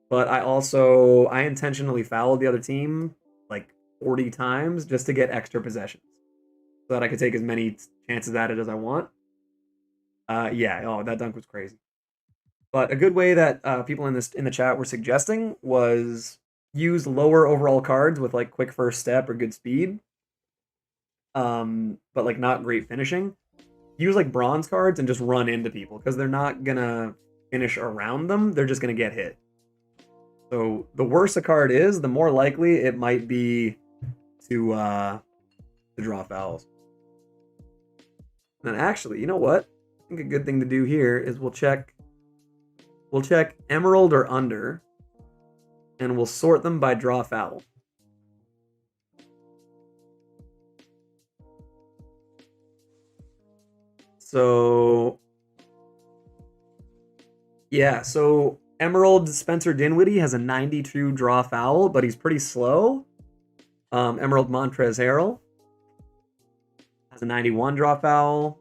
A: But I intentionally fouled the other team like 40 times just to get extra possessions so that I could take as many chances at it as I want. Yeah. Oh, that dunk was crazy. But a good way that people in the chat were suggesting was use lower overall cards with like quick first step or good speed, but like not great finishing. Use like bronze cards and just run into people because they're not gonna finish around them. They're just gonna get hit. So the worse a card is, the more likely it might be to draw fouls. And actually, you know what? I think a good thing to do here is we'll check Emerald or under, and we'll sort them by draw foul. So, yeah, so Emerald Spencer Dinwiddie has a 92 draw foul, but he's pretty slow. Emerald Montrezl Harrell has a 91 draw foul.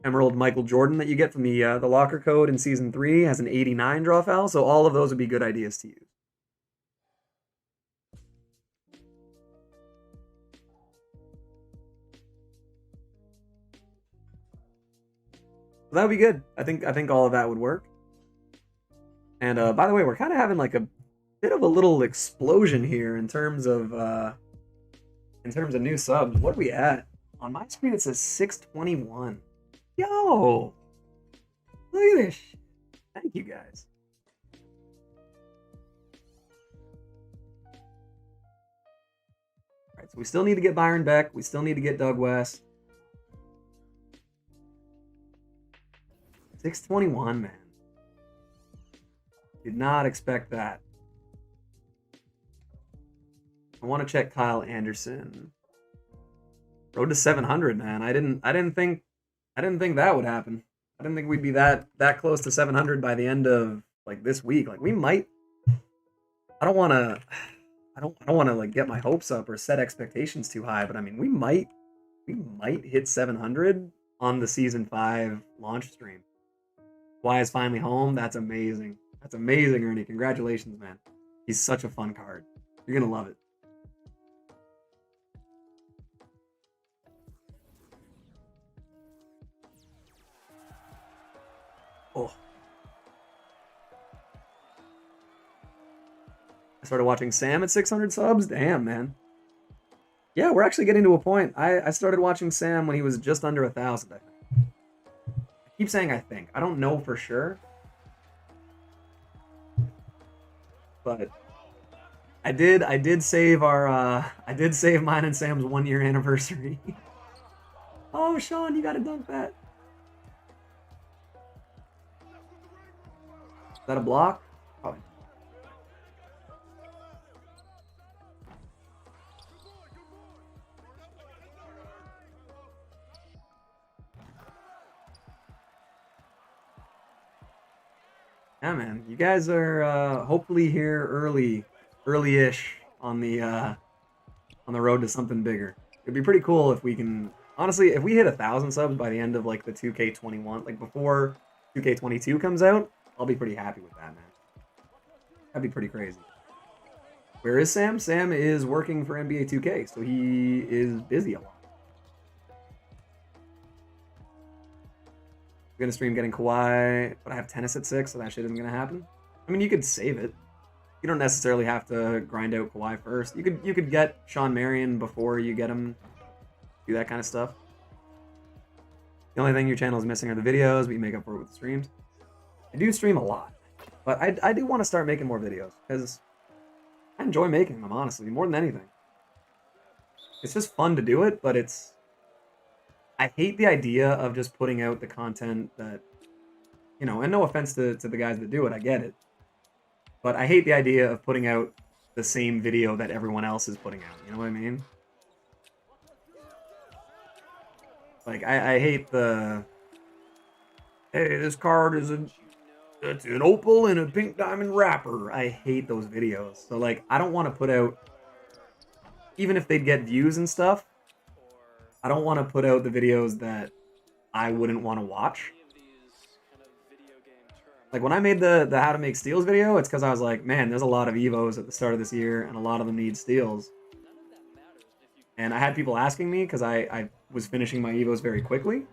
A: Emerald Michael Jordan that you get from the locker code in Season 3 has an 89 draw foul, so all of those would be good ideas to use. So that would be good. I think all of that would work. And by the way, we're kind of having like a bit of a little explosion here in terms of new subs. What are we at? On my screen it says 621. Yo! Look at this. Thank you guys. Alright, so we still need to get Byron Beck. We still need to get Doug West. 621, man. Did not expect that. I want to check Kyle Anderson. Road to 700, man. I didn't think that would happen. I didn't think we'd be that close to 700 by the end of like this week. Like we might. I don't want to like get my hopes up or set expectations too high, but I mean we might hit 700 on the season 5 launch stream. Kawhi is finally home. That's amazing. That's amazing, Ernie. Congratulations, man. He's such a fun card. You're gonna love it. Oh. I started watching Sam at 600 subs. Damn, man. Yeah, we're actually getting to a point. I started watching Sam when he was just under 1,000, I think. I keep saying I think. I don't know for sure. But I did save mine and Sam's 1-year anniversary. Oh, Shawn, you gotta dunk that. Is that a block? Probably. Yeah, man. You guys are hopefully here early-ish on the road to something bigger. It'd be pretty cool if we can, honestly, if we hit 1,000 subs by the end of like the 2K21, like before 2K22 comes out, I'll be pretty happy with that, man. That'd be pretty crazy. Where is Sam? Sam is working for NBA 2K, so he is busy a lot. I'm gonna stream getting Kawhi, but I have tennis at 6, so that shit isn't gonna happen. I mean, you could save it. You don't necessarily have to grind out Kawhi first. You could get Shawn Marion before you get him. Do that kind of stuff. The only thing your channel is missing are the videos, but you make up for it with the streams. I do stream a lot, but I do want to start making more videos because I enjoy making them, honestly, more than anything. It's just fun to do it, but I hate the idea of just putting out the content that, you know, and no offense to the guys that do it, I get it. But I hate the idea of putting out the same video that everyone else is putting out, you know what I mean? Like, I hate the, hey, this card is it's an opal and a pink diamond wrapper. I hate those videos. So, like, I don't want to put out, even if they'd get views and stuff, I don't want to put out the videos that I wouldn't want to watch. Like when I made the how to make steals video, it's because I was like, man, there's a lot of Evos at the start of this year, and a lot of them need steals. And I had people asking me, because I was finishing my Evos very quickly.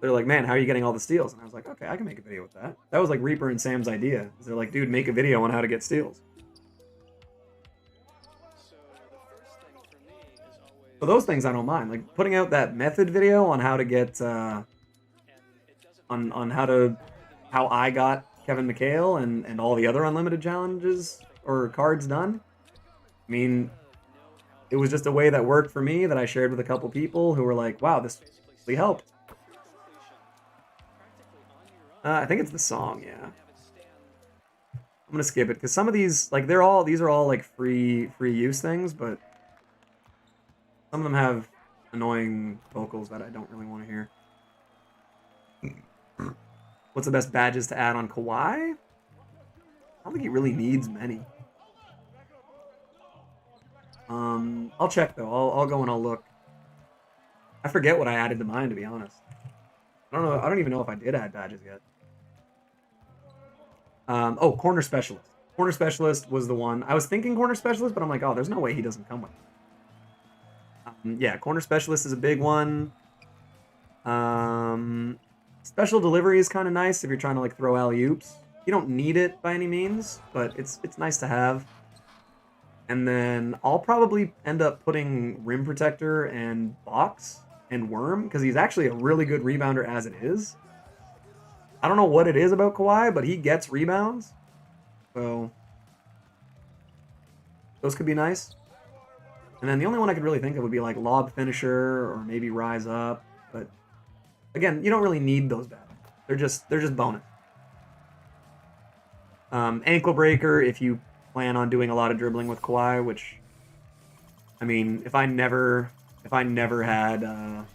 A: They're like, man, how are you getting all the steals? And I was like, okay, I can make a video with that. That was like Reaper and Sam's idea. They're like, dude, make a video on how to get steals. So those things I don't mind. Like putting out that method video on how to get on how I got Kevin McHale and all the other unlimited challenges or cards done. I mean, it was just a way that worked for me that I shared with a couple people who were like, wow, this really helped. I think it's the song, yeah. I'm gonna skip it because some of these, like, these are all like free use things, but some of them have annoying vocals that I don't really want to hear. What's the best badges to add on Kawhi? I don't think he really needs many. I'll check though. I'll go and I'll look. I forget what I added to mine, to be honest. I don't know. I don't even know if I did add badges yet. Oh, corner specialist. Corner specialist was the one. I was thinking corner specialist, but I'm like, oh, there's no way he doesn't come with it. Yeah, corner specialist is a big one. Special delivery is kind of nice if you're trying to like throw alley-oops. You don't need it by any means, but it's nice to have. And then I'll probably end up putting rim protector and box and worm because he's actually a really good rebounder as it is. I don't know what it is about Kawhi, but he gets rebounds. So those could be nice. And then the only one I could really think of would be like lob finisher or maybe rise up. But again, you don't really need those badges. They're just bonus. Ankle breaker if you plan on doing a lot of dribbling with Kawhi, which, I mean, if I never had,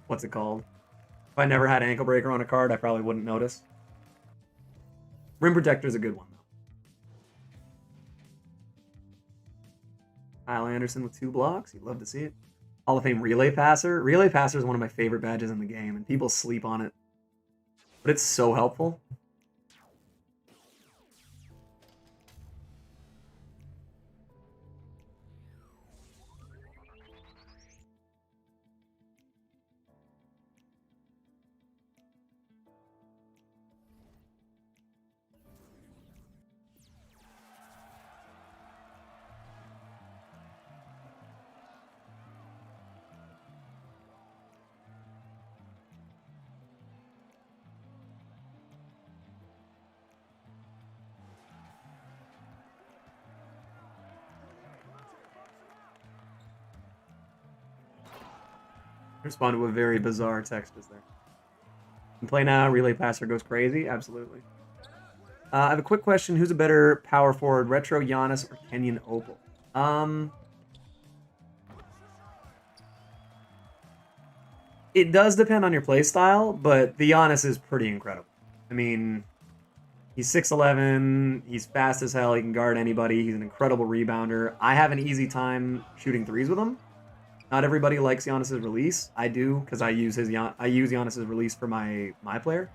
A: what's it called? If I never had ankle breaker on a card, I probably wouldn't notice. Rim protector is a good one, though. Kyle Anderson with 2 blocks. You'd love to see it. Hall of Fame relay passer. Relay passer is one of my favorite badges in the game, and people sleep on it. But it's so helpful. Respond to a very bizarre text is there. Can play now, relay passer goes crazy? Absolutely. I have a quick question. Who's a better power forward, Retro Giannis or Kenyon Opal? It does depend on your play style, but the Giannis is pretty incredible. I mean, he's 6'11", he's fast as hell, he can guard anybody, he's an incredible rebounder. I have an easy time shooting threes with him. Not everybody likes Giannis's release. I do, because I use Giannis's release for my player.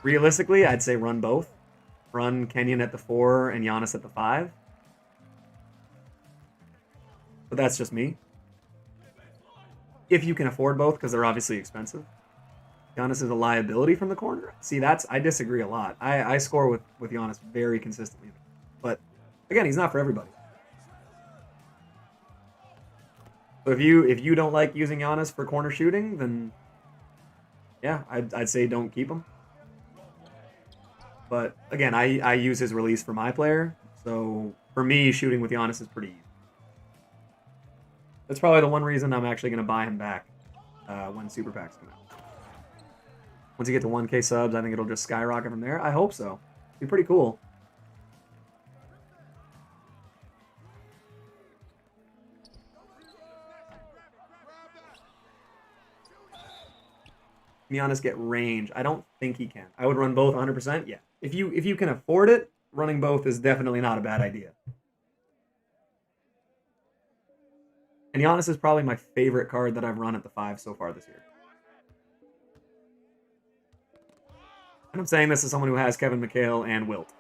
A: Realistically, I'd say run both. Run Kenyon at the 4 and Giannis at the 5. But that's just me. If you can afford both, because they're obviously expensive. Giannis is a liability from the corner. See, I disagree a lot. I score with Giannis very consistently. But, again, he's not for everybody. So if you don't like using Giannis for corner shooting, then yeah, I'd say don't keep him. But again, I use his release for my player, so for me, shooting with Giannis is pretty easy. That's probably the one reason I'm actually going to buy him back when Super Packs come out. Once you get to 1K subs, I think it'll just skyrocket from there. I hope so. It'd be pretty cool. Can Giannis get range? I don't think he can. I would run both 100%. Yeah. If you can afford it, running both is definitely not a bad idea. And Giannis is probably my favorite card that I've run at the 5 so far this year. And I'm saying this as someone who has Kevin McHale and Wilt.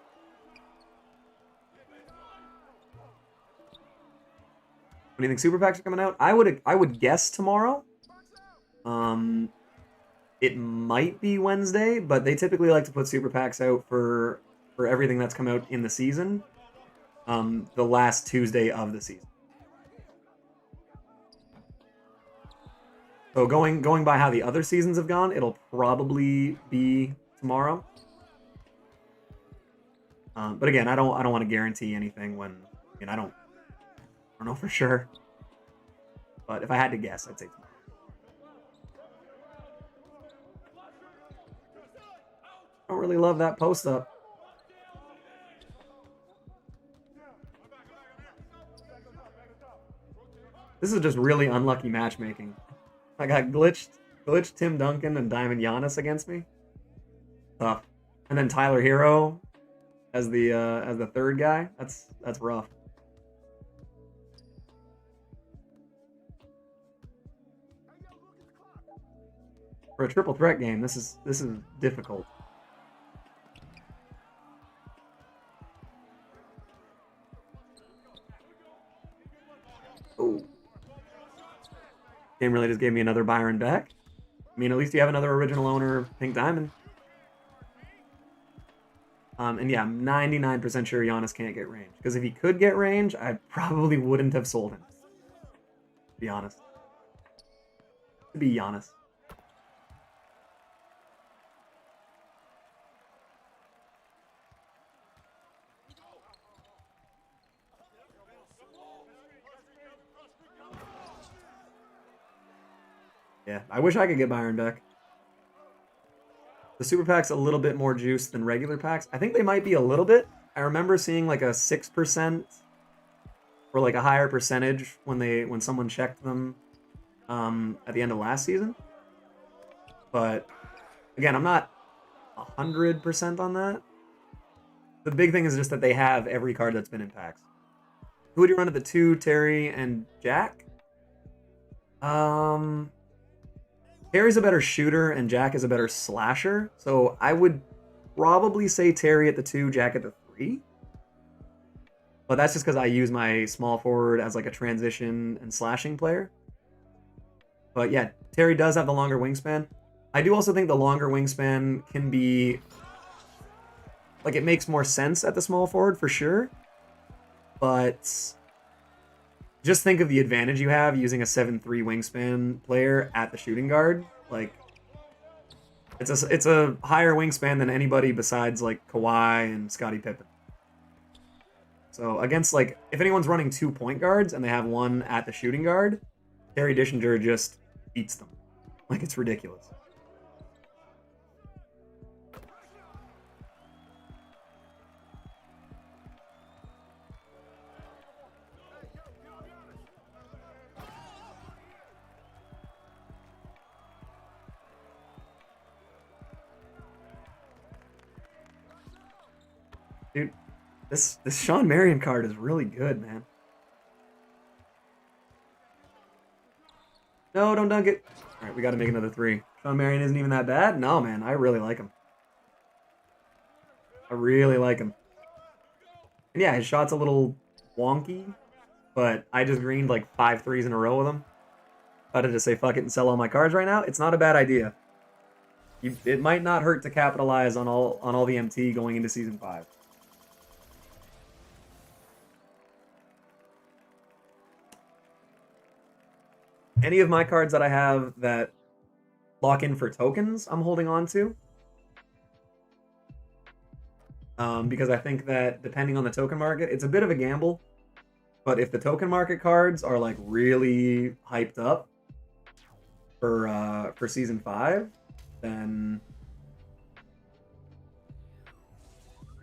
A: When do you think Super Packs are coming out? I would guess tomorrow. It might be Wednesday, but they typically like to put Super Packs out for everything that's come out in the season. The last Tuesday of the season. So going by how the other seasons have gone, it'll probably be tomorrow. But again, I don't want to guarantee anything when I don't know for sure. But if I had to guess, I'd say tomorrow. I don't really love that post up. This is just really unlucky matchmaking. I got glitched Tim Duncan and Diamond Giannis against me. Tough. And then Tyler Hero as the third guy. That's rough. For a triple threat game, this is difficult. Oh. Game really just gave me another Byron back. I mean, at least you have another original owner, Pink Diamond. And yeah, I'm 99% sure Giannis can't get range. Because if he could get range, I probably wouldn't have sold him. To be honest. To be Giannis. Yeah, I wish I could get Byron back. The super pack's a little bit more juice than regular packs. I think they might be a little bit. I remember seeing like a 6% or like a higher percentage when someone checked them at the end of last season. But again, I'm not 100% on that. The big thing is just that they have every card that's been in packs. Who would you run at the 2, Terry and Jack? Terry's a better shooter and Jack is a better slasher. So I would probably say Terry at the 2, Jack at the 3. But that's just because I use my small forward as like a transition and slashing player. But yeah, Terry does have the longer wingspan. I do also think the longer wingspan can be... like, it makes more sense at the small forward for sure. But just think of the advantage you have using a 7'3" wingspan player at the shooting guard. Like, it's a higher wingspan than anybody besides, like, Kawhi and Scottie Pippen. So against, like, if anyone's running 2 point guards and they have one at the shooting guard, Terry Dishinger just eats them. Like, it's ridiculous. Dude, this Shawn Marion card is really good, man. No, don't dunk it. All right, we got to make another 3. Shawn Marion isn't even that bad. No, man, I really like him. I really like him. And yeah, his shot's a little wonky, but I just greened like 5 threes in a row with him. If I had to say fuck it and sell all my cards right now, it's not a bad idea. It might not hurt to capitalize on all the MT going into Season 5. Any of my cards that I have that lock in for tokens, I'm holding on to. Because I think that depending on the token market, it's a bit of a gamble. But if the token market cards are like really hyped up for Season 5, then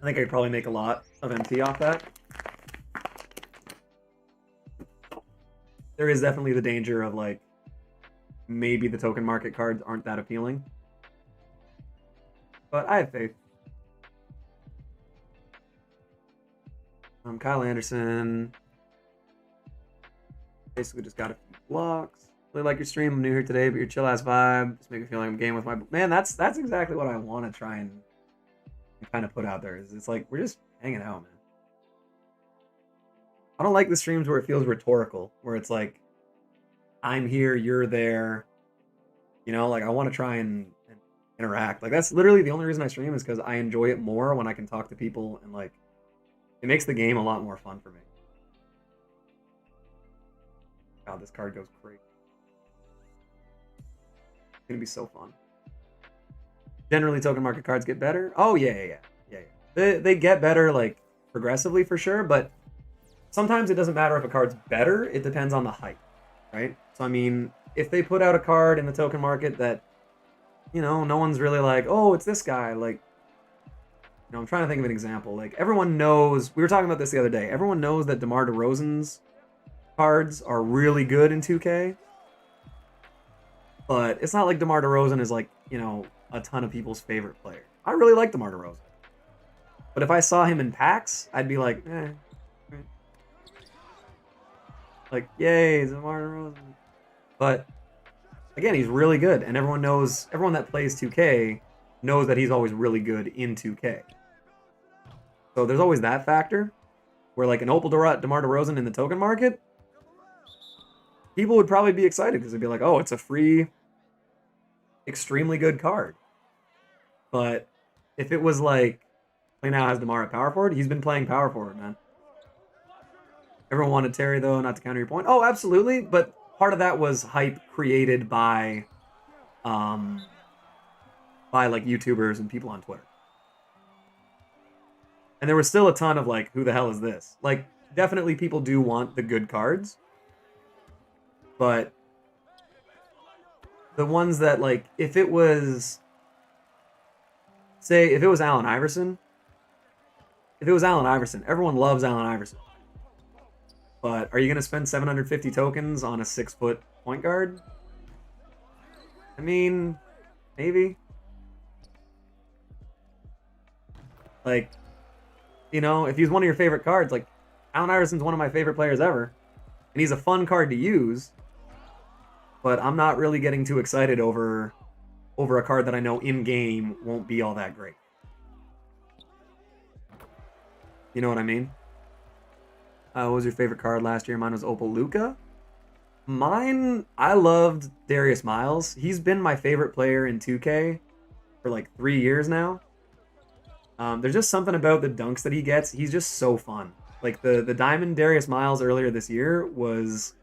A: I think I could probably make a lot of MT off that. There is definitely the danger of like maybe the token market cards aren't that appealing. But I have faith. Kyle Anderson. Basically just got a few blocks. Really like your stream. I'm new here today, but your chill ass vibe just make me feel like I'm game with my man. That's exactly what I want to try and kind of put out there. Is it's like we're just hanging out, man. I don't like the streams where it feels rhetorical, where it's like I'm here, you're there. You know, like I want to try and interact. Like that's literally the only reason I stream is because I enjoy it more when I can talk to people and like it makes the game a lot more fun for me. God, this card goes crazy. It's gonna be so fun. Generally, token market cards get better. Oh yeah. They get better like progressively for sure, but sometimes it doesn't matter if a card's better. It depends on the hype, right? So I mean, if they put out a card in the token market that, you know, no one's really like, oh, it's this guy. Like, you know, I'm trying to think of an example. Like everyone knows. We were talking about this the other day. Everyone knows that DeMar DeRozan's cards are really good in 2K. But it's not like DeMar DeRozan is like, you know, a ton of people's favorite player. I really like DeMar DeRozan. But if I saw him in packs, I'd be like, like, yay, DeMar DeRozan. But again, he's really good, and everyone that plays 2K knows that he's always really good in 2K. So there's always that factor, where like an Opal DeMar DeRozan in the token market, people would probably be excited because they'd be like, oh, it's a free, extremely good card. But if it was like, play now has DeMar at power forward, he's been playing power forward, man. Everyone wanted Terry, though, not to counter your point. Oh, absolutely, but part of that was hype created by like YouTubers and people on Twitter. And there was still a ton of like, who the hell is this? Like, definitely people do want the good cards, but the ones that, like, if it was, say, if it was Allen Iverson, everyone loves Allen Iverson. But are you going to spend 750 tokens on a 6-foot point guard? I mean, maybe. Like, you know, if he's one of your favorite cards, like, Allen Iverson's one of my favorite players ever. And he's a fun card to use. But I'm not really getting too excited over a card that I know in-game won't be all that great. You know what I mean? What was your favorite card last year? Mine was Opal Luka. Mine, I loved Darius Miles. He's been my favorite player in 2K for like 3 years now. There's just something about the dunks that he gets. He's just so fun. Like the Diamond Darius Miles earlier this year was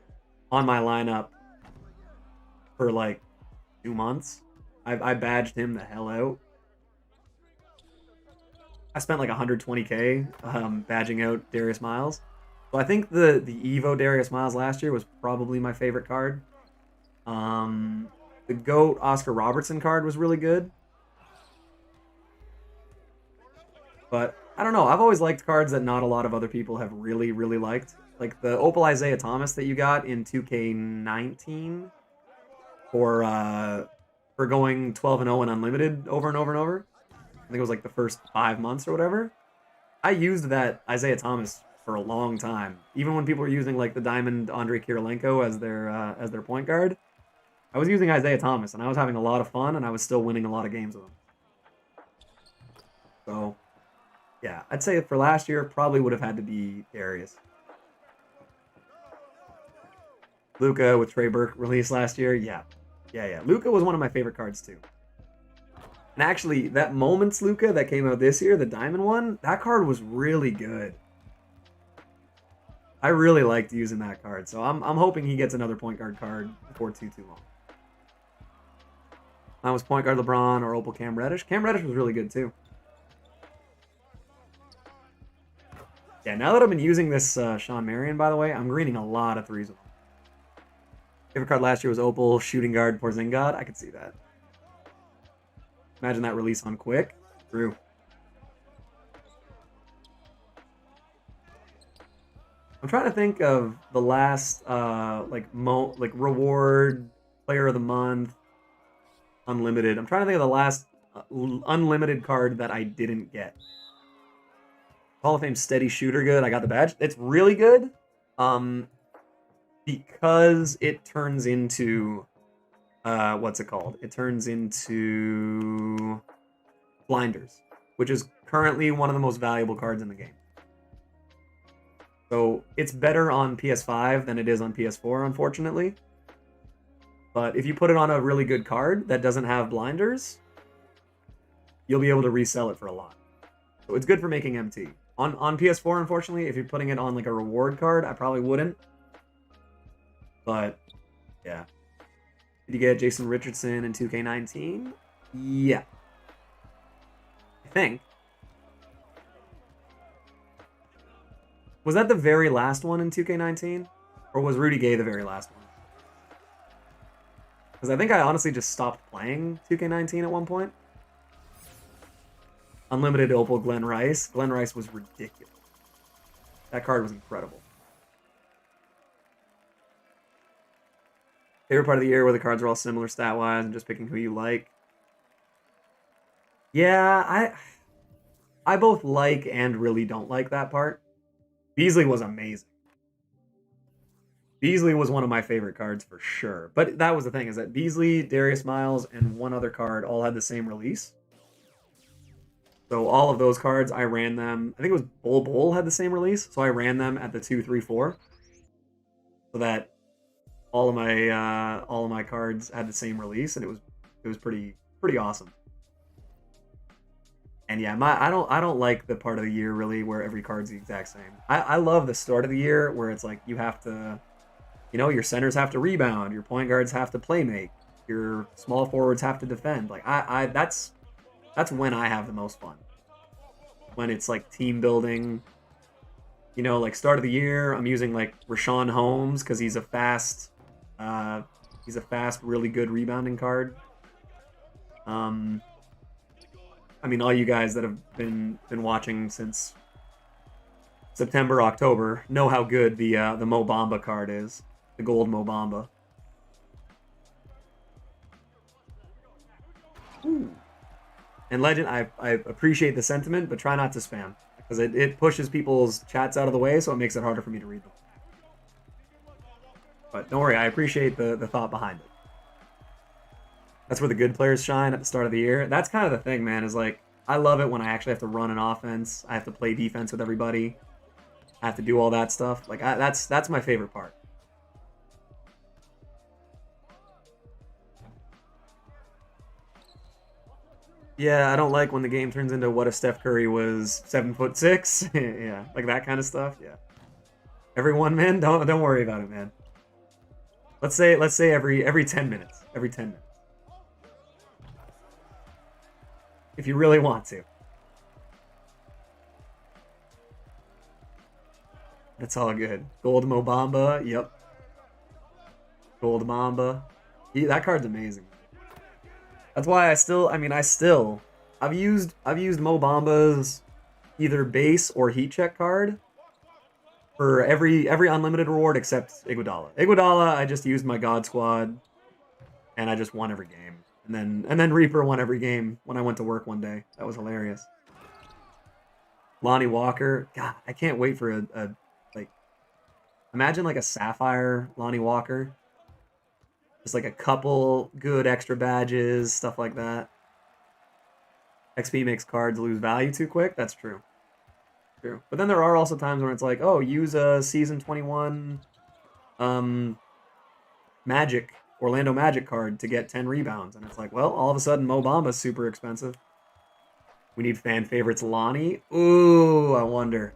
A: on my lineup for like 2 months. I badged him the hell out. I spent like 120k badging out Darius Miles. So I think the Evo Darius Miles last year was probably my favorite card. The GOAT Oscar Robertson card was really good. But I don't know. I've always liked cards that not a lot of other people have really, really liked. Like the Opal Isaiah Thomas that you got in 2K19 for going 12-0 and unlimited over and over and over. I think it was like the first 5 months or whatever. I used that Isaiah Thomas for a long time. Even when people were using like the Diamond Andrei Kirilenko as their point guard, I was using Isaiah Thomas and I was having a lot of fun and I was still winning a lot of games with him. So, yeah, I'd say for last year probably would have had to be Darius. Luka with Trey Burke released last year, yeah. Luka was one of my favorite cards too. And actually, that Moments Luka that came out this year, the Diamond one, that card was really good. I really liked using that card, so I'm hoping he gets another point guard card before too long. That was point guard LeBron or Opal Cam Reddish. Cam Reddish was really good too. Yeah, now that I've been using this Shawn Marion, by the way, I'm greening a lot of threes with him. Favorite card last year was Opal Shooting Guard Porzingis. I could see that. Imagine that release on quick. True. I'm trying to think of the last reward player of the month unlimited. I'm trying to think of the last unlimited card that I didn't get. Hall of Fame Steady Shooter good. I got the badge. It's really good. Because it turns into what's it called? It turns into Blinders, which is currently one of the most valuable cards in the game. So it's better on PS5 than it is on PS4, unfortunately. But if you put it on a really good card that doesn't have Blinders, you'll be able to resell it for a lot. So it's good for making MT. On PS4, unfortunately, if you're putting it on like a reward card, I probably wouldn't. But, yeah. Did you get Jason Richardson in 2K19? Yeah. I think. Was that the very last one in 2K19? Or was Rudy Gay the very last one? Because I think I honestly just stopped playing 2K19 at one point. Unlimited Opal Glenn Rice. Glenn Rice was ridiculous. That card was incredible. Favorite part of the year where the cards are all similar stat-wise and just picking who you like. Yeah, I both like and really don't like that part. Beasley was amazing. Beasley was one of my favorite cards for sure. But that was the thing, is that Beasley, Darius Miles, and one other card all had the same release. So all of those cards, I ran them. I think it was Bull had the same release, so I ran them at the 2, 3, 4. So that all of my cards had the same release, and it was pretty awesome. And yeah, I don't like the part of the year really where every card's the exact same. I love the start of the year where it's like you have to, you know, your centers have to rebound, your point guards have to play make, your small forwards have to defend. Like that's when I have the most fun. When it's like team building. You know, like start of the year, I'm using like Rashawn Holmes because he's a fast He's a fast, really good rebounding card. I mean, all you guys that have been watching since September, October know how good the Mo Bamba card is, the gold Mo Bamba. Ooh. And Legend, I appreciate the sentiment, but try not to spam because it pushes people's chats out of the way, so it makes it harder for me to read them. But don't worry, I appreciate the thought behind it. That's where the good players shine at the start of the year. That's kind of the thing, man, is like, I love it when I actually have to run an offense. I have to play defense with everybody. I have to do all that stuff. Like, that's my favorite part. Yeah, I don't like when the game turns into what if Steph Curry was 7'6". Yeah, like that kind of stuff. Yeah. Everyone, man, don't worry about it, man. Let's say every 10 minutes. Every 10 minutes. If you really want to. That's all good. Gold Mo Bamba, yep. Gold Mamba. That card's amazing. That's why I've used Mo Bamba's either base or heat check card for every unlimited reward except Iguodala. Iguodala, I just used my God Squad and I just won every game. And then Reaper won every game when I went to work one day. That was hilarious. Lonnie Walker, God, I can't wait for a like imagine like a Sapphire Lonnie Walker. Just like a couple good extra badges, stuff like that. XP makes cards lose value too quick. That's true. True. But then there are also times when it's like, oh, use a season 21 Magic, Orlando Magic card to get 10 rebounds. And it's like, well, all of a sudden Mo Bamba's super expensive. We need fan favorites Lonnie. Ooh, I wonder.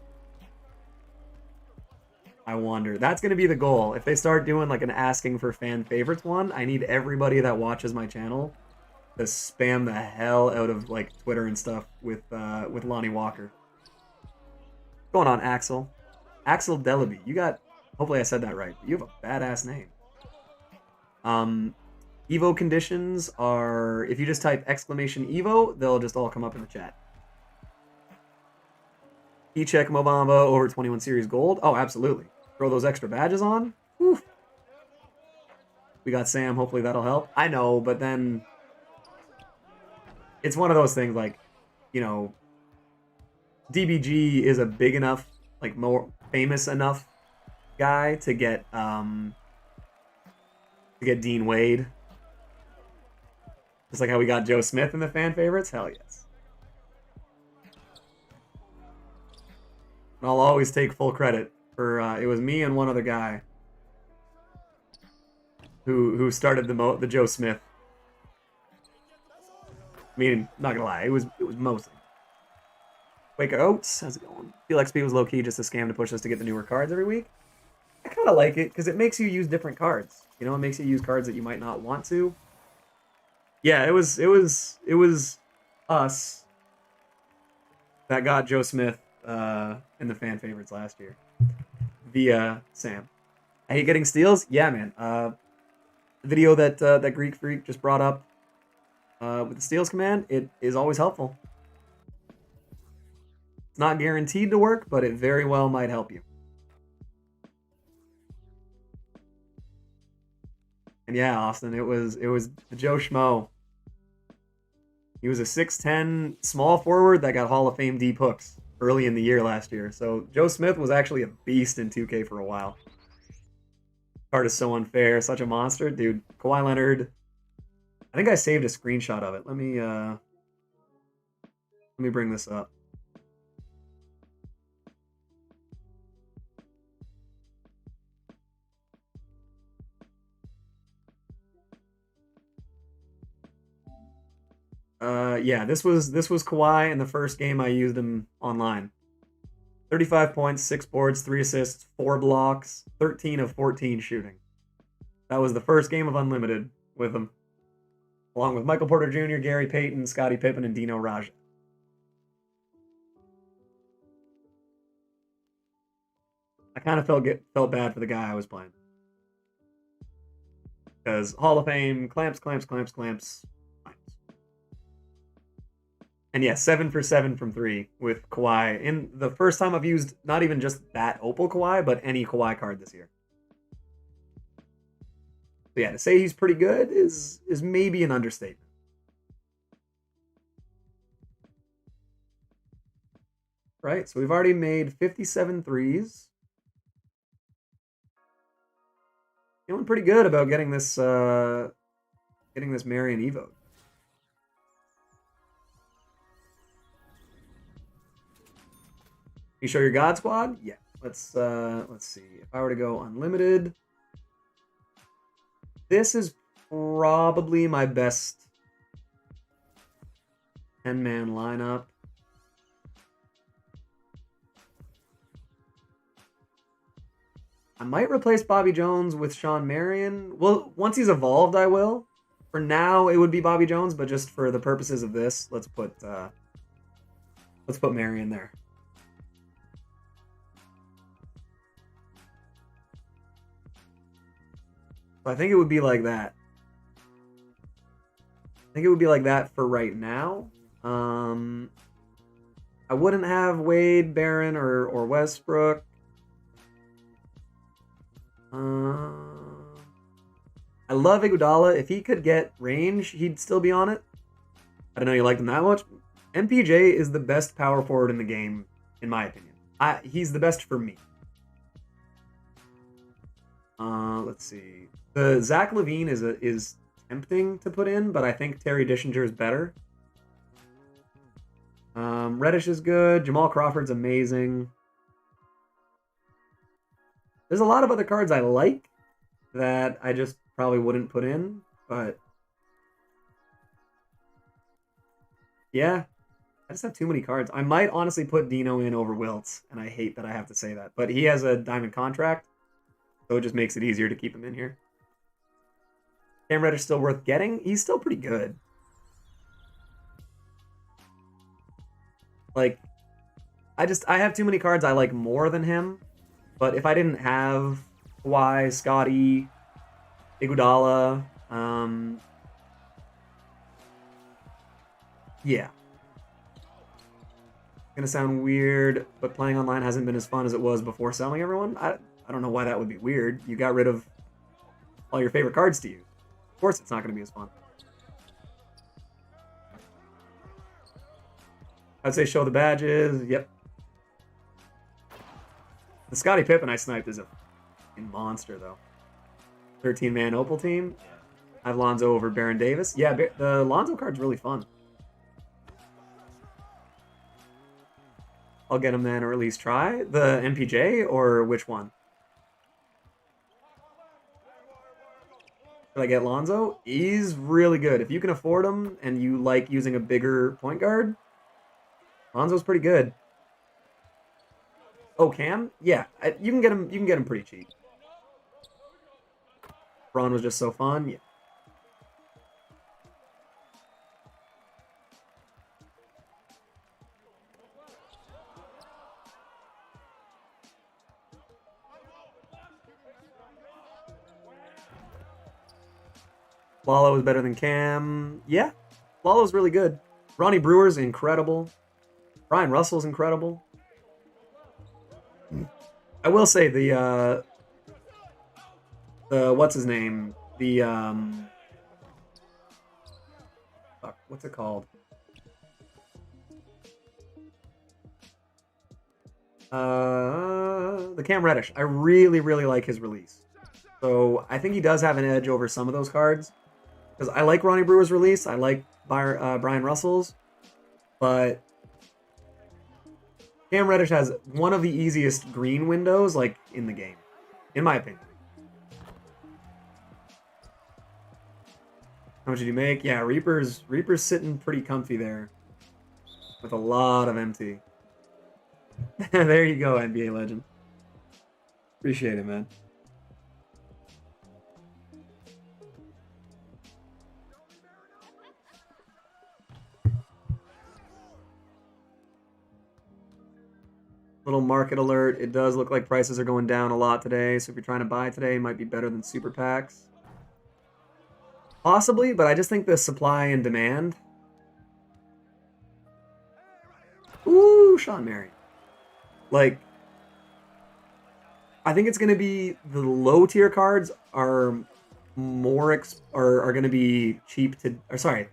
A: That's going to be the goal. If they start doing like an asking for fan favorites one, I need everybody that watches my channel to spam the hell out of like Twitter and stuff with Lonnie Walker. What's going on, Axel? Axel Delaby. You got, hopefully I said that right. You have a badass name. Evo conditions are, if you just type exclamation Evo, they'll just all come up in the chat. E-check Mo Bamba over 21 series gold. Oh, absolutely. Throw those extra badges on. Whew. We got Sam. Hopefully that'll help. I know, but then it's one of those things like, you know, DBG is a big enough, like more famous enough guy to get Dean Wade. Just like how we got Joe Smith in the fan favorites. Hell yes. And I'll always take full credit for it was me and one other guy who started the Joe Smith. I mean, not gonna lie, it was mostly. Quaker Oats, how's it going? Feel XP was low key just a scam to push us to get the newer cards every week. I kind of like it because it makes you use different cards. You know, it makes you use cards that you might not want to. Yeah, it was us that got Joe Smith in the fan favorites last year via Sam. I hate getting steals. Yeah, man. The video that Greek Freak just brought up with the steals command, it is always helpful. It's not guaranteed to work, but it very well might help you. And yeah, Austin, it was the Joe Schmo. He was a 6'10" small forward that got Hall of Fame deep hooks early in the year last year. So Joe Smith was actually a beast in 2K for a while. Card is so unfair, such a monster, dude. Kawhi Leonard. I think I saved a screenshot of it. Let me bring this up. Yeah, this was Kawhi in the first game I used him online. 35 points, 6 boards, 3 assists, 4 blocks, 13 of 14 shooting. That was the first game of Unlimited with him. Along with Michael Porter Jr., Gary Payton, Scottie Pippen, and Dino Raja. I kind of felt bad for the guy I was playing. Because Hall of Fame, clamps, clamps, clamps, clamps, clamps. And yeah, 7 for 7 from 3 with Kawhi. In the first time I've used not even just that Opal Kawhi, but any Kawhi card this year. So yeah, to say he's pretty good is maybe an understatement. Right, so we've already made 57 threes. Feeling pretty good about getting this Marion Evo. You show your God Squad? Yeah. Let's see. If I were to go unlimited, this is probably my best 10-man lineup. I might replace Bobby Jones with Shawn Marion. Well, once he's evolved, I will. For now, it would be Bobby Jones, but just for the purposes of this, let's put Marion there. I think it would be like that. I think it would be like that for right now. I wouldn't have Wade, Barron, or Westbrook. I love Iguodala. If he could get range, he'd still be on it. I don't know you liked him that much. MPJ is the best power forward in the game, in my opinion. He's the best for me. Let's see. The Zach LaVine is tempting to put in, but I think Terry Dishinger is better. Reddish is good. Jamal Crawford's amazing. There's a lot of other cards I like that I just probably wouldn't put in, but yeah, I just have too many cards. I might honestly put Dino in over Wiltz, and I hate that I have to say that, but he has a diamond contract, so it just makes it easier to keep him in here. Cam Reddish still worth getting? He's still pretty good. Like, I have too many cards I like more than him, but if I didn't have Kawhi, Scotty, Iguodala, yeah. Gonna sound weird, but playing online hasn't been as fun as it was before selling everyone. I don't know why that would be weird. You got rid of all your favorite cards to use. Of course it's not gonna be as fun. I'd say show the badges. Yep. The Scottie Pippen I sniped is a monster, though. 13-man Opal team. I have Lonzo over Baron Davis. Yeah, the Lonzo card's really fun. I'll get him then, or at least try. The MPJ, or which one? Should I get Lonzo? He's really good. If you can afford him, and you like using a bigger point guard, Lonzo's pretty good. Oh, Cam? Yeah, you can get him. You can get him pretty cheap. Braun was just so fun. Yeah. Lalo is better than Cam. Yeah, Lalo's really good. Ronnie Brewer's incredible. Brian Russell's incredible. I will say the what's his name? The fuck, what's it called? The Cam Reddish. I really, really like his release. So I think he does have an edge over some of those cards. Because I like Ronnie Brewer's release. I like Brian Russell's. But Cam Reddish has one of the easiest green windows, like, in the game. In my opinion. How much did you make? Yeah, Reaper's sitting pretty comfy there. With a lot of MT. There you go, NBA legend. Appreciate it, man. Little market alert. It does look like prices are going down a lot today. So if you're trying to buy today, it might be better than super packs. Possibly, but I just think the supply and demand. Ooh, Shawn Marion. Like, I think it's going to be the low tier cards are are going to be cheap to. Or sorry,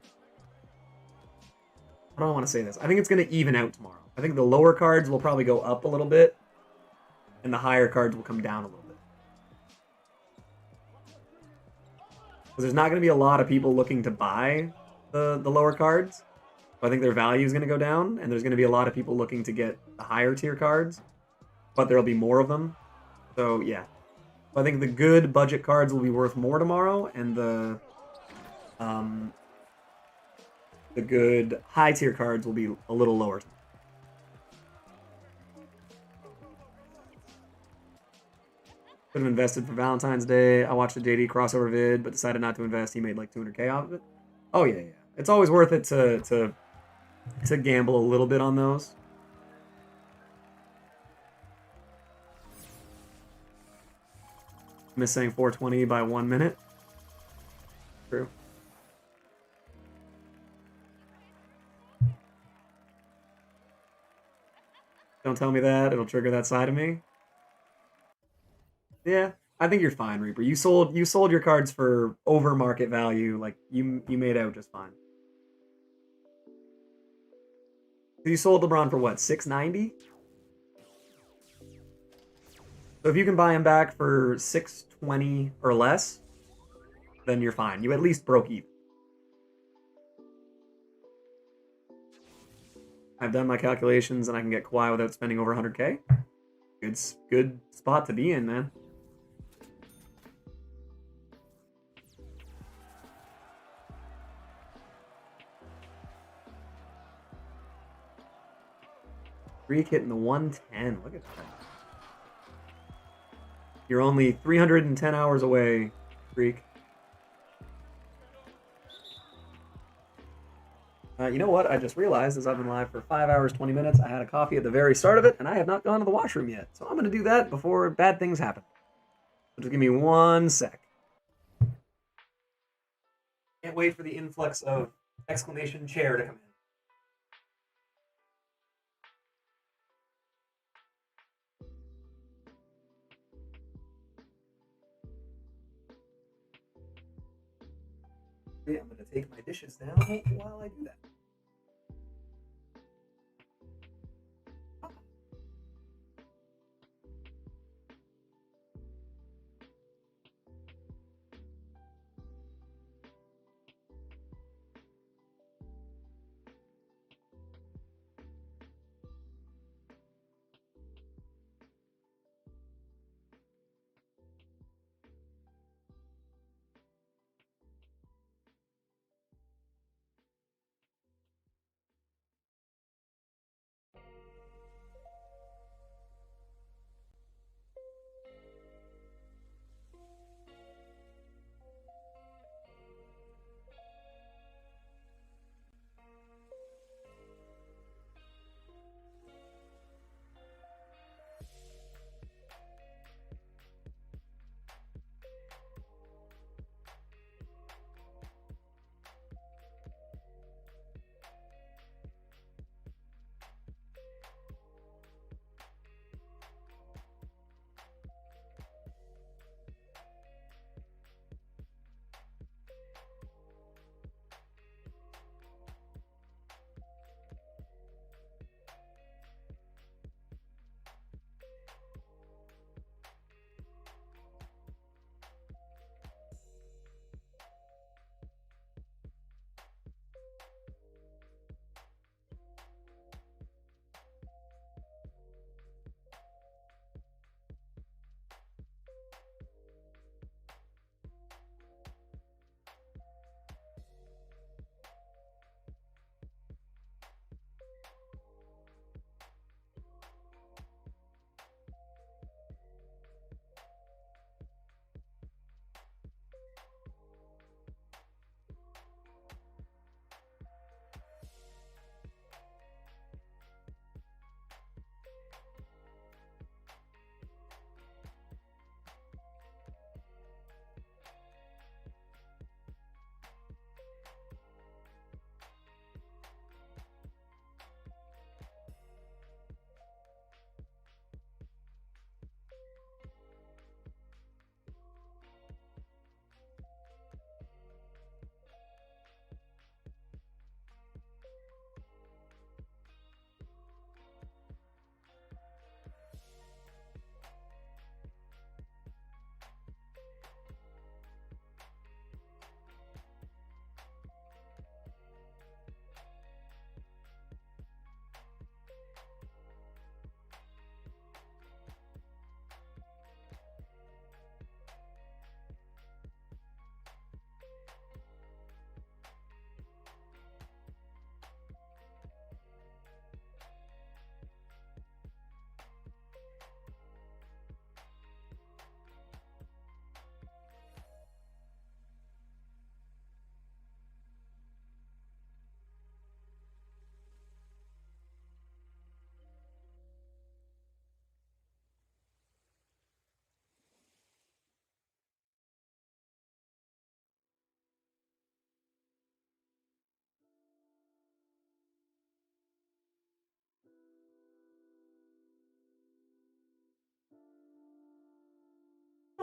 A: I don't want to say this. I think it's going to even out tomorrow. I think the lower cards will probably go up a little bit, and the higher cards will come down a little bit. Because there's not going to be a lot of people looking to buy the lower cards. So I think their value is going to go down, and there's going to be a lot of people looking to get the higher tier cards, but there'll be more of them. So yeah, so I think the good budget cards will be worth more tomorrow, and the good high tier cards will be a little lower. Could have invested for Valentine's Day. I watched a JD crossover vid, but decided not to invest. He made like 200K off of it. Oh yeah, yeah. It's always worth it to gamble a little bit on those. Missing 420 by 1 minute. True. Don't tell me that. It'll trigger that side of me. Yeah, I think you're fine, Reaper. You sold your cards for over market value. Like you made out just fine. You sold LeBron for what, 690? So if you can buy him back for 620 or less, then you're fine. You at least broke even. I've done my calculations and I can get Kawhi without spending over 100K. Good spot to be in, man. Freak hitting the 110. Look at that. You're only 310 hours away, Freak. You know what? I just realized as I've been live for 5 hours, 20 minutes, I had a coffee at the very start of it, and I have not gone to the washroom yet. So I'm going to do that before bad things happen. So just give me 1 sec. Can't wait for the influx of exclamation chair to come in. I'm going to take my dishes down while I do that.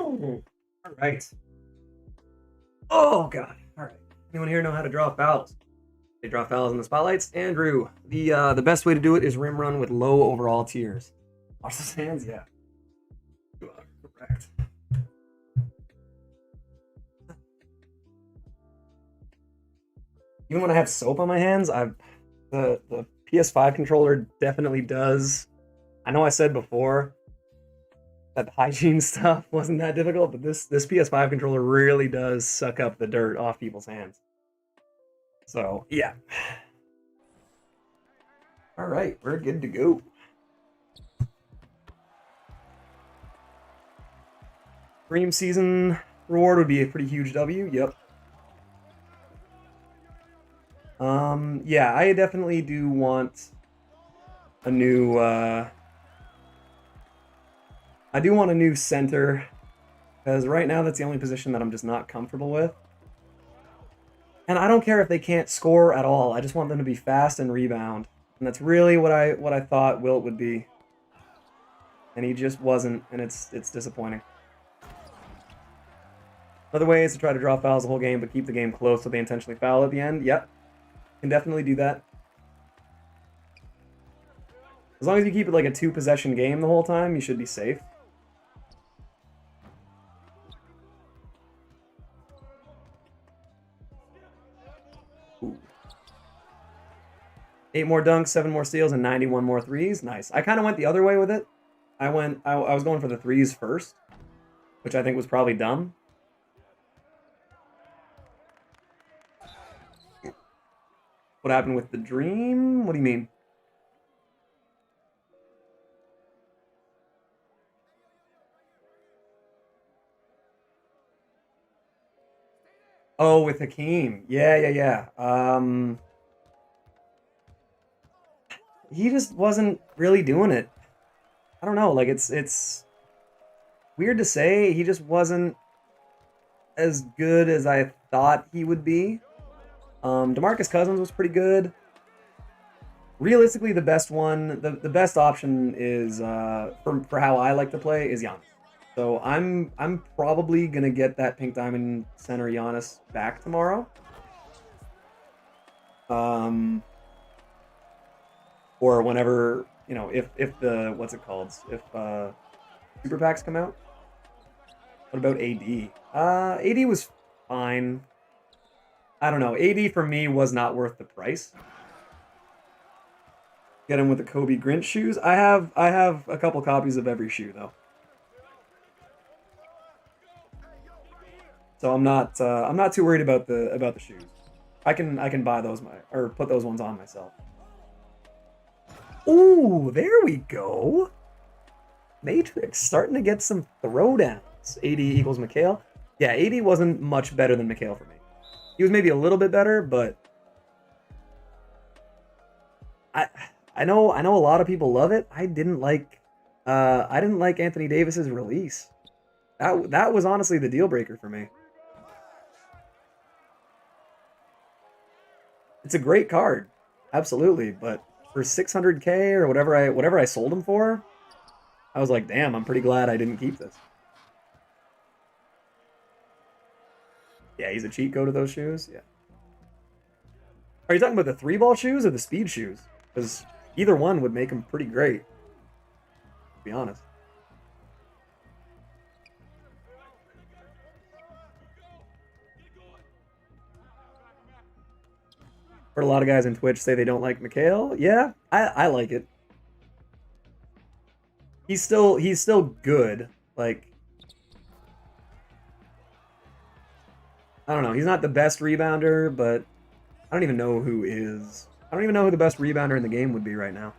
A: All right. Oh god. All right. Anyone here know how to draw fouls? They draw fouls in the spotlights. Andrew, the best way to do it is rim run with low overall tiers. Watch those hands, yeah. You are correct. Even when I have soap on my hands, the PS5 controller definitely does. I know I said before that the hygiene stuff wasn't that difficult, but this PS5 controller really does suck up the dirt off people's hands. So yeah. All right, we're good to go. Dream season reward would be a pretty huge W. Yep. Yeah, I definitely do want a new I do want a new center, because right now that's the only position that I'm just not comfortable with. And I don't care if they can't score at all. I just want them to be fast and rebound. And that's really what I thought Wilt would be. And he just wasn't, and it's disappointing. Another way is to try to draw fouls the whole game, but keep the game close so they intentionally foul at the end. Yep. Can definitely do that. As long as you keep it like a 2-possession game the whole time, you should be safe. Ooh. 8 more dunks, 7 more steals, and 91 more threes. Nice. I kind of went the other way with it. I was going for the threes first, which I think was probably dumb. What happened with the dream? What do you mean? Oh, with Hakeem. Yeah. He just wasn't really doing it. I don't know, like it's weird to say. He just wasn't as good as I thought he would be. DeMarcus Cousins was pretty good. Realistically, the best one, the best option is for how I like to play is Giannis. So I'm probably gonna get that pink diamond center Giannis back tomorrow. Or whenever, you know, if the what's it called? If super packs come out. What about AD? AD was fine. I don't know. AD for me was not worth the price. Get him with the Kobe Grinch shoes. I have a couple copies of every shoe though. So I'm not too worried about the shoes. I can buy those or put those ones on myself. Ooh, there we go. Matrix starting to get some throwdowns. AD equals McHale. Yeah, AD wasn't much better than McHale for me. He was maybe a little bit better, but I know a lot of people love it. I didn't like Anthony Davis's release. That was honestly the deal breaker for me. It's a great card, absolutely, but for 600K or whatever I sold him for, I was like, damn, I'm pretty glad I didn't keep this. Yeah, he's a cheat code of those shoes. Yeah. Are you talking about the 3-ball shoes or the speed shoes? Because either one would make him pretty great, to be honest. Heard a lot of guys on Twitch say they don't like McHale. Yeah, I like it. He's still good. Like, I don't know. He's not the best rebounder, but I don't even know who is. I don't even know who the best rebounder in the game would be right now.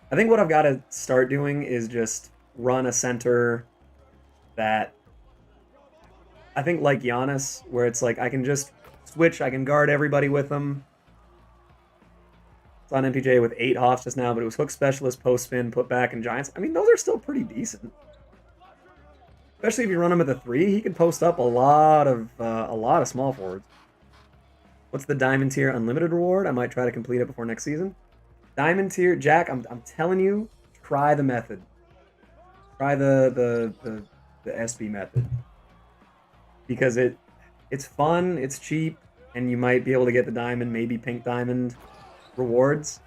A: I think what I've got to start doing is just run a center that I think like Giannis, where it's like I can just switch, I can guard everybody with him. It's on MPJ with 8 hops just now, but it was hook specialist, post spin, put back, and giants. I mean, those are still pretty decent. Especially if you run him at the 3, he can post up a lot of small forwards. What's the Diamond Tier Unlimited reward? I might try to complete it before next season. Diamond Tier, Jack, I'm telling you, try the method. Try the SB method because it's fun, it's cheap, and you might be able to get the diamond, maybe pink diamond rewards.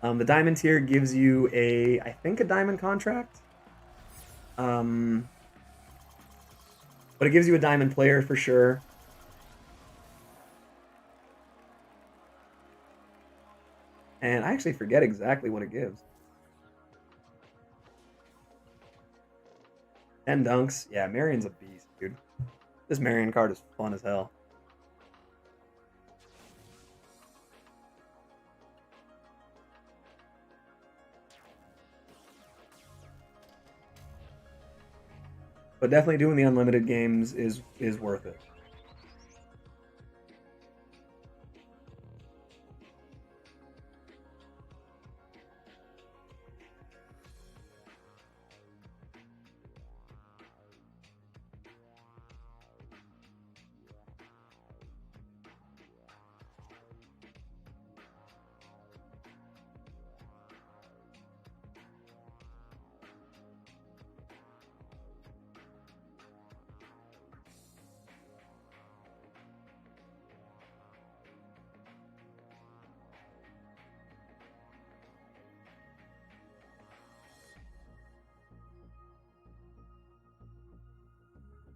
A: The diamond tier gives you I think a diamond contract. But it gives you a diamond player for sure. And I actually forget exactly what it gives. 10 dunks. Yeah, Marion's a beast, dude. This Marion card is fun as hell. But definitely doing the unlimited games is worth it.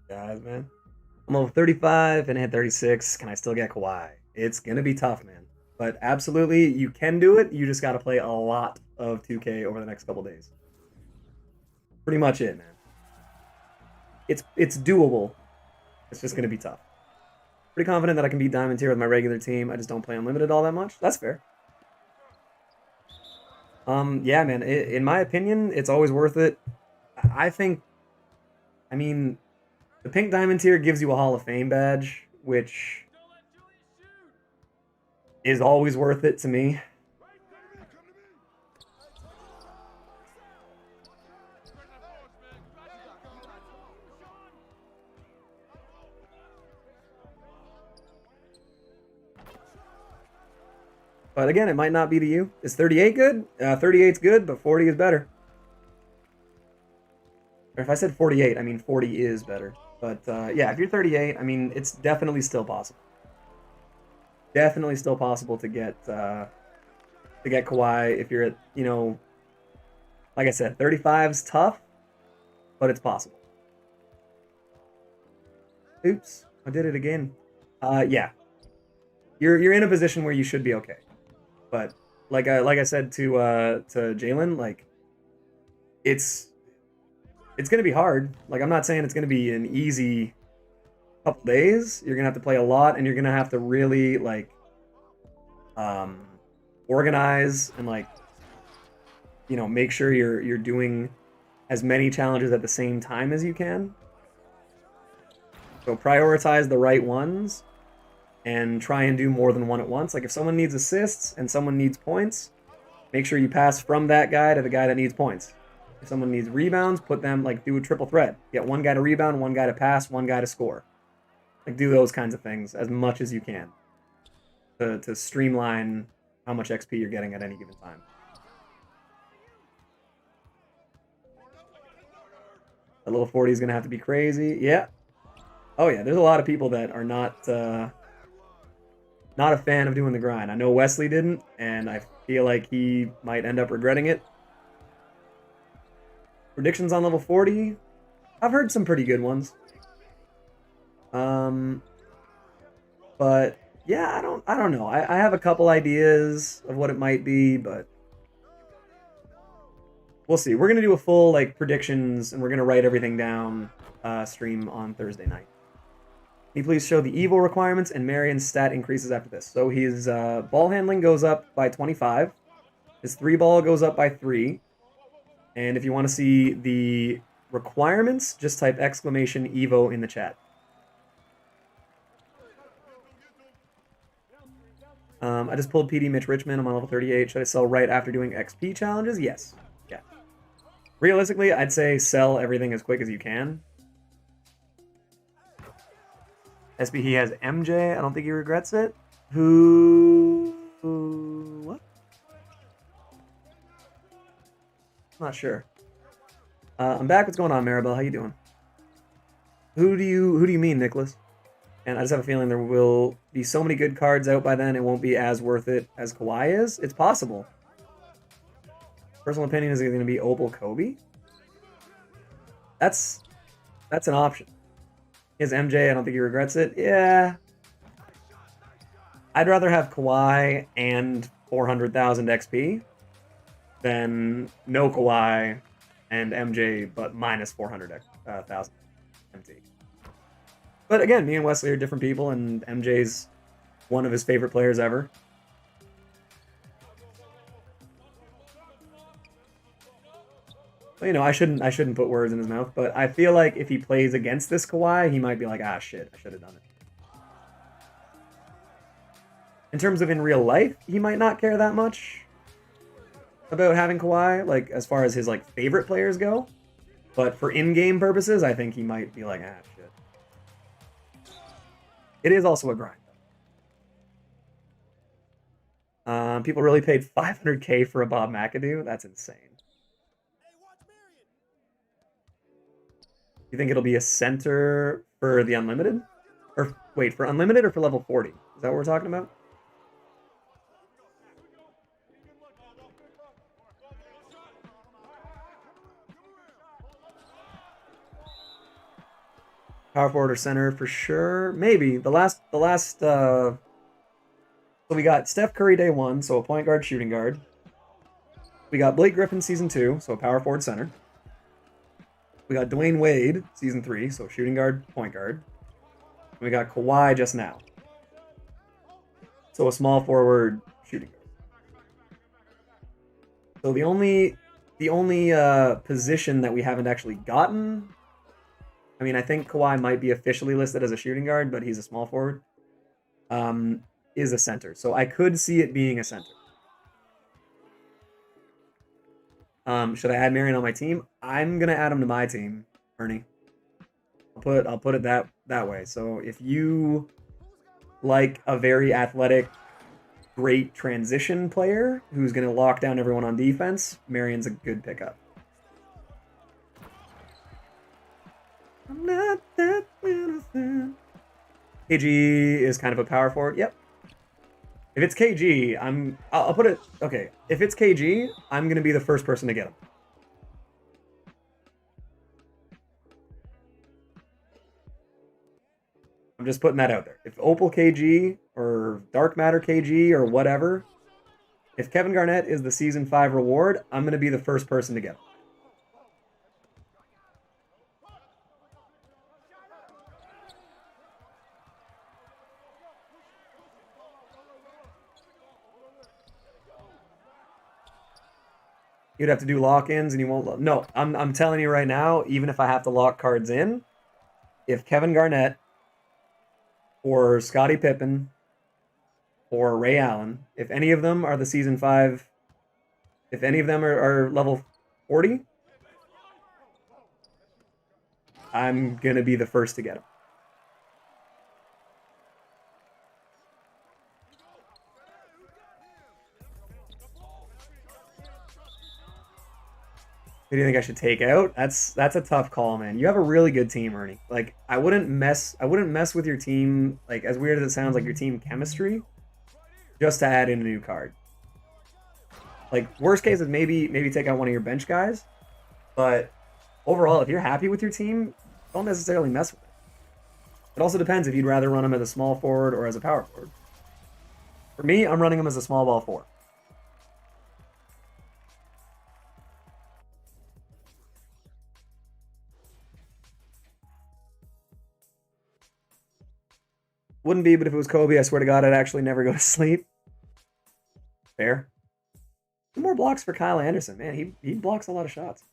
A: Guys, man. I'm level 35 and I hit 36. Can I still get Kawhi? It's gonna be tough, man. But absolutely, you can do it. You just gotta play a lot of 2K over the next couple days. Pretty much it, man. It's doable. It's just gonna be tough. Pretty confident that I can beat Diamond tier with my regular team. I just don't play Unlimited all that much. That's fair. Yeah, man. In my opinion, it's always worth it. I think. I mean, the pink diamond tier gives you a Hall of Fame badge, which is always worth it to me. But again, it might not be to you. Is 38 good? 38's good, but 40 is better. Or if I said 48, I mean 40 is better. But yeah, if you're 38, I mean, it's definitely still possible. Definitely still possible to get Kawhi if you're at, you know, like I said, 35's tough, but it's possible. Oops, I did it again. Yeah, you're in a position where you should be okay. But like I said to Jalen, like it's gonna be hard. Like I'm not saying it's gonna be an easy couple days. You're gonna have to play a lot, and you're gonna have to really like organize and like make sure you're doing as many challenges at the same time as you can. So prioritize the right ones and try and do more than one at once. Like if someone needs assists and someone needs points, make sure you pass from that guy to the guy that needs points. If someone needs rebounds, put them, like, do a triple threat. Get one guy to rebound, one guy to pass, one guy to score. Like, do those kinds of things as much as you can to streamline how much XP you're getting at any given time. The level 40 is going to have to be crazy. Yeah. Oh, yeah. There's a lot of people that are not a fan of doing the grind. I know Wesley didn't, and I feel like he might end up regretting it. Predictions on level 40? I've heard some pretty good ones. But yeah, I don't know. I have a couple ideas of what it might be, but we'll see. We're gonna do a full like predictions, and we're gonna write everything down stream on Thursday night. Can you please show the evil requirements and Marion's stat increases after this? So his ball handling goes up by 25. His 3-ball goes up by 3. And if you want to see the requirements, just type exclamation Evo in the chat. I just pulled PD Mitch Richmond. I'm on level 38. Should I sell right after doing XP challenges? Yes. Yeah. Realistically, I'd say sell everything as quick as you can. SB, he has MJ. I don't think he regrets it. What? Not sure. I'm back. What's going on, Maribel? How you doing? Who do you mean, Nicholas? And I just have a feeling there will be so many good cards out by then, it won't be as worth it as Kawhi is. It's possible. Personal opinion is it going to be Opal Kobe? That's an option. His MJ, I don't think he regrets it. Yeah. I'd rather have Kawhi and 400,000 XP than no Kawhi and MJ, but minus 400,000 MT. But again, me and Wesley are different people, and MJ's one of his favorite players ever. Well, you know, I shouldn't put words in his mouth, but I feel like if he plays against this Kawhi, he might be like, ah, shit, I should have done it. In terms of in real life, he might not care that much about having Kawhi, like as far as his like favorite players go. But for in-game purposes, I think he might be like, ah, shit. It is also a grind. People really paid $500K for a Bob McAdoo? That's insane. You think it'll be a center for the Unlimited? Or wait, for Unlimited or for level 40? Is that what we're talking about? Power forward or center for sure. Maybe. So we got Steph Curry day 1, so a point guard, shooting guard. We got Blake Griffin season 2, so a power forward center. We got Dwayne Wade season 3, so shooting guard, point guard. And we got Kawhi just now, so a small forward, shooting guard. So the only position that we haven't actually gotten, I mean, I think Kawhi might be officially listed as a shooting guard, but he's a small forward, is a center. So I could see it being a center. Should I add Marion on my team? I'm gonna add him to my team, Ernie. I'll put it that way. So if you like a very athletic, great transition player who's gonna lock down everyone on defense, Marion's a good pickup. I'm not that innocent. KG is kind of a power forward. Yep. If it's KG, I'll put it, okay. If it's KG, I'm gonna be the first person to get him. I'm just putting that out there. If Opal KG or Dark Matter KG or whatever, if Kevin Garnett is the season 5 reward, I'm gonna be the first person to get him. You'd have to do lock-ins and you won't... No, I'm telling you right now, even if I have to lock cards in, if Kevin Garnett or Scottie Pippen or Ray Allen, if any of them are the season 5, if any of them are level 40, I'm going to be the first to get them. Who do you think I should take out? That's a tough call, man. You have a really good team, Ernie. Like I wouldn't mess with your team, like as weird as it sounds, like your team chemistry, just to add in a new card. Like worst case is maybe take out one of your bench guys, but overall, if you're happy with your team, don't necessarily mess with it. It also depends if you'd rather run them as a small forward or as a power forward. For me, I'm running them as a small ball 4. Wouldn't be, but if it was Kobe, I swear to God, I'd actually never go to sleep. Fair. 2 more blocks for Kyle Anderson. Man, he blocks a lot of shots.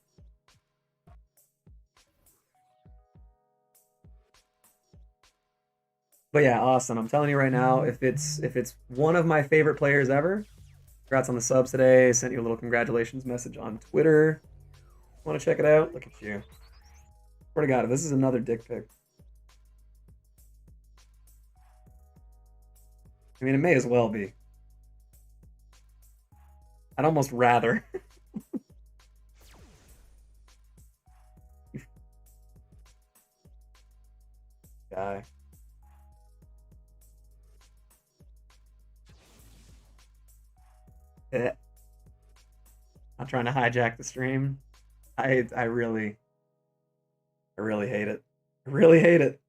A: But yeah, Austin, I'm telling you right now, if it's one of my favorite players ever, congrats on the subs today. Sent you a little congratulations message on Twitter. Want to check it out? Look at you. Swear to God, if this is another dick pic. I mean, it may as well be. I'd almost rather. guy. Eh. Not trying to hijack the stream. I really hate it. I really hate it.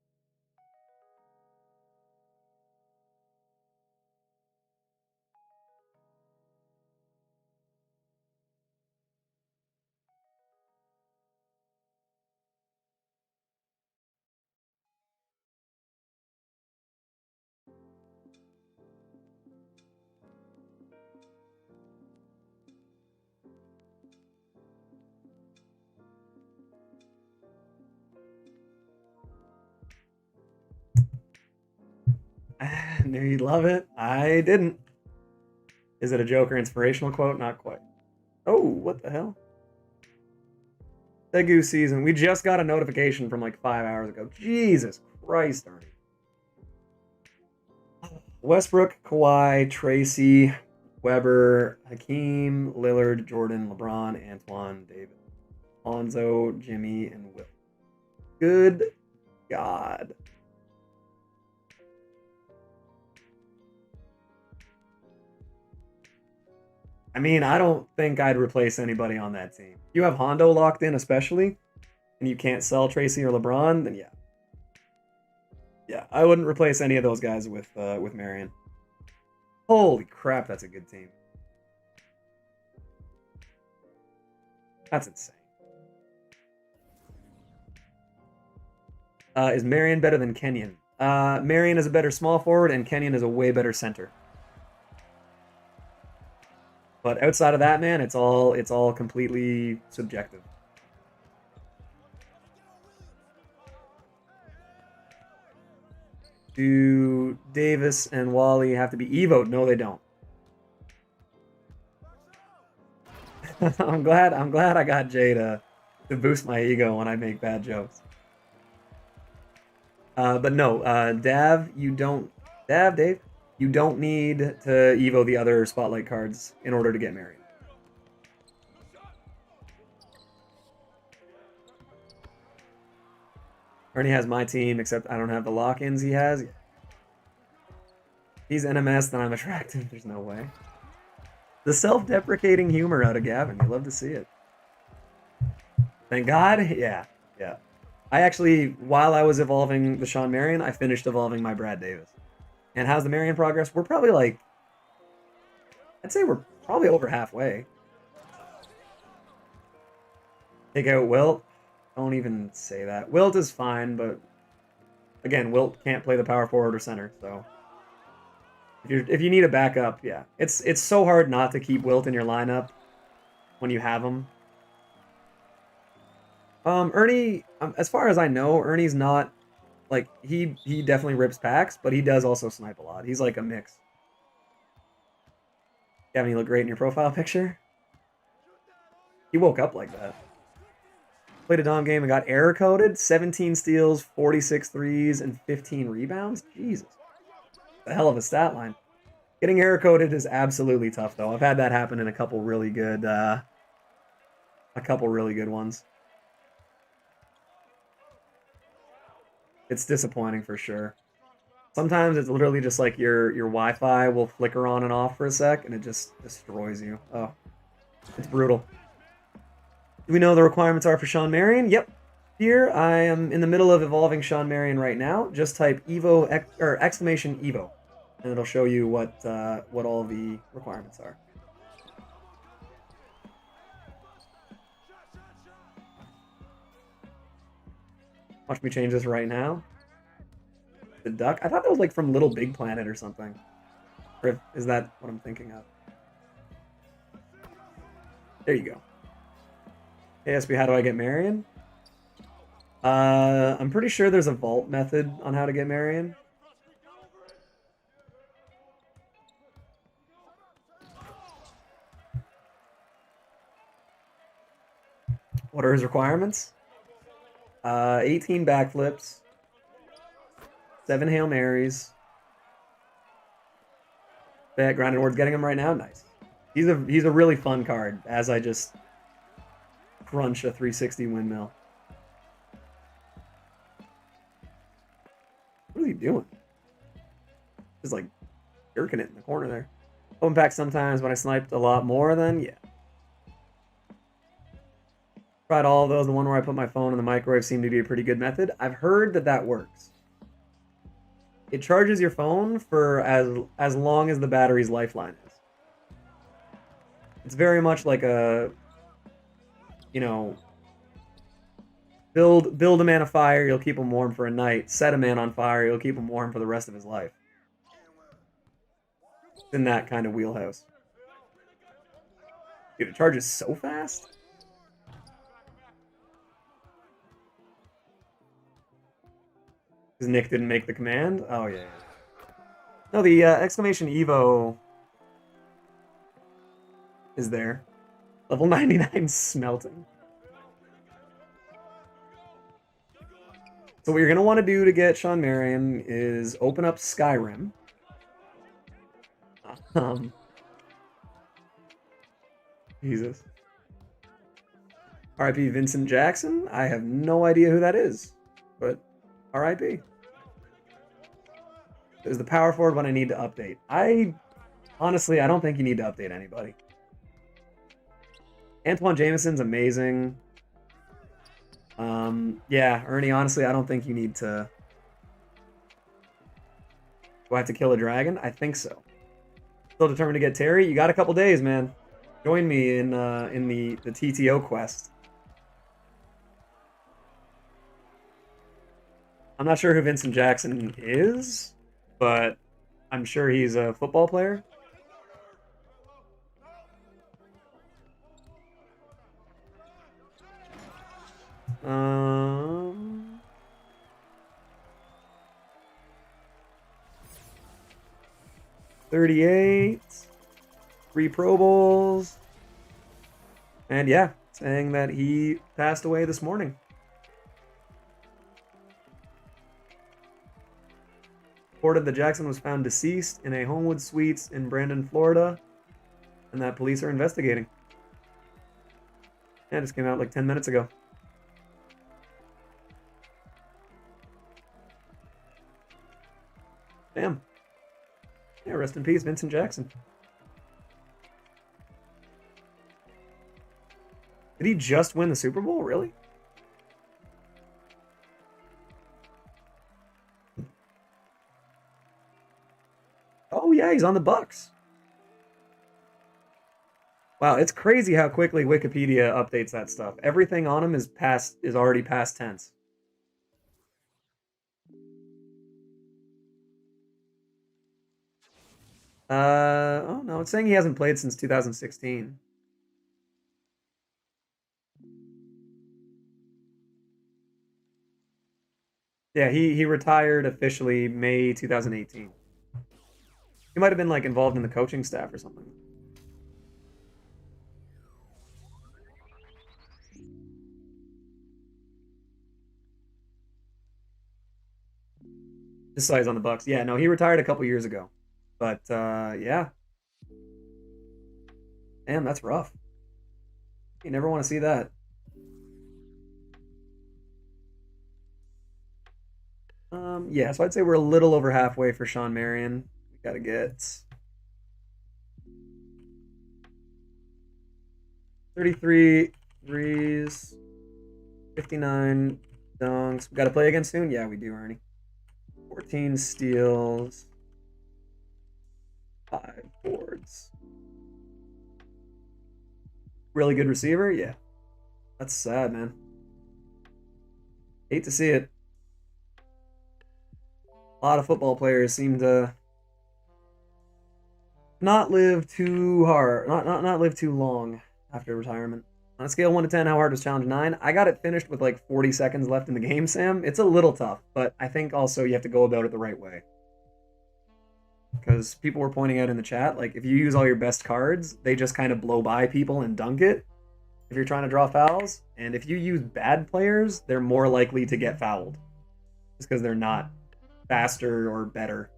A: I knew you'd love it. I didn't. Is it a Joker inspirational quote? Not quite. Oh, what the hell? Tegu season. We just got a notification from like 5 hours ago. Jesus Christ, Arnie. Westbrook, Kawhi, Tracy, Weber, Hakeem, Lillard, Jordan, LeBron, Antoine, David, Lonzo, Jimmy, and Will. Good God. I mean, I don't think I'd replace anybody on that team. You have Hondo locked in, especially, and you can't sell Tracy or LeBron, then yeah. Yeah, I wouldn't replace any of those guys with Marion. Holy crap, that's a good team. That's insane. Is Marion better than Kenyon? Marion is a better small forward, and Kenyon is a way better center. But outside of that, man, it's all completely subjective. Do Davis and Wally have to be evoed? No, they don't. I'm glad I got Jay to boost my ego when I make bad jokes. But no, Dave, you don't need to evo the other spotlight cards in order to get married. Ernie has my team, except I don't have the lock-ins he has. If he's NMS, then I'm attractive. There's no way. The self-deprecating humor out of Gavin. You love to see it. Thank God. Yeah. I actually, while I was evolving the Shawn Marion, I finished evolving my Brad Davis. And how's the Marion progress? We're probably like, I'd say we're probably over halfway. Take out Wilt. Don't even say that. Wilt is fine, but again, Wilt can't play the power forward or center, so if you need a backup, yeah. It's so hard not to keep Wilt in your lineup when you have him. Ernie, as far as I know, Ernie's not like he definitely rips packs, but he does also snipe a lot. He's like a mix. Gavin, you look great in your profile picture. He woke up like that. Played a Dom game and got error coded. 17 steals, 46 threes, and 15 rebounds. Jesus. A hell of a stat line. Getting error coded is absolutely tough, though. I've had that happen in a couple really good ones. It's disappointing for sure. Sometimes it's literally just like your Wi-Fi will flicker on and off for a sec, and it just destroys you. Oh, it's brutal. Do we know what the requirements are for Shawn Marion? Yep. Here, I am in the middle of evolving Shawn Marion right now. Just type Evo, or exclamation Evo, and it'll show you what all the requirements are. Watch me change this right now. The duck? I thought that was like from Little Big Planet or something. Or is that what I'm thinking of? There you go. ASB, how do I get Marion? I'm pretty sure there's a vault method on how to get Marion. What are his requirements? 18 backflips, 7 Hail Marys. Bet Grinding Ward's getting him right now. Nice. He's a really fun card as I just crunch a 360 windmill. is he doing? Just like jerking it in the corner there. Open pack sometimes when I sniped a lot more then, yeah. Tried all of those. The one where I put my phone in the microwave seemed to be a pretty good method. I've heard that that works. It charges your phone for as long as the battery's lifeline is. It's very much like a, you know, build a man a fire, you'll keep him warm for a night. Set a man on fire, you'll keep him warm for the rest of his life. It's in that kind of wheelhouse. Dude, it charges so fast. Because Nick didn't make the command? Oh, yeah. No, the exclamation Evo is there. Level 99 smelting. So what you're going to want to do to get Shawn Marion is open up Skyrim. Jesus. R.I.P. Vincent Jackson? I have no idea who that is. But R.I.P. There's the power forward when I need to update. Honestly, I don't think you need to update anybody. Antoine Jameson's amazing. Yeah, Ernie, honestly, I don't think you need to... Do I have to kill a dragon? I think so. Still determined to get Terry? You got a couple days, man. Join me in the TTO quest. I'm not sure who Vincent Jackson is, but I'm sure he's a football player. Um, 38, 3 Pro Bowls, and yeah, saying that he passed away this morning. Reported that Jackson was found deceased in a Homewood Suites in Brandon, Florida, and that police are investigating. Yeah, it just came out like 10 minutes ago. Damn. Yeah, rest in peace, Vincent Jackson. Did he just win the Super Bowl? Really? Oh yeah, he's on the Bucks. Wow, it's crazy how quickly Wikipedia updates that stuff. Everything on him is already past tense. Oh no, it's saying he hasn't played since 2016. Yeah, he retired officially May 2018. He might have been like involved in the coaching staff or something. This size on the Bucks. Yeah, no, he retired a couple years ago. But yeah. Damn, that's rough. You never want to see that. Yeah, so I'd say we're a little over halfway for Shawn Marion. We gotta get 33 threes, 59 dunks. We gotta play again soon? Yeah, we do, Ernie. 14 steals, 5 boards. Really good receiver? Yeah. That's sad, man. Hate to see it. A lot of football players seem to not live too hard, not live too long after retirement. On a scale of 1 to 10, how hard was challenge 9? I got it finished with like 40 seconds left in the game, Sam. It's a little tough, but I think also you have to go about it the right way. Because people were pointing out in the chat, like, if you use all your best cards, they just kind of blow by people and dunk it if you're trying to draw fouls. And if you use bad players, they're more likely to get fouled. Just because they're not faster or better.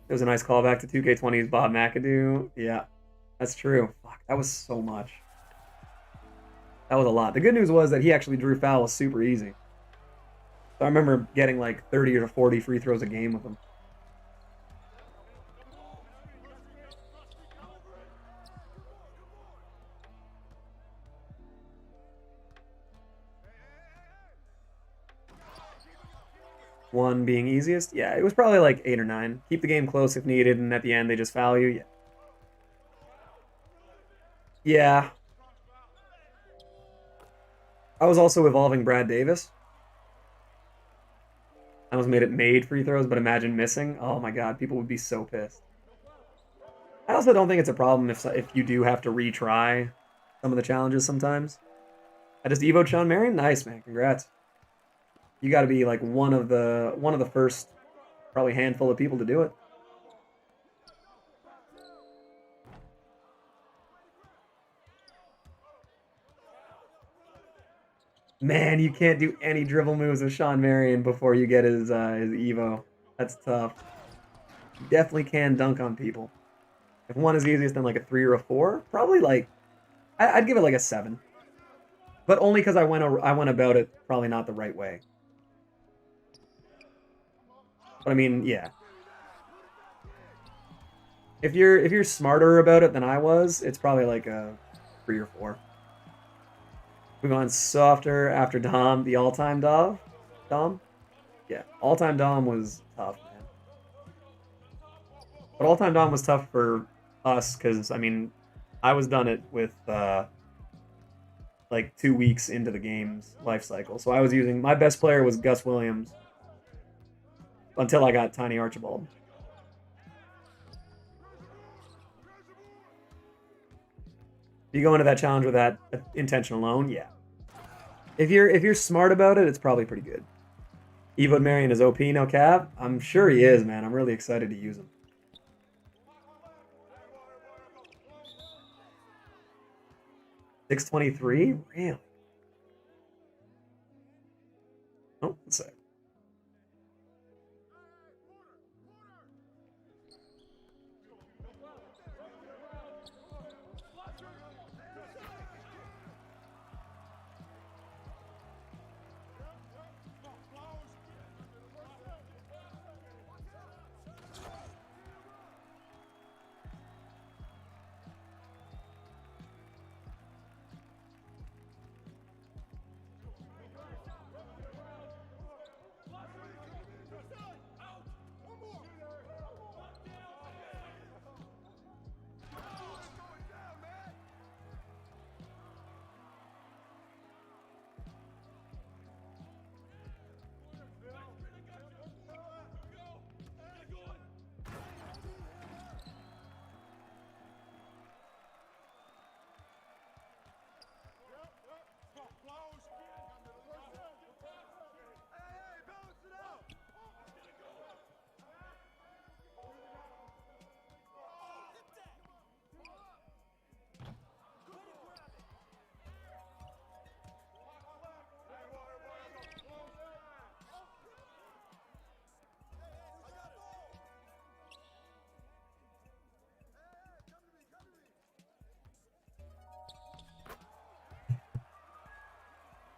A: It was a nice callback to 2K20's Bob McAdoo. Yeah, that's true. Fuck, that was so much. That was a lot. The good news was that he actually drew fouls super easy. So I remember getting like 30 or 40 free throws a game with him. One being easiest? Yeah, it was probably like 8 or 9. Keep the game close if needed, and at the end they just foul you. Yeah. Yeah. I was also evolving Brad Davis. I almost made free throws, but imagine missing. Oh my god, people would be so pissed. I also don't think it's a problem if you do have to retry some of the challenges sometimes. I just evoed Shawn Marion. Nice, man. Congrats. You got to be like one of the first probably handful of people to do it. Man, you can't do any dribble moves with Shawn Marion before you get his Evo. That's tough. You definitely can dunk on people. If one is easiest than like a 3 or a 4, probably like I'd give it like a 7. But only because I went about it probably not the right way. But I mean, yeah. If you're smarter about it than I was, it's probably like a 3 or 4. We've gone softer after Dom, the all-time Dom? Yeah, all-time Dom was tough, man. But all-time Dom was tough for us because, I mean, I was done it with like 2 weeks into the game's life cycle. So I was using, my best player was Gus Williams until I got Tiny Archibald. You go into that challenge with that intention alone, yeah. If you're smart about it, it's probably pretty good. Evo Marion is OP, no cap. I'm sure he is, man. I'm really excited to use him. $623? Really? Oh, let's see.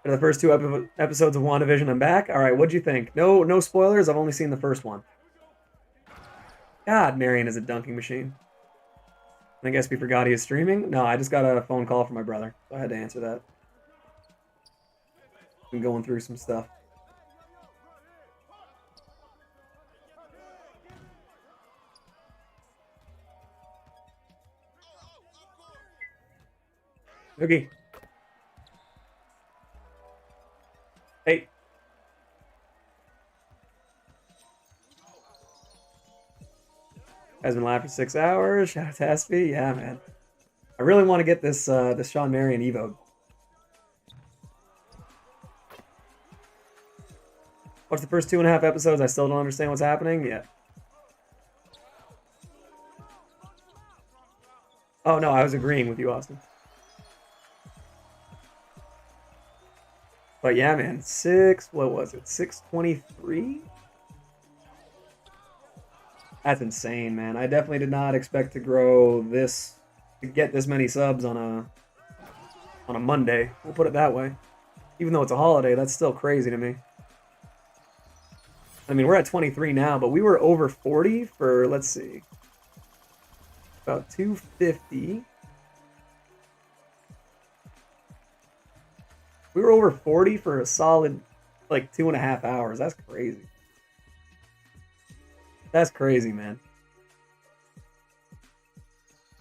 A: For the first 2 episodes of WandaVision, I'm back. All right, what'd you think? No spoilers. I've only seen the first one. God, Marion is a dunking machine. I guess we forgot he is streaming. No, I just got a phone call from my brother, so I had to answer that. I'm going through some stuff. Okay. Hey. Has been live for 6 hours. Shout out to SB. Yeah, man. I really want to get this this Shawn Marion Evo. Watch the first 2.5 episodes. I still don't understand what's happening. Yeah. Oh no, I was agreeing with you, Austin. But yeah, man, what was it? 623? That's insane, man. I definitely did not expect to get this many subs on a Monday. We'll put it that way. Even though it's a holiday, that's still crazy to me. I mean, we're at 23 now, but we were over 40 for, let's see, about 250. We were over 40 for a solid, like, 2.5 hours. That's crazy. That's crazy, man.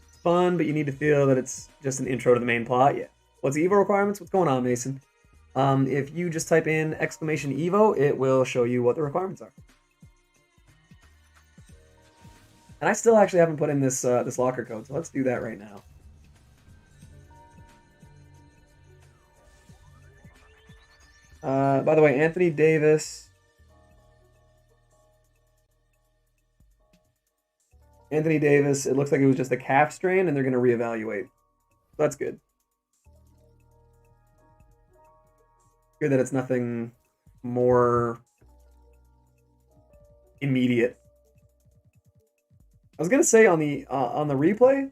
A: It's fun, but you need to feel that it's just an intro to the main plot. Yeah. What's the Evo requirements? What's going on, Mason? If you just type in exclamation Evo, it will show you what the requirements are. And I still actually haven't put in this this locker code, so let's do that right now. By the way, Anthony Davis. Anthony Davis, it looks like it was just a calf strain, and they're going to reevaluate. That's good. Good that it's nothing more immediate. I was going to say on the replay,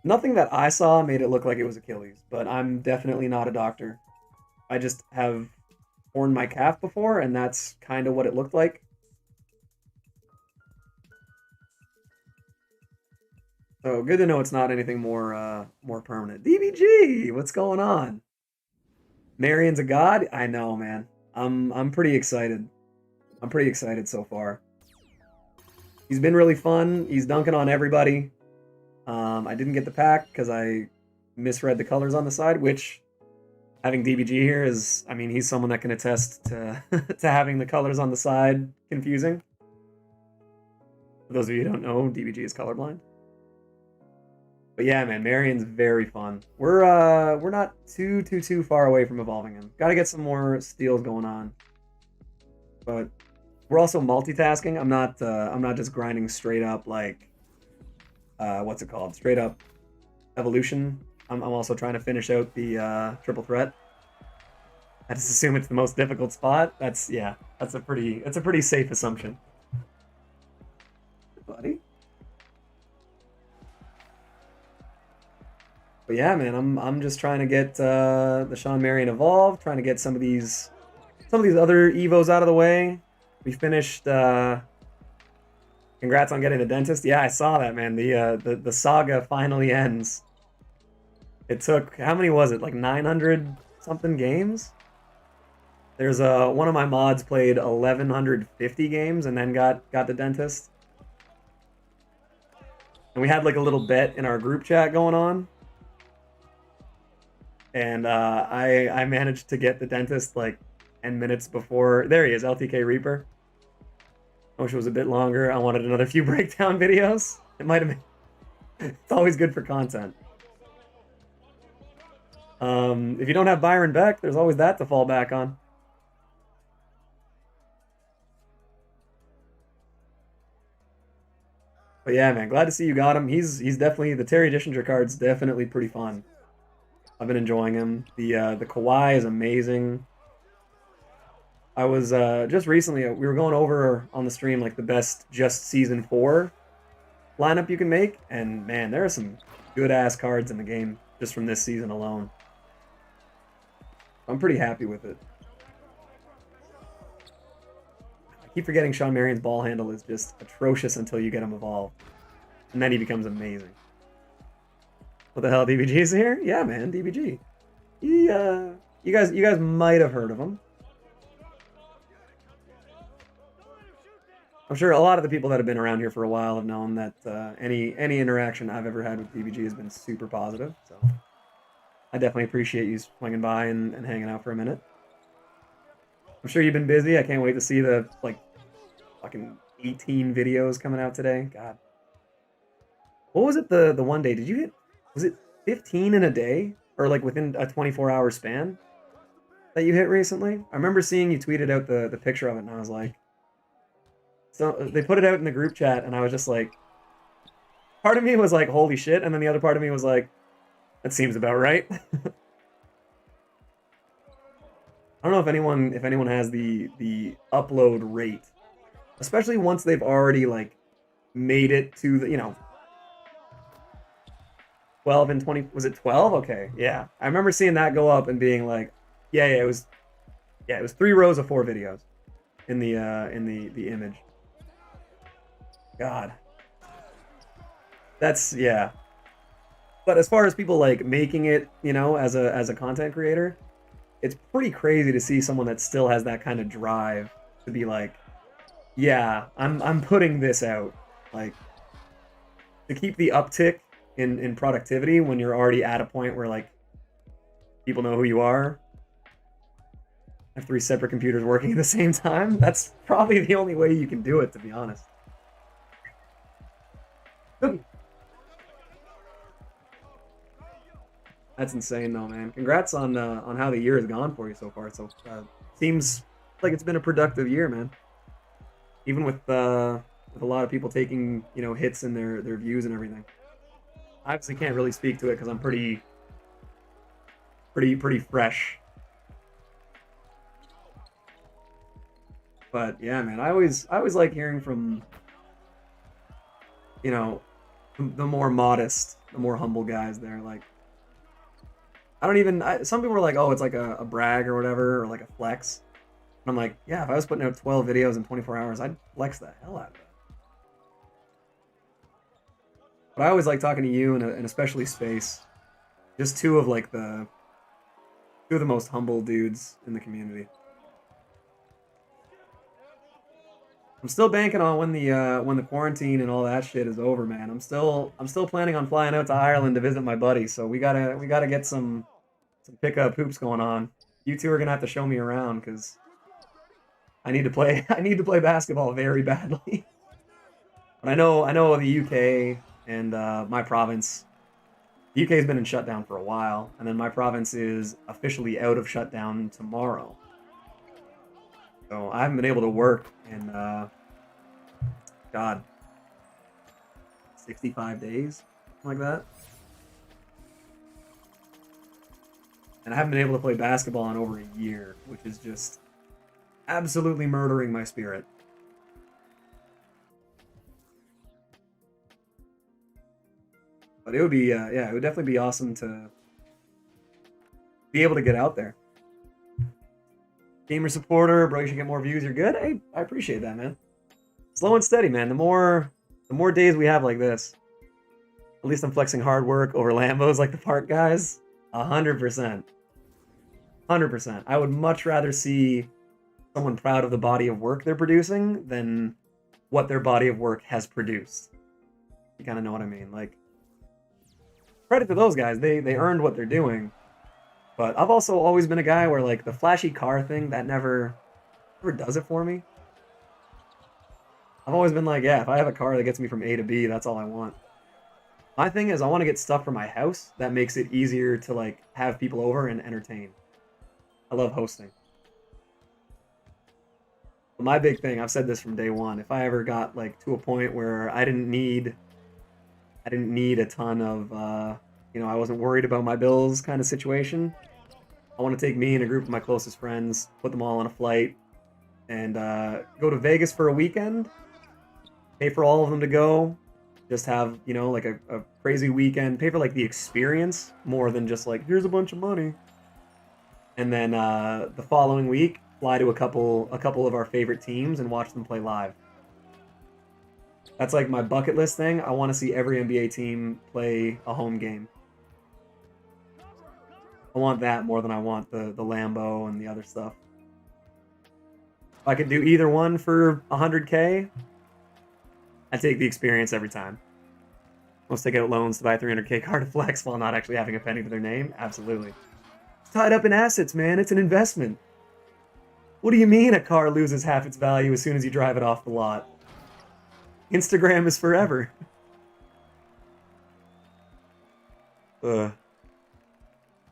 A: nothing that I saw made it look like it was Achilles, but I'm definitely not a doctor. I just have torn my calf before, and that's kind of what it looked like. So good to know it's not anything more permanent. DBG, what's going on? Marion's a god? I know, man. I'm pretty excited. I'm pretty excited so far. He's been really fun. He's dunking on everybody. I didn't get the pack because I misread the colors on the side, which having DBG here is, I mean, he's someone that can attest to to having the colors on the side confusing. For those of you who don't know, DBG is colorblind. But yeah, man, Marion's very fun. We're not too far away from evolving him. Got to get some more steals going on. But we're also multitasking. I'm not just grinding straight up like what's it called? Straight up evolution. I'm also trying to finish out the triple threat. I just assume it's the most difficult spot. That's a pretty safe assumption. Buddy. But yeah, man, I'm just trying to get the Shawn Marion evolved, trying to get some of these other Evos out of the way. We finished. Congrats on getting the dentist. Yeah, I saw that, man. The saga finally ends. It took, how many was it? Like 900 something games. There's one of my mods played 1150 games and then got the dentist. And we had like a little bet in our group chat going on. And I managed to get the dentist like 10 minutes before. There he is, LTK Reaper. I wish it was a bit longer. I wanted another few breakdown videos. It might have been. It's always good for content. If you don't have Byron Beck, there's always that to fall back on. But yeah, man, glad to see you got him. He's definitely, the Terry Dishinger card's definitely pretty fun. I've been enjoying him. The Kawhi is amazing. I was just recently, we were going over on the stream like the best just season 4 lineup you can make, and man, there are some good ass cards in the game just from this season alone. I'm pretty happy with it. I keep forgetting Shawn Marion's ball handle is just atrocious until you get him evolved, and then he becomes amazing. What the hell, DBG is here? Yeah, man, DBG. He, you guys might have heard of him. I'm sure a lot of the people that have been around here for a while have known that any interaction I've ever had with DBG has been super positive. So I definitely appreciate you swinging by and hanging out for a minute. I'm sure you've been busy. I can't wait to see the like fucking 18 videos coming out today. God, what was it the one day? Did you hit? Was it 15 in a day? Or like within a 24-hour span that you hit recently? I remember seeing you tweeted out the picture of it, and I was like... So they put it out in the group chat, and I was just like... Part of me was like, holy shit, and then the other part of me was like, that seems about right. I don't know if anyone has the upload rate. Especially once they've already, like, made it to the, 12 and 20, was it 12? Okay, yeah. I remember seeing that go up and being like, yeah, it was Yeah, it was 3 rows of 4 videos in the image. God. That's yeah. But as far as people like making it, you know, as a content creator, it's pretty crazy to see someone that still has that kind of drive to be like, yeah, I'm putting this out. Like to keep the uptick in productivity when you're already at a point where like people know who you are. Have 3 separate computers working at the same time. That's probably the only way you can do it, to be honest. That's insane, though, man. Congrats on how the year has gone for you so far. So seems like it's been a productive year, man. Even with a lot of people taking hits in their views and everything. I obviously can't really speak to it because I'm pretty fresh. But yeah, man, I always like hearing from the more modest, the more humble guys there. Like I don't even. Some people are like, oh, it's like a brag or whatever, or like a flex. And I'm like, yeah, if I was putting out 12 videos in 24 hours, I'd flex the hell out of it. But I always like talking to you and especially Space. Just two of the most humble dudes in the community. I'm still banking on when the quarantine and all that shit is over, man. I'm still planning on flying out to Ireland to visit my buddy. So we gotta get some pickup hoops going on. You two are gonna have to show me around because I need to play basketball very badly. But I know the UK and my province. The UK has been in shutdown for a while, and then my province is officially out of shutdown tomorrow. So I haven't been able to work in God 65 days, something like that. And I haven't been able to play basketball in over a year, which is just absolutely murdering my spirit. But it would be, yeah, it would definitely be awesome to be able to get out there. Gamer supporter, bro, you should get more views. You're good. Hey, I appreciate that, man. Slow and steady, man. The more days we have like this, at least I'm flexing hard work over Lambos like the park guys. 100%. 100%. I would much rather see someone proud of the body of work they're producing than what their body of work has produced. You kind of know what I mean. Like, credit to those guys. They earned what they're doing. But I've also always been a guy where like the flashy car thing that never does it for me. I've always been like, yeah, if I have a car that gets me from A to B, that's all I want. My thing is I want to get stuff for my house that makes it easier to like have people over and entertain. I love hosting. But my big thing, I've said this from day one, if I ever got like to a point where I didn't need a ton of I wasn't worried about my bills kind of situation. I want to take me and a group of my closest friends, put them all on a flight, and go to Vegas for a weekend. Pay for all of them to go. Just have, like a crazy weekend. Pay for like the experience more than just like, here's a bunch of money. And then the following week, fly to a couple of our favorite teams and watch them play live. That's like my bucket list thing. I want to see every NBA team play a home game. I want that more than I want the Lambo and the other stuff. If I could do either one for 100K, I'd take the experience every time. Most take out loans to buy a 300K car to flex while not actually having a penny to their name? Absolutely. It's tied up in assets, man. It's an investment. What do you mean a car loses half its value as soon as you drive it off the lot? Instagram is forever.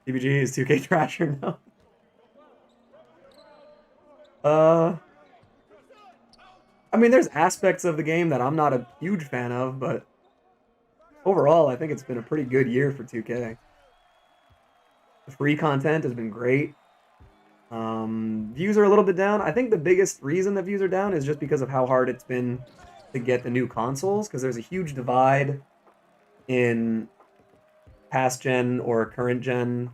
A: PBG is 2K Trasher now. I mean, there's aspects of the game that I'm not a huge fan of, but overall, I think it's been a pretty good year for 2K. The free content has been great. Views are a little bit down. I think the biggest reason that views are down is just because of how hard it's been to get the new consoles, because there's a huge divide in past gen or current gen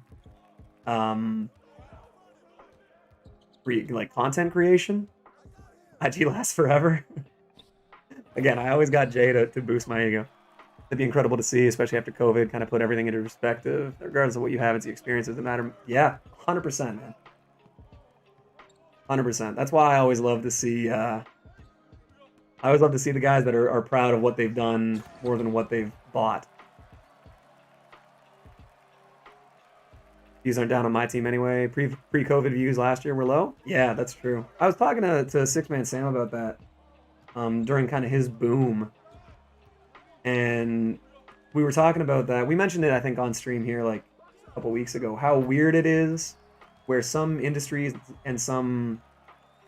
A: like content creation, IG lasts forever. Again, I always got Jay to boost my ego. It'd be incredible to see, especially after COVID, kind of put everything into perspective. Regardless of what you have, it's the experiences that matter. Yeah, 100%, man. 100%. That's why I always love to see. I always love to see the guys that are proud of what they've done more than what they've bought. Views aren't down on my team anyway. Pre-COVID views last year were low. Yeah, that's true. I was talking to Six Man Sam about that during kind of his boom, and we were talking about that. We mentioned it, I think, on stream here like a couple weeks ago. How weird it is, where some industries and some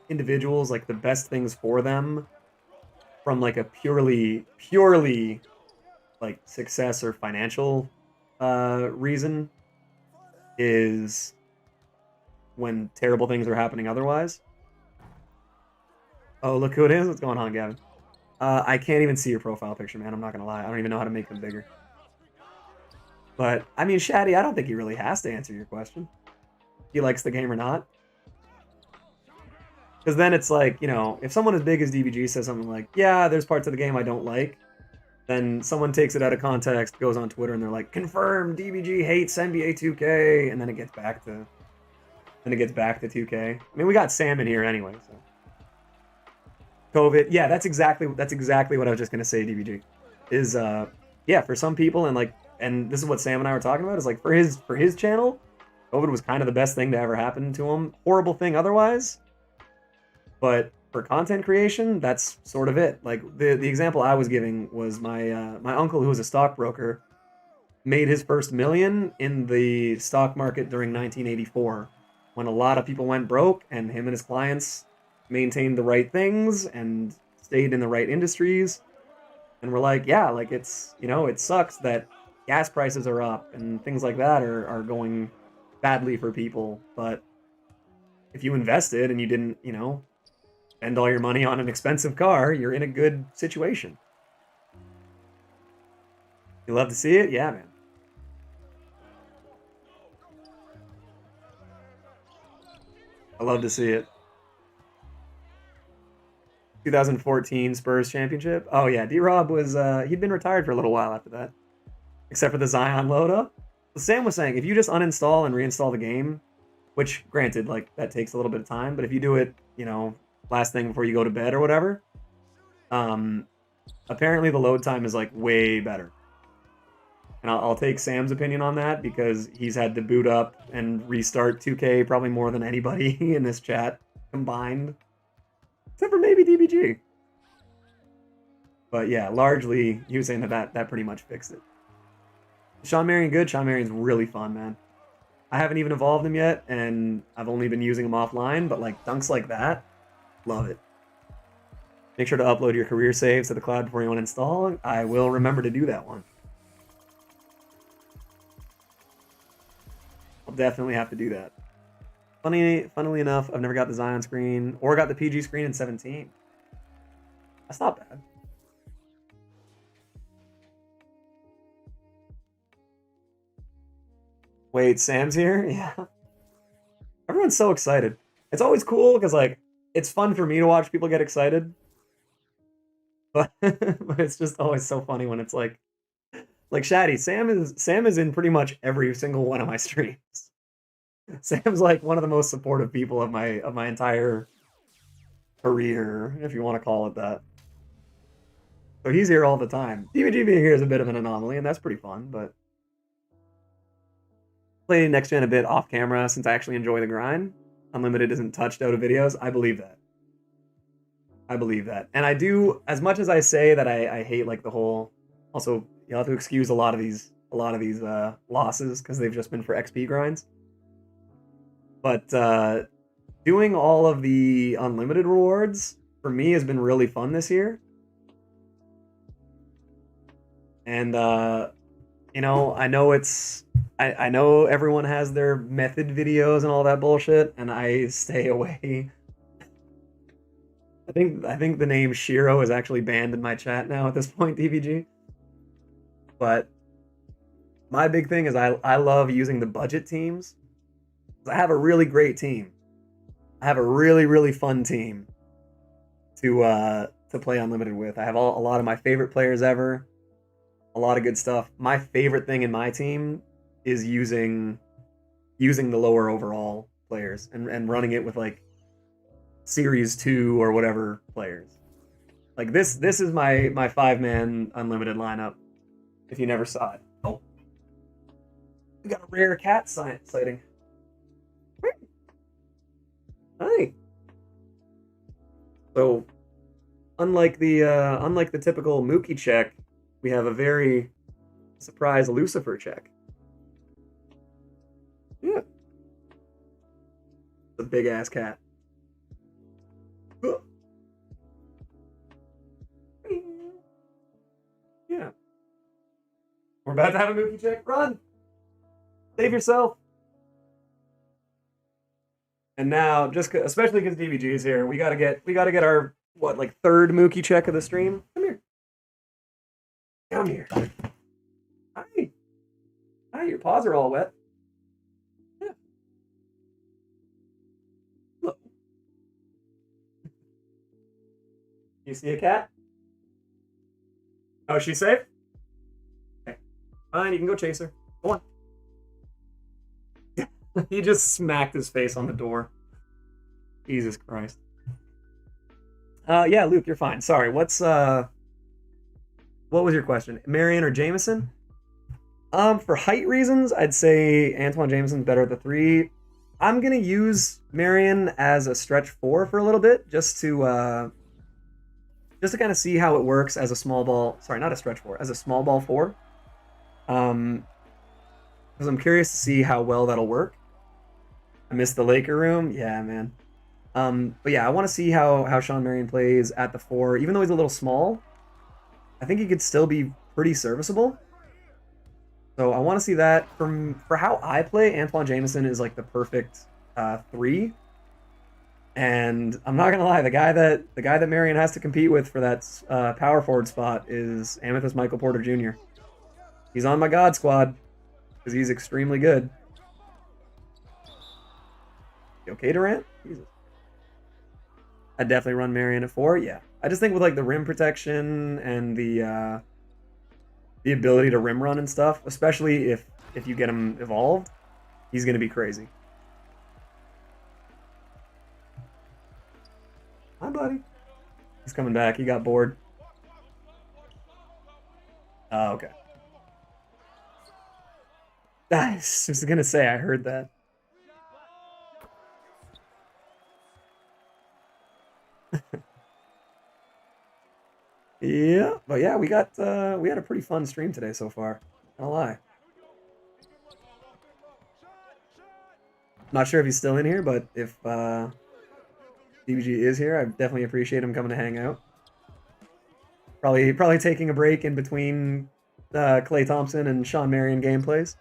A: individuals, like the best things for them, from like a purely like success or financial reason, is when terrible things are happening otherwise. Oh, look who it is. What's going on, Gavin? I can't even see your profile picture, man. I'm not going to lie. I don't even know how to make them bigger. But, I mean, Shaddy, I don't think he really has to answer your question. He likes the game or not. Because then it's like, you know, if someone as big as DBG says something like, yeah, there's parts of the game I don't like, then someone takes it out of context, goes on Twitter, and they're like, confirm, DBG hates NBA 2K, and then it gets back to 2K. I mean, we got Sam in here anyway, so. COVID, yeah, that's exactly what I was just gonna say, DBG. Is yeah, for some people, and this is what Sam and I were talking about, is like for his channel, COVID was kind of the best thing to ever happen to him. Horrible thing otherwise. But for content creation, that's sort of it. Like the example I was giving was my uncle, who was a stockbroker, made his first million in the stock market during 1984, when a lot of people went broke, and him and his clients maintained the right things and stayed in the right industries. And we're like, yeah, like it's, you know, it sucks that gas prices are up and things like that are going badly for people. But if you invested and you didn't, you know, spend all your money on an expensive car, you're in a good situation. You love to see it? Yeah, man. I love to see it. 2014 Spurs championship. Oh yeah, D-Rob was he'd been retired for a little while after that, except for the Zion load up. Sam was saying if you just uninstall and reinstall the game, which granted, like that takes a little bit of time, but if you do it, you know, last thing before you go to bed or whatever, apparently the load time is like way better. And I'll take Sam's opinion on that because he's had to boot up and restart 2K probably more than anybody in this chat combined. Except for maybe DBG. But yeah, largely, he was saying that pretty much fixed it. Shawn Marion good? Shawn Marion's really fun, man. I haven't even evolved him yet, and I've only been using him offline, but like dunks like that, love it. Make sure to upload your career saves to the cloud before you uninstall. I will remember to do that one. I'll definitely have to do that. Funnily enough, I've never got the Zion screen or got the PG screen in 17. That's not bad. Wait, Sam's here? Yeah. Everyone's so excited. It's always cool because like it's fun for me to watch people get excited. But but it's just always so funny when it's like Shaddy, Sam is in pretty much every single one of my streams. Sam's like one of the most supportive people of my entire career, if you want to call it that. So he's here all the time. DBG being here is a bit of an anomaly, and that's pretty fun, but play next gen a bit off camera since I actually enjoy the grind. Unlimited isn't touched out of videos. I believe that. I believe that. And I do, as much as I say that I hate like the whole, also you'll have to excuse a lot of these losses because they've just been for XP grinds. But doing all of the unlimited rewards for me has been really fun this year. And you know, I know I know everyone has their method videos and all that bullshit, and I stay away. I think the name Shiro is actually banned in my chat now at this point, DVG. But my big thing is I love using the budget teams. I have a really great team. I have a really, really fun team to play Unlimited with. I have a lot of my favorite players ever. A lot of good stuff. My favorite thing in my team is using the lower overall players and running it with like Series 2 or whatever players. Like this is my 5-man Unlimited lineup. If you never saw it. Oh. We got a rare cat sighting. Hi. So unlike the typical Mookie check, we have a very surprise Lucifer check. Yeah. It's a big ass cat. Yeah. We're about to have a Mookie check. Run! Save yourself. And now, especially because DBG is here, we gotta get our third Mookie check of the stream. Come here. Come here. Hi. Hi, your paws are all wet. Yeah. Look. You see a cat? Oh, she's safe? Okay. Fine, you can go chase her. Go on. He just smacked his face on the door. Jesus Christ. Yeah, Luke, you're fine. Sorry, what was your question? Marion or Jameson? For height reasons, I'd say Antoine Jameson's better at the 3. I'm gonna use Marion as a stretch 4 for a little bit, just to kind of see how it works as a small ball. Sorry, not a stretch 4, as a small ball 4. Because I'm curious to see how well that'll work. I missed the Laker room. Yeah, man. But yeah, I want to see how Shawn Marion plays at the 4. Even though he's a little small, I think he could still be pretty serviceable. So I want to see that. For how I play, Antoine Jameson is like the perfect 3. And I'm not gonna lie, the guy that Marion has to compete with for that power forward spot is Amethyst Michael Porter Jr. He's on my God squad because he's extremely good. You okay, Durant? Jesus. I'd definitely run Marion at 4. Yeah, I just think with like the rim protection and the ability to rim run and stuff, especially if you get him evolved, he's gonna be crazy. Hi, buddy. He's coming back. He got bored. Oh, okay. I was gonna say I heard that. Yeah, but yeah, we had a pretty fun stream today so far. Not gonna lie. Not sure if he's still in here, but if DBG is here, I definitely appreciate him coming to hang out. Probably taking a break in between Klay Thompson and Shawn Marion gameplays.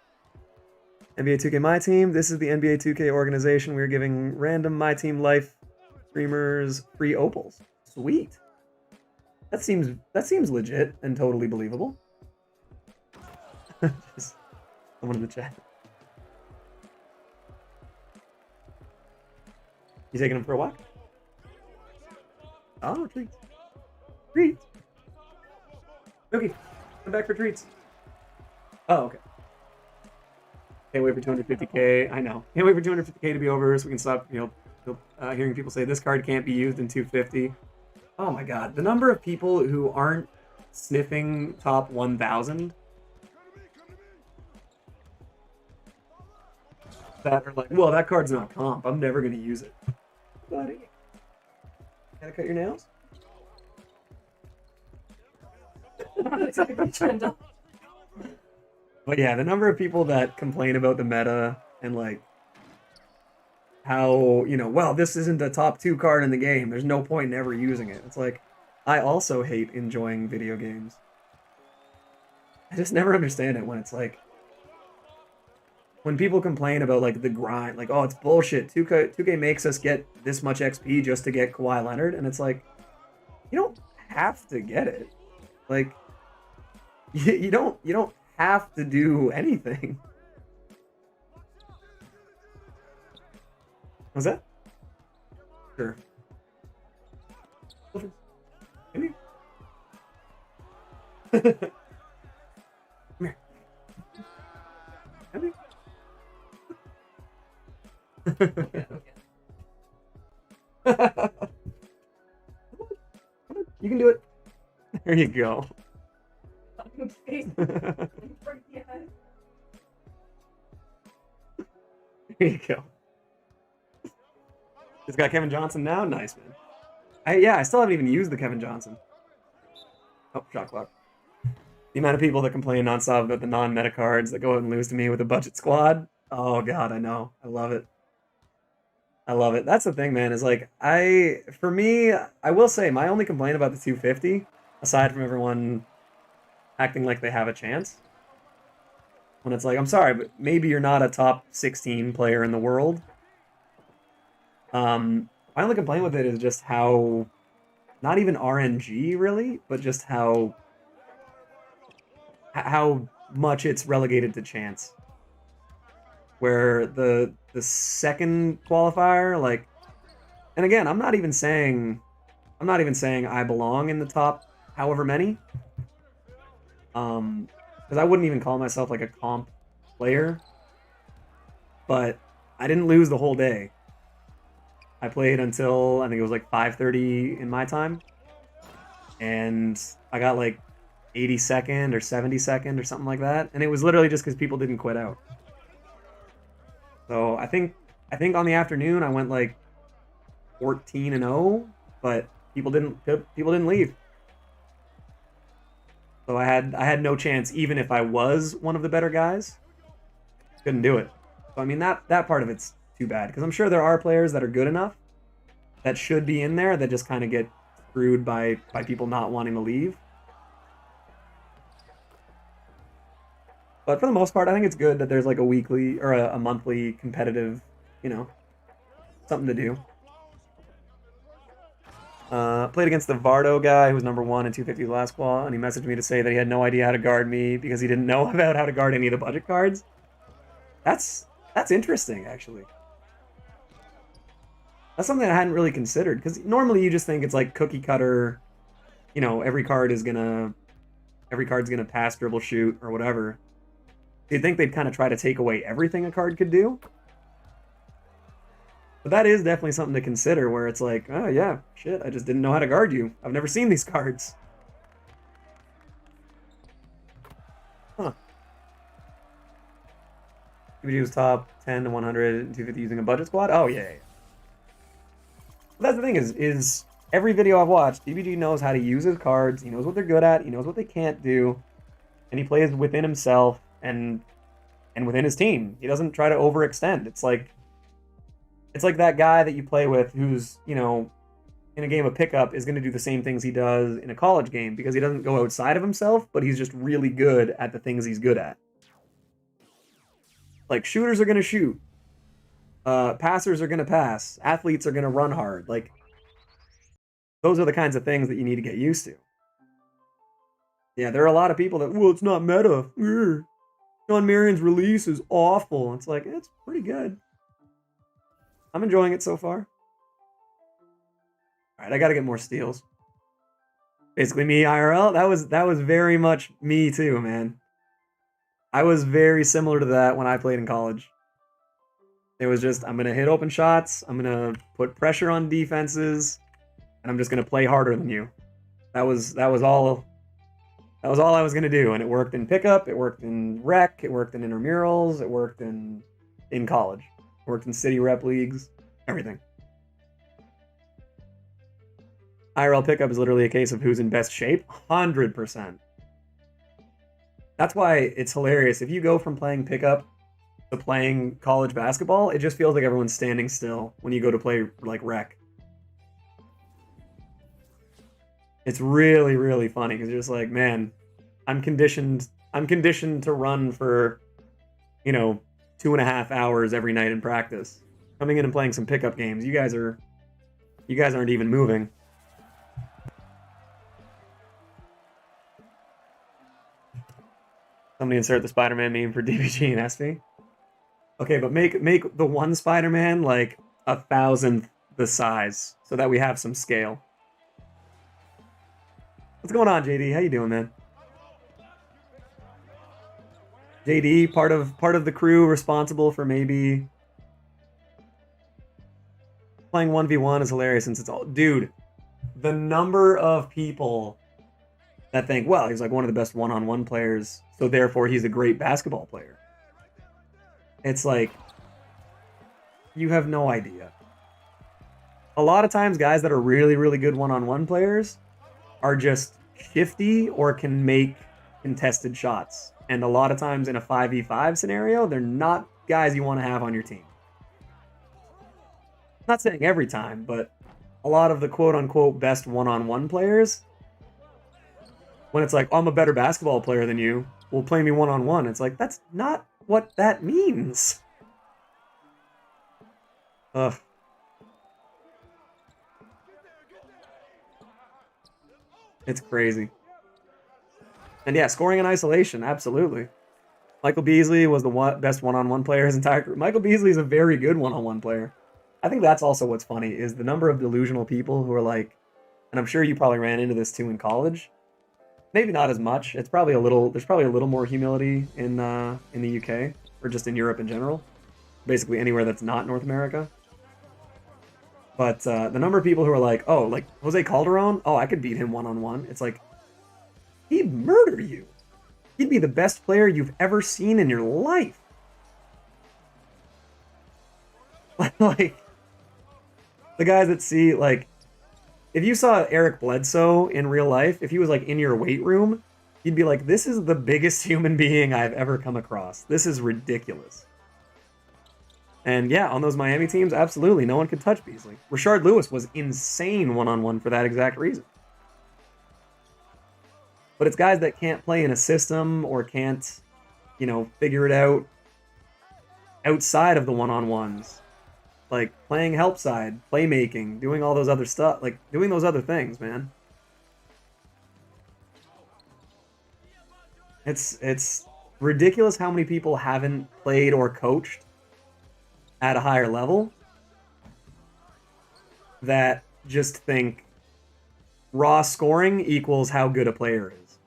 A: NBA 2K MyTEAM. This is the NBA 2K organization. We're giving random MyTEAM life streamers free opals. Sweet. That seems legit and totally believable. Just someone in the chat. You taking him for a walk? Oh, treats. Treats. Okay, come back for treats. Oh, okay. Can't wait for 250k. I know. Can't wait for 250k to be over so we can stop, hearing people say this card can't be used in 250. Oh my god, the number of people who aren't sniffing top 1000 that are like, well, that card's not comp. I'm never going to use it. Buddy. Gotta cut your nails? But yeah, the number of people that complain about the meta and like how, well, this isn't the top 2 card in the game. There's no point in ever using it. It's like, I also hate enjoying video games. I just never understand it when it's like, when people complain about like the grind, like, oh, it's bullshit. 2K makes us get this much XP just to get Kawhi Leonard, and it's like, you don't have to get it. Like, you don't have to do anything. What's that? Sure. Come here. Come here. Come here. You can do it. There you go. There you go. It's got Kevin Johnson now? Nice, man. I still haven't even used the Kevin Johnson. Oh, shot clock. The amount of people that complain nonstop about the non-meta cards that go out and lose to me with a budget squad. Oh, God, I know. I love it. I love it. That's the thing, man, is like, for me, I will say my only complaint about the 250, aside from everyone acting like they have a chance, when it's like, I'm sorry, but maybe you're not a top 16 player in the world. My only complaint with it is just how, not even RNG really, but just how much it's relegated to chance. Where the second qualifier, like, and again, I'm not even saying I belong in the top however many. Because I wouldn't even call myself like a comp player. But I didn't lose the whole day. I played until I think it was like 5:30 in my time. And I got like 82nd or 72nd or something like that. And it was literally just because people didn't quit out. So I think on the afternoon I went like 14-0, but people didn't leave. So I had no chance, even if I was one of the better guys. Couldn't do it. So I mean that part of it's too bad, because I'm sure there are players that are good enough that should be in there that just kind of get screwed by people not wanting to leave. But for the most part, I think it's good that there's like a weekly or a monthly competitive, something to do. Played against the Vardo guy who was number 1 in 250 last qual, and he messaged me to say that he had no idea how to guard me because he didn't know about how to guard any of the budget cards. That's interesting, actually. That's something I hadn't really considered, because normally you just think it's like cookie cutter, every card's gonna pass, dribble, shoot, or whatever. You'd think they'd kind of try to take away everything a card could do. But that is definitely something to consider, where it's like, oh yeah, shit, I just didn't know how to guard you. I've never seen these cards. Huh. DBG was top 10 to 100 and 250 using a budget squad? Oh, yeah. But that's the thing is every video I've watched, DBG knows how to use his cards. He knows what they're good at. He knows what they can't do. And he plays within himself and within his team. He doesn't try to overextend. It's like that guy that you play with who's, in a game of pickup is going to do the same things he does in a college game, because he doesn't go outside of himself, but he's just really good at the things he's good at. Like, shooters are going to shoot. Passers are going to pass. Athletes are going to run hard. Like, those are the kinds of things that you need to get used to. Yeah, there are a lot of people that, well, it's not meta. Shawn Marion's release is awful. It's like, it's pretty good. I'm enjoying it so far. Alright, I gotta get more steals. Basically me IRL, that was very much me too, man. I was very similar to that when I played in college. It was just, I'm gonna hit open shots, I'm gonna put pressure on defenses, and I'm just gonna play harder than you. That was all I was gonna do, and it worked in pickup, it worked in rec, it worked in intramurals, it worked in college. It worked in city rep leagues, everything. IRL pickup is literally a case of who's in best shape, 100%. That's why it's hilarious. If you go from playing pickup to playing college basketball, it just feels like everyone's standing still when you go to play like rec. It's really, really funny, because you're just like, man, I'm conditioned to run for, 2.5 hours every night in practice. Coming in and playing some pickup games, you guys aren't even moving. Somebody insert the Spider-Man meme for DBG and SP. Okay, but make the one Spider-Man like 1,000th the size so that we have some scale. What's going on, JD? How you doing, man? JD, part of the crew responsible for maybe playing 1v1 is hilarious since it's all... Dude, the number of people that think, well, he's like one of the best one-on-one players, so therefore he's a great basketball player. It's like, you have no idea. A lot of times, guys that are really, really good one-on-one players are just shifty or can make contested shots. And a lot of times in a 5v5 scenario, they're not guys you want to have on your team. I'm not saying every time, but a lot of the quote-unquote best one-on-one players, when it's like, oh, I'm a better basketball player than you, well, play me one-on-one. It's like, that's not what that means. Ugh. It's crazy. And yeah, scoring in isolation, absolutely. Michael Beasley was the best one-on-one player his entire career. Michael Beasley is a very good one-on-one player. I think that's also what's funny, is the number of delusional people who are like, and I'm sure you probably ran into this too in college. Maybe not as much. It's probably there's probably a little more humility in the UK, or just in Europe in general. Basically anywhere that's not North America. But the number of people who are like, oh, like Jose Calderon, oh, I could beat him one-on-one. It's like, he'd murder you. He'd be the best player you've ever seen in your life. Like, the guys that see, like, if you saw Eric Bledsoe in real life, if he was like in your weight room, you'd be like, this is the biggest human being I've ever come across. This is ridiculous. And yeah, on those Miami teams, absolutely, no one could touch Beasley. Rashard Lewis was insane one-on-one for that exact reason. But it's guys that can't play in a system or can't, you know, figure it out outside of the one-on-ones. Like playing help side, playmaking, doing all those other stuff, like doing those other things, man. It's ridiculous how many people haven't played or coached at a higher level that just think raw scoring equals how good a player is.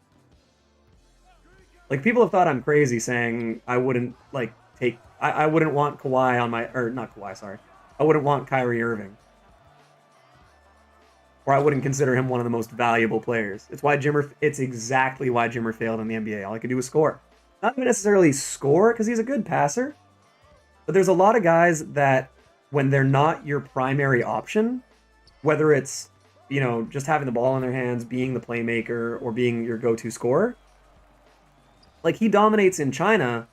A: Like, people have thought I'm crazy saying I wouldn't, like, I wouldn't want Kawhi on my, or not Kawhi, sorry. I wouldn't want Kyrie Irving. Or I wouldn't consider him one of the most valuable players. It's exactly why Jimmer failed in the NBA. All he could do was score. Not even necessarily score, because he's a good passer. But there's a lot of guys that, when they're not your primary option, whether it's, you know, just having the ball in their hands, being the playmaker, or being your go-to scorer, like, he dominates in China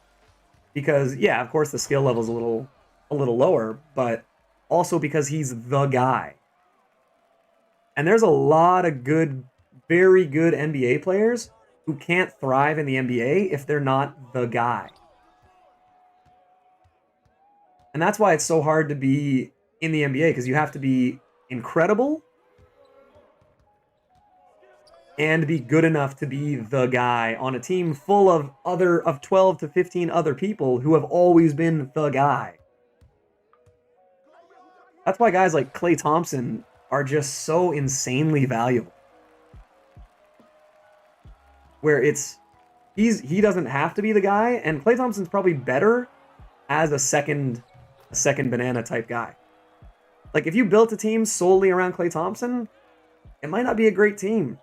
A: because, yeah, of course the skill level's a little lower, but also because he's the guy. And there's a lot of good, very good NBA players who can't thrive in the NBA if they're not the guy. And that's why it's so hard to be in the NBA, because you have to be incredible and be good enough to be the guy on a team full of 12 to 15 other people who have always been the guy. That's why guys like Klay Thompson are just so insanely valuable. Where he doesn't have to be the guy, and Klay Thompson's probably better as a second banana type guy. Like, if you built a team solely around Klay Thompson, it might not be a great team.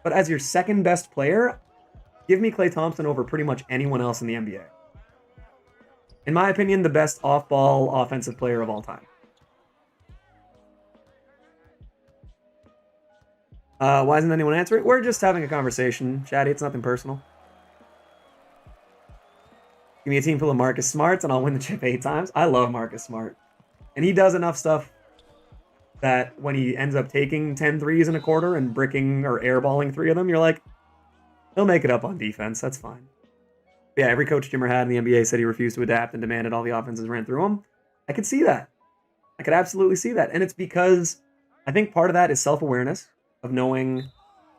A: But as your second best player, give me Klay Thompson over pretty much anyone else in the NBA. In my opinion, the best off-ball offensive player of all time. Why isn't anyone answering? We're just having a conversation, Chatty. It's nothing personal. Give me a team full of Marcus Smarts and I'll win the chip 8 times. I love Marcus Smart. And he does enough stuff that when he ends up taking 10 threes in a quarter and bricking or airballing 3 of them, you're like, he'll make it up on defense. That's fine. But yeah, every coach Jimmer had in the NBA said he refused to adapt and demanded all the offenses ran through him. I could see that. I could absolutely see that. And it's because I think part of that is self-awareness of knowing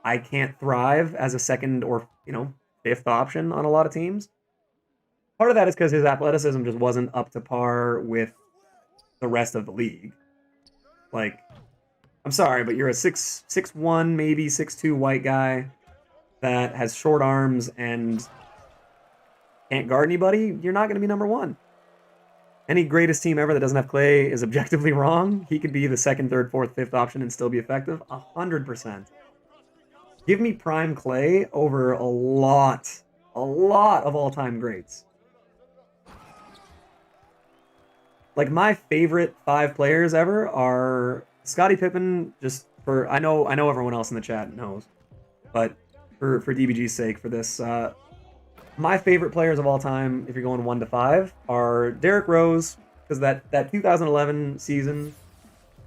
A: I can't thrive as a second or, you know, fifth option on a lot of teams. Part of that is because his athleticism just wasn't up to par with the rest of the league. Like, I'm sorry, but you're a 6'1", maybe 6'2" white guy that has short arms and can't guard anybody. You're not going to be number one. Any greatest team ever that doesn't have Clay is objectively wrong. He could be the second, third, fourth, fifth option and still be effective. 100%. Give me prime Clay over a lot of all-time greats. Like, my favorite 5 players ever are Scottie Pippen, just for, I know everyone else in the chat knows, but for DBG's sake for this, my favorite players of all time, if you're going 1 to 5, are Derrick Rose, because that 2011 season,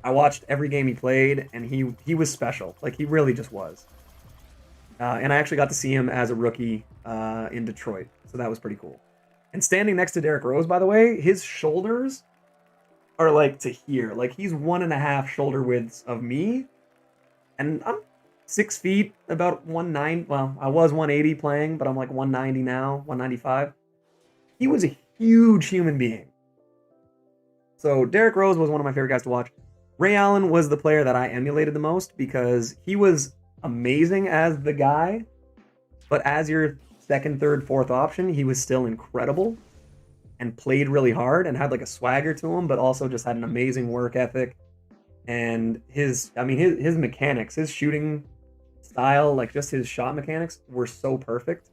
A: I watched every game he played, and he was special. Like, he really just was. And I actually got to see him as a rookie in Detroit, so that was pretty cool. And standing next to Derrick Rose, by the way, his shoulders are like to here. Like, he's 1.5 shoulder widths of me, and I'm 6 feet, about 190. Well, I was 180 playing, but I'm like 190 now, 195. He was a huge human being. So Derrick Rose was one of my favorite guys to watch. Ray Allen was the player that I emulated the most because he was amazing as the guy, but as your second, third, fourth option, he was still incredible and played really hard and had like a swagger to him, but also just had an amazing work ethic. And his mechanics, his shooting style, like just his shot mechanics were so perfect.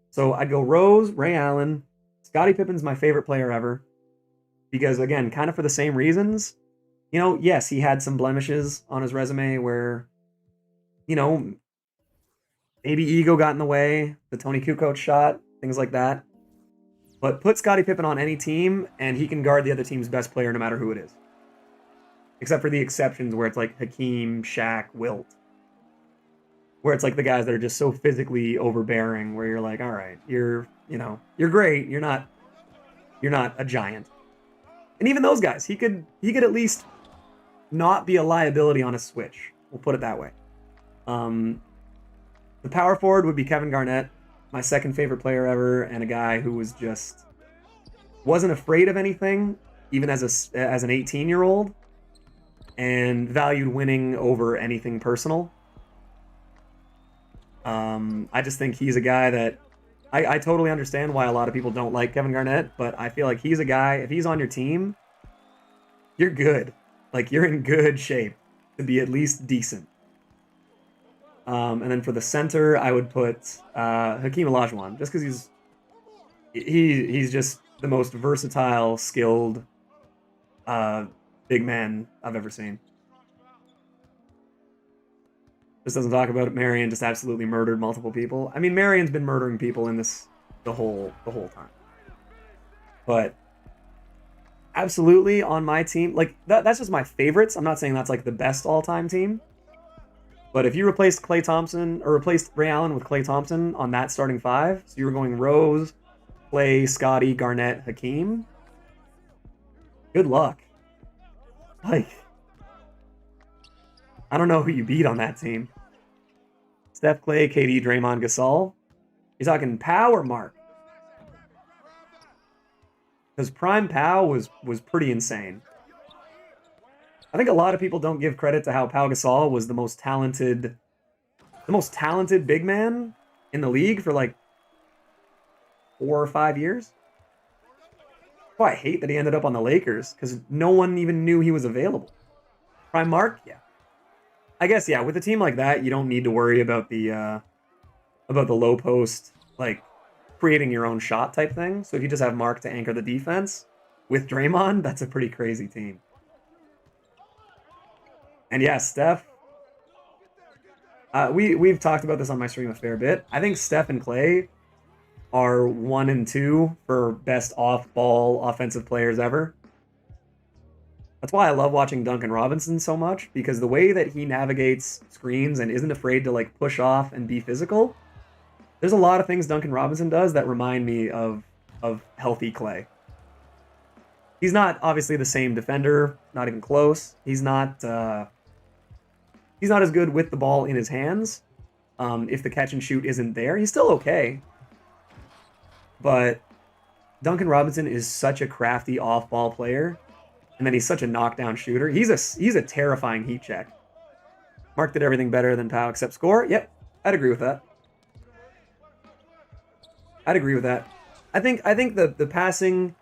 A: So I'd go Rose, Ray Allen. Scottie Pippen's my favorite player ever because, again, kind of for the same reasons. You know, yes, he had some blemishes on his resume where, you know, maybe ego got in the way, the Tony Kukoc shot, things like that. But put Scottie Pippen on any team, and he can guard the other team's best player no matter who it is. Except for the exceptions where it's like Hakeem, Shaq, Wilt. Where it's like the guys that are just so physically overbearing, where you're like, all right, you're great, you're not a giant. And even those guys, he could at least not be a liability on a switch. We'll put it that way. The power forward would be Kevin Garnett, my second favorite player ever, and a guy who was just wasn't afraid of anything, even as an 18-year-old, and valued winning over anything personal. I just think he's a guy that I totally understand why a lot of people don't like Kevin Garnett, but I feel like he's a guy, if he's on your team, you're good. Like, you're in good shape to be at least decent. And then for the center, I would put Hakeem Olajuwon, just because he's just the most versatile, skilled big man I've ever seen. Just doesn't talk about it. Marion just absolutely murdered multiple people. I mean, Marion's been murdering people in this the whole time. But absolutely on my team, like that's just my favorites. I'm not saying that's like the best all-time team. But if you replaced Klay Thompson or replaced Ray Allen with Klay Thompson on that starting 5, so you were going Rose, Klay, Scottie, Garnett, Hakeem, good luck. Like, I don't know who you beat on that team. Steph, Klay, KD, Draymond, Gasol. You're talking power mark. Because Prime Pow was pretty insane. I think a lot of people don't give credit to how Pau Gasol was the most talented big man in the league for like 4 or 5 years. Oh, I hate that he ended up on the Lakers because no one even knew he was available. Prime Mark, yeah. I guess, yeah, with a team like that, you don't need to worry about the low post, like, creating your own shot type thing. So if you just have Mark to anchor the defense with Draymond, that's a pretty crazy team. And yeah, Steph, we've talked about this on my stream a fair bit. I think Steph and Klay are 1 and 2 for best off-ball offensive players ever. That's why I love watching Duncan Robinson so much, because the way that he navigates screens and isn't afraid to like push off and be physical, there's a lot of things Duncan Robinson does that remind me of healthy Klay. He's not obviously the same defender, not even close. He's not as good with the ball in his hands. If the catch and shoot isn't there, he's still okay. But Duncan Robinson is such a crafty off-ball player And then he's such a knockdown shooter. He's a terrifying heat check. Mark did everything better than Pau except score. Yep, I'd agree with that. I'd agree with that. I think the passing,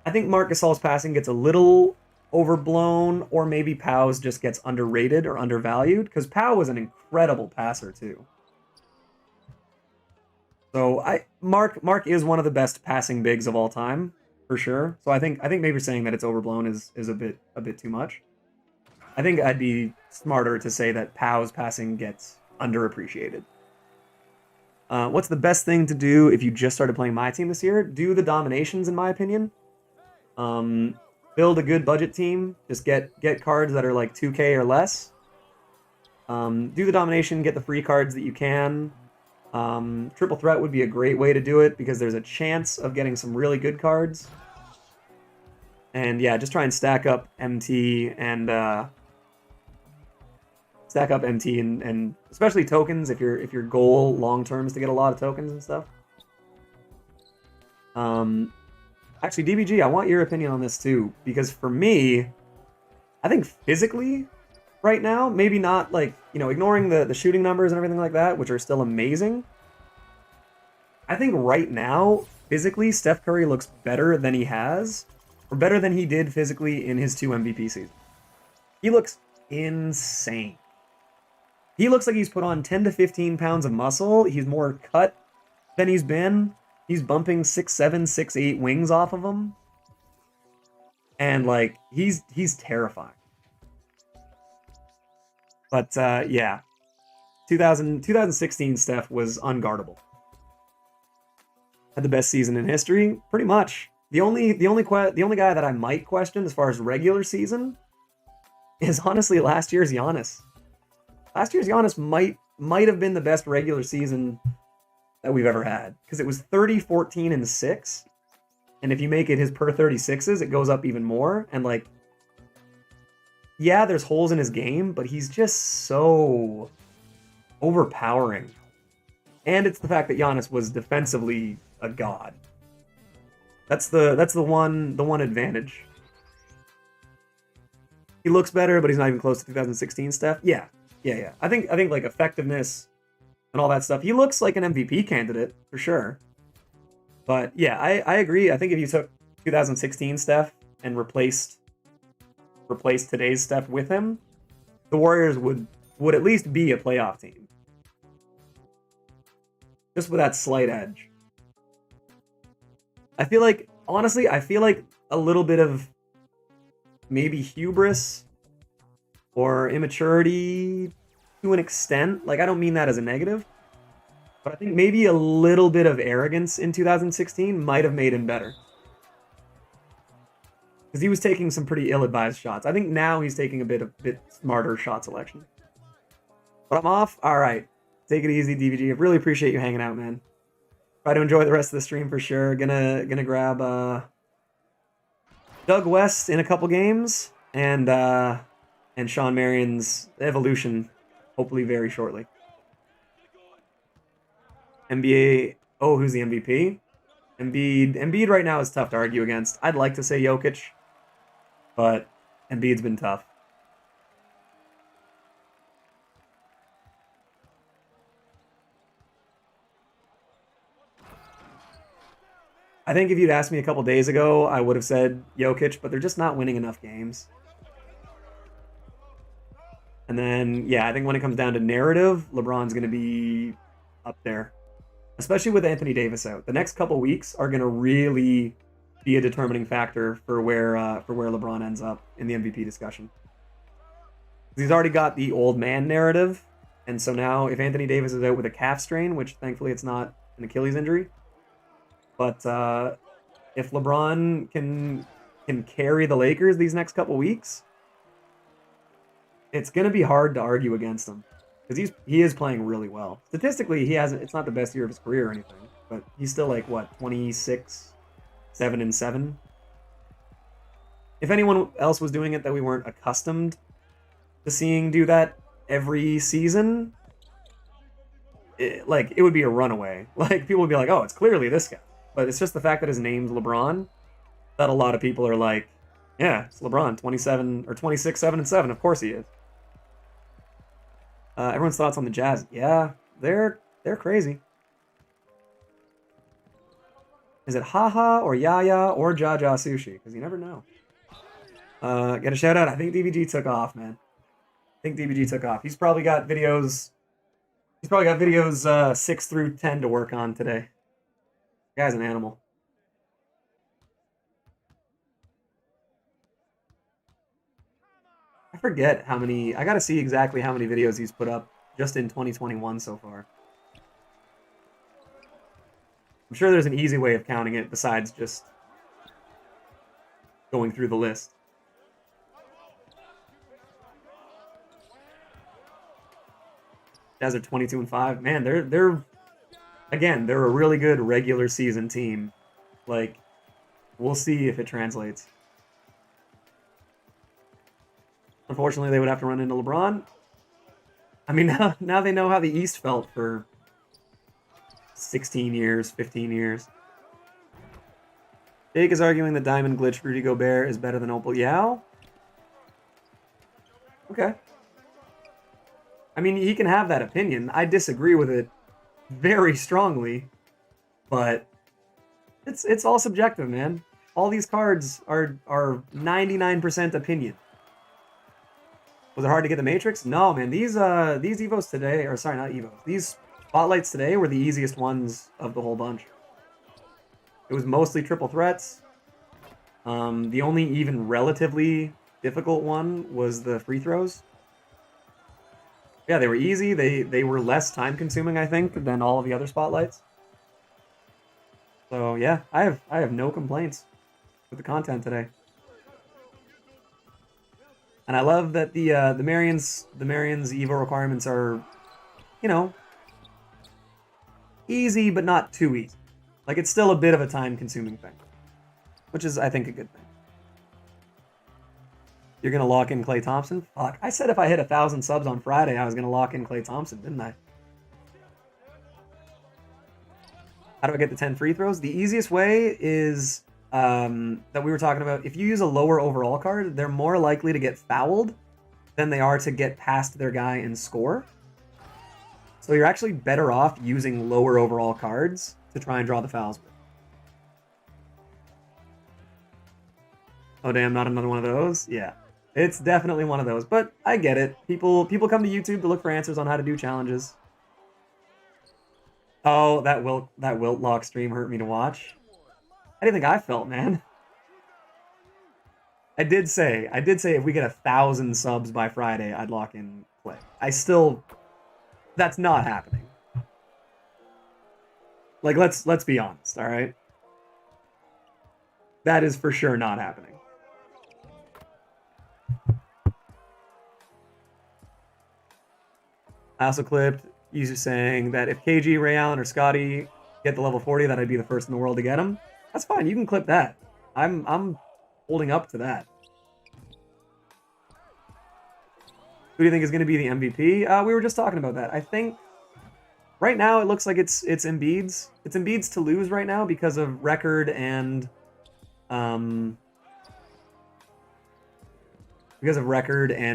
A: I think Marc Gasol's passing gets a little overblown, or maybe Pau's just gets underrated or undervalued, because Pau was an incredible passer too. So Marc is one of the best passing bigs of all time, for sure. So I think maybe saying that it's overblown is a bit too much. I think I'd be smarter to say that Pau's passing gets underappreciated. What's the best thing to do if you just started playing MyTEAM this year? Do the dominations, in my opinion. Build a good budget team. Just get cards that are like 2K or less. Do the domination, get the free cards that you can. Triple threat would be a great way to do it because there's a chance of getting some really good cards. And yeah, just try and stack up MT and especially tokens if your goal long term is to get a lot of tokens and stuff. Actually, DBG, I want your opinion on this too, because for me, I think physically, right now, maybe not like, ignoring the shooting numbers and everything like that, which are still amazing. I think right now, physically, Steph Curry looks better than he has, or better than he did physically in his 2 MVP seasons. He looks insane. He looks like he's put on 10 to 15 pounds of muscle. He's more cut than he's been. He's bumping 6'7", 6'8" wings off of him. And, like, he's terrifying. But, yeah. 2016 Steph was unguardable. Had the best season in history, pretty much. The only guy that I might question as far as regular season is honestly last year's Giannis. Last year's Giannis might have been the best regular season that we've ever had, because it was 30, 14, and 6. And if you make it his per 36s, it goes up even more. And like, yeah, there's holes in his game, but he's just so overpowering. And it's the fact that Giannis was defensively a god. That's the one advantage. He looks better, but he's not even close to 2016 Steph. Yeah. I think like effectiveness and all that stuff. He looks like an MVP candidate for sure. But yeah, I agree. I think if you took 2016 Steph and replaced today's Steph with him, the Warriors would at least be a playoff team. Just with that slight edge. I feel like a little bit of maybe hubris or immaturity to an extent. Like, I don't mean that as a negative, but I think maybe a little bit of arrogance in 2016 might have made him better. Because he was taking some pretty ill-advised shots. I think now he's taking a bit smarter shot selection. But I'm off. All right. Take it easy, DVG. I really appreciate you hanging out, man. Try to enjoy the rest of the stream for sure. Gonna grab Doug West in a couple games and Shawn Marion's Evolution, hopefully very shortly. NBA. Oh, who's the MVP? Embiid right now is tough to argue against. I'd like to say Jokic, but Embiid's been tough. I think if you'd asked me a couple days ago, I would have said Jokic, but they're just not winning enough games. And then, yeah, I think when it comes down to narrative, LeBron's going to be up there, especially with Anthony Davis out. The next couple weeks are going to really be a determining factor for where LeBron ends up in the MVP discussion. He's already got the old man narrative, and so now if Anthony Davis is out with a calf strain, which thankfully it's not an Achilles injury, but if LeBron can carry the Lakers these next couple weeks, it's going to be hard to argue against him, because he is playing really well. Statistically, it's not the best year of his career or anything, but he's still like, what, 26, 7-7? If anyone else was doing it that we weren't accustomed to seeing do that every season, it would be a runaway. Like, people would be like, oh, it's clearly this guy. But it's just the fact that his name's LeBron that a lot of people are like, Yeah, it's LeBron, 27 or 26, 7 and 7. Of course he is. Everyone's thoughts on the Jazz? Yeah, they're crazy. Is it Haha or Yaya or Jaja Sushi? Because you never know. Get a shout out. I think DBG took off, man. I think DBG took off. He's probably got videos. He's probably got videos 6 through 10 to work on today. The guy's an animal. I forget how many. I gotta see exactly how many videos he's put up just in 2021 so far. I'm sure there's an easy way of counting it besides just going through the list. Jazz are 22 and 5. Man, they're again, they're a really good regular season team. Like, we'll see if it translates. Unfortunately, they would have to run into LeBron. I mean, now they know how the East felt for 16 years, 15 years. Jake is arguing that Diamond Glitch Rudy Gobert is better than Opal Yao. Okay. I mean, he can have that opinion. I disagree with it very strongly, but it's all subjective, man. All these cards are 99% opinion. Was it hard to get the Matrix? No, man. These Evos today, or sorry, not Evos. These Spotlights today were the easiest ones of the whole bunch. It was mostly triple threats. The only even relatively difficult one was the free throws. Yeah, they were easy. They were less time consuming, I think, than all of the other Spotlights. So yeah, I have no complaints with the content today. And I love that the Marion's Evo requirements are, you know, easy but not too easy. Like, it's still a bit of a time consuming thing, which is, I think, a good thing. You're gonna lock in Klay Thompson? Fuck, I said if I hit 1,000 subs on Friday, I was gonna lock in Klay Thompson, didn't I? How do I get the 10 free throws? The easiest way is that we were talking about. If you use a lower overall card, they're more likely to get fouled than they are to get past their guy and score. So you're actually better off using lower overall cards to try and draw the fouls with. Oh damn, not another one of those? Yeah. It's definitely one of those, but I get it. People come to YouTube to look for answers on how to do challenges. Oh, that Wilt Lock stream hurt me to watch. I didn't think I felt, man. I did say if we get 1,000 subs by Friday, I'd lock in Klay. That's not happening. Like, let's be honest, all right? That is for sure not happening. I also clipped you saying that if KG, Ray Allen, or Scotty get the level 40, that I'd be the first in the world to get them. That's fine. You can clip that. I'm holding up to that. Who do you think is going to be the MVP? We were just talking about that. I think right now it looks like it's Embiid's. It's Embiid's to lose right now because of record and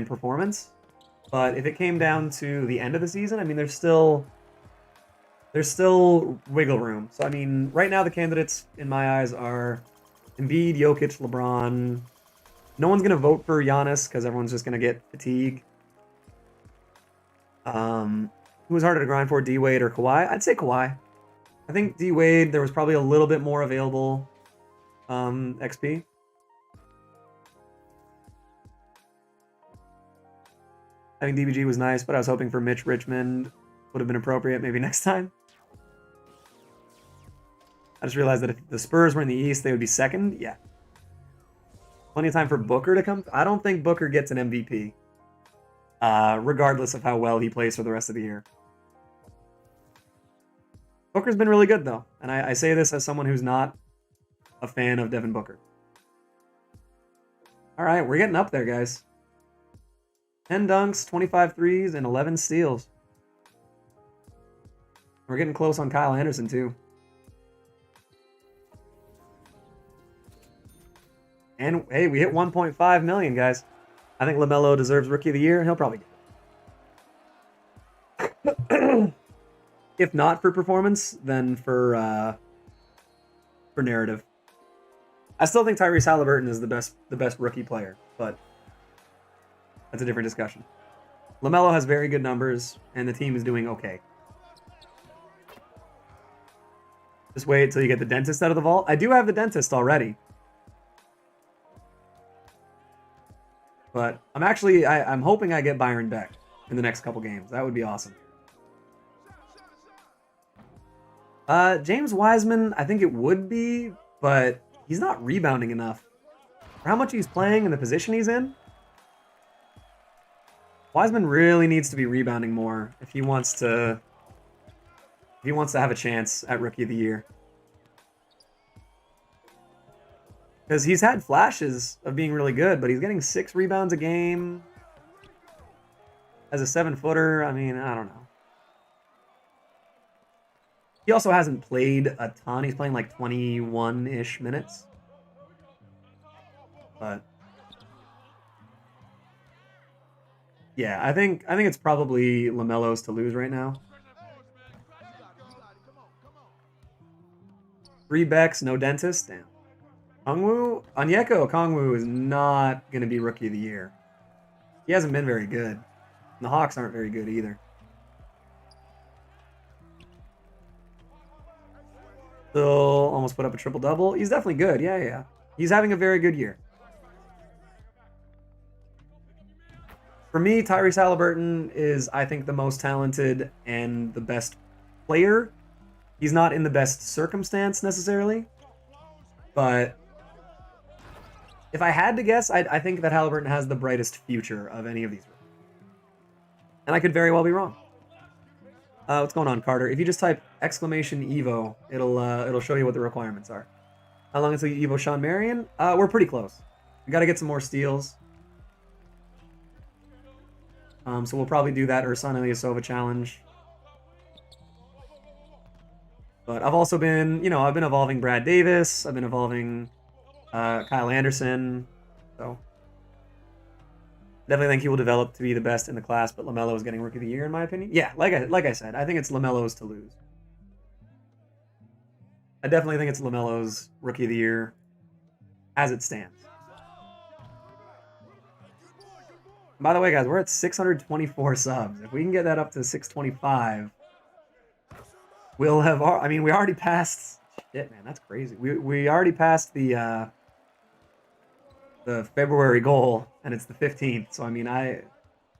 A: performance. But if it came down to the end of the season, I mean, there's still wiggle room. So I mean, right now the candidates in my eyes are Embiid, Jokic, LeBron. No one's gonna vote for Giannis because everyone's just gonna get fatigue. Who was harder to grind for, D Wade or Kawhi? I'd say Kawhi. I think D Wade, there was probably a little bit more available XP. I think DBG was nice, but I was hoping for Mitch Richmond would have been appropriate maybe next time. I just realized that if the Spurs were in the East, they would be second. Yeah. Plenty of time for Booker to come. I don't think Booker gets an MVP, regardless of how well he plays for the rest of the year. Booker's been really good, though. And I say this as someone who's not a fan of Devin Booker. All right, we're getting up there, guys. 10 dunks, 25 threes, and 11 steals. We're getting close on Kyle Anderson, too. And hey, we hit 1.5 million, guys. I think LaMelo deserves Rookie of the Year. He'll probably get it. If not for performance, then for narrative. I still think Tyrese Halliburton is the best rookie player, but that's a different discussion. LaMelo has very good numbers, and the team is doing okay. Just wait until you get the dentist out of the vault. I do have the dentist already. But I'm hoping I get Byron Beck in the next couple games. That would be awesome. James Wiseman, I think it would be, but he's not rebounding enough. For how much he's playing and the position he's in, Wiseman really needs to be rebounding more if he wants to have a chance at Rookie of the Year. Because he's had flashes of being really good, but he's getting 6 rebounds a game as a 7-footer. I mean, I don't know. He also hasn't played a ton. He's playing like 21-ish minutes. But yeah, I think it's probably LaMelo's to lose right now. 3 Becks, no dentist. Damn. Onyeka Okongwu is not going to be Rookie of the Year. He hasn't been very good. And the Hawks aren't very good either. Still almost put up a triple-double. He's definitely good. Yeah. He's having a very good year. For me, Tyrese Halliburton is, I think, the most talented and the best player. He's not in the best circumstance necessarily, but if I had to guess, I think that Halliburton has the brightest future of any of these. And I could very well be wrong. What's going on, Carter? If you just type !Evo, it'll show you what the requirements are. How long until you Evo Shawn Marion? We're pretty close. We got to get some more steals. So we'll probably do that Ersan Ilyasova challenge. But I've also been, I've been evolving Brad Davis. I've been evolving Kyle Anderson. So definitely think he will develop to be the best in the class, but LaMelo is getting Rookie of the Year in my opinion. Yeah, like I said, I think it's LaMelo's to lose. I definitely think it's LaMelo's Rookie of the Year as it stands. By the way, guys, we're at 624 subs. If we can get that up to 625, we'll have. I mean, we already passed. Shit, man, that's crazy. We already passed the February goal, and it's the 15th. So I mean, I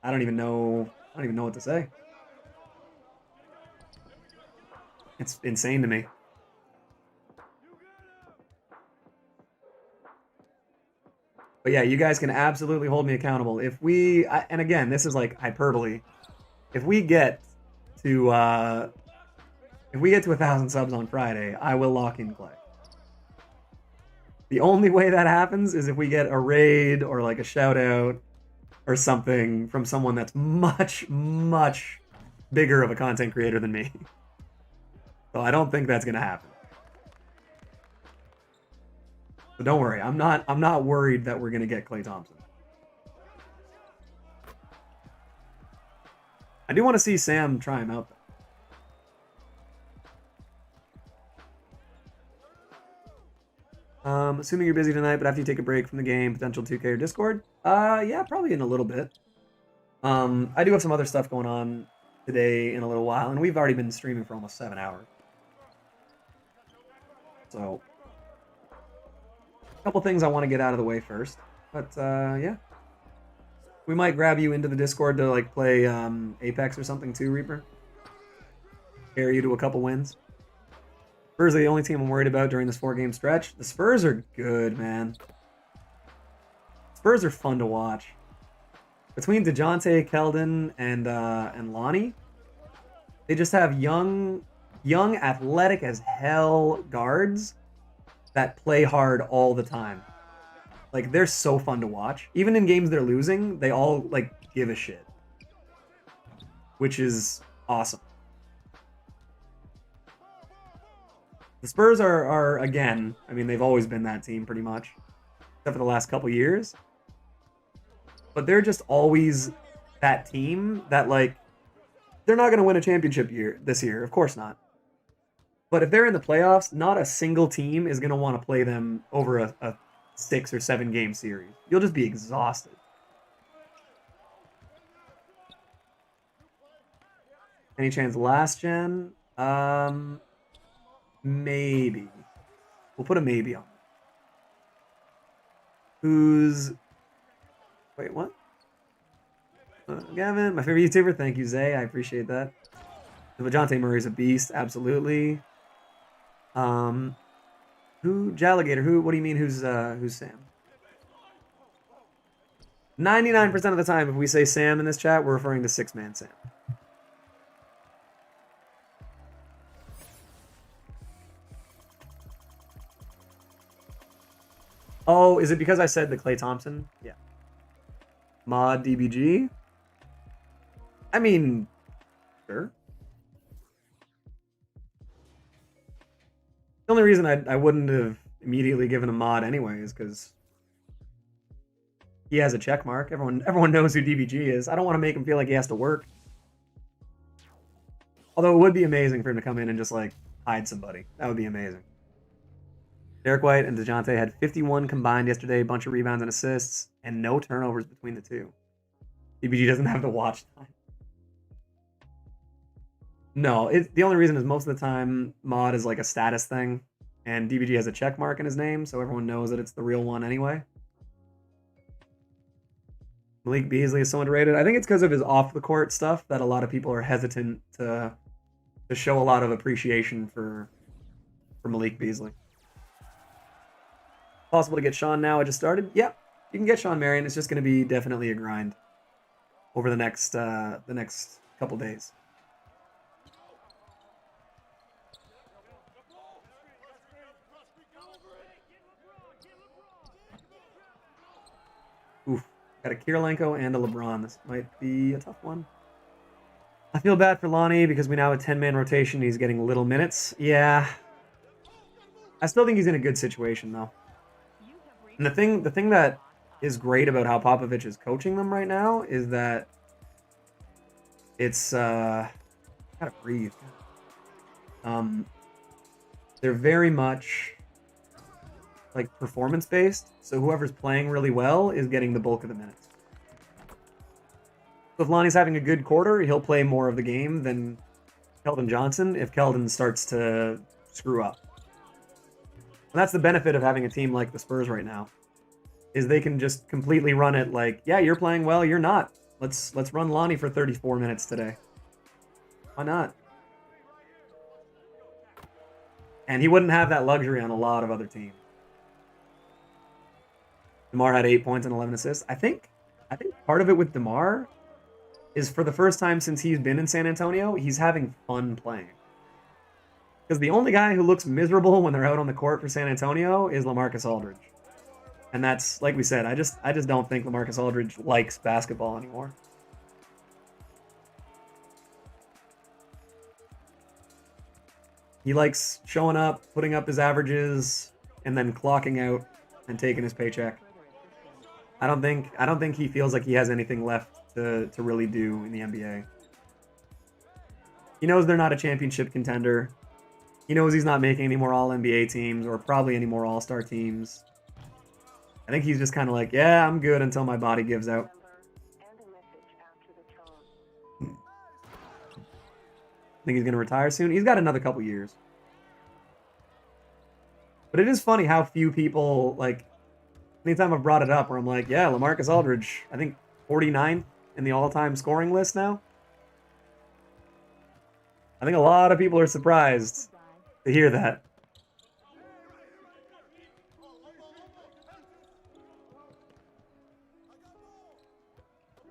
A: don't even know. I don't even know what to say. It's insane to me. But yeah, you guys can absolutely hold me accountable. If we, and again, this is like hyperbole. If we get to 1,000 subs on Friday, I will lock in Clay. The only way that happens is if we get a raid or like a shout out or something from someone that's much, much bigger of a content creator than me. So I don't think that's gonna happen. So don't worry, I'm not worried that we're gonna get Klay Thompson. I do want to see Sam try him out though. Assuming you're busy tonight, but after you take a break from the game, potential 2K or Discord? Yeah, probably in a little bit. I do have some other stuff going on today in a little while, and we've already been streaming for almost 7 hours. So a couple things I want to get out of the way first, but yeah, we might grab you into the Discord to like play Apex or something too, Reaper. Carry you to a couple wins. Spurs are the only team I'm worried about during this 4-game stretch. The Spurs are good, man. Spurs are fun to watch. Between DeJounte, Keldon, and Lonnie, they just have young, athletic as hell guards that play hard all the time. Like, they're so fun to watch. Even in games they're losing, they all, like, give a shit. Which is awesome. The Spurs are again, I mean, they've always been that team, pretty much. except for the last couple years. But they're just always that team that, like, they're not going to win a championship this year. Of course not. But if they're in the playoffs, not a single team is going to want to play them over a 6 or 7 game series. You'll just be exhausted. Any chance last gen? Maybe. We'll put a maybe on. Who's... Wait, what? Gavin, my favorite YouTuber. Thank you, Zay. I appreciate that. Dejounte Murray's a beast. Absolutely. Who? Jalligator. Who? What do you mean? Who's Sam? 99% of the time, if we say Sam in this chat, we're referring to 6-man Sam. Oh, is it because I said the Klay Thompson? Yeah. Mod DBG? I mean, sure. The only reason I wouldn't have immediately given a mod anyway is because he has a check mark. Everyone knows who DBG is. I don't want to make him feel like he has to work. Although it would be amazing for him to come in and just, like, hide somebody. That would be amazing. Derek White and DeJounte had 51 combined yesterday, a bunch of rebounds and assists, and no turnovers between the two. DBG doesn't have the watch time. No, the only reason is most of the time mod is like a status thing, and DBG has a check mark in his name, so everyone knows that it's the real one anyway. Malik Beasley is so underrated. I think it's because of his off-the-court stuff that a lot of people are hesitant to show a lot of appreciation for Malik Beasley. Possible to get Shawn now? I just started. Yep, you can get Shawn Marion. It's just going to be definitely a grind over the next couple days. Oof, got a Kirilenko and a LeBron. This might be a tough one. I feel bad for Lonnie because we now have a 10-man rotation. He's getting little minutes. Yeah, I still think he's in a good situation though. And the thing that is great about how Popovich is coaching them right now is that it's gotta breathe. They're very much like performance based, so whoever's playing really well is getting the bulk of the minutes. So if Lonnie's having a good quarter, he'll play more of the game than Keldon Johnson if Keldon starts to screw up. And that's the benefit of having a team like the Spurs right now, is they can just completely run it like, yeah, you're playing well, you're not. Let's run Lonnie for 34 minutes today. Why not? And he wouldn't have that luxury on a lot of other teams. DeMar had 8 points and 11 assists. I think part of it with DeMar is for the first time since he's been in San Antonio, he's having fun playing. Because the only guy who looks miserable when they're out on the court for San Antonio is LaMarcus Aldridge. And that's, like we said, I just don't think LaMarcus Aldridge likes basketball anymore. He likes showing up, putting up his averages, and then clocking out and taking his paycheck. I don't think he feels like he has anything left to really do in the NBA. He knows they're not a championship contender. He knows he's not making any more All-NBA teams or probably any more All-Star teams. I think he's just kind of like, yeah, I'm good until my body gives out. I think he's going to retire soon. He's got another couple years. But it is funny how few people, like, anytime I've brought it up where I'm like, yeah, LaMarcus Aldridge, I think 49th in the all-time scoring list now. I think a lot of people are surprised to hear that.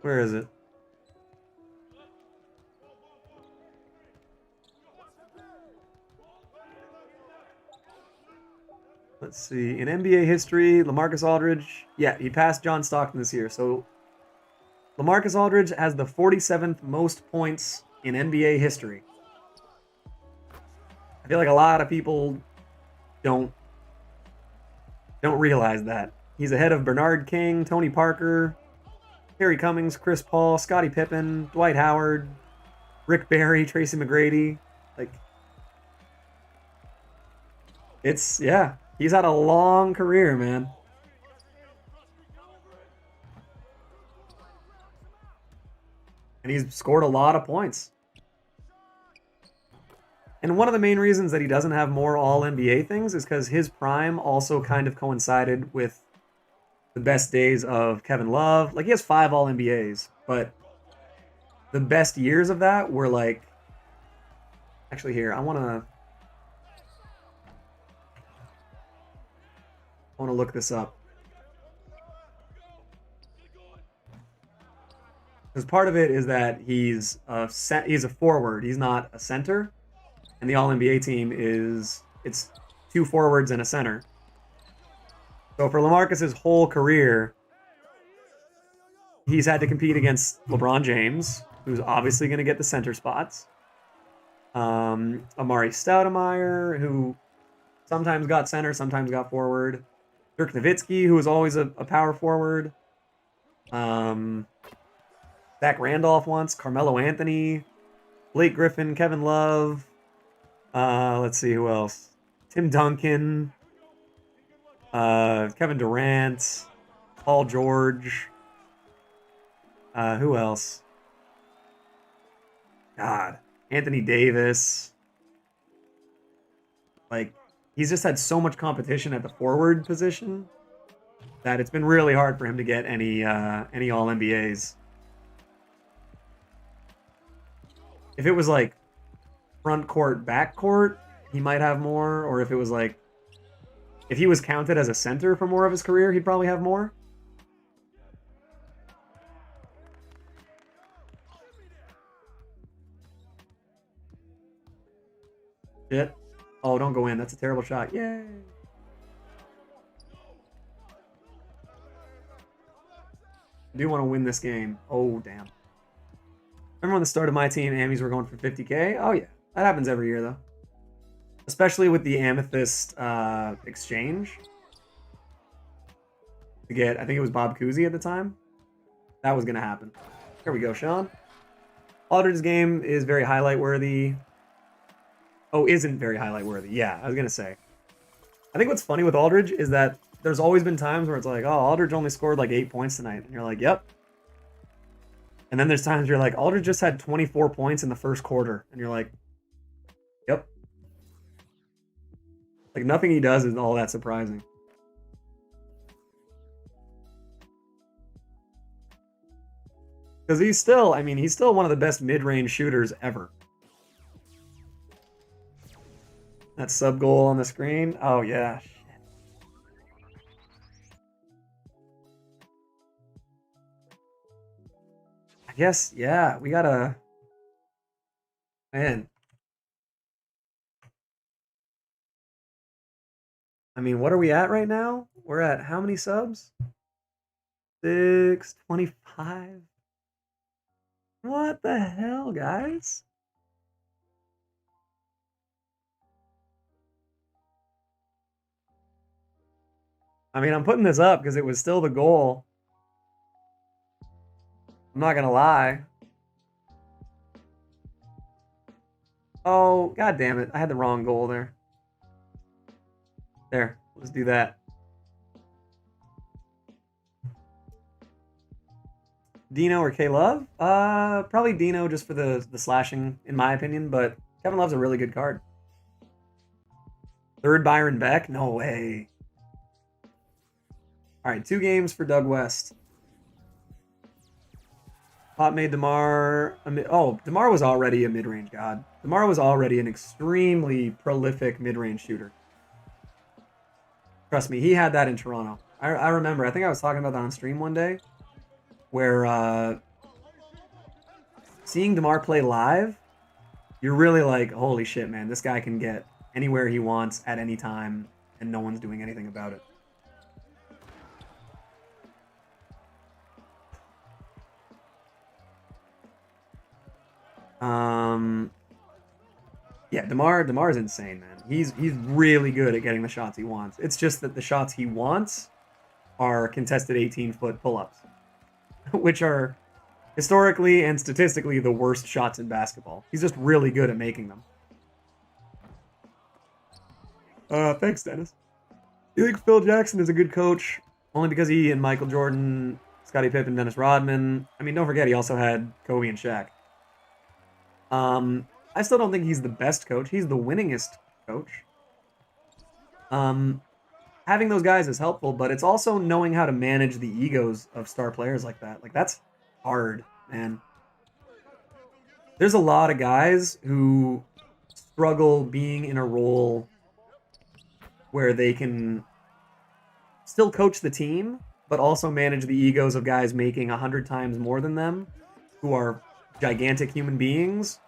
A: Where is it? Let's see. In NBA history, LaMarcus Aldridge, yeah, he passed John Stockton this year. So LaMarcus Aldridge has the 47th most points in NBA history. I feel like a lot of people don't realize that. He's ahead of Bernard King, Tony Parker, Terry Cummings, Chris Paul, Scottie Pippen, Dwight Howard, Rick Barry, Tracy McGrady. Like, it's, yeah, he's had a long career, man. And he's scored a lot of points. And one of the main reasons that he doesn't have more All-NBA things is because his prime also kind of coincided with the best days of Kevin Love. Like, he has 5 All-NBAs, but the best years of that were like... Actually, here, I want to look this up. Because part of it is that he's a forward. He's not a center. And the All-NBA team it's 2 forwards and a center. So for LaMarcus's whole career, he's had to compete against LeBron James, who's obviously going to get the center spots. Amari Stoudemire, who sometimes got center, sometimes got forward. Dirk Nowitzki, who was always a power forward. Zach Randolph once, Carmelo Anthony, Blake Griffin, Kevin Love. Let's see who else. Tim Duncan, Kevin Durant, Paul George. Who else? God, Anthony Davis. Like, he's just had so much competition at the forward position that it's been really hard for him to get any All-NBAs. If it was like front court, back court, he might have more. Or if it was like, if he was counted as a center for more of his career, he'd probably have more. Shit. Oh, don't go in. That's a terrible shot. Yay. I do want to win this game. Oh, damn. Remember when the start of my team, Amis were going for 50K? Oh, yeah. That happens every year, though. Especially with the Amethyst exchange. To get, I think it was Bob Cousy at the time. That was going to happen. Here we go, Shawn. Aldridge's game is very highlight-worthy. Oh, isn't very highlight-worthy. Yeah, I was going to say. I think what's funny with Aldridge is that there's always been times where it's like, oh, Aldridge only scored like 8 points tonight. And you're like, yep. And then there's times you're like, Aldridge just had 24 points in the first quarter. And you're like, yep. Like, nothing he does is all that surprising. Because he's still one of the best mid-range shooters ever. That sub goal on the screen. Oh, yeah. Shit. I guess, yeah, we gotta... Man. I mean, what are we at right now? We're at how many subs? 625. What the hell, guys? I mean, I'm putting this up because it was still the goal. I'm not gonna lie. Oh, god damn it. I had the wrong goal there. There, let's do that. Dino or K-Love? Probably Dino just for the slashing, in my opinion, but Kevin Love's a really good card. Third Byron Beck? No way. Alright, 2 games for Doug West. Pop made DeMar... DeMar was already a mid-range god. DeMar was already an extremely prolific mid-range shooter. Trust me, he had that in Toronto. I remember, I think I was talking about that on stream one day, where seeing DeMar play live, you're really like, holy shit, man, this guy can get anywhere he wants at any time, and no one's doing anything about it. Yeah, DeMar is insane, man. He's really good at getting the shots he wants. It's just that the shots he wants are contested 18-foot pull-ups, which are historically and statistically the worst shots in basketball. He's just really good at making them. Thanks, Dennis. You think Phil Jackson is a good coach only because he and Michael Jordan, Scottie Pippen, Dennis Rodman. I mean, don't forget he also had Kobe and Shaq. I still don't think he's the best coach. He's the winningest coach. Having those guys is helpful, but it's also knowing how to manage the egos of star players like that. Like, that's hard, man. There's a lot of guys who struggle being in a role where they can still coach the team, but also manage the egos of guys making 100 times more than them, who are gigantic human beings,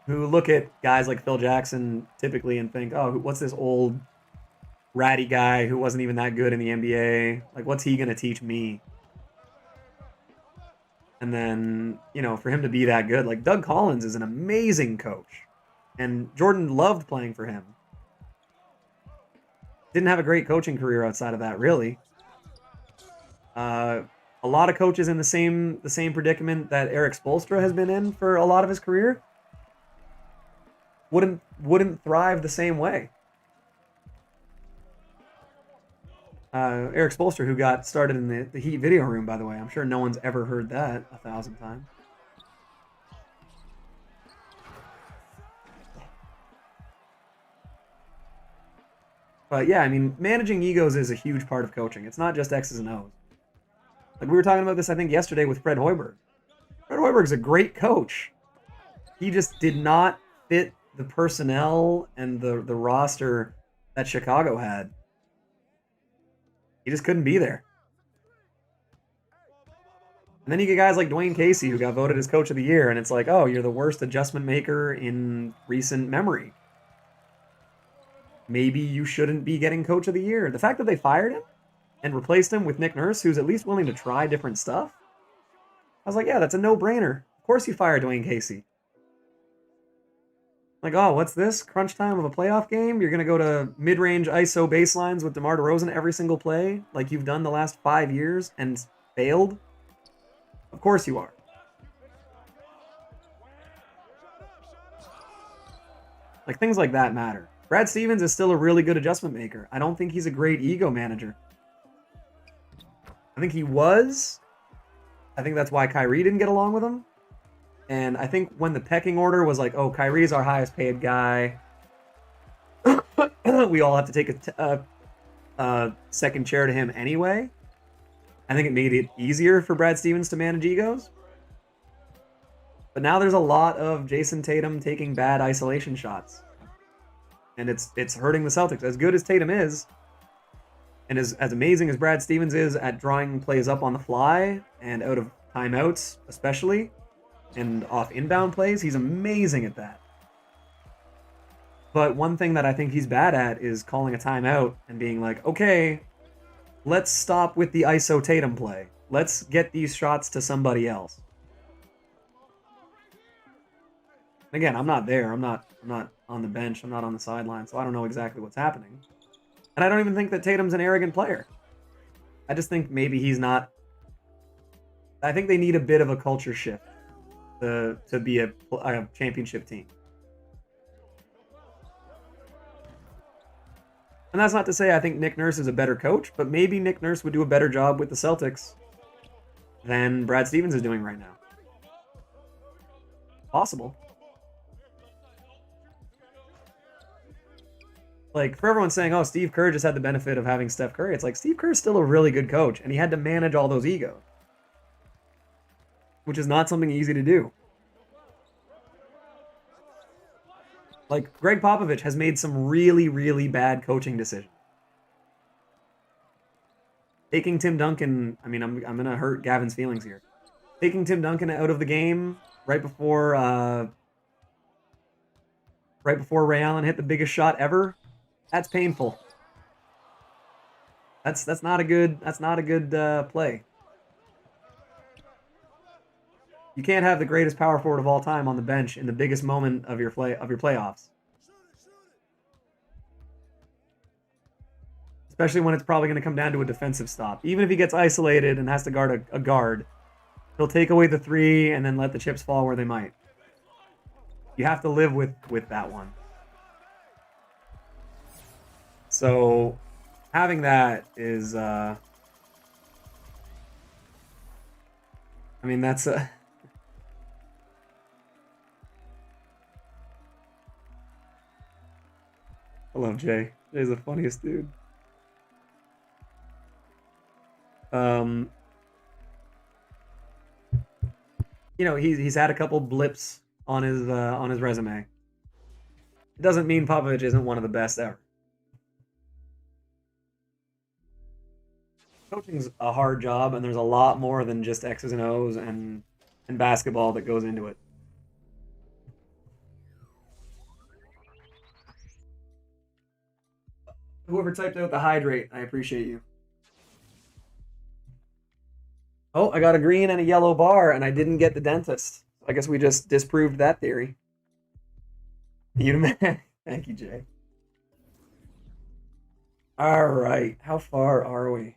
A: who look at guys like Phil Jackson typically and think, oh, what's this old ratty guy who wasn't even that good in the NBA? Like, what's he going to teach me? And then, you know, for him to be that good, like Doug Collins is an amazing coach. And Jordan loved playing for him. Didn't have a great coaching career outside of that, really. A lot of coaches in the same predicament that Eric Spoelstra has been in for a lot of his career wouldn't thrive the same way. Eric Spoelstra, who got started in the Heat video room, by the way. I'm sure no one's ever heard that 1,000 times. But yeah, I mean, managing egos is a huge part of coaching. It's not just X's and O's. Like, we were talking about this, I think, yesterday with Fred Hoiberg. Fred Hoiberg's a great coach. He just did not fit the personnel and the roster that Chicago had. He just couldn't be there. And then you get guys like Dwayne Casey, who got voted as Coach of the Year, and it's like, oh, you're the worst adjustment maker in recent memory. Maybe you shouldn't be getting Coach of the Year. The fact that they fired him and replaced him with Nick Nurse, who's at least willing to try different stuff, I was like, yeah, that's a no-brainer. Of course you fire Dwayne Casey. Like, oh, what's this? Crunch time of a playoff game? You're going to go to mid-range ISO baselines with DeMar DeRozan every single play like you've done the last 5 years and failed? Of course you are. Like, things like that matter. Brad Stevens is still a really good adjustment maker. I don't think he's a great ego manager. I think he was. I think that's why Kyrie didn't get along with him. And I think when the pecking order was like, oh, Kyrie's our highest paid guy, we all have to take a second chair to him anyway. I think it made it easier for Brad Stevens to manage egos. But now there's a lot of Jason Tatum taking bad isolation shots. And it's hurting the Celtics. As good as Tatum is, and as amazing as Brad Stevens is at drawing plays up on the fly and out of timeouts especially, and off inbound plays, he's amazing at that. But one thing that I think he's bad at is calling a timeout and being like, okay, let's stop with the ISO Tatum play. Let's get these shots to somebody else. Again, I'm not there. I'm not on the bench. I'm not on the sideline, so I don't know exactly what's happening. And I don't even think that Tatum's an arrogant player. I just think maybe he's not. I think they need a bit of a culture shift to be a championship team. And that's not to say I think Nick Nurse is a better coach, but maybe Nick Nurse would do a better job with the Celtics than Brad Stevens is doing right now. Possible. Like, for everyone saying, oh, Steve Kerr just had the benefit of having Steph Curry, it's like, Steve Kerr's still a really good coach, and he had to manage all those egos, which is not something easy to do. Like, Greg Popovich has made some really, really bad coaching decisions. Taking Tim Duncan, I mean, I'm going to hurt Gavin's feelings here. Taking Tim Duncan out of the game right before Ray Allen hit the biggest shot ever, that's painful. That's not a good play. You can't have the greatest power forward of all time on the bench in the biggest moment of your playoffs. especially when it's probably going to come down to a defensive stop. Even if he gets isolated and has to guard a guard, he'll take away the three and then let the chips fall where they might. You have to live with that one. So having that is, I mean, that's a... I love Jay. Jay's the funniest dude. You know, he's had a couple blips on his resume. It doesn't mean Popovich isn't one of the best ever. Coaching's a hard job, and there's a lot more than just X's and O's and basketball that goes into it. Whoever typed out the hydrate, I appreciate you. Oh, I got a green and a yellow bar, and I didn't get the dentist. I guess we just disproved that theory. You man. Thank you, Jay. All right. How far are we?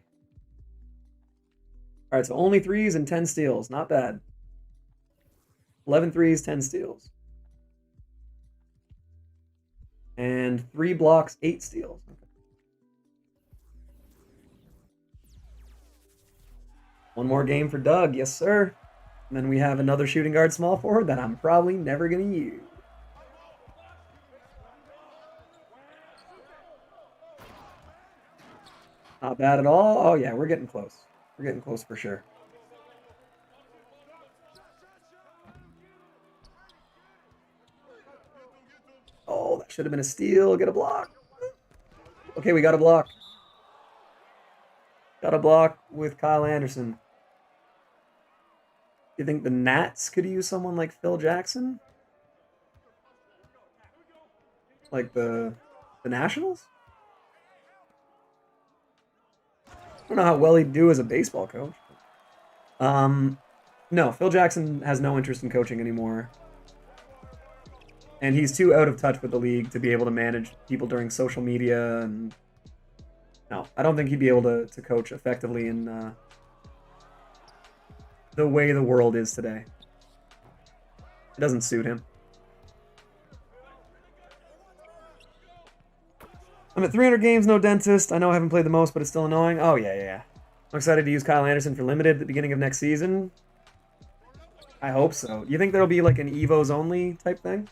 A: All right, so only threes and 10 steals. Not bad. 11 threes, 10 steals. And 3 blocks, 8 steals. Okay. One more game for Doug. Yes, sir. And then we have another shooting guard small forward that I'm probably never going to use. Not bad at all. Oh, yeah, we're getting close. We're getting close for sure. Oh, that should have been a steal. Get a block. Okay, we got a block. Got a block with Kyle Anderson. Do you think the Nats could use someone like Phil Jackson? Like the Nationals? I don't know how well he'd do as a baseball coach. No, Phil Jackson has no interest in coaching anymore. And he's too out of touch with the league to be able to manage people during social media. And no, I don't think he'd be able to coach effectively in the way the world is today. It doesn't suit him. I'm at 300 games, no dentist. I know I haven't played the most, but it's still annoying. Oh, yeah. I'm excited to use Kyle Anderson for limited at the beginning of next season. I hope so. You think there'll be like an Evos only type thing?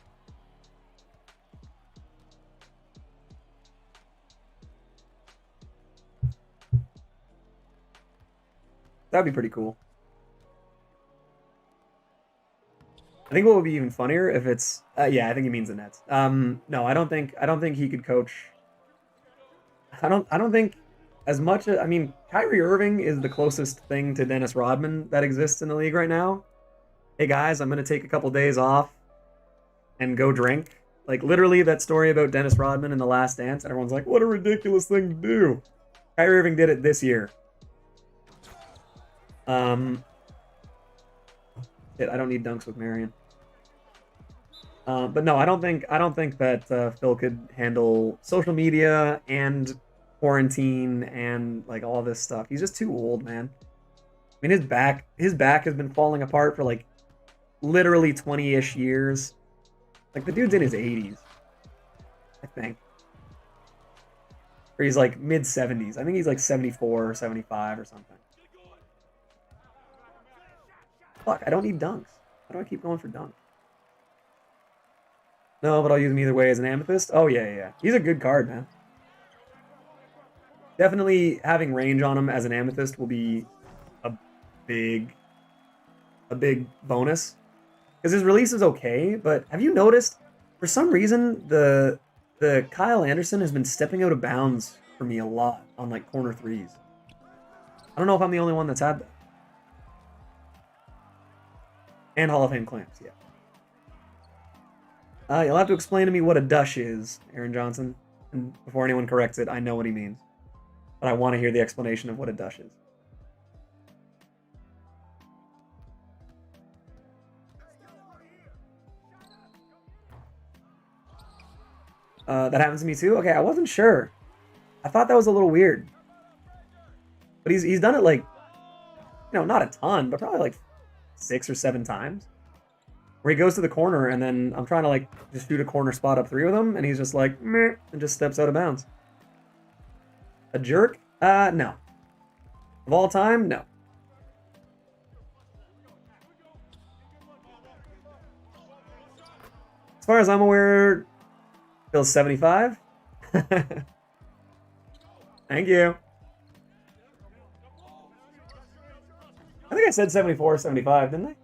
A: That'd be pretty cool. I think what would be even funnier if it's yeah, I think he means the Nets. No, I don't think he could coach. I don't think as much. I mean, Kyrie Irving is the closest thing to Dennis Rodman that exists in the league right now. Hey guys, I'm gonna take a couple days off and go drink. Like literally that story about Dennis Rodman in The Last Dance, and everyone's like, "What a ridiculous thing to do." Kyrie Irving did it this year. Shit, I don't need dunks with Marion. But no, I don't think that Phil could handle social media and quarantine and like all this stuff. He's just too old, man. I mean, his back has been falling apart for like literally 20-ish years. Like the dude's in his 80s, I think. Or he's like mid 70s. I think he's like 74 or 75 or something. Fuck, I don't need dunks. How do I keep going for dunks? No, but I'll use him either way as an amethyst. Oh, yeah. He's a good card, man. Definitely having range on him as an amethyst will be a big bonus. Because his release is okay, but have you noticed, for some reason, the Kyle Anderson has been stepping out of bounds for me a lot on like corner threes. I don't know if I'm the only one that's had that. And Hall of Fame clamps, yeah. You'll have to explain to me what a dush is, Aaron Johnson. And before anyone corrects it, I know what he means. But I want to hear the explanation of what a dush is. That happens to me too? Okay, I wasn't sure. I thought that was a little weird. But he's done it like, not a ton, but probably like 6 or 7 times. Where he goes to the corner and then I'm trying to like just shoot a corner spot up 3 with him and he's just like, meh, and just steps out of bounds. A jerk? No. Of all time? No. As far as I'm aware, Bill's 75. Thank you. I think I said 74, 75, didn't I?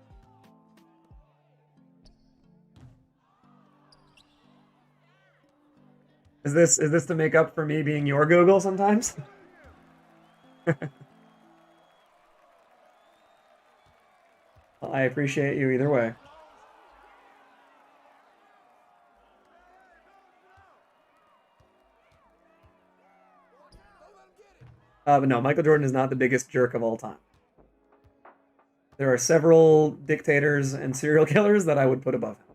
A: Is this to make up for me being your Google sometimes? Well, I appreciate you either way. But no, Michael Jordan is not the biggest jerk of all time. There are several dictators and serial killers that I would put above him.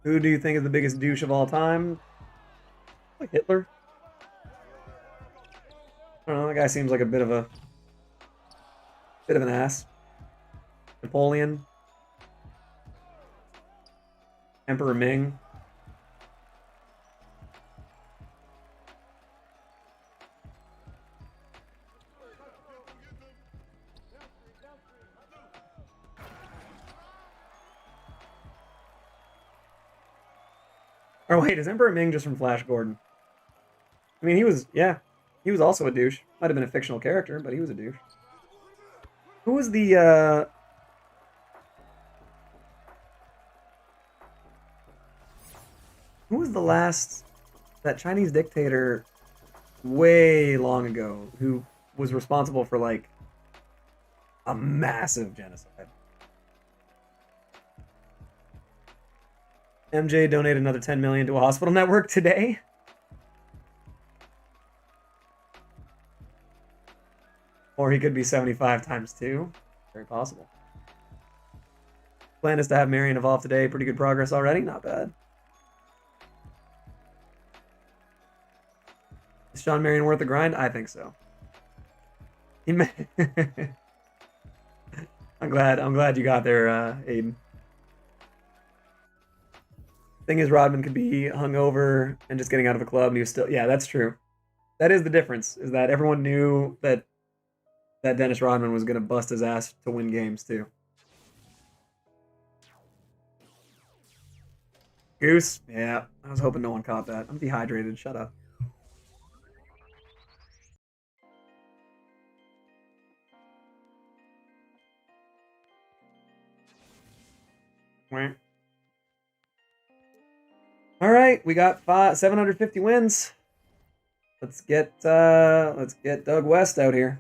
A: Who do you think is the biggest douche of all time? Like Hitler? I don't know, that guy seems like a bit of an ass. Napoleon. Emperor Ming. Or wait, is Emperor Ming just from Flash Gordon? I mean, he was also a douche. Might have been a fictional character, but he was a douche. Who was the, who was the last, that Chinese dictator way long ago who was responsible for, like, a massive genocide? MJ donated another 10 million to a hospital network today. Or he could be 75 times 2. Very possible. Plan is to have Marion evolve today. Pretty good progress already. Not bad. Is Shawn Marion worth the grind? I think so. I'm glad you got there, Aiden. Thing is, Rodman could be hungover and just getting out of a club, and he was still... Yeah, that's true. That is the difference, is that everyone knew that Dennis Rodman was going to bust his ass to win games, too. Goose? Yeah, I was hoping no one caught that. I'm dehydrated. Shut up. All right, we got 750 wins. Let's get Doug West out here.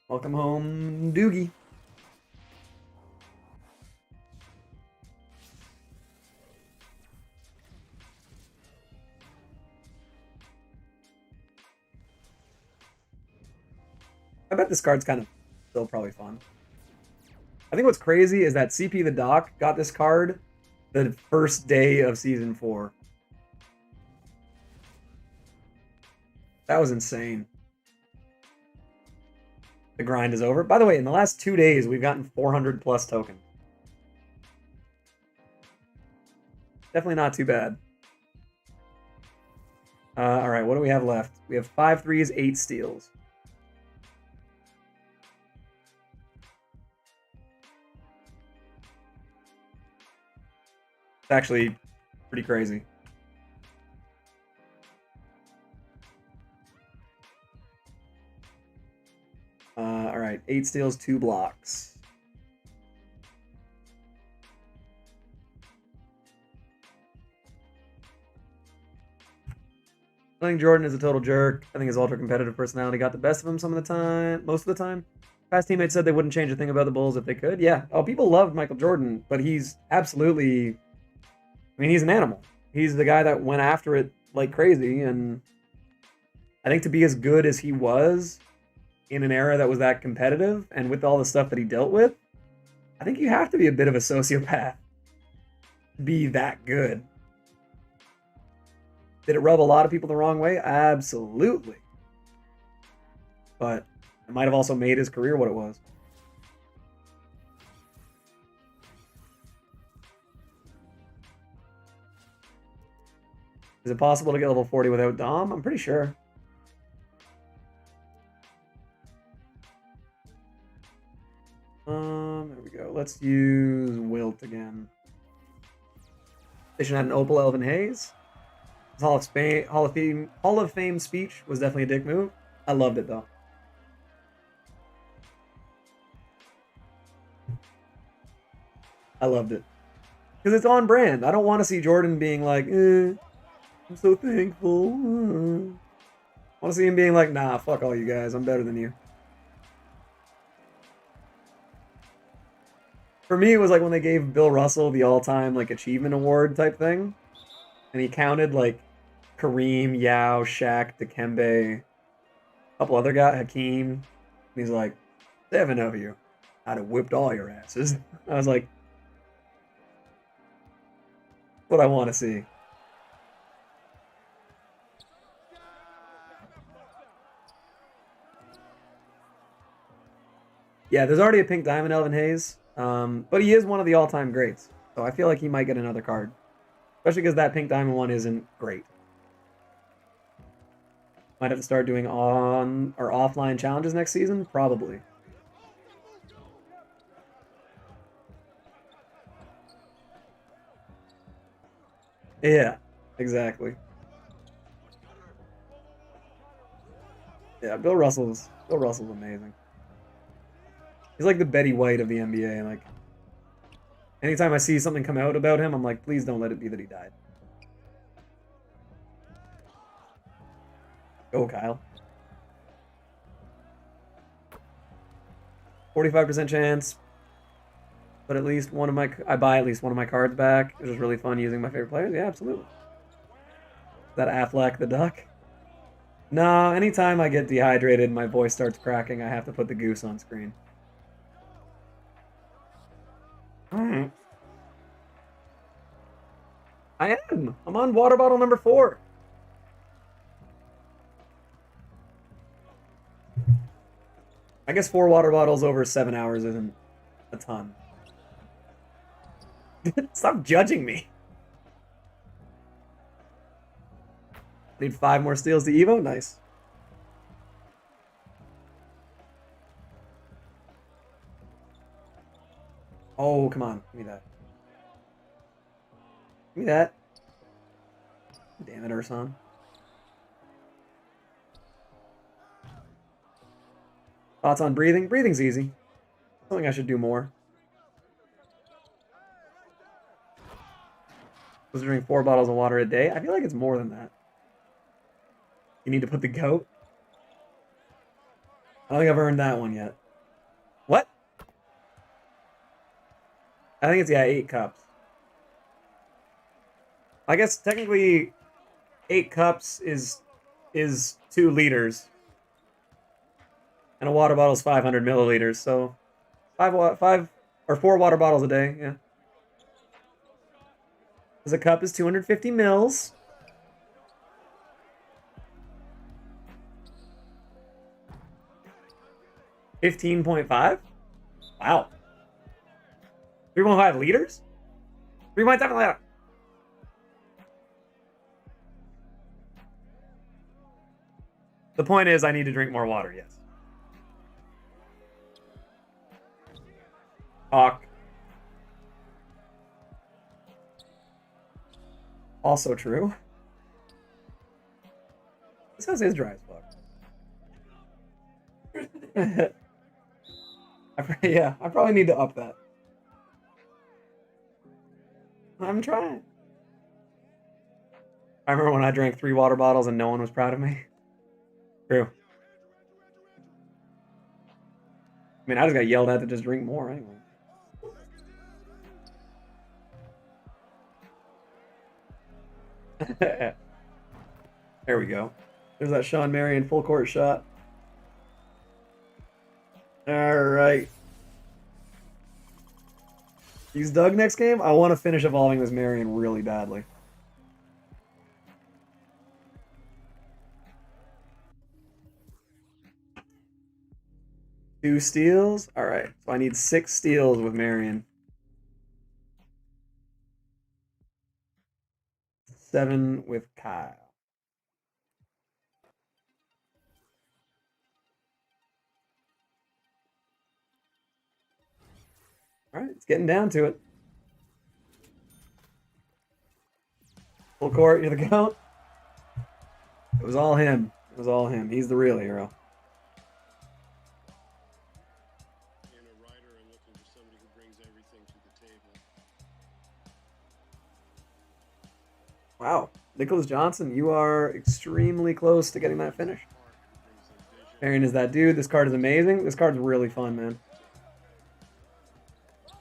A: Welcome home, Doogie. I bet this card's kind of still probably fun. I think what's crazy is that CP the Doc got this card the first day of Season 4. That was insane. The grind is over. By the way, in the last 2 days, we've gotten 400 plus tokens. Definitely not too bad. All right, what do we have left? We have 5 threes, 8 steals. It's actually pretty crazy. All right, 8 steals, 2 blocks. I think Jordan is a total jerk. I think his ultra-competitive personality got the best of him some of the time, most of the time. Past teammates said they wouldn't change a thing about the Bulls if they could. Yeah. Oh, people loved Michael Jordan, but he's absolutely mean, he's an animal. He's the guy that went after it like crazy, and I think to be as good as he was in an era that was that competitive, and with all the stuff that he dealt with, I think you have to be a bit of a sociopath to be that good. Did it rub a lot of people the wrong way? Absolutely. But it might have also made his career what it was. Is it possible to get level 40 without Dom? I'm pretty sure. There we go. Let's use Wilt again. They should have an Opal Elvin Hayes. His Hall of Fame speech was definitely a dick move. I loved it though. I loved it. Because it's on brand. I don't want to see Jordan being like, I'm so thankful. I want to see him being like, nah, fuck all you guys. I'm better than you. For me, it was like when they gave Bill Russell the all-time like achievement award type thing. And he counted like Kareem, Yao, Shaq, Dikembe, a couple other guys, Hakeem. And he's like, 7 of you. I'd have whipped all your asses. I was like, what I want to see. Yeah, there's already a pink diamond Elvin Hayes, but he is one of the all-time greats. So I feel like he might get another card, especially because that pink diamond one isn't great. Might have to start doing on or offline challenges next season, probably. Yeah, exactly. Yeah, Bill Russell's amazing. He's like the Betty White of the NBA. Like, anytime I see something come out about him, I'm like, please don't let it be that he died. Go, Kyle. 45% chance. But at least I buy at least one of my cards back. It was really fun using my favorite players. Yeah, absolutely. Is that Affleck the duck? No, anytime I get dehydrated and my voice starts cracking, I have to put the goose on screen. Alright. I am. I'm on water bottle number 4. I guess 4 water bottles over 7 hours isn't a ton. Stop judging me. Need 5 more steals to Evo? Nice. Oh, come on. Give me that. Give me that. Damn it, Urson. Thoughts on breathing? Breathing's easy. Something I should do more. Was drink 4 bottles of water a day? I feel like it's more than that. You need to put the goat? I don't think I've earned that one yet. What? I think it's, yeah, 8 cups. I guess technically 8 cups is 2 liters. And a water bottle is 500 milliliters, so 5 or 4 water bottles a day, yeah. Because a cup is 250 mils. $15.5? Wow. 3.5 liters? 3.7 liters. The point is, I need to drink more water, yes. Talk. Also true. This house is dry as fuck. Yeah, I probably need to up that. I'm trying. I remember when I drank 3 water bottles and no one was proud of me. True. I mean, I just got yelled at to just drink more anyway. There we go. There's that Shawn Marion full court shot. All right. He's Doug next game. I want to finish evolving this Marion really badly. Two steals. All right. So I need 6 steals with Marion. 7 with Kyle. All right, it's getting down to it. Full court, you're the GOAT. It was all him. It was all him. He's the real hero.
D: And a writer and looking for somebody who brings everything to the table.
A: Wow. Nicholas Johnson, you are extremely close to getting that finish. Marion is that dude. This card is amazing. This card's really fun, man.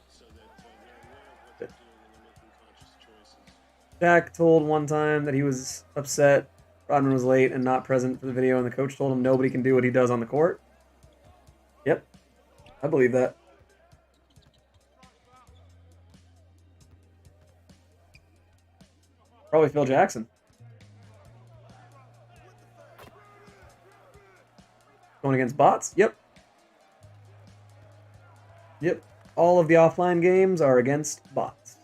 D: So that they're aware of what they're doing and they're making conscious choices.
A: Jack told one time that he was upset Rodman was late and not present for the video, and the coach told him nobody can do what he does on the court. Yep. I believe that. Probably Phil Jackson. Going against bots? Yep. Yep. All of the offline games are against bots.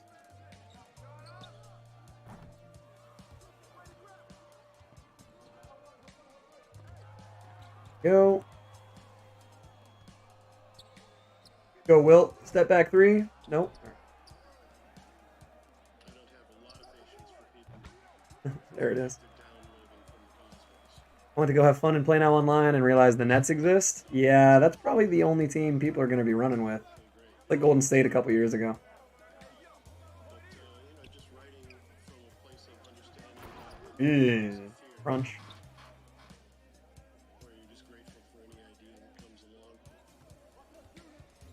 A: Go. Go, Wilt. Step back 3. Nope.
D: I don't have a lot of patience for people
A: There it is.
D: that downloading from the cosmos.
A: I want to go have fun and play now online and realize the Nets exist. Yeah, that's probably the only team people are going to be running with. Like Golden State a couple years ago.
D: But just writing from a place of understanding
A: Crunch.
D: where you're just grateful for any idea that comes along. And you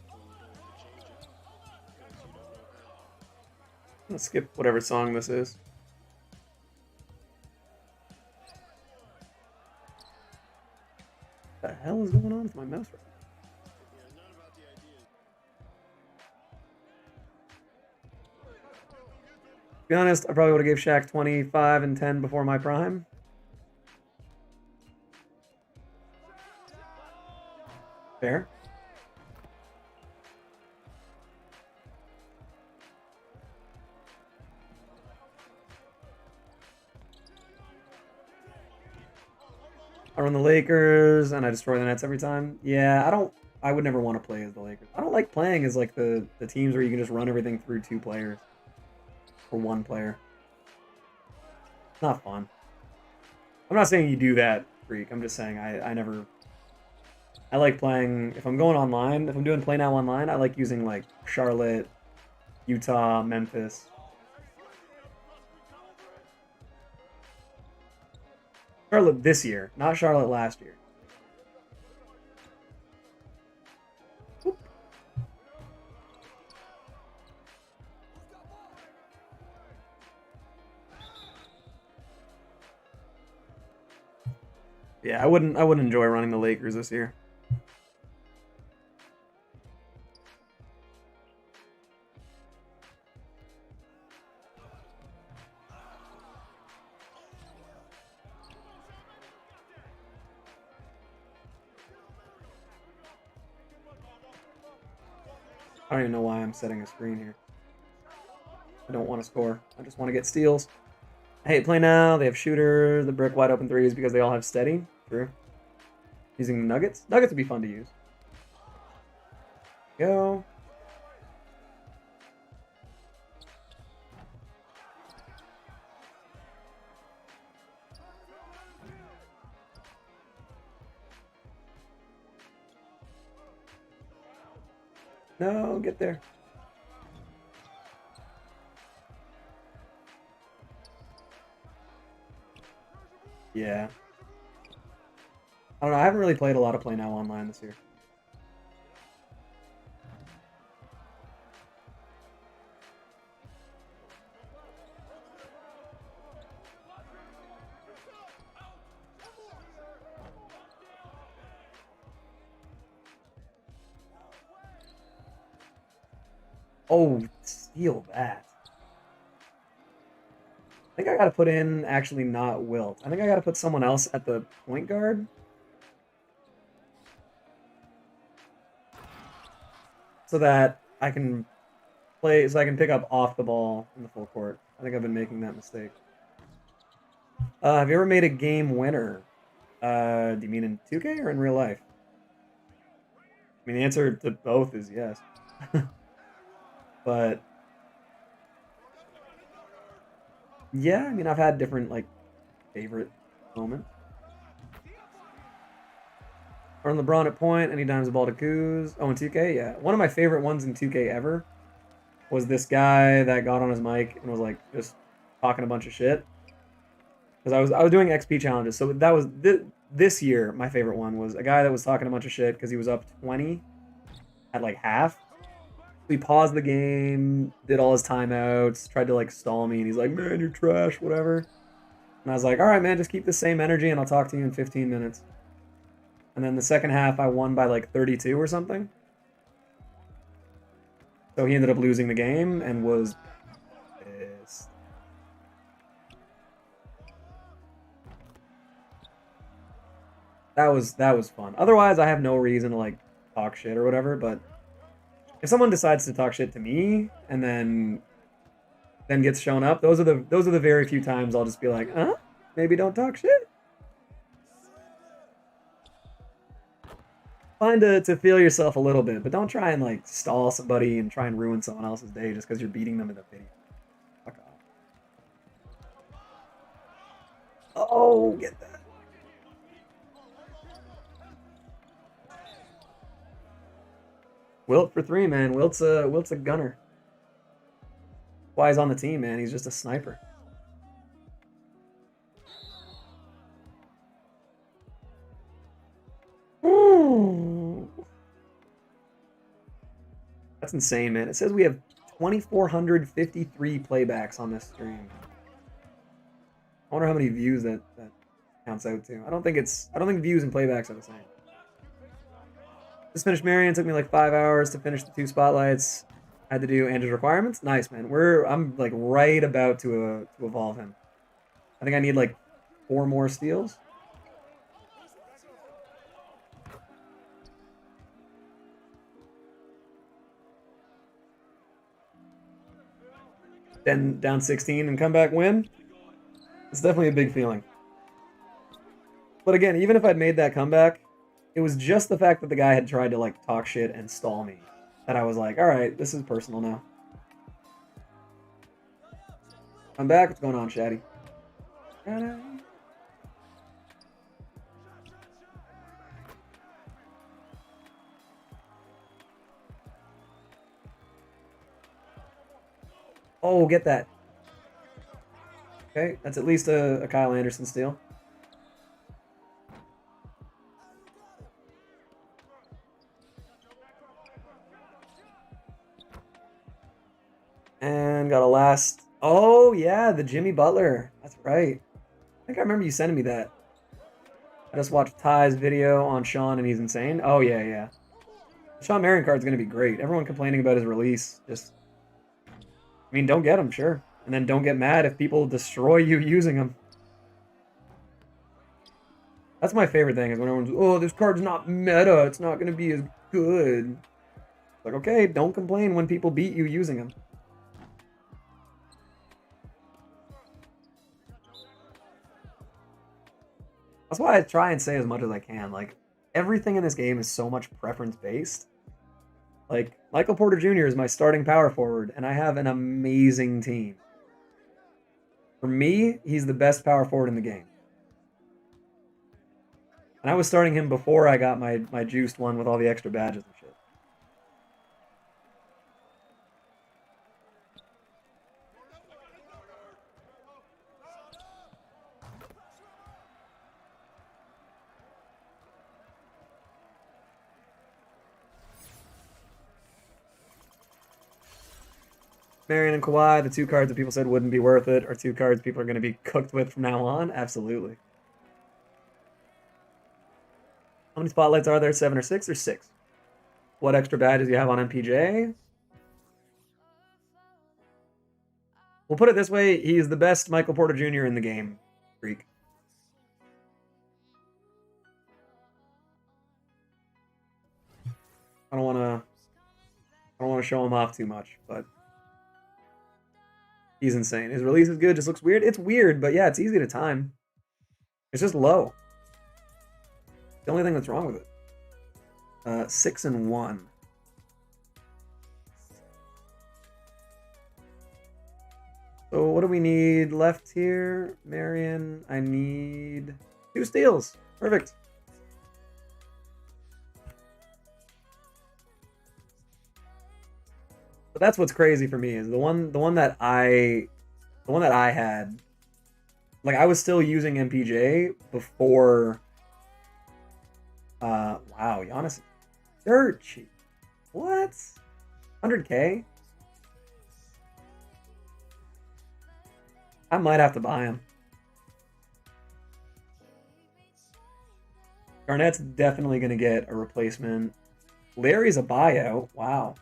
D: don't want to change it because you don't know how.
A: Let's skip whatever song this is. What the hell is going on with my mouse right now?
D: Yeah, not about the ideas.
A: To be honest, I probably would have gave Shaq 25 and 10 before my prime. Fair. I run the Lakers and I destroy the Nets every time. Yeah, I would never want to play as the Lakers. I don't like playing as like the teams where you can just run everything through 2 players. Or 1 player. It's not fun. I'm not saying you do that, Freak. I'm just saying I like playing, if I'm going online, if I'm doing play now online, I like using like Charlotte, Utah, Memphis. Charlotte this year, not Charlotte last year. Whoop. Yeah, I wouldn't enjoy running the Lakers this year. I don't even know why I'm setting a screen here. I don't want to score. I just want to get steals. I hate play now. They have shooter, the brick wide open threes because they all have steady. True. Using nuggets. Nuggets would be fun to use. Go. No, get there. Yeah. I don't know. I haven't really played a lot of Play Now online this year. Oh, steal that. I think I gotta put in, actually, not Wilt. I think I gotta put someone else at the point guard. So that I can play, so I can pick up off the ball in the full court. I think I've been making that mistake. Have you ever made a game winner? Do you mean in 2K or in real life? I mean, the answer to both is yes. But yeah, I mean, I've had different like favorite moments. Run LeBron at point, anytime's the ball to Kuz. Oh, in 2K, yeah. One of my favorite ones in 2K ever was this guy that got on his mic and was like just talking a bunch of shit. Because I was doing XP challenges, so that was this year. My favorite one was a guy that was talking a bunch of shit because he was up 20 at like half. We paused the game, did all his timeouts, tried to like stall me, and he's like, "Man, you're trash, whatever." And I was like, "All right, man, just keep the same energy, and I'll talk to you in 15 minutes." And then the second half, I won by like 32 or something. So he ended up losing the game and was pissed. That was fun. Otherwise, I have no reason to like talk shit or whatever. But if someone decides to talk shit to me and then gets shown up, those are the very few times I'll just be like, maybe don't talk shit. Fine to feel yourself a little bit, but don't try and like stall somebody and try and ruin someone else's day just because you're beating them in the video. Fuck off. Oh, get that. Wilt for 3, man. Wilt's a gunner. Why he's on the team, man. He's just a sniper. Ooh. That's insane, man. It says we have 2,453 playbacks on this stream. I wonder how many views that counts out to. I don't think views and playbacks are the same. Just finished Marion. Took me like 5 hours to finish the 2 spotlights. Had to do Andrew's requirements. Nice, man. I'm like right about to evolve him. I think I need like 4 more steals. Then down 16 and come back win. It's definitely a big feeling. But again, even if I'd made that comeback, it was just the fact that the guy had tried to like talk shit and stall me that I was like, all right, this is personal now. I'm back. What's going on, Shaddy? Oh, get that. Okay, that's at least a Kyle Anderson steal. And got a last. Oh, yeah, the Jimmy Butler. That's right. I think I remember you sending me that. I just watched Ty's video on Shawn and he's insane. Oh, yeah, yeah. The Shawn Marion card's going to be great. Everyone complaining about his release. Just, I mean, don't get him, sure. And then don't get mad if people destroy you using them. That's my favorite thing is when everyone's, oh, this card's not meta. It's not going to be as good. Like, okay, don't complain when people beat you using them. That's why I try and say as much as I can. Like, everything in this game is so much preference-based. Like, Michael Porter Jr. is my starting power forward, and I have an amazing team. For me, he's the best power forward in the game. And I was starting him before I got my juiced one with all the extra badges and shit. Marion and Kawhi, the 2 cards that people said wouldn't be worth it, are 2 cards people are going to be cooked with from now on. Absolutely. How many spotlights are there? 7 or 6 or 6? What extra badges do you have on MPJ? We'll put it this way: he's the best Michael Porter Jr. in the game. Freak. I don't want to show him off too much, but he's insane. His release is good. Just looks weird. It's weird, but yeah, it's easy to time. It's just low. The only thing that's wrong with it. 6-1. So what do we need left here? Marion, I need 2 steals. Perfect. But that's what's crazy for me is the one that I had. Like I was still using MPJ before. Wow, Giannis, dirt cheap. What? 100K? I might have to buy him. Garnett's definitely gonna get a replacement. Larry's a buyout. Wow.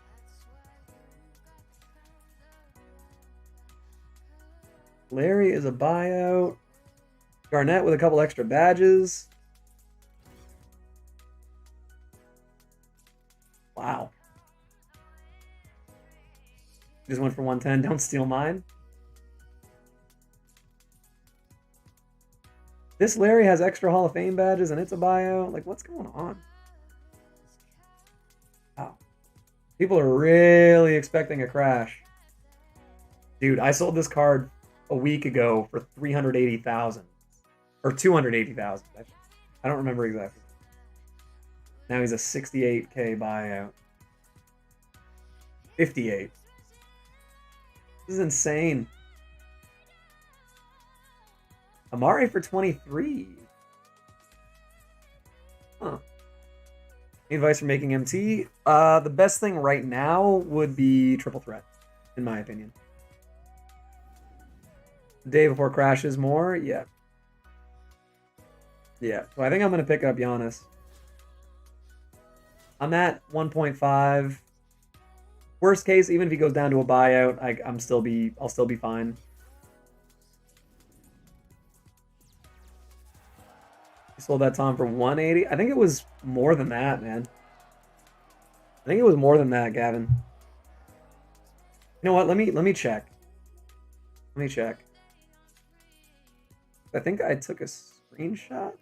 A: Larry is a buyout. Garnett with a couple extra badges. Wow. Just went for 110. Don't steal mine. This Larry has extra Hall of Fame badges and it's a buyout. Like, what's going on? Wow. People are really expecting a crash. Dude, I sold this card a week ago for 380,000 or 280,000. I don't remember exactly. Now he's a 68K buyout. 58. This is insane. Amari for 23. Huh. Any advice for making MT? The best thing right now would be triple threat, in my opinion. The day before crashes more? Yeah. Yeah. So I think I'm going to pick up Giannis. I'm at 1.5. Worst case, even if he goes down to a buyout, I'll still be fine. He sold that Tom for 180. I think it was more than that, man. I think it was more than that, Gavin. You know what? Let me check. Let me check. I think I took a screenshot.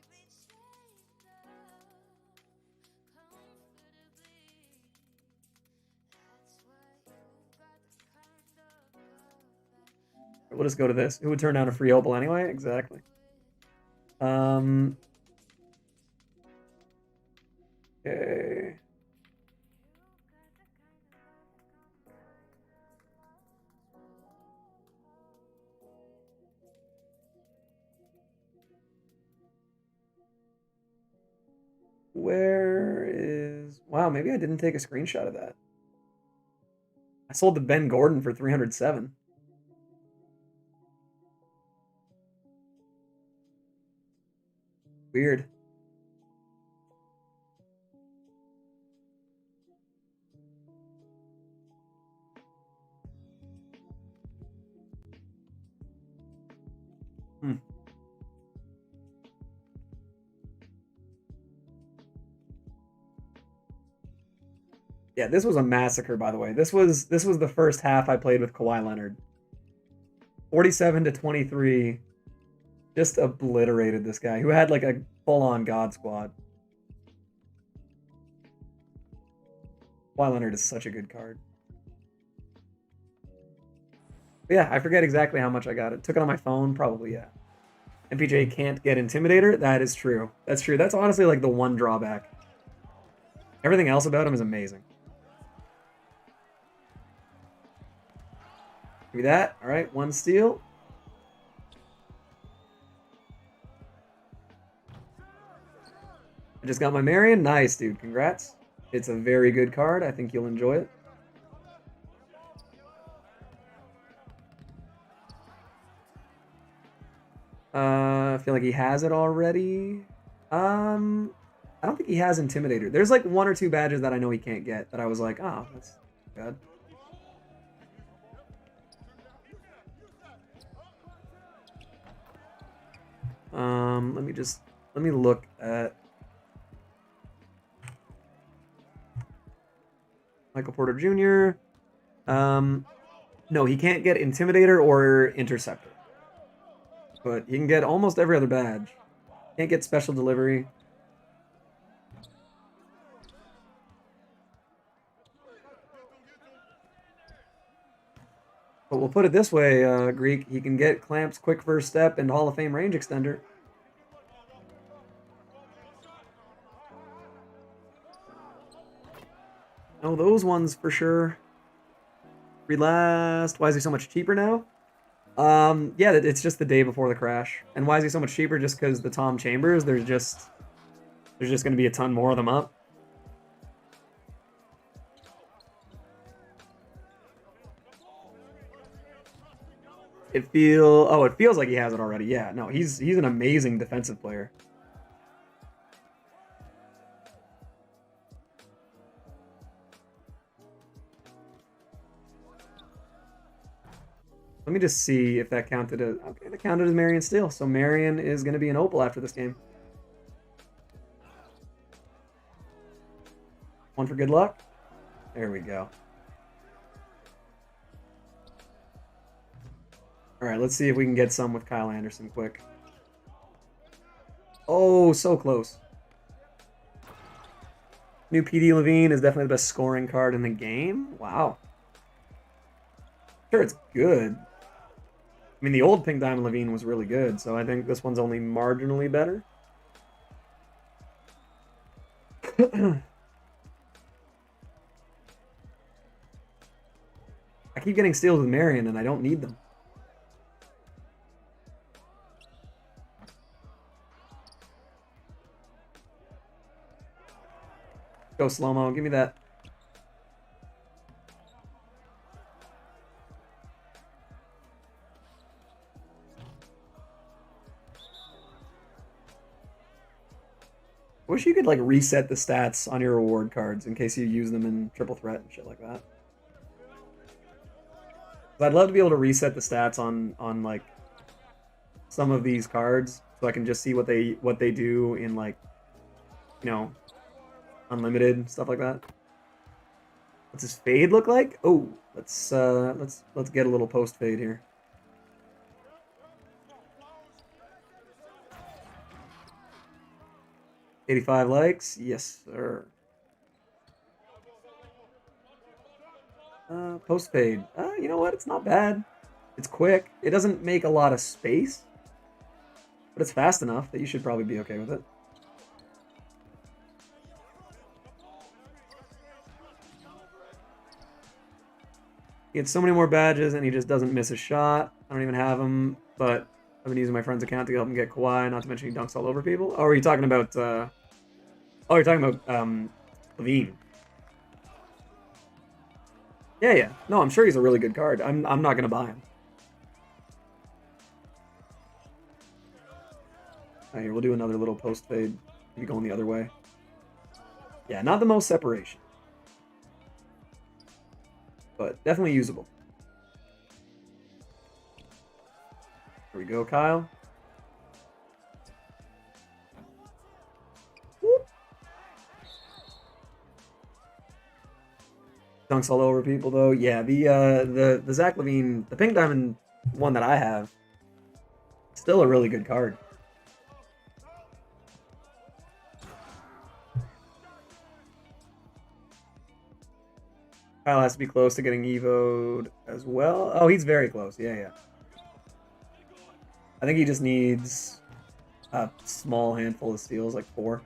A: We'll just go to this. Who would turn down a free opal anyway? Exactly. Okay. Where is... Wow, maybe I didn't take a screenshot of that. I sold the Ben Gordon for 307. Weird. Yeah, this was a massacre, by the way. This was the first half I played with Kawhi Leonard. 47-23. Just obliterated this guy who had like a full-on God squad. Kawhi Leonard is such a good card. But yeah, I forget exactly how much I got it. Took it on my phone, probably, yeah. MPJ can't get Intimidator? That is true. That's true. That's honestly like the one drawback. Everything else about him is amazing. Give me that. All right, 1 steal. I just got my Marion. Nice, dude. Congrats. It's a very good card. I think you'll enjoy it. I feel like he has it already. I don't think he has Intimidator. There's like 1 or 2 badges that I know he can't get that I was like, oh, that's good. Let me look at Michael Porter Jr. No, he can't get Intimidator or Interceptor. But he can get almost every other badge. Can't get Special Delivery. But we'll put it this way, Greek. He can get Clamps, Quick First Step, and Hall of Fame Range Extender. No, those ones for sure. Relast. Why is he so much cheaper now? Yeah, it's just the day before the crash. And why is he so much cheaper? Just because the Tom Chambers, there's just going to be a ton more of them up. It feels like he has it already. Yeah, no, he's an amazing defensive player. Let me just see if that counted as... Okay, that counted as Marion Steel. So Marion is going to be an Opal after this game. One for good luck. There we go. All right, let's see if we can get some with Kyle Anderson quick. Oh, so close. New PD Levine is definitely the best scoring card in the game. Wow. Sure, it's good. I mean, the old Pink Diamond Levine was really good, so I think this one's only marginally better. I keep getting steals with Marion, and I don't need them. Go slow-mo, give me that. Wish you could like reset the stats on your reward cards in case you use them in triple threat and shit like that. I'd love to be able to reset the stats on like some of these cards so I can just see what they do in like, you know, unlimited stuff like that. What's his fade look like? Oh, let's get a little post fade here. $85 likes, yes sir. Post fade. You know what? It's not bad. It's quick. It doesn't make a lot of space, but it's fast enough that you should probably be okay with it. He had so many more badges, and he just doesn't miss a shot. I don't even have him, but I've been using my friend's account to help him get Kawhi, not to mention he dunks all over people. Oh, are you talking about... oh, you're talking about Levine. Yeah. No, I'm sure he's a really good card. I'm not going to buy him. All right, here, we'll do another little post fade. Maybe going the other way. Yeah, not the most separation. But definitely usable. Here we go, Kyle. Whoop. Dunks all over people, though. Yeah, the Zach LaVine, the Pink Diamond one that I have, still a really good card. Kyle has to be close to getting evo'd as well. Oh, he's very close. Yeah. I think he just needs a small handful of steals, like 4.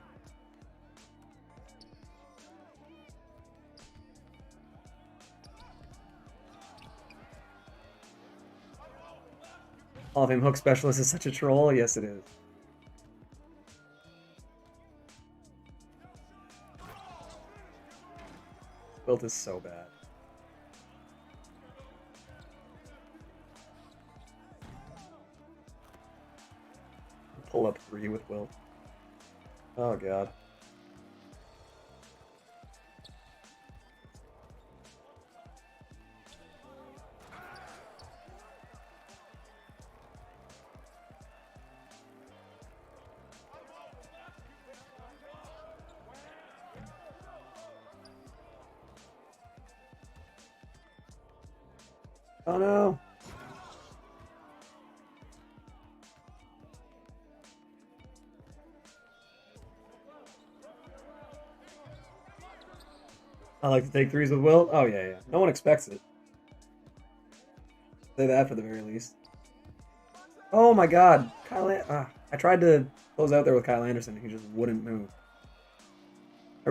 A: Hall of Fame hook specialist is such a troll. Yes, it is. Wilt is so bad. Pull up 3 with Wilt. Oh god. Oh no. I like to take threes with Wilt. Oh yeah, yeah. No one expects it. Say that for the very least. Oh my god. I tried to close out there with Kyle Anderson. He just wouldn't move. I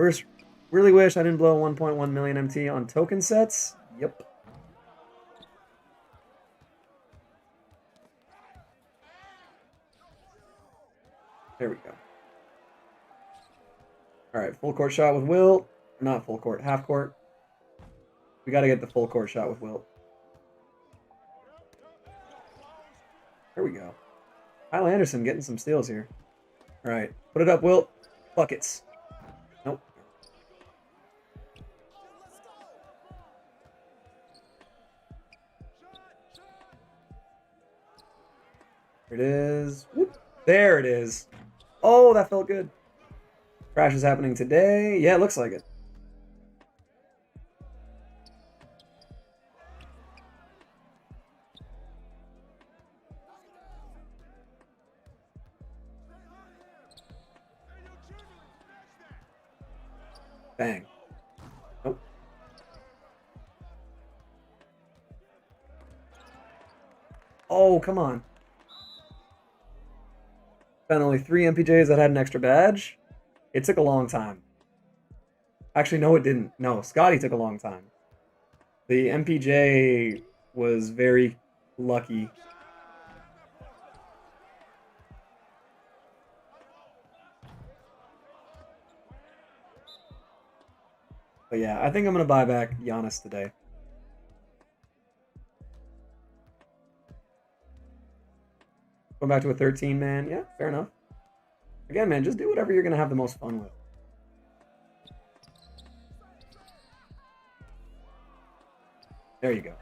A: really wish I didn't blow 1.1 million MT on token sets. Yep. There we go. All right, full court shot with Wilt. Not full court, half court. We got to get the full court shot with Wilt. There we go. Kyle Anderson getting some steals here. All right, put it up, Wilt. Buckets. Nope. There it is. Whoop. There it is. Oh, that felt good. Crash is happening today. Yeah, it looks like it. Bang. Nope. Oh, come on. Found only 3 MPJs that had an extra badge. It took a long time. Actually, no, it didn't. No, Scotty took a long time. The MPJ was very lucky. But yeah, I think I'm going to buy back Giannis today. Going back to a 13 man. Yeah, fair enough. Again, man, just do whatever you're going to have the most fun with. There you go.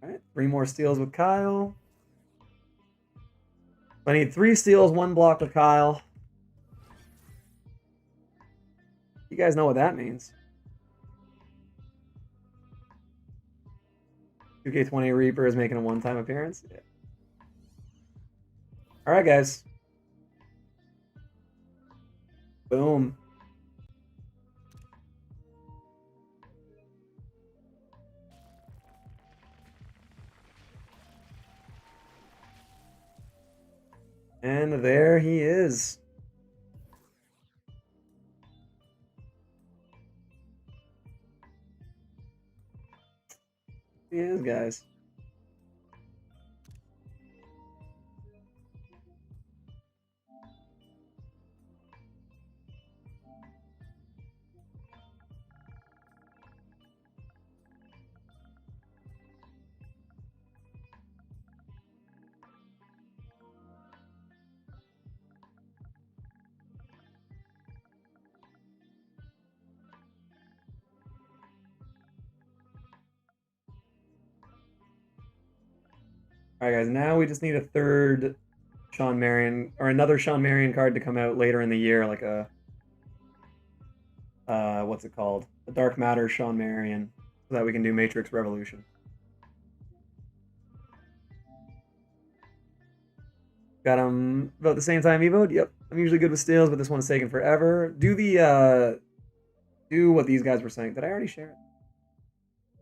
A: All right, 3 more steals with Kyle. I need 3 steals, 1 block with Kyle. You guys know what that means. 2K20 Reaper is making a one-time appearance. Yeah. All right, guys. Boom. And there he is. He is, guys. All right, guys. Now we just need a third Shawn Marion or another Shawn Marion card to come out later in the year, like a what's it called? The Dark Matter Shawn Marion, so that we can do Matrix Revolution. Got him about the same time Evo'd. Yep, I'm usually good with steals, but this one's taking forever. Do what these guys were saying. Did I already share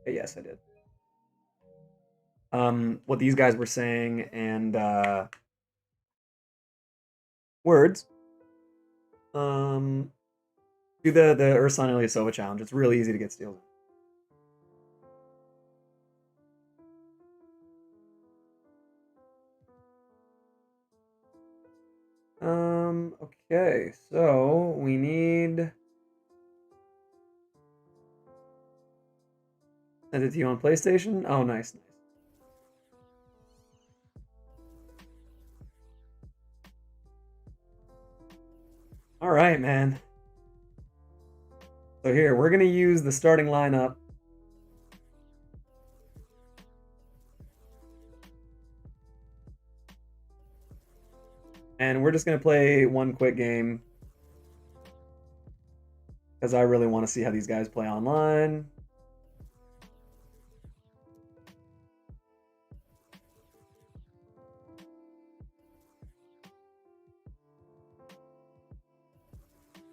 A: it? Yes, I did. What these guys were saying and words. Do the Ursan Ilyasova challenge. It's really easy to get steals. Okay, so we need. Send it to you on PlayStation. Oh, nice, nice. All right, man. So here, we're going to use the starting lineup. And we're just going to play one quick game. Because I really want to see how these guys play online.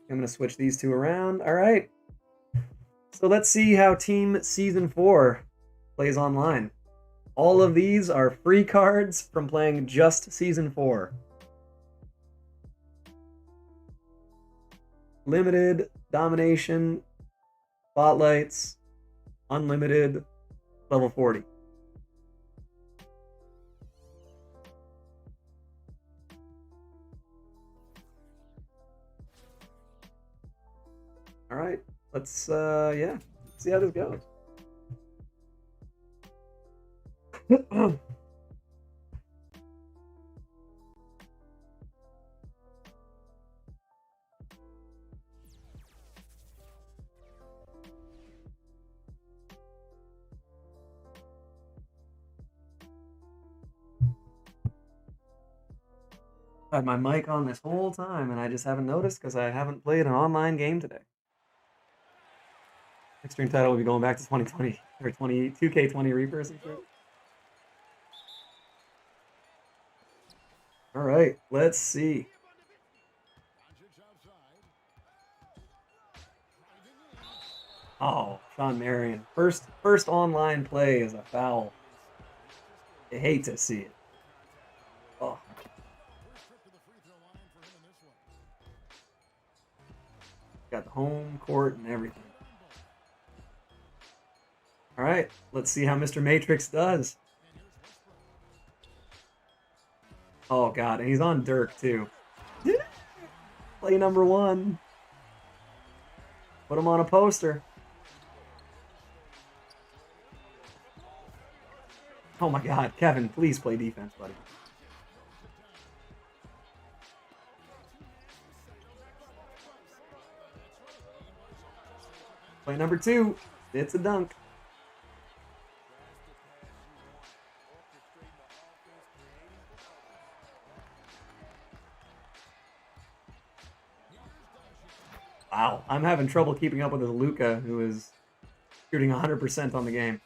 A: I'm going to switch these two around. All right. So let's see how Team Season 4 plays online. All of these are free cards from playing just Season 4. Limited, domination, spotlights, unlimited, level 40. All right, let's see how this goes. I had my mic on this whole time and I just haven't noticed because I haven't played an online game today. Next stream title will be going back to 2020 or 2K20 Reapers and shit. All right, let's see. Oh, Shawn Marion. First online play is a foul. I hate to see it. Oh. Got the home court and everything. All right, let's see how Mr. Matrix does. Oh, God, and he's on Dirk, too. Play number 1. Put him on a poster. Oh, my God. Kevin, please play defense, buddy. Play number 2. It's a dunk. Wow, I'm having trouble keeping up with this Luka, who is shooting 100% on the game.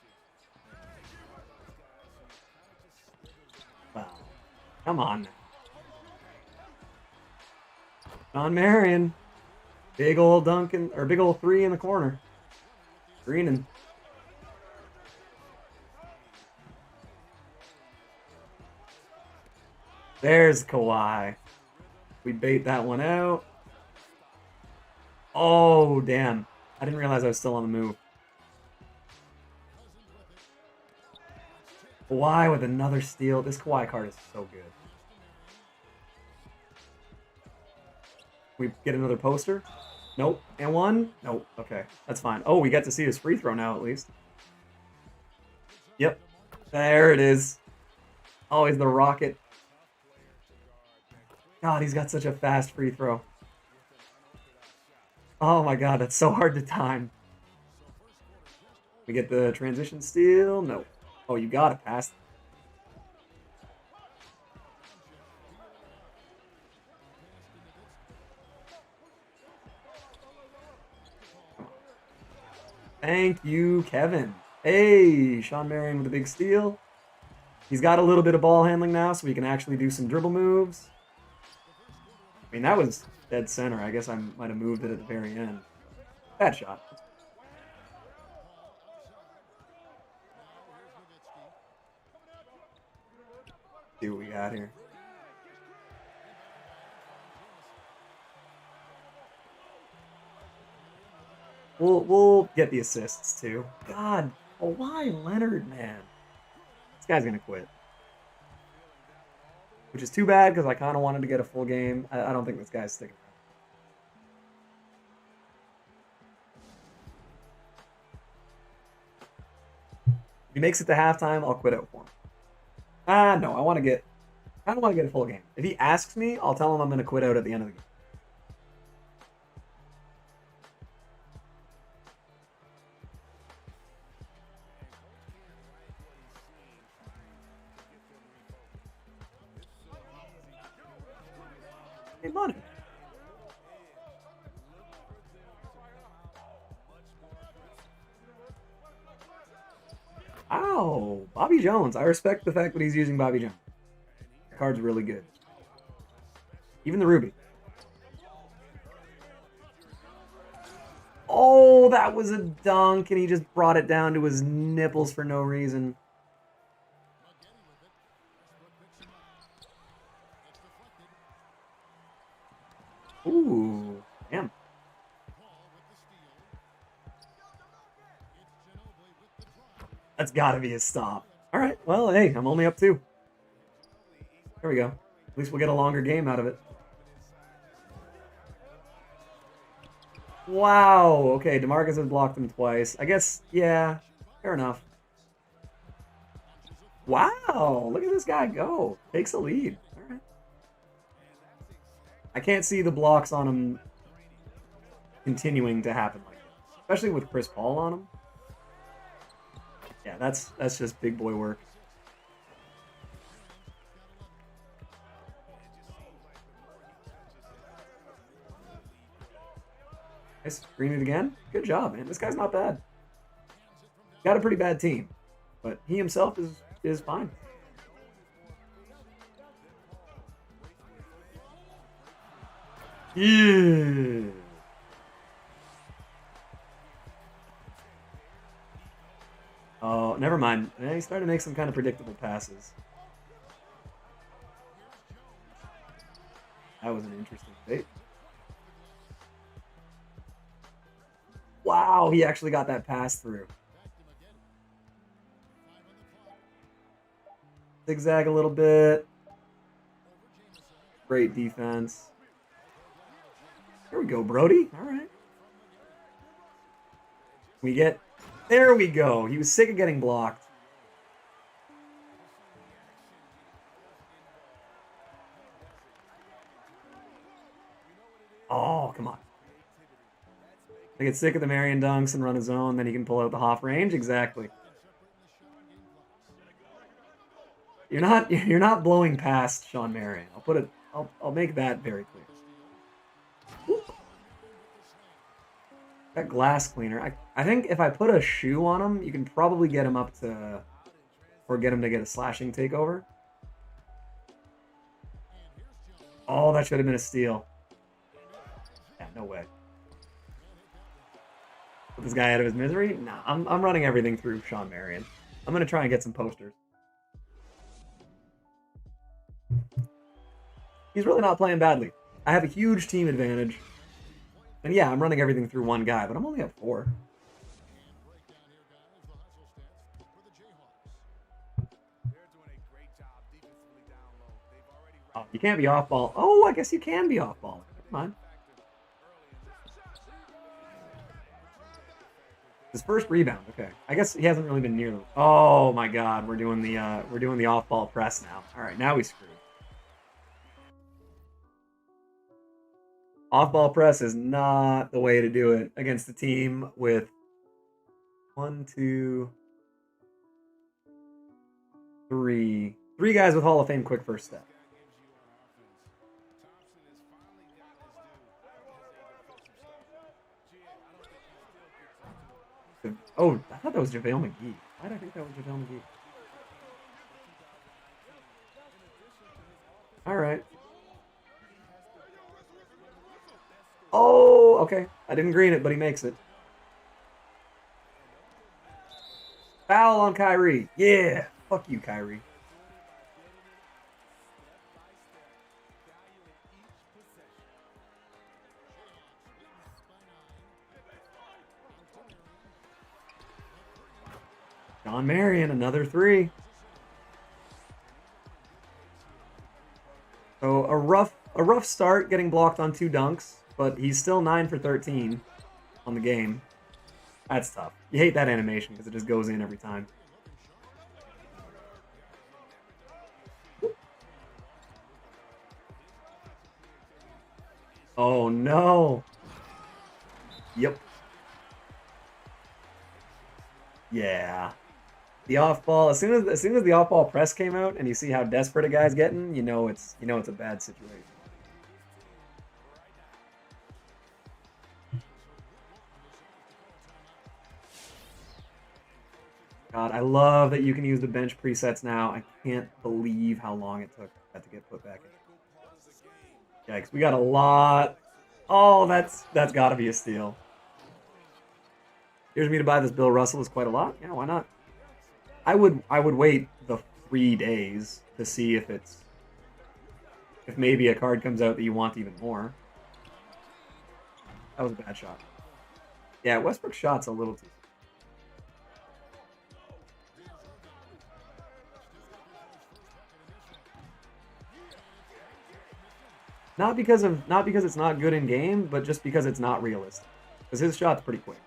A: Wow, come on now. Shawn Marion, big old Duncan or big old 3 in the corner. Greening. There's Kawhi. We bait that one out. Oh, damn. I didn't realize I was still on the move. Kawhi with another steal. This Kawhi card is so good. We get another poster? Nope. And one? Nope. Okay. That's fine. Oh, we get to see his free throw now, at least. Yep. There it is. Oh, he's the rocket. God, he's got such a fast free throw. Oh my God, that's so hard to time. We get the transition steal? No. Oh, you gotta pass. Thank you, Kevin. Hey, Shawn Marion with a big steal. He's got a little bit of ball handling now, so we can actually do some dribble moves. I mean, that was dead center. I guess I might have moved it at the very end. Bad shot. See what we got here. We'll get the assists too. God, why Leonard, man? This guy's gonna quit. Which is too bad because I kind of wanted to get a full game. I don't think this guy's sticking around. If he makes it to halftime, I'll quit out for him. No, I kind of want to get a full game. If he asks me, I'll tell him I'm going to quit out at the end of the game. Hey, money. Ow, Bobby Jones. I respect the fact that he's using Bobby Jones. The card's really good. Even the Ruby. Oh, that was a dunk, and he just brought it down to his nipples for no reason. Ooh, damn. That's gotta be a stop. All right, well, hey, I'm only up 2. There we go. At least we'll get a longer game out of it. Wow. Okay, DeMarcus has blocked him twice. I guess, yeah, fair enough. Wow, look at this guy go. Takes a lead. All right. I can't see the blocks on him continuing to happen like that, especially with Chris Paul on him. Yeah, that's just big boy work. Nice. Green it again. Good job, man. This guy's not bad. Got a pretty bad team, but he himself is fine. Yeah. Oh, never mind. He started to make some kind of predictable passes. That was an interesting bait. Wow, he actually got that pass through. Zigzag a little bit. Great defense. There we go, Brody. All right. We get... There we go. He was sick of getting blocked. Oh, come on. I get sick of the Marion dunks and run his own, then he can pull out the Hoff range. Exactly. You're not blowing past Shawn Marion. I'll make that very clear. Whoop. That glass cleaner. I think if I put a shoe on him, you can probably get him up to, or get him to get a slashing takeover. Oh, that should have been a steal. Yeah, no way. Put this guy out of his misery? Nah, I'm running everything through Shawn Marion. I'm gonna try and get some posters. He's really not playing badly. I have a huge team advantage. And yeah, I'm running everything through one guy, but I'm only up 4. Oh, you can't be off ball. Oh, I guess you can be off ball. Never mind. His first rebound. Okay, I guess he hasn't really been near them. Oh my God, we're doing the off ball press now. All right, now we screwed. Off-ball press is not the way to do it against a team with 1, 2, 3 guys with Hall of Fame quick first step. Oh, I thought that was JaVale McGee. Why did I think that was JaVale McGee? All right. Oh, okay. I didn't green it, but he makes it. Foul on Kyrie. Yeah. Fuck you, Kyrie. Shawn Marion, another 3. So a rough start getting blocked on 2 dunks, but he's still 9 for 13 on the game. That's tough. You hate that animation because it just goes in every time. Oh no. Yep. Yeah. The off ball, as soon as the off ball press came out and you see how desperate a guy's getting, you know it's a bad situation. God, I love that you can use the bench presets now. I can't believe how long it took that to get put back in. Yikes, we got a lot. Oh, that's got to be a steal. Here's me to buy this Bill Russell is quite a lot. Yeah, why not? I would wait the 3 days to see if maybe a card comes out that you want even more. That was a bad shot. Yeah, Westbrook's shot's a little too. Not because it's not good in game, but just because it's not realistic. Because his shot's pretty quick.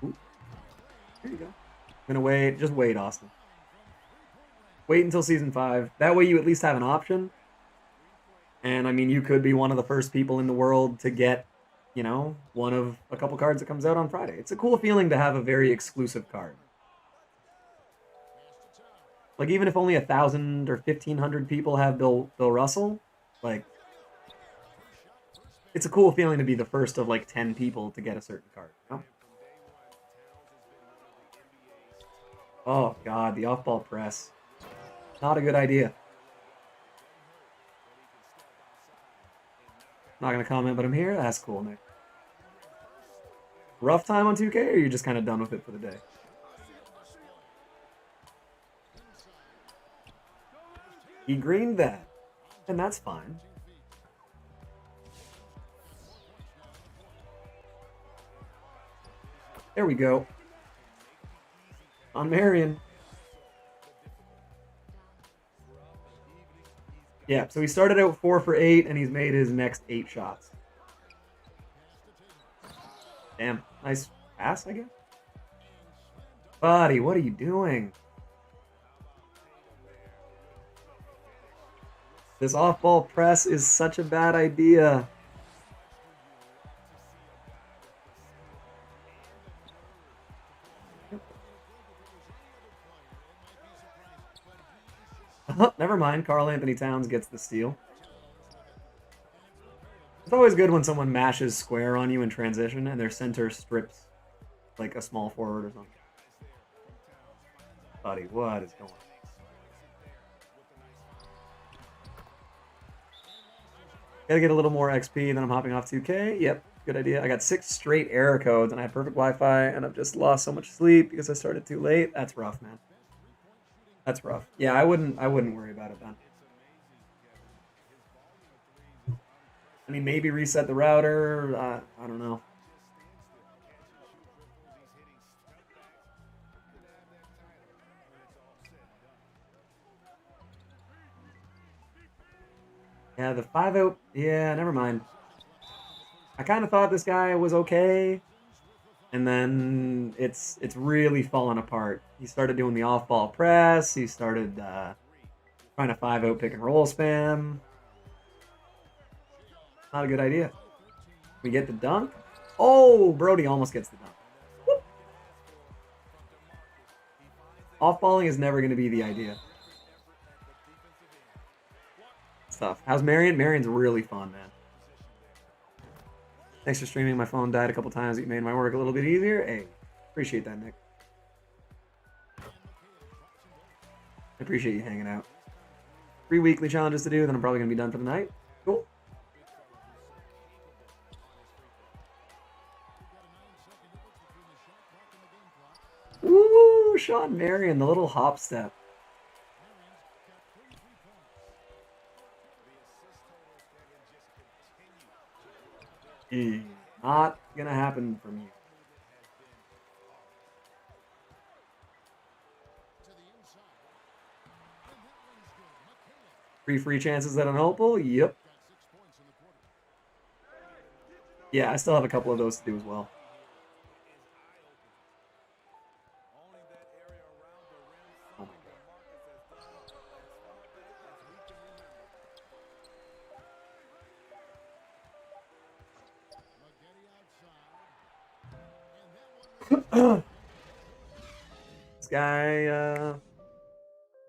A: Ooh. There you go. I'm gonna wait. Just wait, Austin. Wait until season 5. That way you at least have an option. And I mean, you could be one of the first people in the world to get, you know, one of a couple cards that comes out on Friday. It's a cool feeling to have a very exclusive card. Like, even if only 1,000 or 1,500 people have Bill Russell, like, it's a cool feeling to be the first of like 10 people to get a certain card. You know? Oh God, the off-ball press. Not a good idea. Not gonna comment, but I'm here. That's cool, Nick. Rough time on 2K, or are you just kind of done with it for the day? He greened that, and that's fine. There we go. On Marion. Yeah, so he started out 4 for 8, and he's made his next 8 shots. Damn, nice pass, I guess. Buddy, what are you doing? This off-ball press is such a bad idea. Never mind, Karl Anthony Towns gets the steal. It's always good when someone mashes square on you in transition and their center strips like a small forward or something. Buddy, what is going on? Gotta get a little more XP, then I'm hopping off 2K. Yep, good idea. I got 6 straight error codes and I had perfect Wi-Fi and I've just lost so much sleep because I started too late. That's rough, man. That's rough. Yeah, I wouldn't worry about it then. I mean, maybe reset the router. I don't know. Yeah, the 5-0. Yeah, never mind. I kind of thought this guy was okay, and then it's really fallen apart. He started doing the off-ball press. He started trying to 5-0 pick and roll spam. Not a good idea. We get the dunk. Oh, Brody almost gets the dunk. Whoop. Off-balling is never going to be the idea. Stuff. How's Marion? Marion's really fun, man. Thanks for streaming. My phone died a couple times. You made my work a little bit easier. Hey, appreciate that, Nick. I appreciate you hanging out. 3 weekly challenges to do, then I'm probably going to be done for the night. Cool. Ooh, Shawn Marion, the little hop step. Not gonna happen from you. Three free chances that unhelpful? Yep. Yeah, I still have a couple of those to do as well. Oh my God.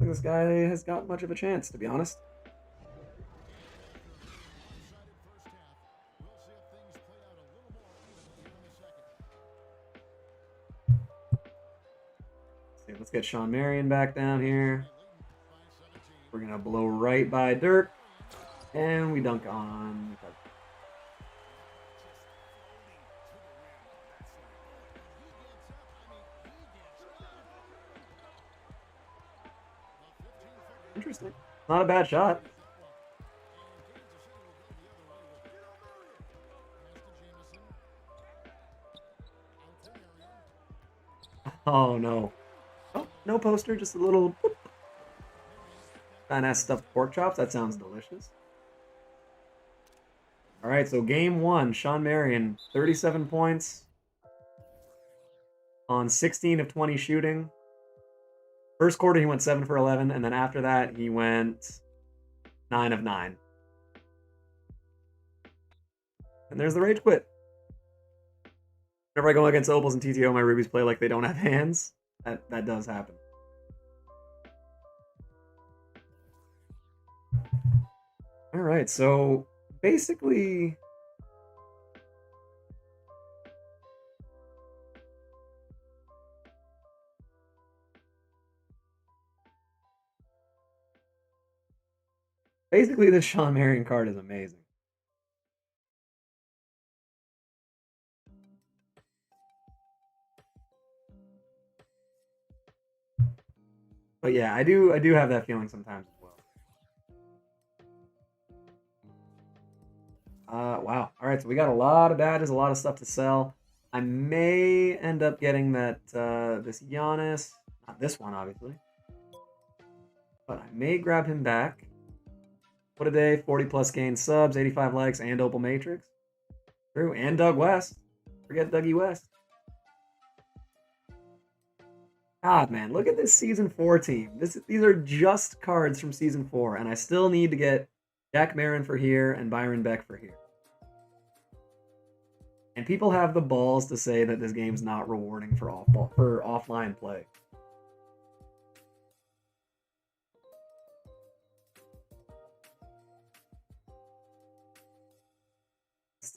A: This guy has got much of a chance, to be honest. Okay, let's get Shawn Marion back down here. We're gonna blow right by Dirk, and we dunk on. Interesting. Not a bad shot. Oh no. Oh, no poster, just a little kind of stuffed pork chops. That sounds delicious. All right, so game one, Shawn Marion, 37 points on 16 of 20 shooting. First quarter, he went 7 for 11, and then after that, he went 9 of 9. And there's the rage quit. Whenever I go against Opals and TTO, my rubies play like they don't have hands. That does happen. All right, so basically, this Shawn Marion card is amazing. But yeah, I do have that feeling sometimes as well. Wow. All right, so we got a lot of badges, a lot of stuff to sell. I may end up getting that this Giannis, not this one obviously, but I may grab him back. What a day! 40 plus gain subs, 85 likes, and Opal Matrix. True, and Doug West. Forget Dougie West. God, man, look at this Season 4 team. These are just cards from Season 4, and I still need to get Jack Marin for here and Byron Beck for here. And people have the balls to say that this game's not rewarding for offline play.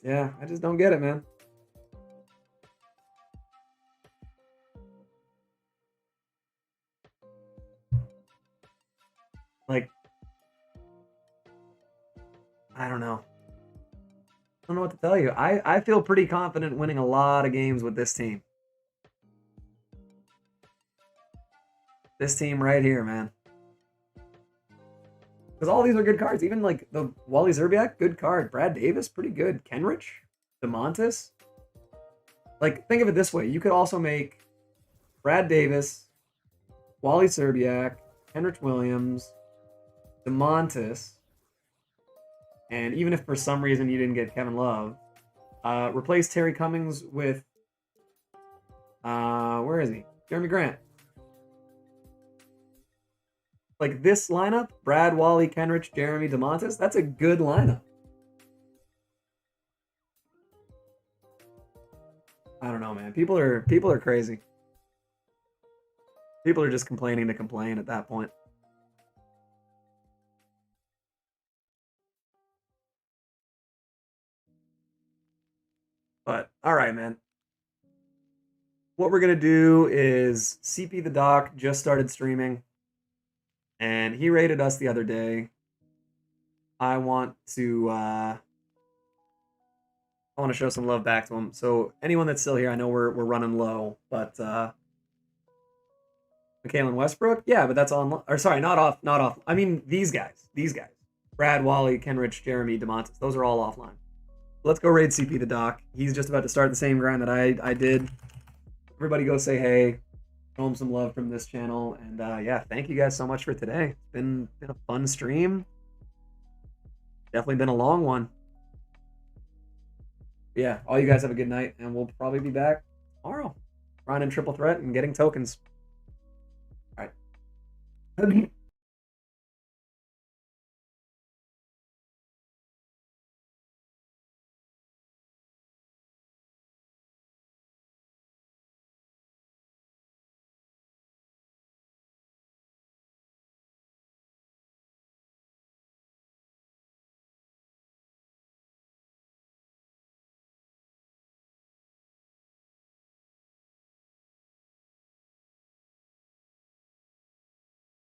A: Yeah, I just don't get it, man. Like, I don't know. I don't know what to tell you. I feel pretty confident winning a lot of games with this team. This team right here, man. Because all these are good cards. Even like the Wally Zerbiak, good card. Brad Davis, pretty good. Kenrich, DeMontis. Like, think of it this way. You could also make Brad Davis, Wally Zerbiak, Kenrich Williams, DeMontis, and even if for some reason you didn't get Kevin Love, replace Terry Cummings with, where is he? Jeremy Grant. Like this lineup, Brad, Wally, Kenrich, Jeremy, DeMontis, that's a good lineup. I don't know, man. People are crazy. People are just complaining to complain at that point. But, all right, man. What we're going to do is CP the Doc just started streaming, and he rated us the other day. I want to show some love back to him. So anyone that's still here, I know we're running low, but Michaelan Westbrook, yeah, but that's on. Or sorry, not off. I mean these guys. Brad, Wally, Kenrich, Jeremy, DeMontis. Those are all offline. Let's go raid CP the Doc. He's just about to start the same grind that I did. Everybody go say hey. Show him some love from this channel. And yeah, thank you guys so much for today. It's been a fun stream. Definitely been a long one. Yeah, all you guys have a good night, and we'll probably be back tomorrow. Running triple threat and getting tokens. All right.